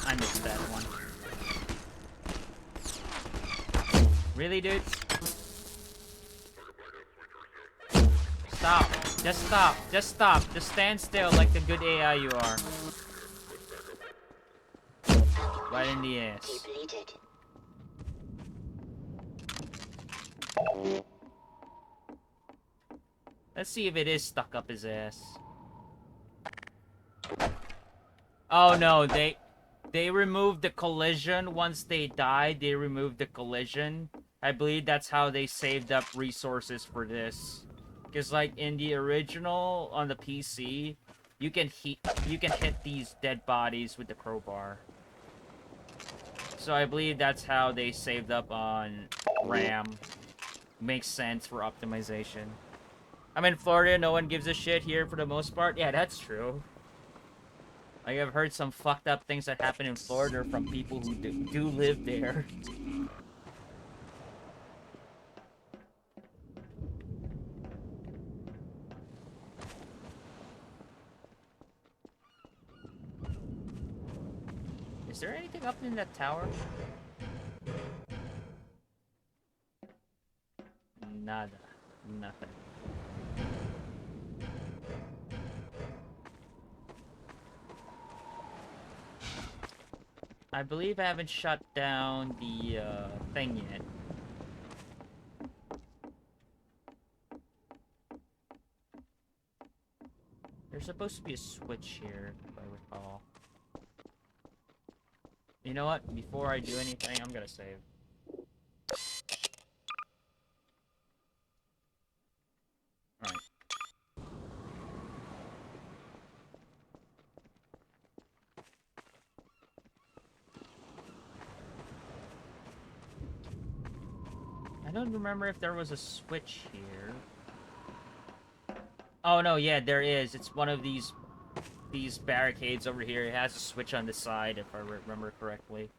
I missed that one. Really, dude? Stop. Just stop. Just stop. Just stand still like the good AI you are. Right in the ass. Let's see if it is stuck up his ass. Oh no, they removed the collision once they died. They removed the collision. I believe that's how they saved up resources for this. Because like in the original on the PC, you can hit these dead bodies with the crowbar. So I believe that's how they saved up on RAM. Makes sense for optimization. I'm in Florida, no one gives a shit here for the most part. Yeah, that's true. Like, I've heard some fucked up things that happen in Florida from people who do live there. Is there anything up in that tower? Nada. Nothing. I believe I haven't shut down the thing yet. There's supposed to be a switch here, if I recall. You know what? Before I do anything, I'm gonna save. Alright. I don't remember if there was a switch here. Oh no, yeah, there is. It's one of these barricades over here. It has a switch on the side, if I remember correctly.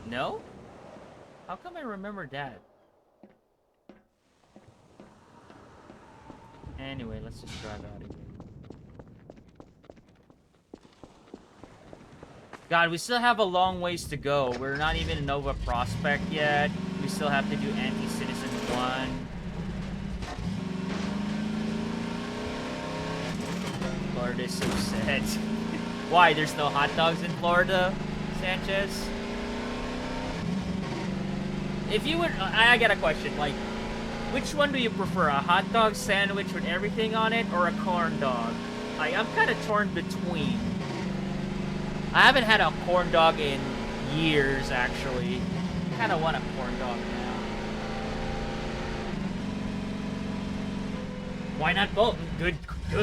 No? How come I remember that? Anyway, let's just drive out of here. God, we still have a long ways to go. We're not even in Nova Prospect yet. We still have to do Anti-Citizen 1. Florida's so sad. Why? There's no hot dogs in Florida, Sanchez? If you would... I got a question. Like, which one do you prefer? A hot dog sandwich with everything on it or a corn dog? Like, I'm kind of torn between. I haven't had a corn dog in years, actually. I kind of want a corn dog now. Why not both? Good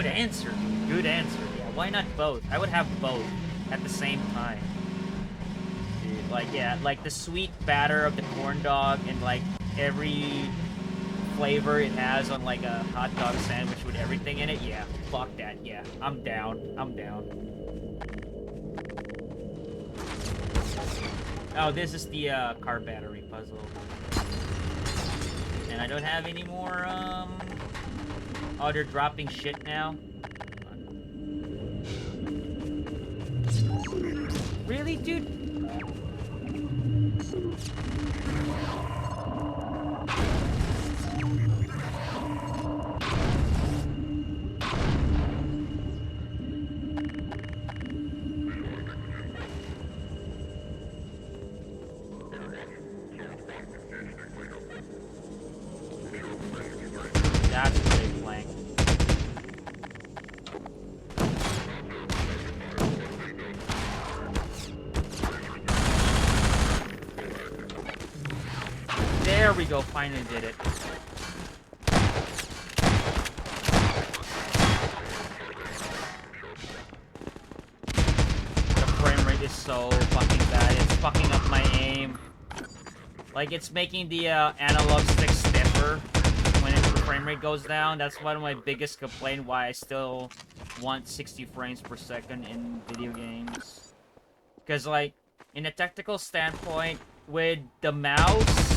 answer, dude. Good answer. Yeah, why not both? I would have both at the same time. Dude, like, yeah, like the sweet batter of the corn dog and like every flavor it has on like a hot dog sandwich with everything in it. Yeah, fuck that. Yeah, I'm down. I'm down. Oh, this is the car battery puzzle. And I don't have any more, Oh, they're dropping shit now? Really, dude? That's what they're playing. There we go, finally did it. The frame rate is so fucking bad, it's fucking up my aim. Like, it's making the analog stick stiffer when the frame rate goes down. That's one of my biggest complaints why I still want 60 frames per second in video games. Because, like, in a technical standpoint, with the mouse,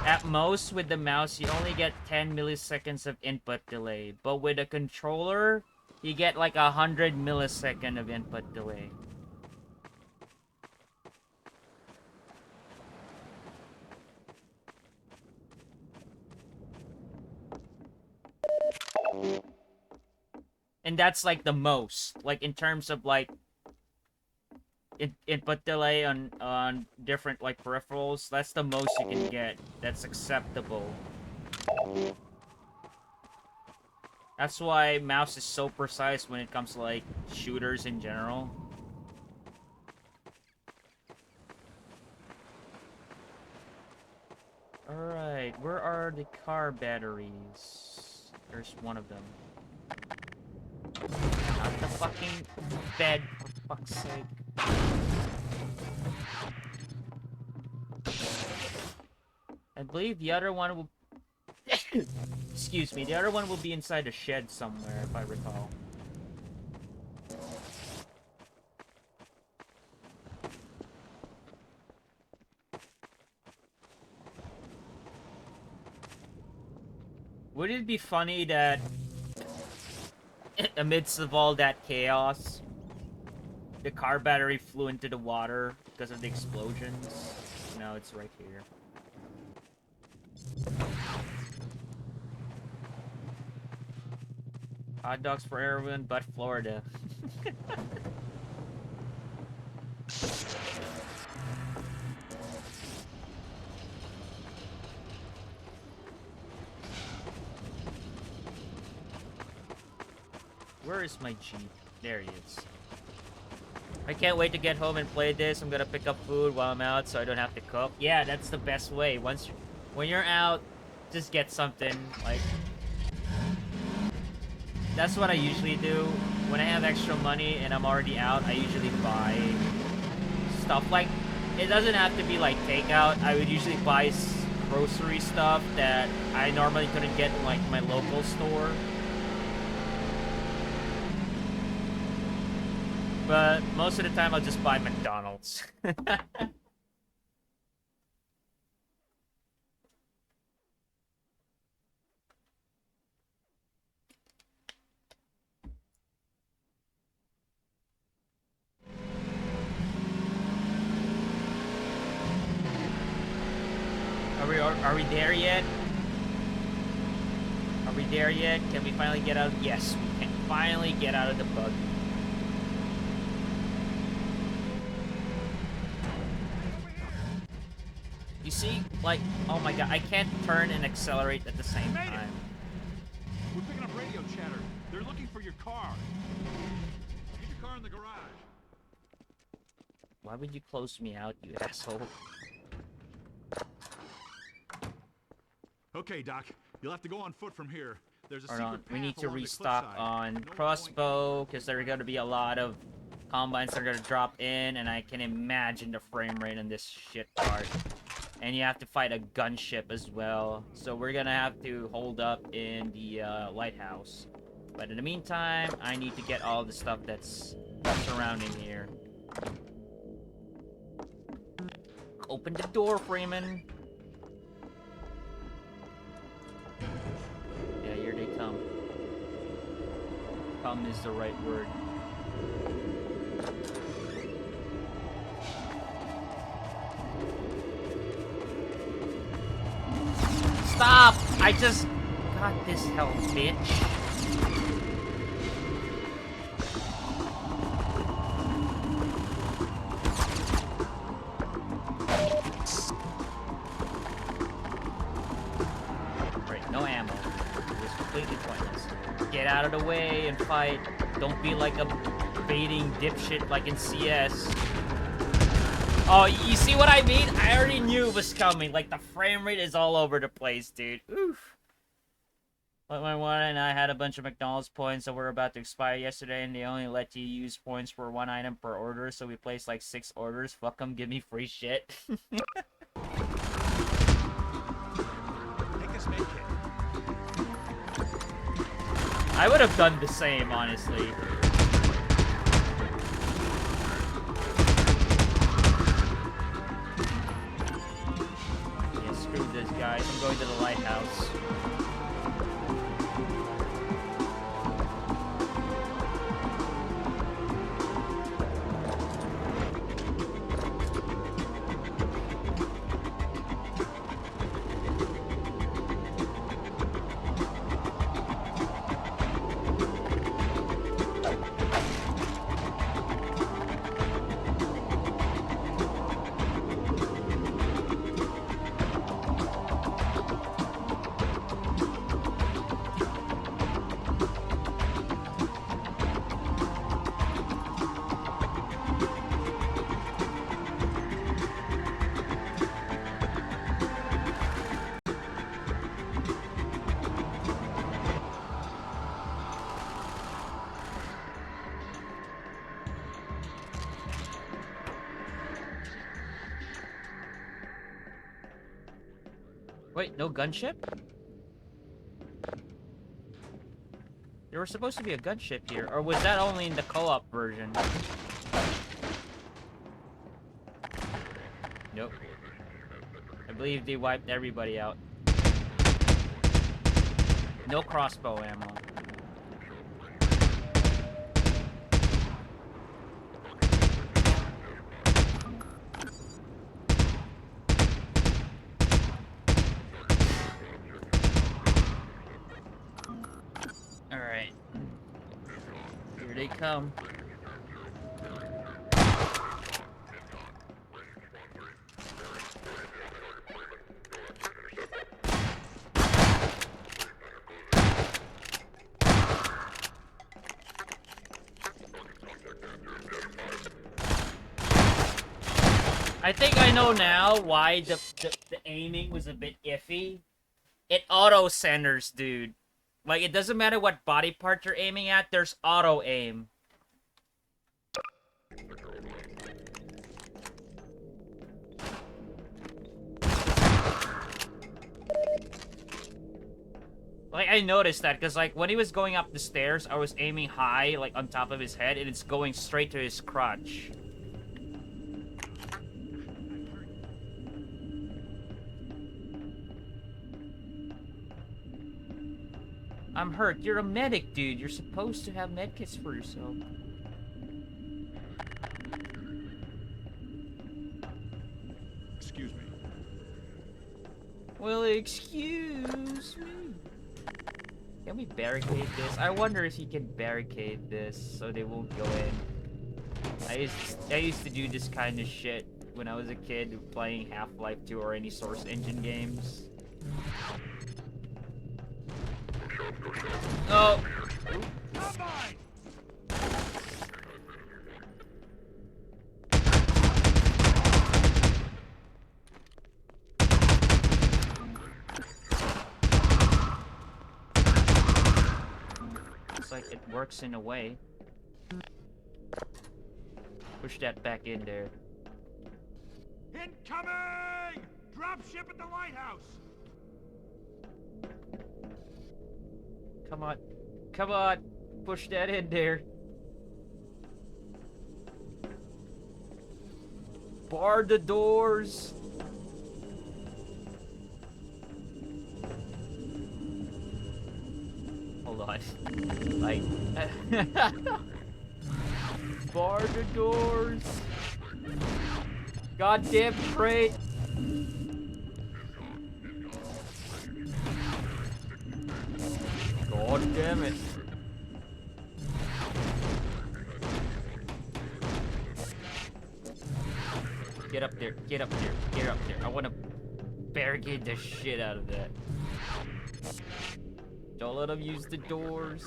at most with the mouse, you only get 10 milliseconds of input delay. But with a controller, you get like 100 milliseconds of input delay. And that's like the most, like in terms of like input delay on different like peripherals. That's the most you can get. That's acceptable. That's why mouse is so precise when it comes to like shooters in general. Alright, where are the car batteries? There's one of them. Not the fucking bed, for fuck's sake. I believe the other one will... Excuse me, the other one will be inside a shed somewhere, if I recall. Would it be funny that amidst of all that chaos, the car battery flew into the water because of the explosions? No, it's right here. Hot dogs for everyone but Florida. Where is my Jeep? There he is. I can't wait to get home and play this. I'm gonna pick up food while I'm out so I don't have to cook. Yeah, that's the best way. When you're out, just get something, like... That's what I usually do. When I have extra money and I'm already out, I usually buy stuff. Like, it doesn't have to be like takeout. I would usually buy grocery stuff that I normally couldn't get in like my local store. But most of the time I'll just buy McDonald's. Are we there yet? Are we there yet? Can we finally get out? Yes, we can finally get out of the bug. You see, like, oh my god, I can't turn and accelerate at the same time. We're picking up radio chatter. They're looking for your car. Get your car in the garage. Why would you close me out, you asshole? Okay, Doc. You'll have to go on foot from here. There's a Hold secret on, path we need to along the restock cliffside. on crossbow, because there are going to be a lot of combines that are going to drop in, and I can imagine the frame rate on this shit part. And you have to fight a gunship as well, so we're going to have to hold up in the lighthouse. But in the meantime, I need to get all the stuff that's surrounding here. Open the door, Freeman. Yeah, here they come. Come is the right word. Stop! I just got this hell, bitch. Right, no ammo. It was completely pointless. Get out of the way and fight. Don't be like a baiting dipshit like in CS. Oh, you see what I mean? I already knew it was coming. Like, the frame rate is all over the place, dude. Oof. But my one and I had a bunch of McDonald's points that were about to expire yesterday, and they only let you use points for one item per order, so we placed like 6 orders. Fuck them, give me free shit. Take this med kit. I would have done the same, honestly. Yeah, screw this, guys. I'm going to the lighthouse. Wait, no gunship? There was supposed to be a gunship here, or was that only in the co-op version? Nope. I believe they wiped everybody out. No crossbow ammo. Alright. Here they come. I think I know now why the aiming was a bit iffy. It auto-centers, dude. Like, it doesn't matter what body part you're aiming at, there's auto-aim. Like, I noticed that, because, like, when he was going up the stairs, I was aiming high, like, on top of his head, and it's going straight to his crotch. I'm hurt. You're a medic, dude. You're supposed to have medkits for yourself. Excuse me. Well, excuse me. Can we barricade this? I wonder if you can barricade this so they won't go in. I used to do this kind of shit when I was a kid playing Half-Life 2 or any Source Engine games. Oh! Looks like it works in a way. Push that back in there. Incoming! Dropship at the lighthouse! Come on. Come on. Push that in there. Bar the doors. Hold on. Like... Bar the doors. Goddamn crate. God damn it. Get up there, get up there, get up there. I want to barricade the shit out of that. Don't let them use the doors.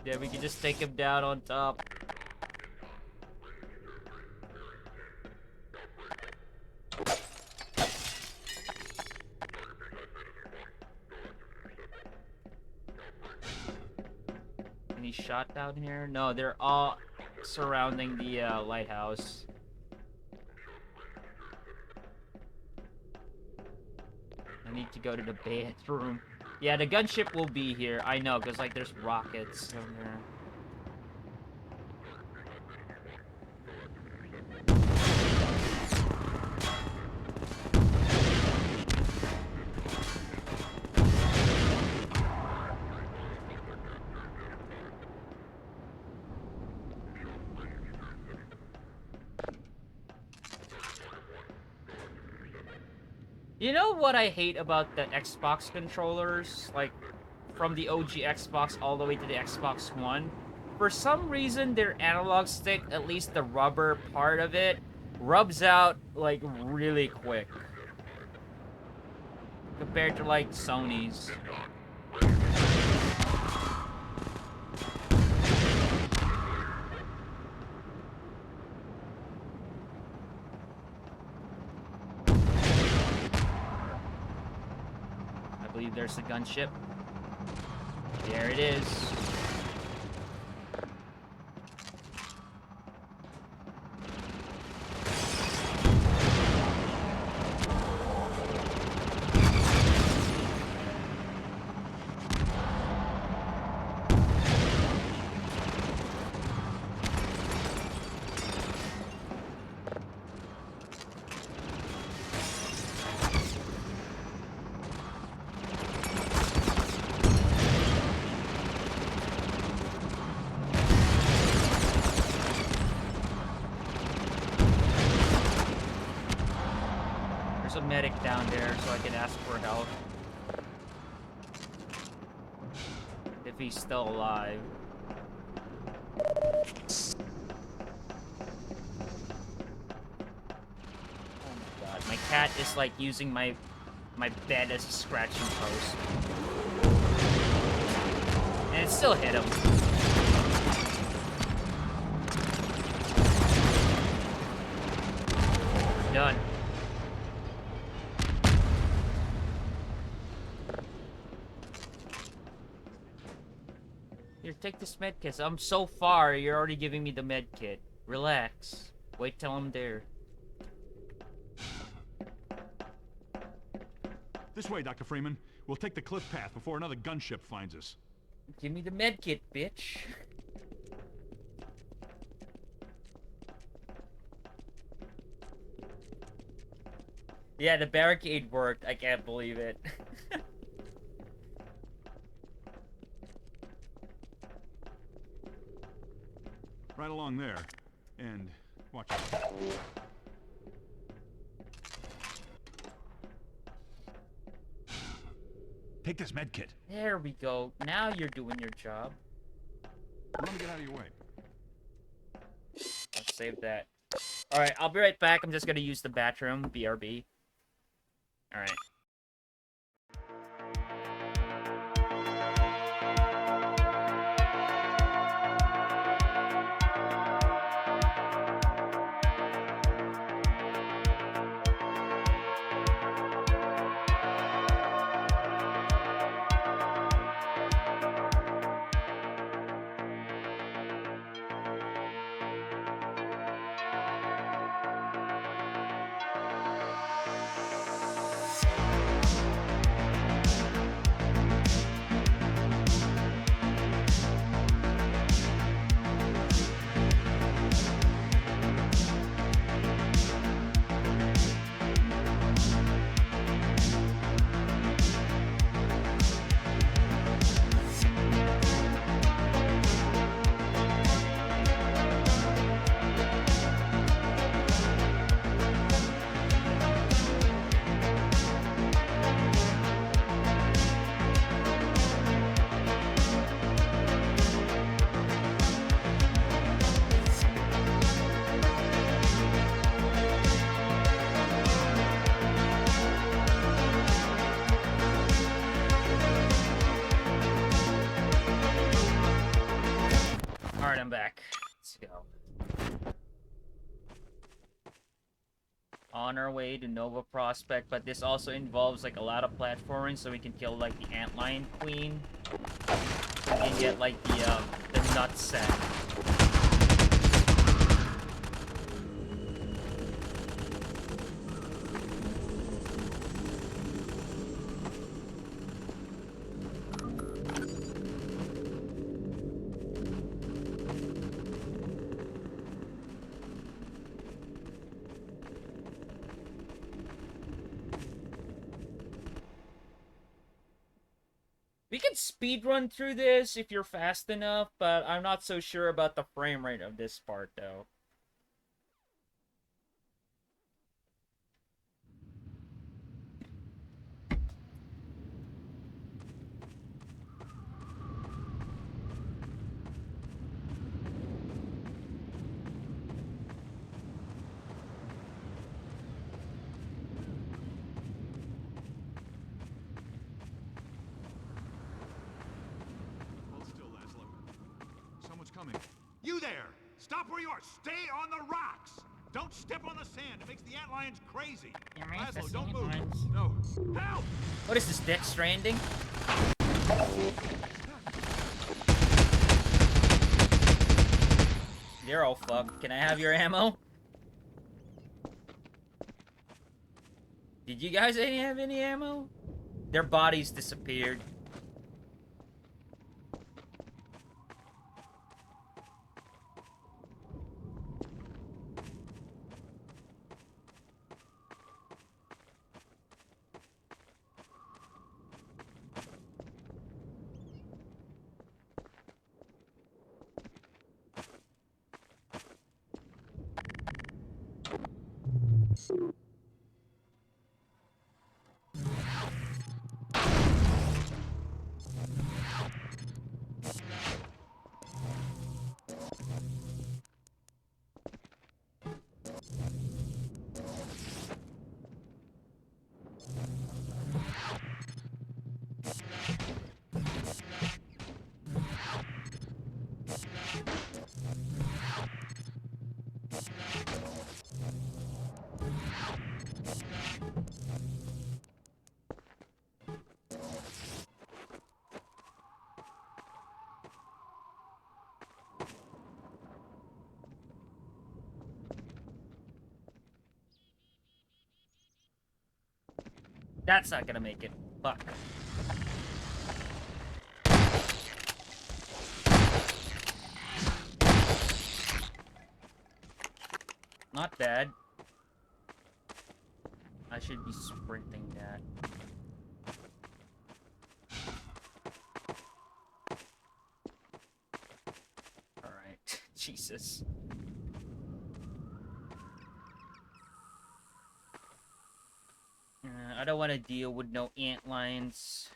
Yeah, we can just take him down on top. Any shot down here? No, they're all surrounding the lighthouse. I need to go to the bathroom. Yeah, the gunship will be here. I know, because like there's rockets down there. You know what I hate about the Xbox controllers? Like, from the OG Xbox all the way to the Xbox One? For some reason, their analog stick, at least the rubber part of it, rubs out, like, really quick. Compared to, like, Sony's. I believe there's the gunship. There it is. There's a medic down there, so I can ask for help. If he's still alive. Oh my god, my cat is like using my bed as a scratching post. And it still hit him. Done. Here, take this med kit. I'm so far, you're already giving me the med kit. Relax. Wait till I'm there. This way, Dr. Freeman. We'll take the cliff path before another gunship finds us. Give me the med kit, bitch. Yeah, the barricade worked. I can't believe it. Right along there. And watch out. Take this med kit. There we go. Now you're doing your job. Let me get out of your way. Let's save that. Alright, I'll be right back. I'm just gonna use the bathroom. BRB. Alright. Alright, I'm back. Let's go. On our way to Nova Prospect, but this also involves like a lot of platforming, so we can kill like the Antlion Queen. We can get like the nutsack. We can speedrun through this if you're fast enough, but I'm not so sure about the frame rate of this part, though. Coming. You there! Stop where you are! Stay on the rocks! Don't step on the sand. It makes the antlions crazy. Laszlo, don't move. No. Help! What is this, Death Stranding? You're all fucked. Can I have your ammo? Did you guys have any ammo? Their bodies disappeared. That's not gonna make it. Fuck. Not bad. I should be sprinting that. Alright. Jesus. I don't want to deal with no antlions.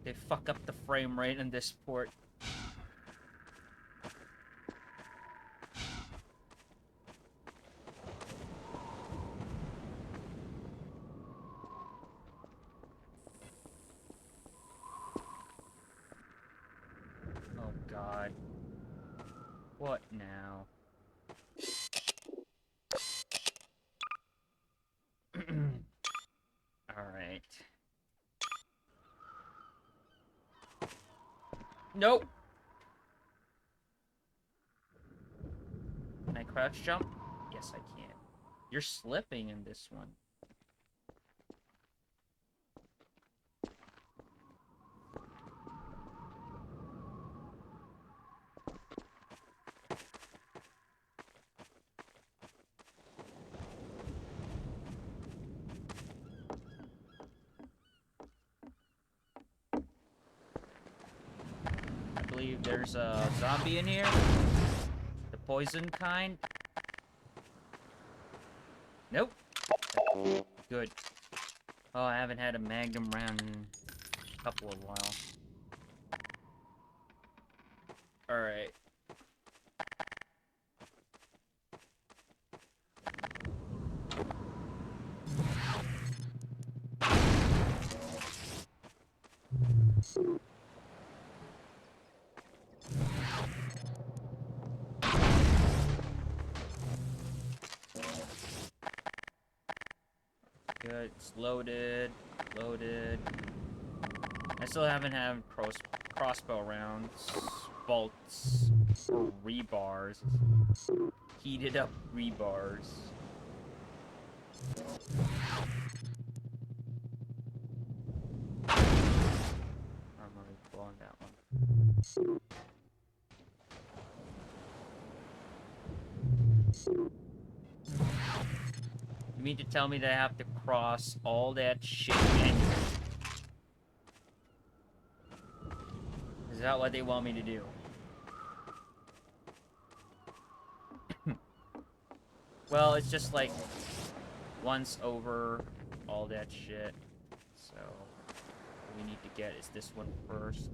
They fuck up the frame rate in this port. Oh god. What now? Alright. Nope. Can I crouch jump? Yes, I can. You're slipping in this one. I believe there's a zombie in here. The poison kind. Nope. Good. Oh, I haven't had a magnum round in a couple of while. Alright. Good, it's loaded, loaded. I still haven't had crossbow rounds, bolts, or rebars. Heated up rebars. Armory full on that one. You mean to tell me that I have to cross all that shit manually? Is that what they want me to do? Well, it's just like once over all that shit. So what we need to get is this one first.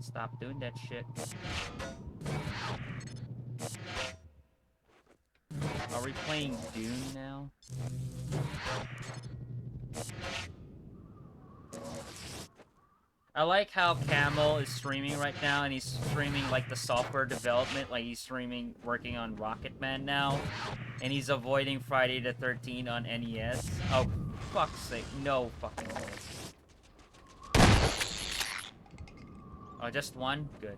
Stop doing that shit. Are we playing Dune now? I like how Camel is streaming right now, and he's streaming like the software development, like he's streaming working on Rocketman now, and he's avoiding Friday the 13th on NES. Oh, fuck's sake, no fucking way. Oh, just one? Good.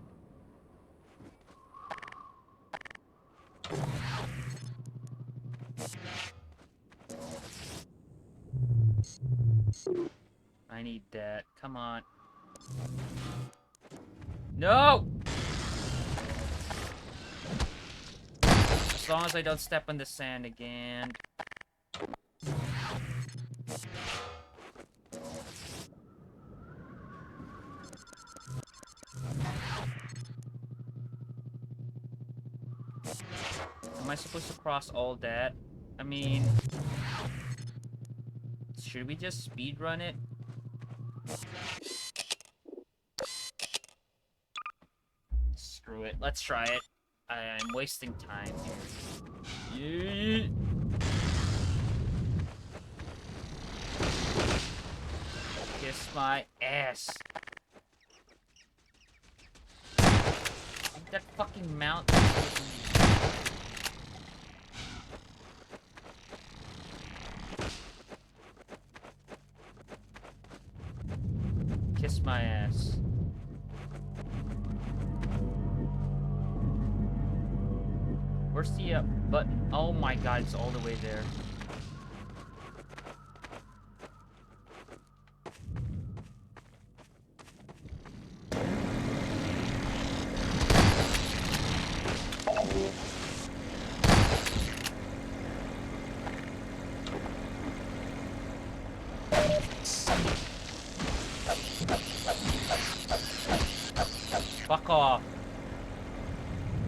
I need that. Come on. No! As long as I don't step in the sand again. Am I supposed to cross all that? I mean, should we just speedrun it? Screw it. Let's try it. I'm wasting time here. Kiss my ass. That fucking mountain. Kiss my ass. Where's the button? Oh my god, it's all the way there.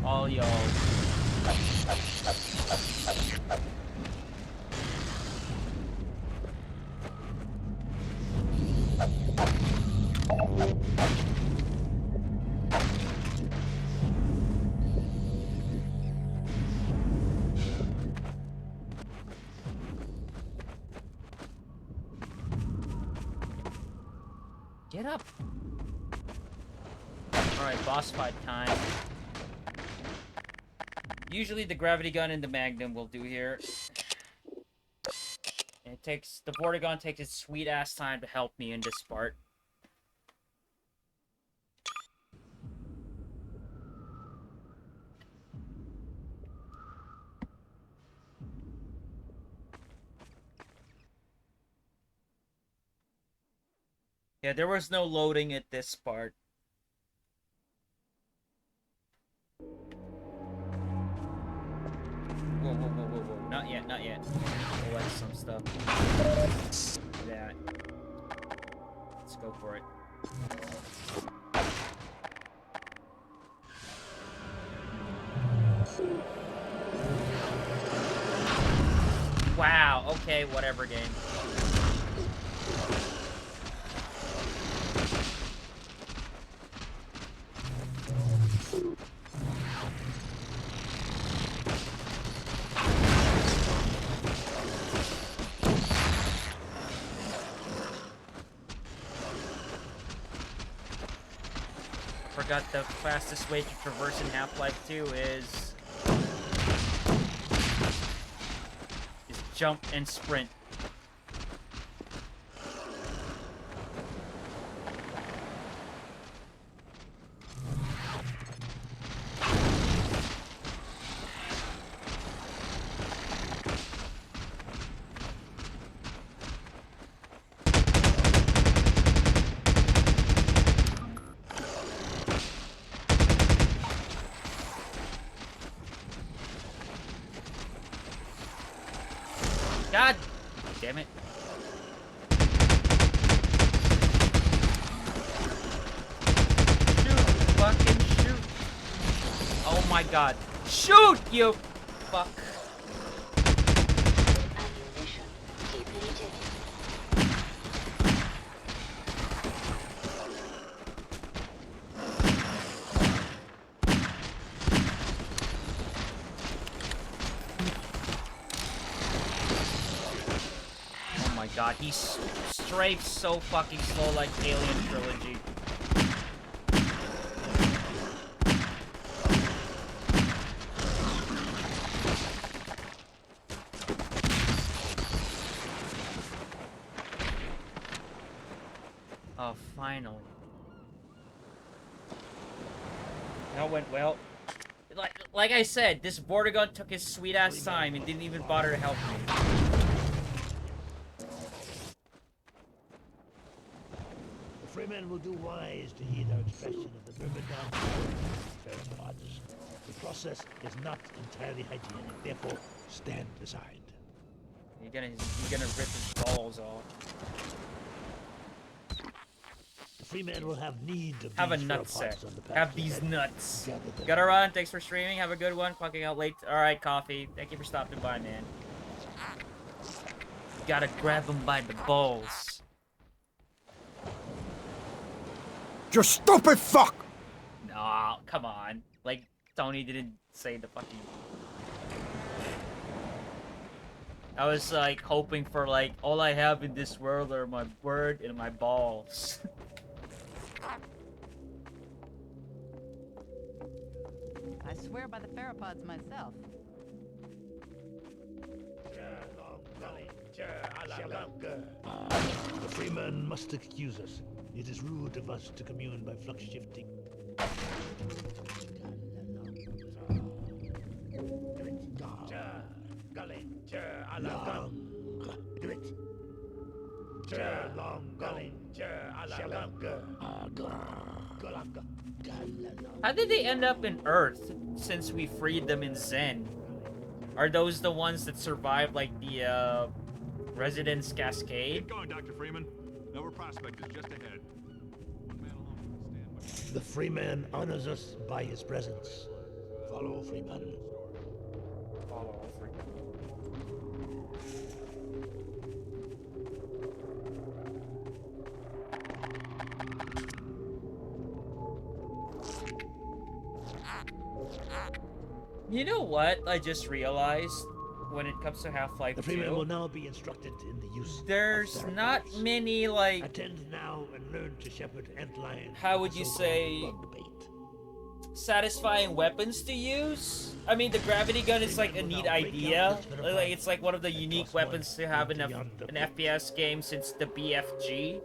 all y'all. Get up. Alright, boss fight time. Usually the gravity gun and the magnum will do here. And it takes, the Vortigaunt takes its sweet ass time to help me in this part. Yeah, there was no loading at this part. Whoa, whoa, whoa, whoa, whoa. Not yet, not yet. Collect some stuff. Do that. Let's go for it. Wow, okay, whatever game. Forgot the fastest way to traverse in Half-Life 2 is jump and sprint. God damn it. Shoot, fucking shoot. Oh my god. Shoot, you fuck. Ammunition depleted. God, he strafes so fucking slow like Alien Trilogy. Oh, finally. That went well. Like I said, this Vortigaunt took his sweet ass time and didn't even bother to help me. Freemen will do wise to heed our expression of the Myrmidon theropods. The process is not entirely hygienic, therefore stand aside. You're gonna rip his balls off. The Freemen will have need of Have a these nut theropods set. on the path Have these ahead. nuts. Gather them. Gotta run. Thanks for streaming. Have a good one. Clocking out late. Alright, Coffee. Thank you for stopping by, man. Gotta grab him by the balls. You stupid fuck! Nah, come on. Like, Tony didn't say the fucking... I was, like, hoping for, like, all I have in this world are my word and my balls. I swear by the theropods myself. The Freemen must excuse us. It is rude of us to commune by flux shifting. How did they end up in Earth since we freed them in Zen? Are those the ones that survived, like, the, Residence Cascade? Keep going, Dr. Freeman. Nova Prospect is just ahead. One man alone can stand by. The Freeman honors us by his presence. Follow Freeman. Follow Freeman. You know what I just realized when it comes to Half-Life 2? The Freeman will now be instructed in the use There's of not therapies. many, like... Attend now and learn to shepherd antlions. How would you say... satisfying weapons to use? I mean, the gravity gun is like a neat idea. Like, it's like one of the unique weapons to have in an FPS game since the BFG.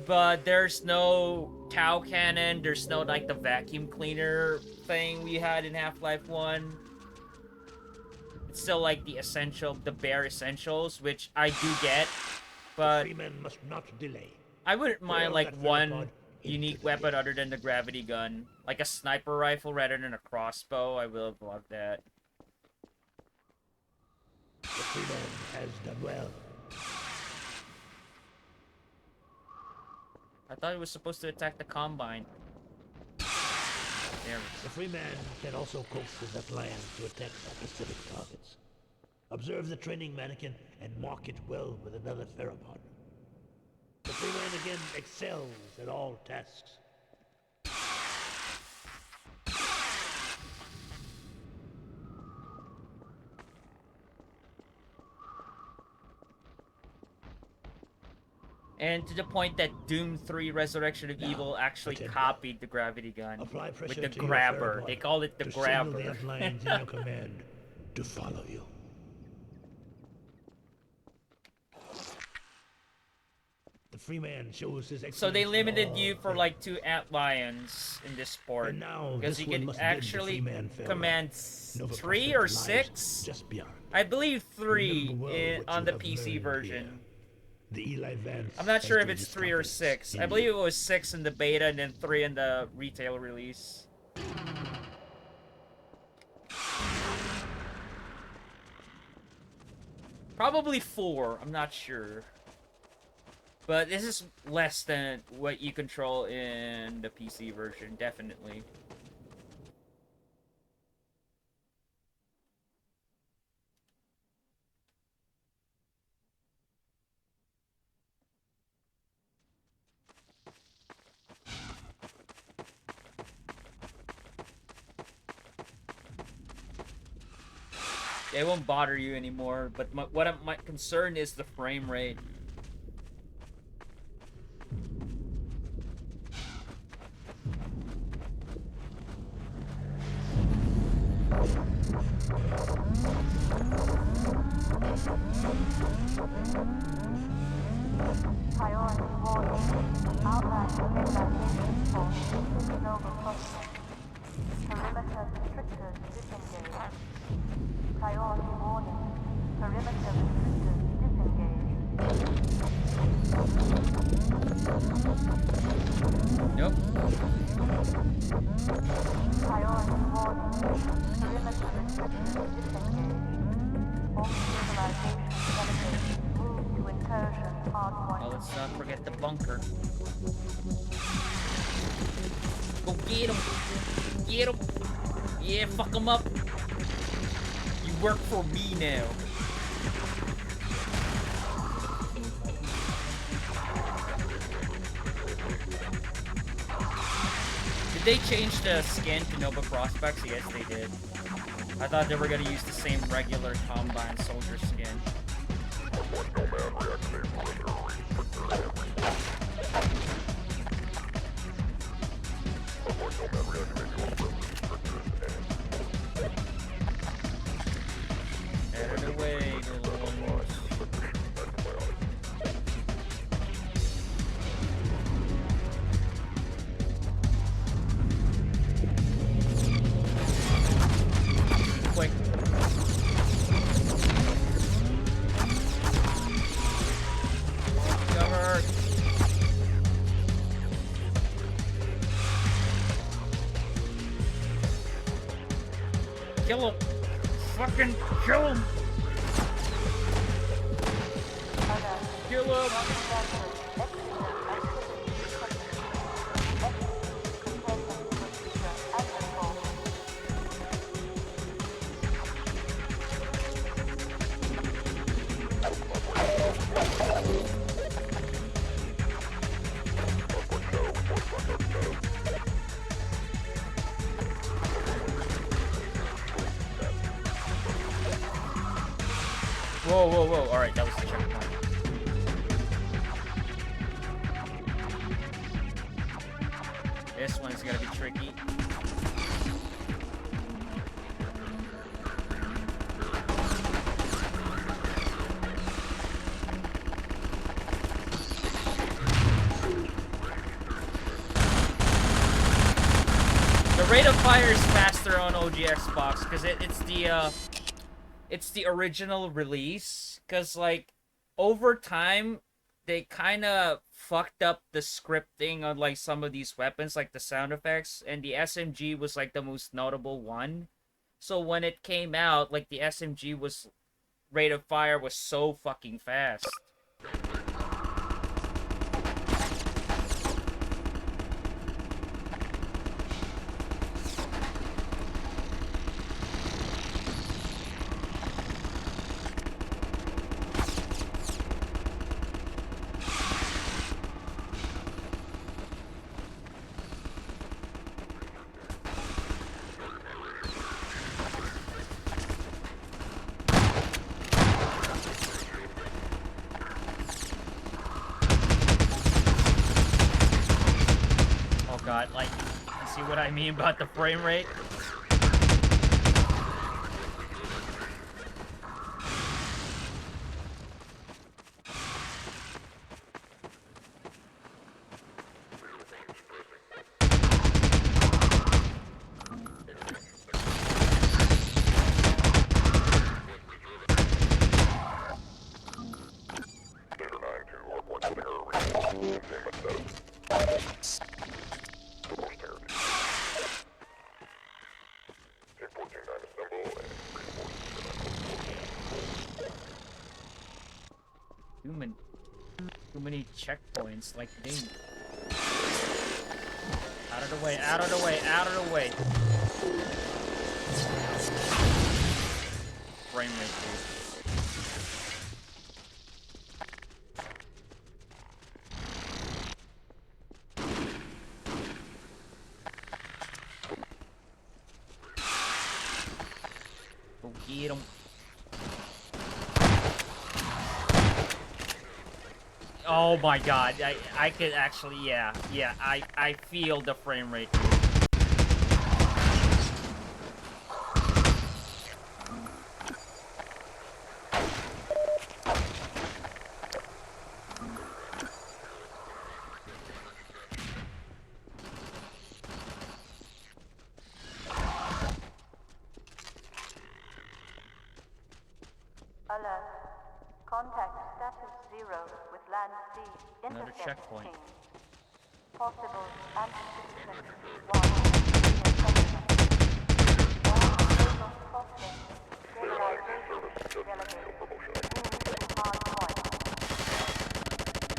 But there's no cow cannon, there's no like the vacuum cleaner thing we had in Half-Life 1. It's still like the essential, the bare essentials, which I do get, but must not delay. I wouldn't mind like one unique weapon other than the gravity gun. Like a sniper rifle rather than a crossbow. I will have loved that. The Freeman has done well. I thought it was supposed to attack the Combine. There The Freeman can also coax his lions to attack specific targets. Observe the training mannequin and mark it well with another theropod. The Freeman again excels at all tasks. And to the point that Doom 3 Resurrection of Evil actually copied the gravity gun Apply with pressure the to your grabber. theropod They called it the to signal grabber. the antlions in your command to follow you. The Freeman shows his So they excellence in limited all you for like 2 antlions in this port. And now because this you one can must bid the actually Freeman farewell. command Nova 3 Prospect or lies 6? just beyond. I believe 3 Remember well what on you the have PC learned version. here. The Eli Vance I'm not sure has if been it's 3 or discovered 6. I in believe it was 6 in the beta and then 3 in the retail release. Probably 4, I'm not sure. But this is less than what you control in the PC version, definitely. It won't bother you anymore, but my concern is the frame rate. Priority warning. Outline stabilization force. Nova Prospect. Perimeter restrictors disengaged. Priority warning. Perimeter restrictors disengaged. Nope. Priority warning. Perimeter restrictors disengaged. All stabilization delegates move to incursion hardpoint. Oh, let's not forget the bunker. Go get him! Get him! Yeah, fuck him up! You work for me now. Did they change the skin to Nova Prospects? Yes, they did. I thought they were gonna use the same regular Combine soldier skin. Out of the way, little ones. Quick. Cover. Kill him. Fucking kill him. Kill him. Whoa, whoa, whoa. Alright, that was the checkpoint. This one's gonna be tricky. The rate of fire is faster on OG Xbox because it's the original release. Because like over time they kind of fucked up the scripting on like some of these weapons, like the sound effects, and the SMG was like the most notable one. So when it came out, like the SMG was rate of fire was so fucking fast. God, like, you see what I mean about the frame rate? Too many checkpoints, like ding. Out of the way, out of the way, out of the way. Frame rate, dude. Go get 'em. Oh my god, I could actually, yeah, I feel the frame rate. Alert. Contact status 0 with Land C. Another checkpoint. Team. Possible anti-citizen 1.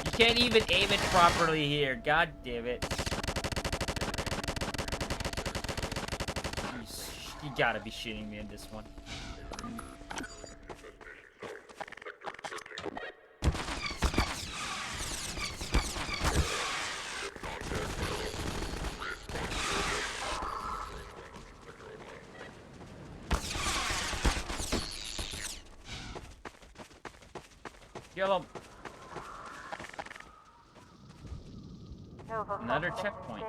You can't even aim it properly here. God damn it. You gotta be shitting me in this one. Kill him. Another checkpoint.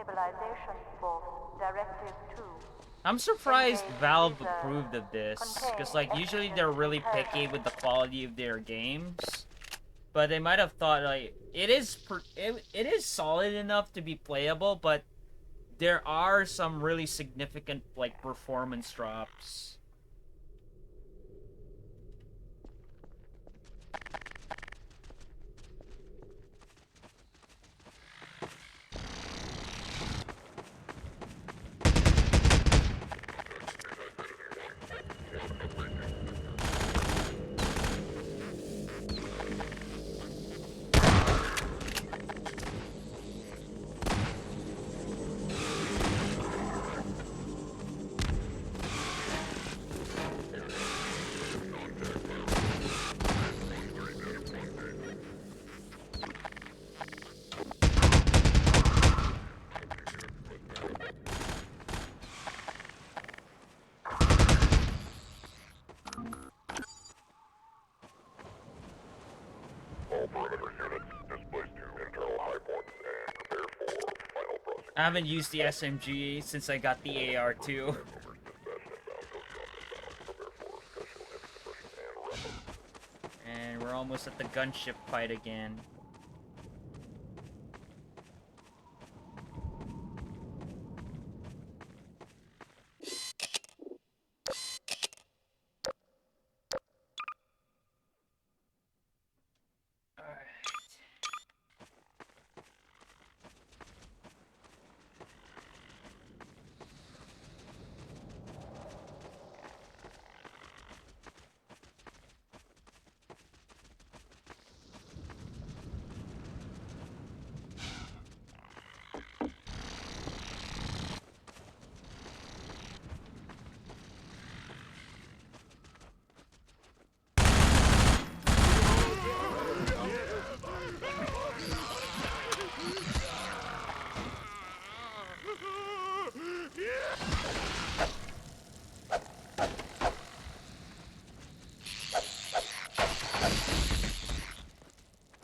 I'm surprised Valve approved of this, because like usually they're really picky with the quality of their games, but they might have thought like it is solid enough to be playable, but there are some really significant like performance drops. I haven't used the SMG since I got the AR2. And we're almost at the gunship fight again.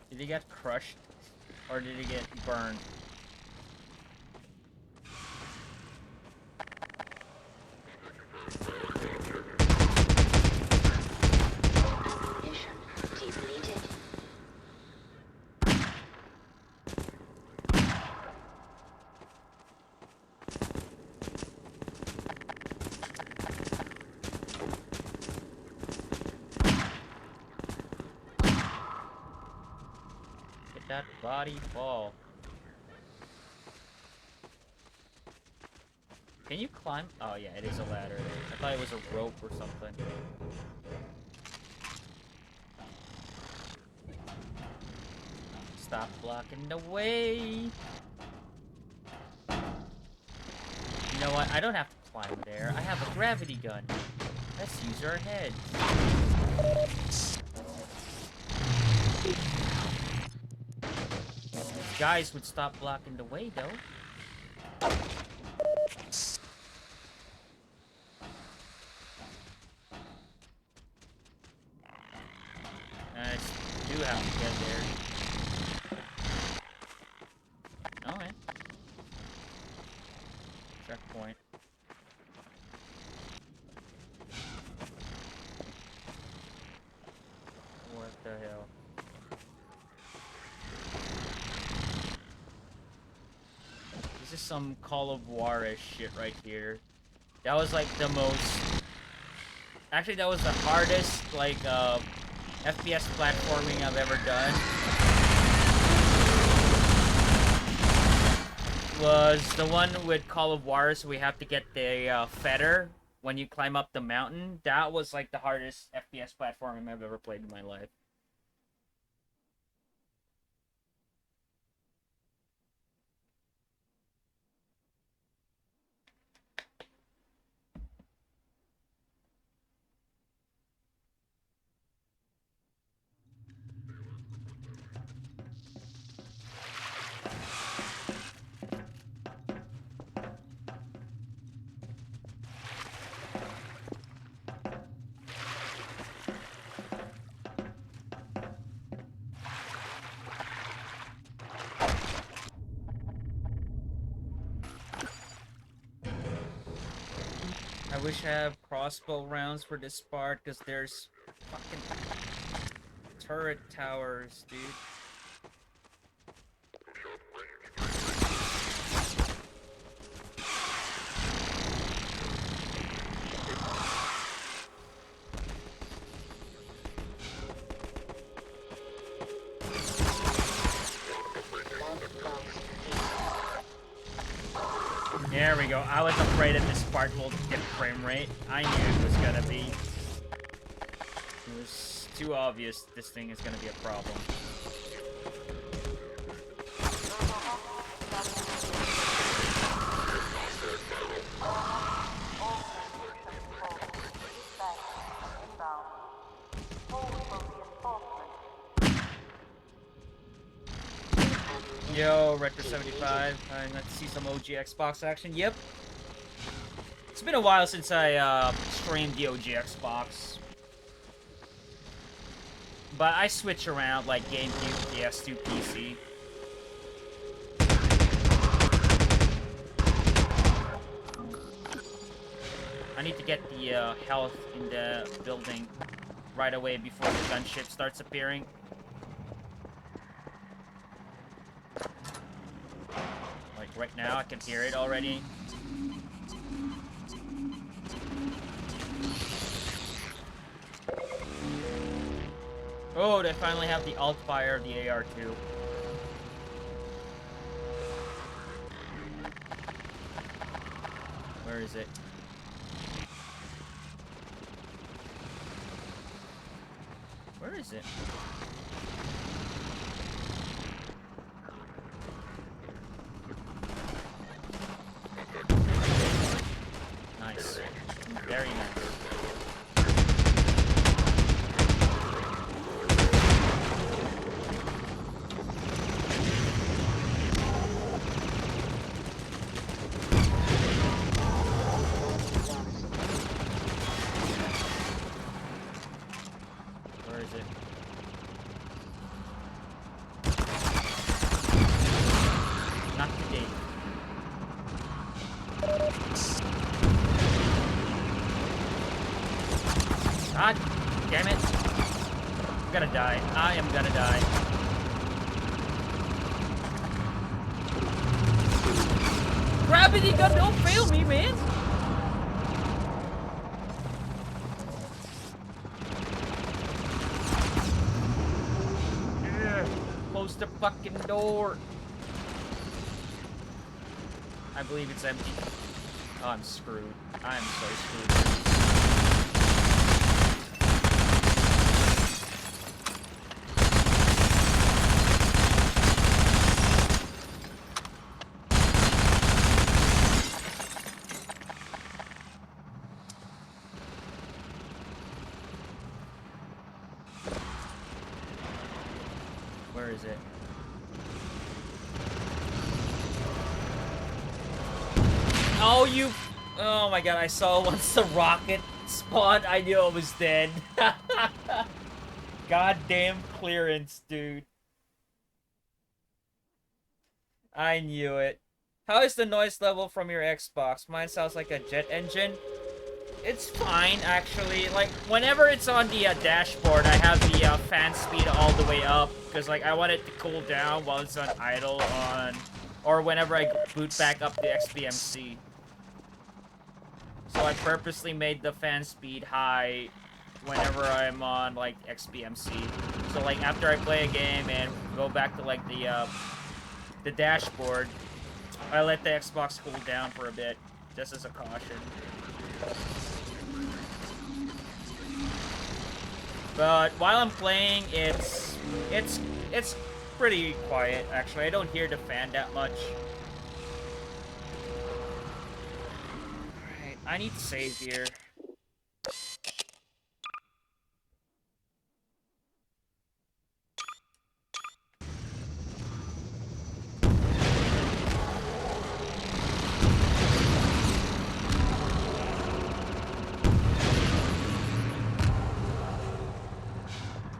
Did he get crushed? Or did he get burned? That body fall. Can you climb? Oh yeah, it is a ladder there. I thought it was a rope or something. Stop blocking the way. You know what? I don't have to climb there. I have a gravity gun. Let's use our heads. Guys would stop blocking the way, though. I do have to get there. Okay. Checkpoint. What the hell? This is some Call of War-ish shit right here. That was like the most... Actually, that was the hardest, like, FPS platforming I've ever done. Was the one with Call of War, so we have to get the feather when you climb up the mountain. That was like the hardest FPS platforming I've ever played in my life. I wish I have crossbow rounds for this part, because there's fucking turret towers, dude. There we go. I was afraid that this part will dip frame rate. I knew it was gonna be. It was too obvious this thing is gonna be a problem. Yo, Retro75. Let's see some OG Xbox action. Yep. It's been a while since I streamed the OG Xbox. But I switch around like GameCube, PS2, PC. I need to get the health in the building right away before the gunship starts appearing. Like right now, I can hear it already. Oh, they finally have the alt fire of the AR2. Where is it? Where is it? Nice. Very nice. Where is it? Not today. God damn it. I'm gonna die. I am gonna die. Gravity gun, don't fail me, man! Close the fucking door. I believe it's empty. Oh, I'm screwed. I'm so screwed. Where is it? Oh, you... Oh my god, I saw once the rocket spawned, I knew it was dead. Goddamn clearance, dude. I knew it. How is the noise level from your Xbox? Mine sounds like a jet engine. It's fine, actually. Like, whenever it's on the dashboard, I have the fan speed all the way up. Because, like, I want it to cool down while it's on idle or whenever I boot back up the XBMC. So I purposely made the fan speed high whenever I'm on, like, XBMC. So, like, after I play a game and go back to, like, the dashboard, I let the Xbox cool down for a bit, just as a caution. But while I'm playing, it's pretty quiet, actually. I don't hear the fan that much. Alright, I need to save here.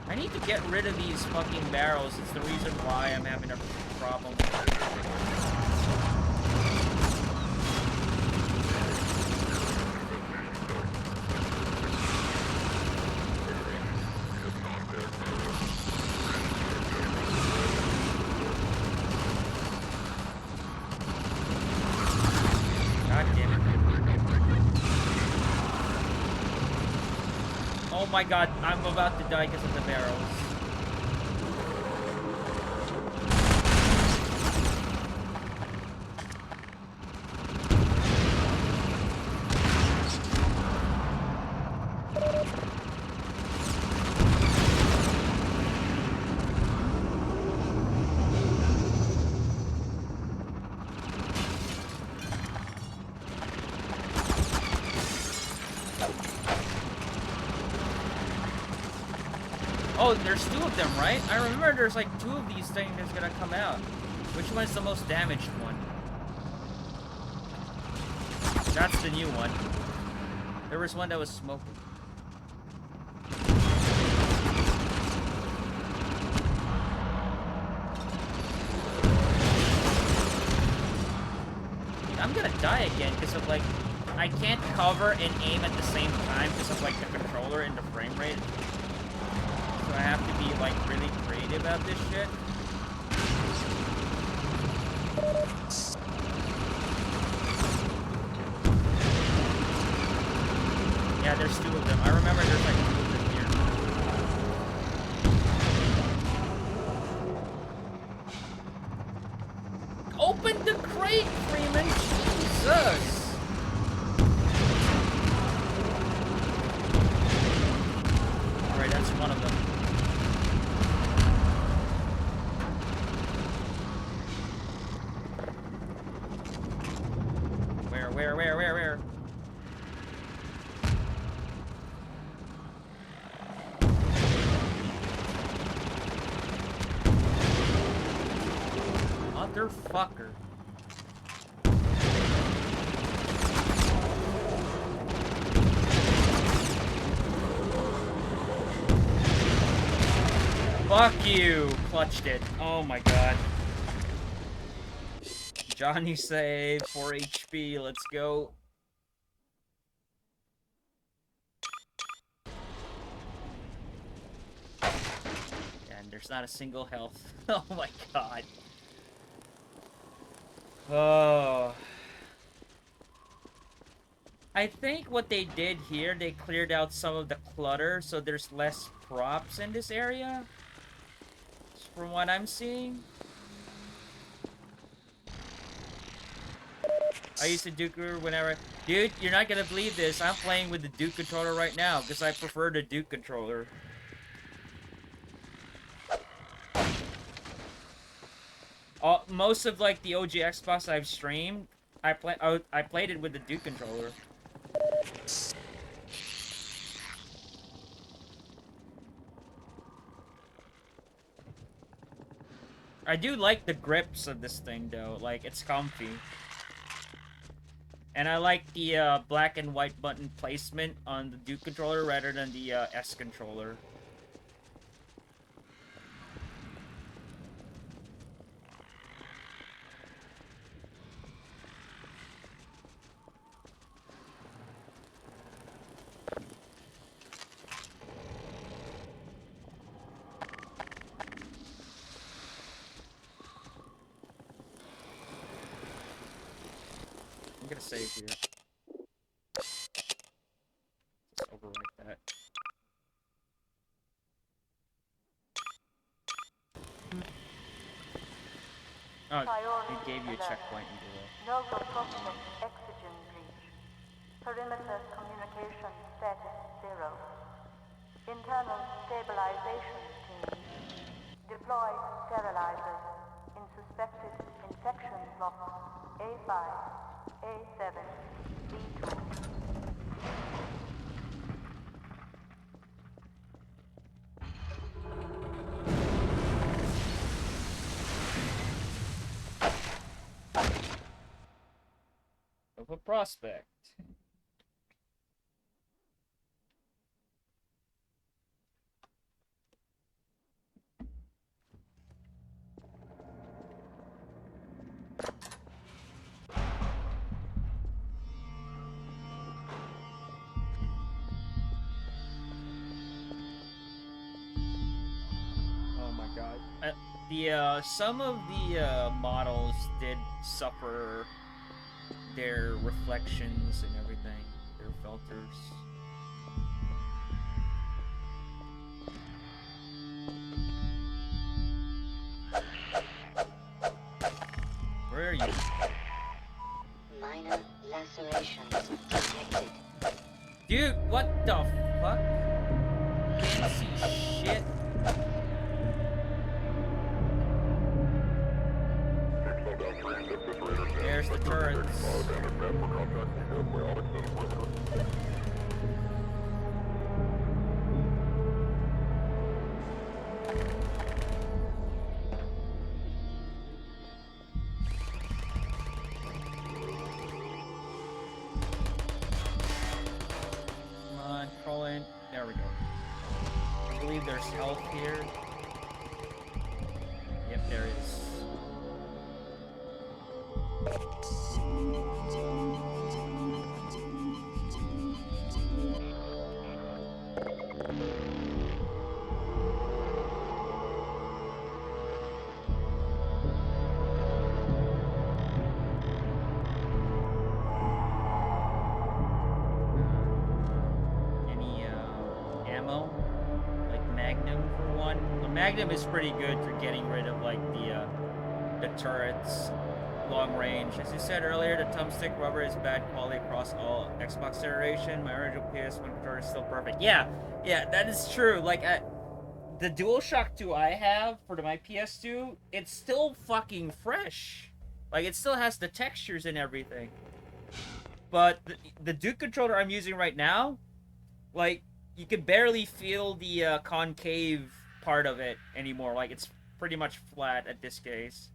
I need to get rid of these fucking barrels. It's the reason why I'm having a problem. God damn it. Oh my god, I'm about to die because of the barrels. Oh, there's two of them, right? I remember there's like two of these things that's gonna come out. Which one's the most damaged one? That's the new one. There was one that was smoking. I'm gonna die again because of like I can't cover and aim at the same time because of like the controller and the frame rate. So I have to be like really creative about this shit. Yeah, there's 2 of them. I remember there's like 2 of them here. Open the crate, Freeman! Jesus! Alright, that's one of them. Where? Motherfucker. Fuck you! Clutched it. Oh my god. Johnny save, 4 HP, let's go. And there's not a single health. Oh my god. Oh. I think what they did here, they cleared out some of the clutter, so there's less props in this area. From what I'm seeing. I used to Duke whenever... Dude, you're not gonna believe this. I'm playing with the Duke controller right now, because I prefer the Duke controller. Most of, like, the OG Xbox I've streamed, I played it with the Duke controller. I do like the grips of this thing, though. Like, it's comfy. And I like the black and white button placement on the Duke controller rather than the S controller. I'm gonna save here. Just overwrite that. Oh, it gave you a checkpoint in below. Noble prospect oxygen breach. Perimeter communication status 0. Internal stabilization team. Deploy sterilizers in suspected infection blocks A5. A7, B2. Of a prospect. Some of the models did suffer their reflections and everything, their filters. Where are you? Minor lacerations detected. Dude, what the fuck? Can't see shit. There's the turrets. Come on, crawl in. There we go. I believe there's health here. Yep, there is. ammo, like Magnum for one. The Magnum is pretty good for getting rid of like the turrets, long range. As you said earlier, the thumbstick rubber is bad quality across all Xbox generation. My original PS1 controller is still perfect. Yeah, that is true. Like the DualShock 2 I have for my PS2, it's still fucking fresh. Like it still has the textures and everything. But the Duke controller I'm using right now, like, you can barely feel the concave part of it anymore. Like, it's pretty much flat at this case.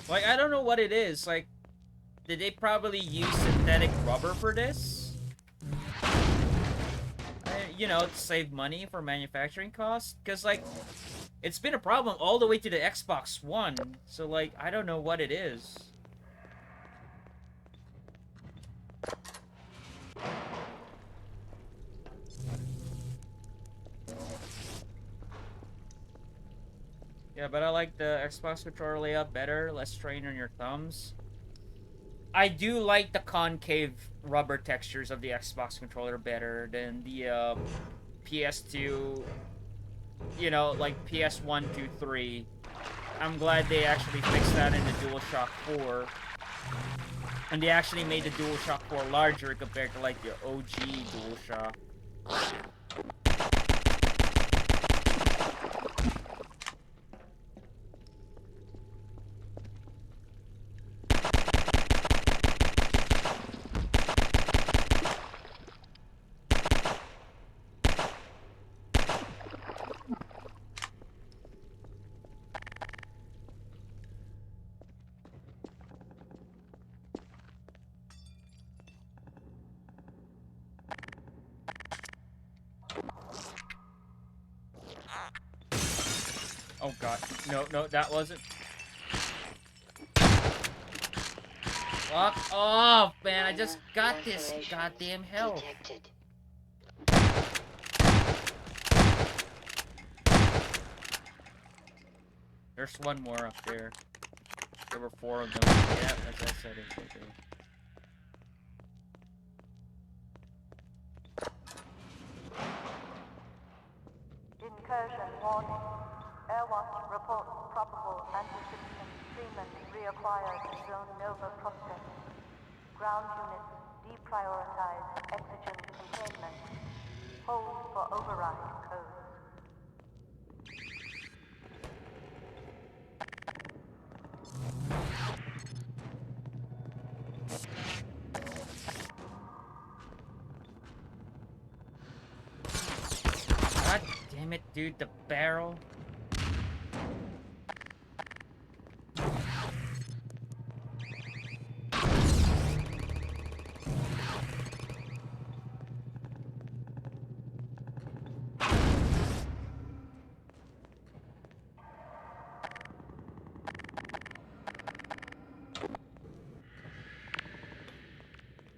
Like, I don't know what it is. Like, did they probably use synthetic rubber for this? You know, to save money for manufacturing costs? Because, like, it's been a problem all the way to the Xbox One. So, like, I don't know what it is. Yeah, but I like the Xbox controller layout better. Less strain on your thumbs. I do like the concave rubber textures of the Xbox controller better than the PS2, you know, like PS1, 2, 3. I'm glad they actually fixed that in the DualShock 4. And they actually made the DualShock 4 larger compared to like the OG DualShock. Oh god. No, that wasn't. Fuck off, man. I just got this goddamn health. There's one more up there. There were 4 of them. Yeah, as I said, it's okay. Incursion warning. Airwatch reports probable anti-ship Freeman reacquired Zone Nova prospect. Ground units deprioritize exigent containment. Hold for override codes. God damn it, dude, the barrel.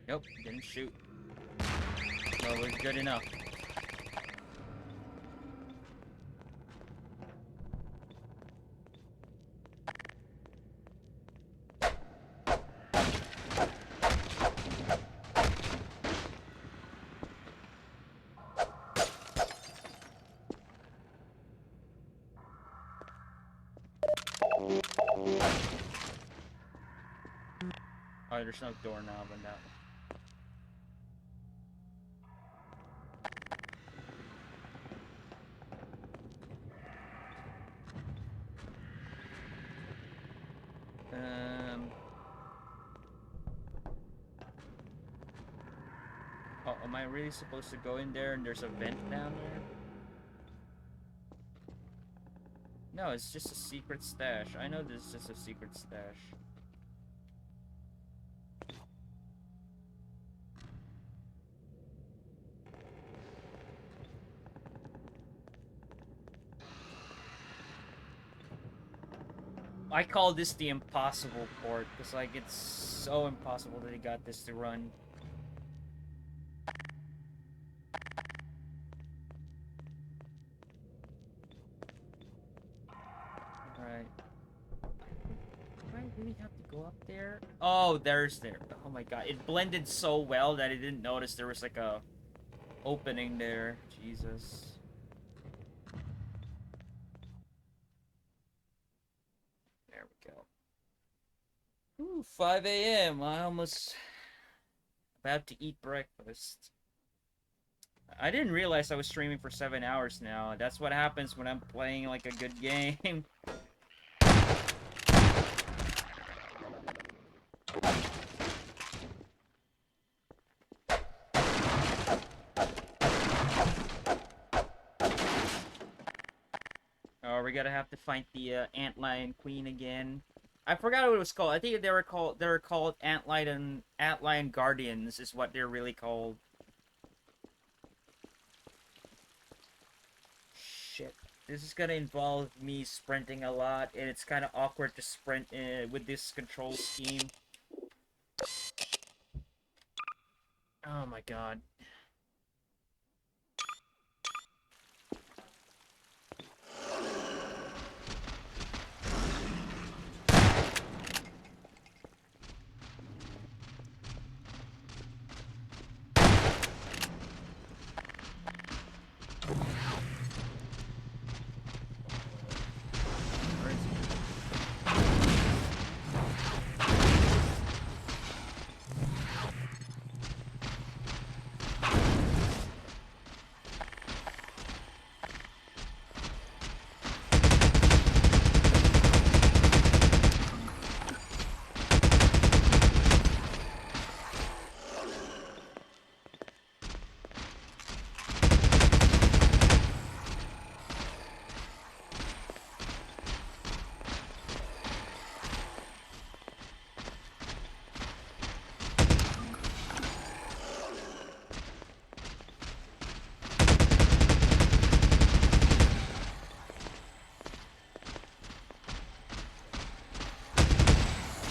Nope, didn't shoot. No, it was good enough. Oh, there's no doorknob on that one. Oh, am I really supposed to go in there and there's a vent down there? No, it's just a secret stash. I know this is just a secret stash. I call this the impossible port, because like it's so impossible that he got this to run. really have to go up there? Oh, there's there. Oh my god, it blended so well that I didn't notice there was like a opening there. Jesus. There we go. Ooh, 5 a.m. I almost about to eat breakfast. I didn't realize I was streaming for 7 hours now. That's what happens when I'm playing like a good game. Oh, we're gonna have to fight the Antlion Queen again. I forgot what it was called. I think they were called Antlion Guardians is what they're really called. Shit. This is gonna involve me sprinting a lot, and it's kind of awkward to sprint with this control scheme. Oh my god.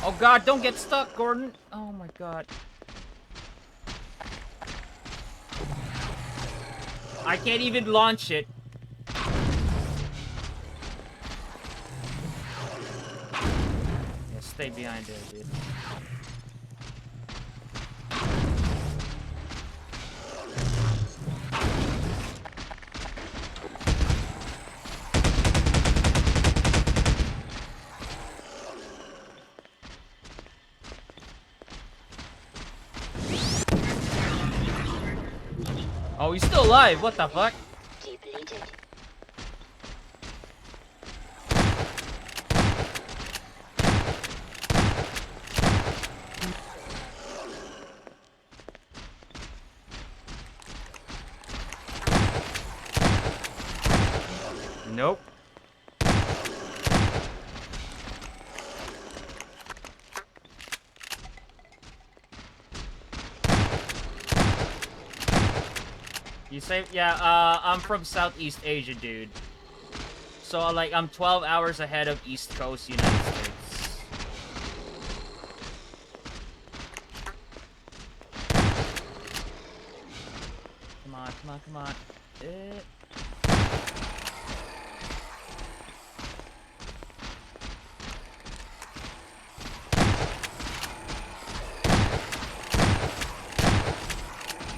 Oh god, don't get stuck, Gordon! Oh my god. I can't even launch it. Yeah, stay behind there, dude. Oh, he's still alive. What the fuck? Depleted. Nope. You say, yeah, I'm from Southeast Asia, dude. So, like, I'm 12 hours ahead of East Coast United States. Come on, come on, come on.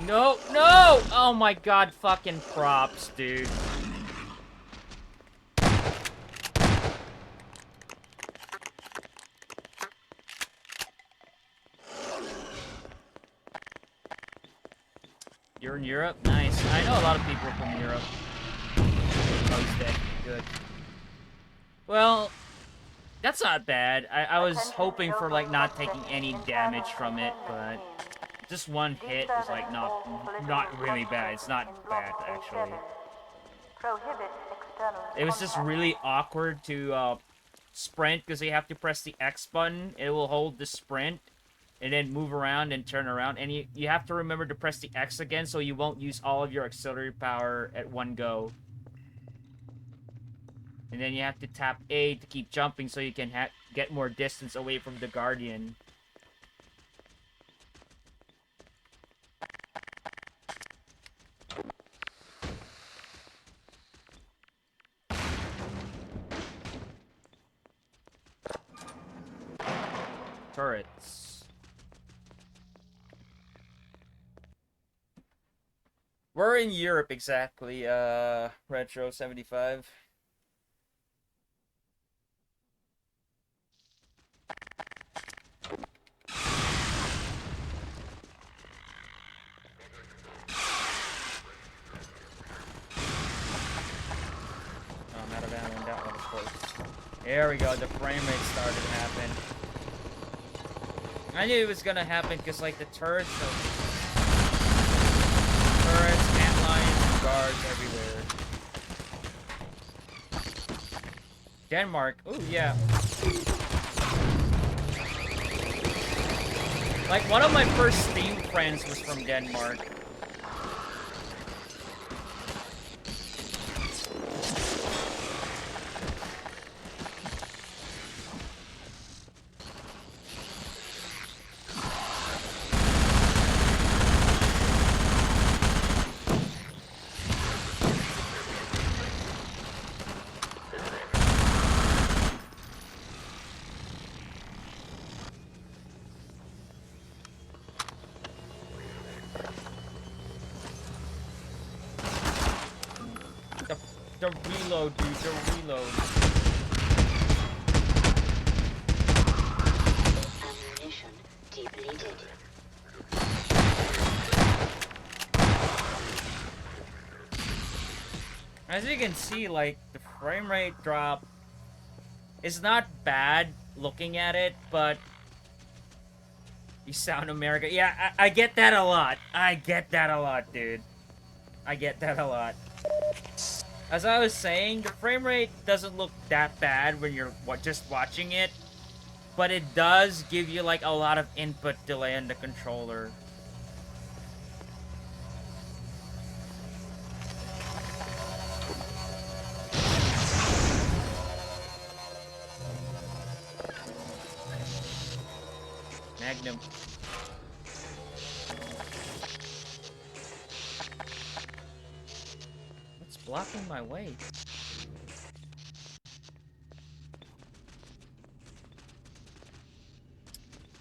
No, no! Oh my god, fucking props, dude. You're in Europe? Nice. I know a lot of people from Europe. Oh, he's dead. Good. Well, that's not bad. I was hoping for, like, not taking any damage from it, but just one hit is, like, not really bad. It's not bad, actually. It was just really awkward to sprint, because you have to press the X button. It will hold the sprint, and then move around and turn around. And you have to remember to press the X again, so you won't use all of your auxiliary power at one go. And then you have to tap A to keep jumping so you can get more distance away from the Guardian. turrets. We're in Europe exactly, Retro 75. Oh, I'm out of ammo in that one, of course. There we go, the frame rate started to happen. I knew it was gonna happen because, like, the turrets, antlions, and guards everywhere. Denmark, ooh, yeah. Like, one of my first Steam friends was from Denmark. The reload, dude, the reload. Ammunition depleted. As you can see, like, the frame rate drop is not bad looking at it, but you sound America. Yeah, I get that a lot. I get that a lot, dude. I get that a lot. As I was saying, the frame rate doesn't look that bad when you're just watching it, but it does give you, like, a lot of input delay on the controller. Magnum. What's blocking my way?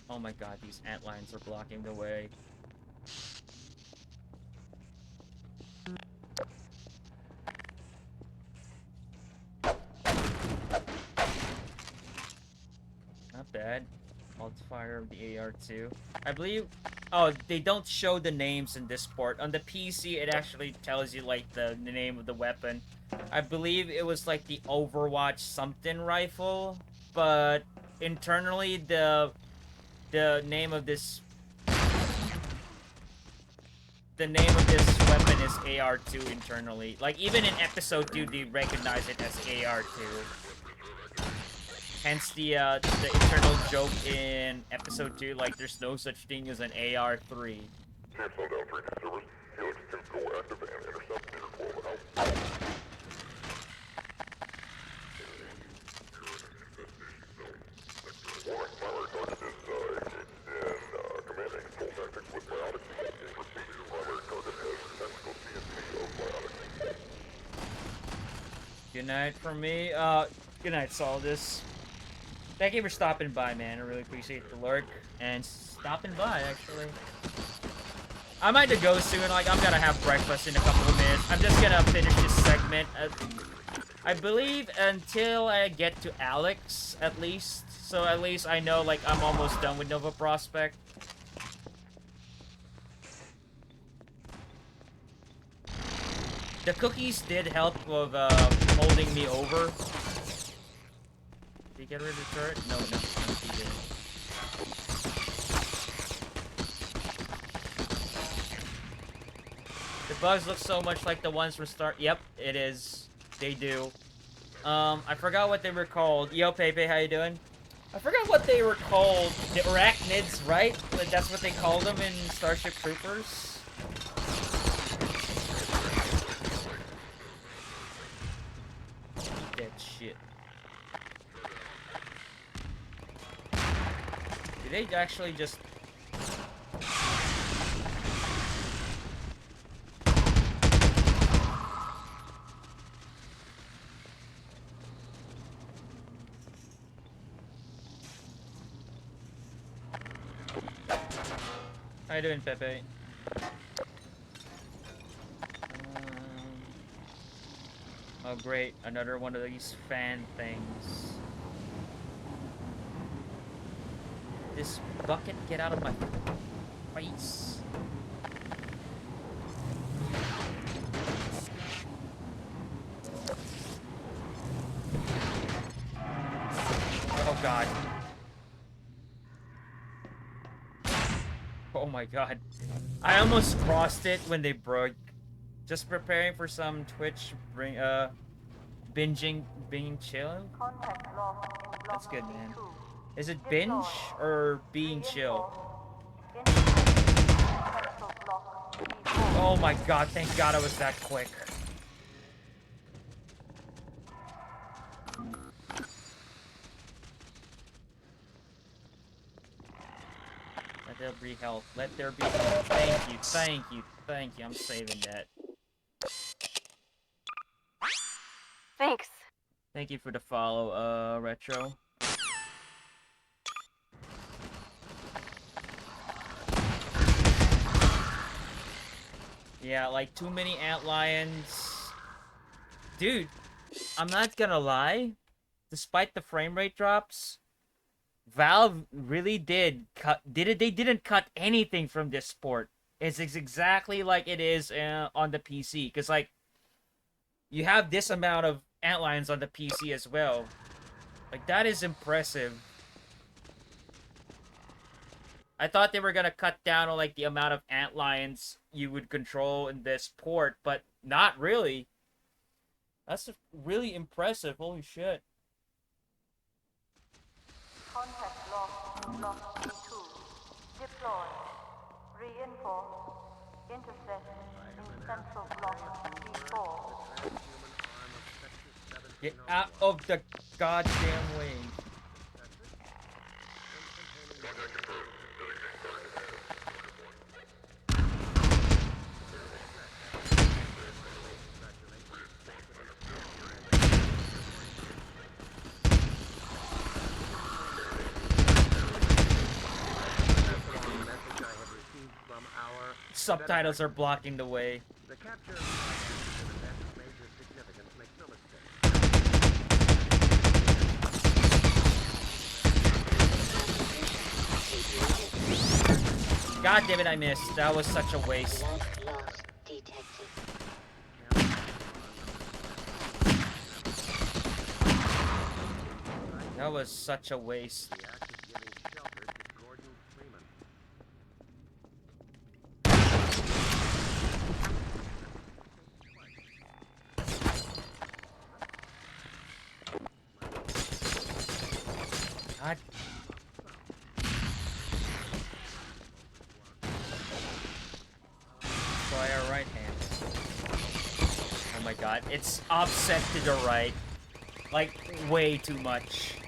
Oh my god, these antlions are blocking the way. Not bad. Multiplier of the AR2. I believe... Oh, they don't show the names in this port. On the PC, it actually tells you, like, the name of the weapon. I believe it was, like, the Overwatch something rifle. But internally, the name of this... The name of this weapon is AR2 internally. Like, even in Episode 2, they recognize it as AR2. Hence the internal joke in Episode 2, like, there's no such thing as an AR3. Good night from me. Good night, Saldus. Thank you for stopping by, man. I really appreciate the lurk and stopping by, actually. I might go soon. Like, I'm gonna have breakfast in a couple of minutes. I'm just gonna finish this segment. I believe until I get to Alex, at least. So at least I know, like, I'm almost done with Nova Prospect. The cookies did help with holding me over. Did he get rid of the turret? No, he didn't. The bugs look so much like the ones from Star. Yep, it is. They do. I forgot what they were called. Yo, Pepe, how you doing? I forgot what they were called. The arachnids, right? That's what they called them in Starship Troopers. That shit. Did they actually just... How you doing, Pepe? Oh great, another one of these fan things. This bucket, get out of my face. Oh god. Oh my god. I almost crossed it when they broke. Just preparing for some Twitch binging being chill. That's good, man. Is it binge or being chill? Oh my god, thank god I was that quick. Let there be health. Let there be health. Thank you, thank you, thank you. I'm saving that. Thanks. Thank you for the follow, Retro. Yeah, like too many antlions. Dude, I'm not gonna lie. Despite the frame rate drops, Valve really did cut. They didn't cut anything from this port. It's exactly like it is on the PC. Cause like, you have this amount of antlions on the PC as well. Like that is impressive. I thought they were gonna cut down on like the amount of antlions you would control in this port, but not really. That's really impressive. Holy shit. Contact lost. Block B2. Deploy. Reinforce. Intercept in central block B4. Get out of the goddamn way. Subtitles are blocking the way. The capture of major significance, make no mistake. God damn it, I missed. That was such a waste. That was such a waste. God. Fire right hand. Oh my god, it's offset to the right. Like, way too much.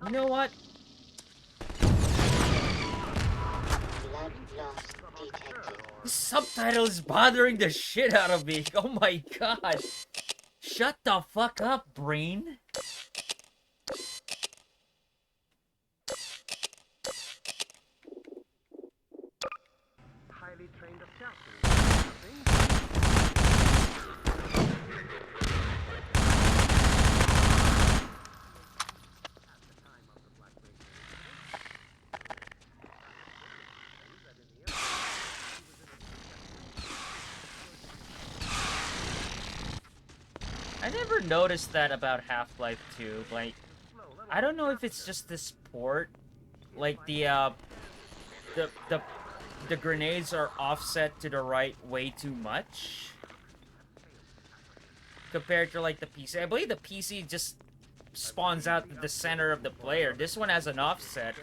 You know what? The subtitle is bothering the shit out of me. Oh my god. Shut the fuck up, brain. Highly trained assassin. I never noticed that about Half-Life 2. Like, I don't know if it's just this port. Like the grenades are offset to the right way too much. compared to like the PC. I believe the PC just spawns out the center of the player. This one has an offset.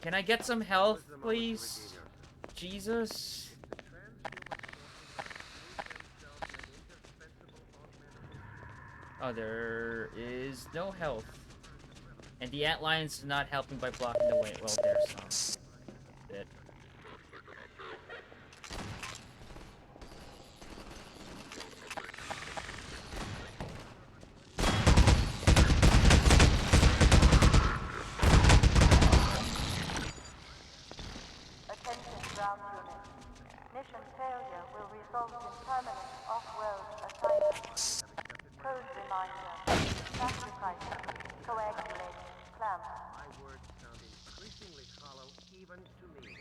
Can I get some health, please? Jesus. Oh, there is no health. And the antlion's not helping by blocking the way. Well, there's some. Bit. Attention ground units. Mission failure will result in permanent off-world assignment. Code reminder. Sacrifice. Coagulate. Clamp. My words sound increasingly hollow even to me.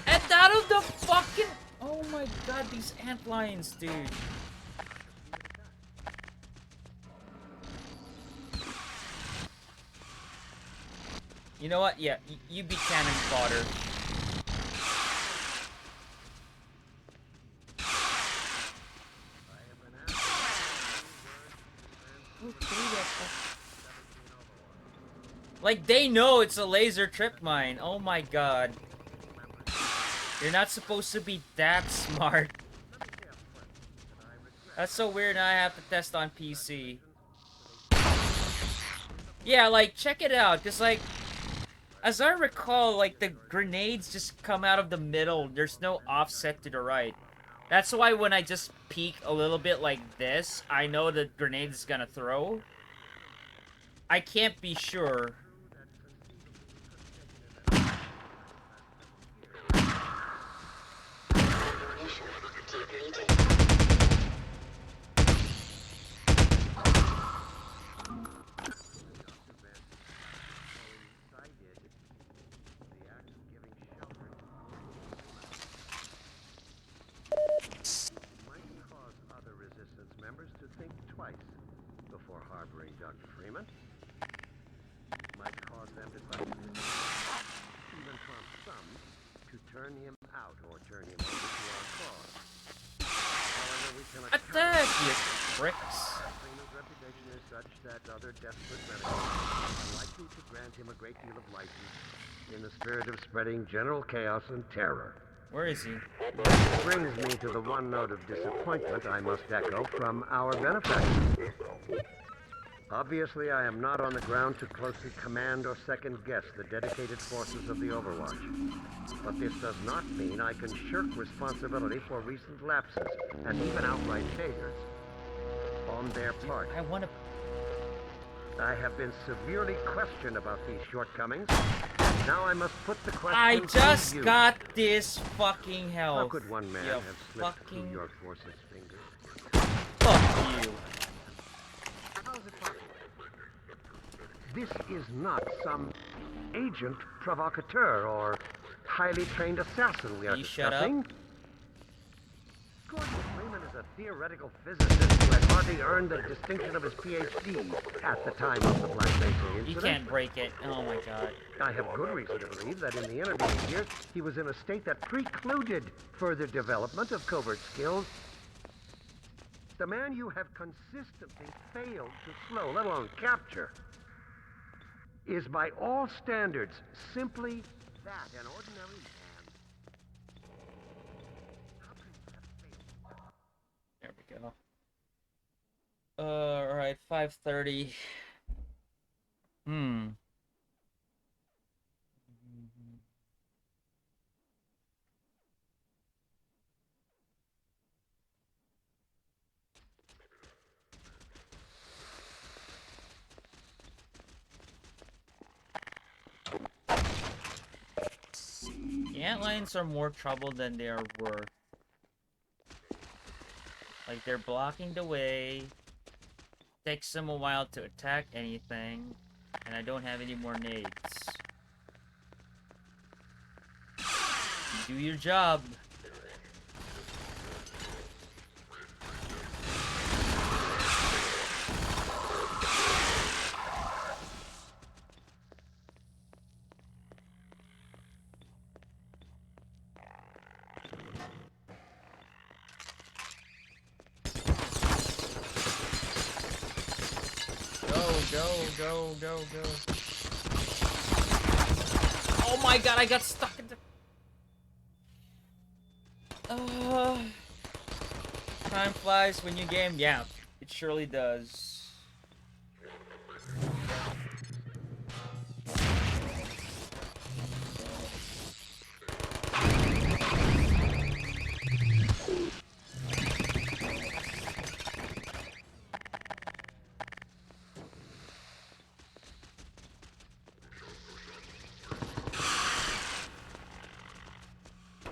And out of the fucking... Oh my god, these antlions, dude. You know what? Yeah, you be cannon fodder. Like, they know it's a laser trip mine. Oh my god. You're not supposed to be that smart. That's so weird, now I have to test on PC. Yeah, like, check it out. Cause, like, as I recall, like, the grenades just come out of the middle. There's no offset to the right. That's why when I just peek a little bit like this, I know the grenade is gonna throw. I can't be sure. Members to think twice before harboring Dr. Freeman. Might cause them to question his even prompt some to turn him out or turn him over to our cause. However, we can attack you, pricks. Freeman's reputation is such that other desperate medicals are likely to grant him a great deal of license in the spirit of spreading general chaos and terror. Where is he? This brings me to the one note of disappointment I must echo from our benefactor. Obviously, I am not on the ground to closely command or second-guess the dedicated forces of the Overwatch. But this does not mean I can shirk responsibility for recent lapses and even outright failures on their part. I have been severely questioned about these shortcumings. Now I must put the question I just to you. got this fucking health. How could one man You have slipped fucking... through your force's fingers? Fuck you. How is it possible? This is not some agent provocateur or highly trained assassin we are discussing. Gordon Freeman is a theoretical physicist who had hardly earned the distinction of his PhD at the time of the Black Mesa incident. You can't break it. Oh my god. I have good reason to believe that in the intervening years, he was in a state that precluded further development of covert skills. The man you have consistently failed to slow, let alone capture, is by all standards simply that, an ordinary man. There we go. Alright, 5:30. The antlions are more trouble than they are worth. Like, they're blocking the way. Takes them a while to attack anything. And I don't have any more nades. Do your job. go. Oh my god, I got stuck in the... Time flies when you game. Yeah, it surely does.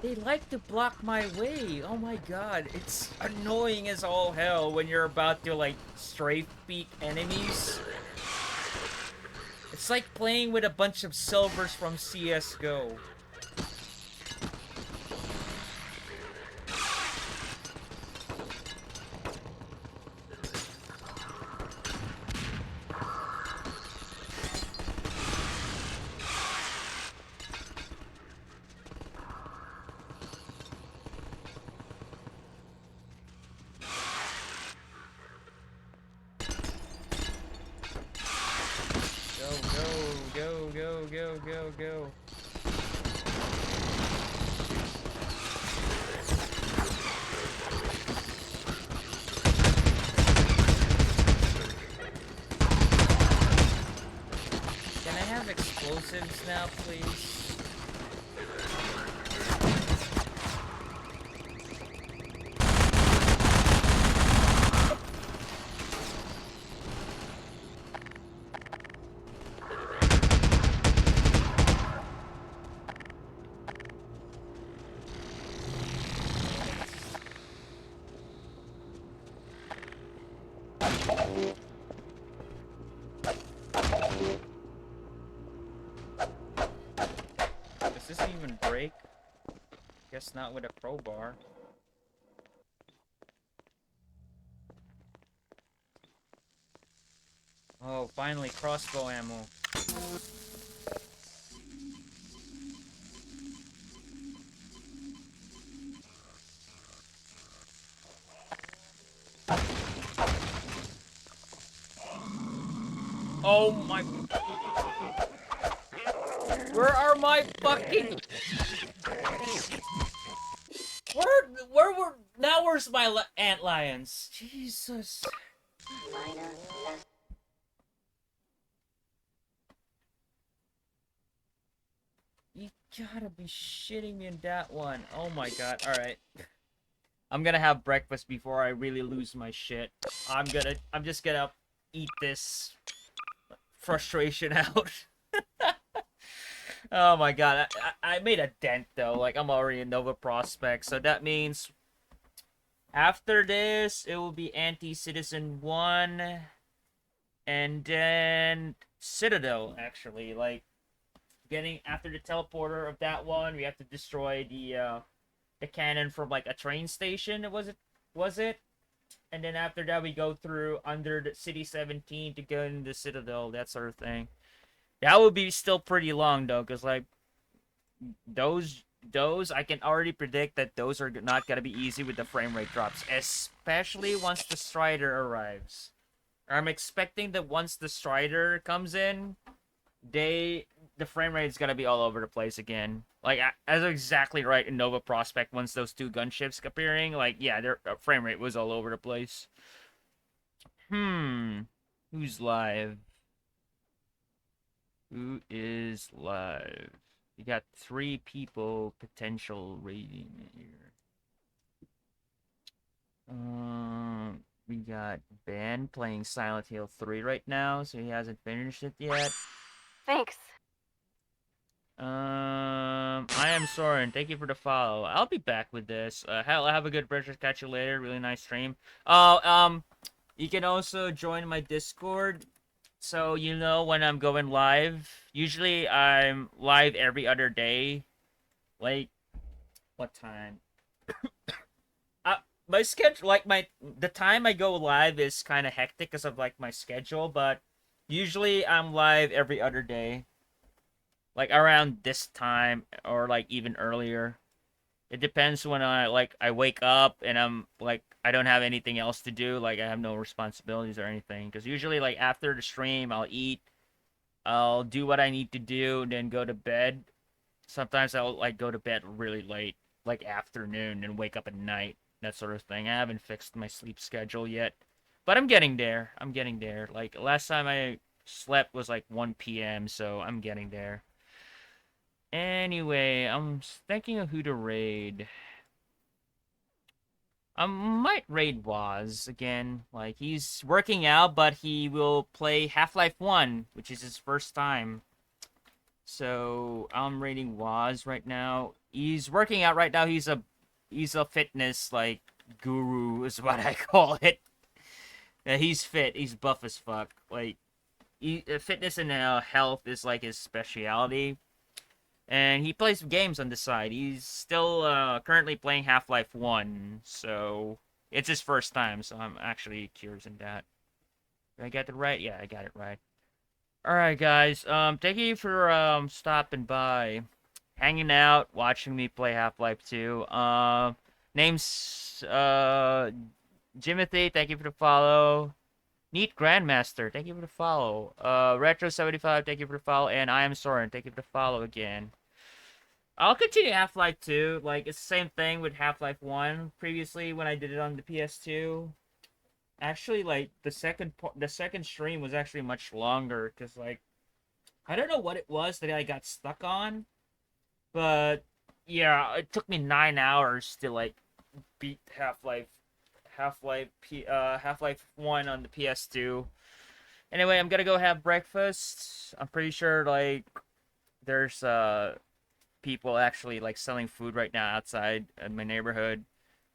They like to block my way. Oh my god, it's annoying as all hell when you're about to like strafe beat enemies. It's like playing with a bunch of silvers from CS:GO. Go. Can I have explosives now, please? Does this even break? Guess not with a crowbar. Oh, finally crossbow ammo. Oh my... Where are my fucking... Where were... Now where's my antlions? Jesus. You gotta be shitting me in that one. Oh my god, alright. I'm gonna have breakfast before I really lose my shit. I'm just gonna eat this frustration out. Oh my god, I made a dent though. Like, I'm already in Nova Prospekt, so that means after this it will be Anti-Citizen 1 and then Citadel, actually. Like, getting after the teleporter of that one, we have to destroy the cannon from like a train station. Was it? And then after that we go through under the City 17 to go into the Citadel, that sort of thing. That would be still pretty long though, because like those I can already predict that those are not gonna be easy with the frame rate drops, especially once the Strider arrives. I'm expecting that once the Strider comes in, the frame rate is gonna be all over the place again. Like, as exactly right in Nova Prospekt, once those two gunships appearing, like, yeah, their frame rate was all over the place. Who's live? Who is live? You got 3 people potential rating here. We got Ben playing Silent Hill 3 right now, so he hasn't finished it yet. Thanks. I am Soren. Thank you for the follow. I'll be back with this. Hell, have a good breakfast. Catch you later. Really nice stream. You can also join my Discord, so you know when I'm going live. Usually I'm live every other day. Like, what time? My schedule, like the time I go live is kind of hectic because of like my schedule, but usually I'm live every other day. Like around this time or like even earlier. It depends when I wake up and I'm like I don't have anything else to do, like I have no responsibilities or anything. Because usually like after the stream, I'll eat, I'll do what I need to do, and then go to bed. Sometimes I'll like go to bed really late, like afternoon, and wake up at night, that sort of thing. I haven't fixed my sleep schedule yet, but I'm getting there. I'm getting there. Like last time I slept was like 1 p.m., so I'm getting there. Anyway, I'm thinking of who to raid. I might raid Waz again. Like, he's working out, but he will play Half-Life 1, which is his first time. So, I'm raiding Waz right now. He's working out right now. He's a fitness, like, guru is what I call it. He's fit. He's buff as fuck. Like, fitness and health is, like, his specialty. And he plays games on the side. He's still currently playing Half-Life 1, so it's his first time, so I'm actually curious in that. Did I get it right? Yeah, I got it right. Alright, guys. Thank you for stopping by, hanging out, watching me play Half-Life 2. Name's Jimothy, thank you for the follow. Neat Grandmaster, thank you for the follow. Retro75, thank you for the follow. And I am Soren, thank you for the follow again. I'll continue Half-Life 2. Like, it's the same thing with Half-Life 1 previously when I did it on the PS2. Actually, like, the second stream was actually much longer, because, like, I don't know what it was that I got stuck on, but, yeah, it took me 9 hours to, like, beat Half-Life 1 on the PS2. Anyway, I'm gonna go have breakfast. I'm pretty sure, like, there's, people actually, like, selling food right now outside in my neighborhood.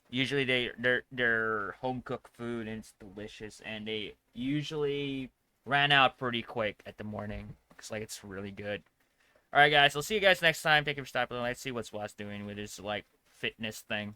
Usually they're home-cooked food, and it's delicious, and they usually ran out pretty quick at the morning, because, like, it's really good. Alright, guys, I'll see you guys next time. Thank you for stopping. Let's see what's Waz doing with his, like, fitness thing.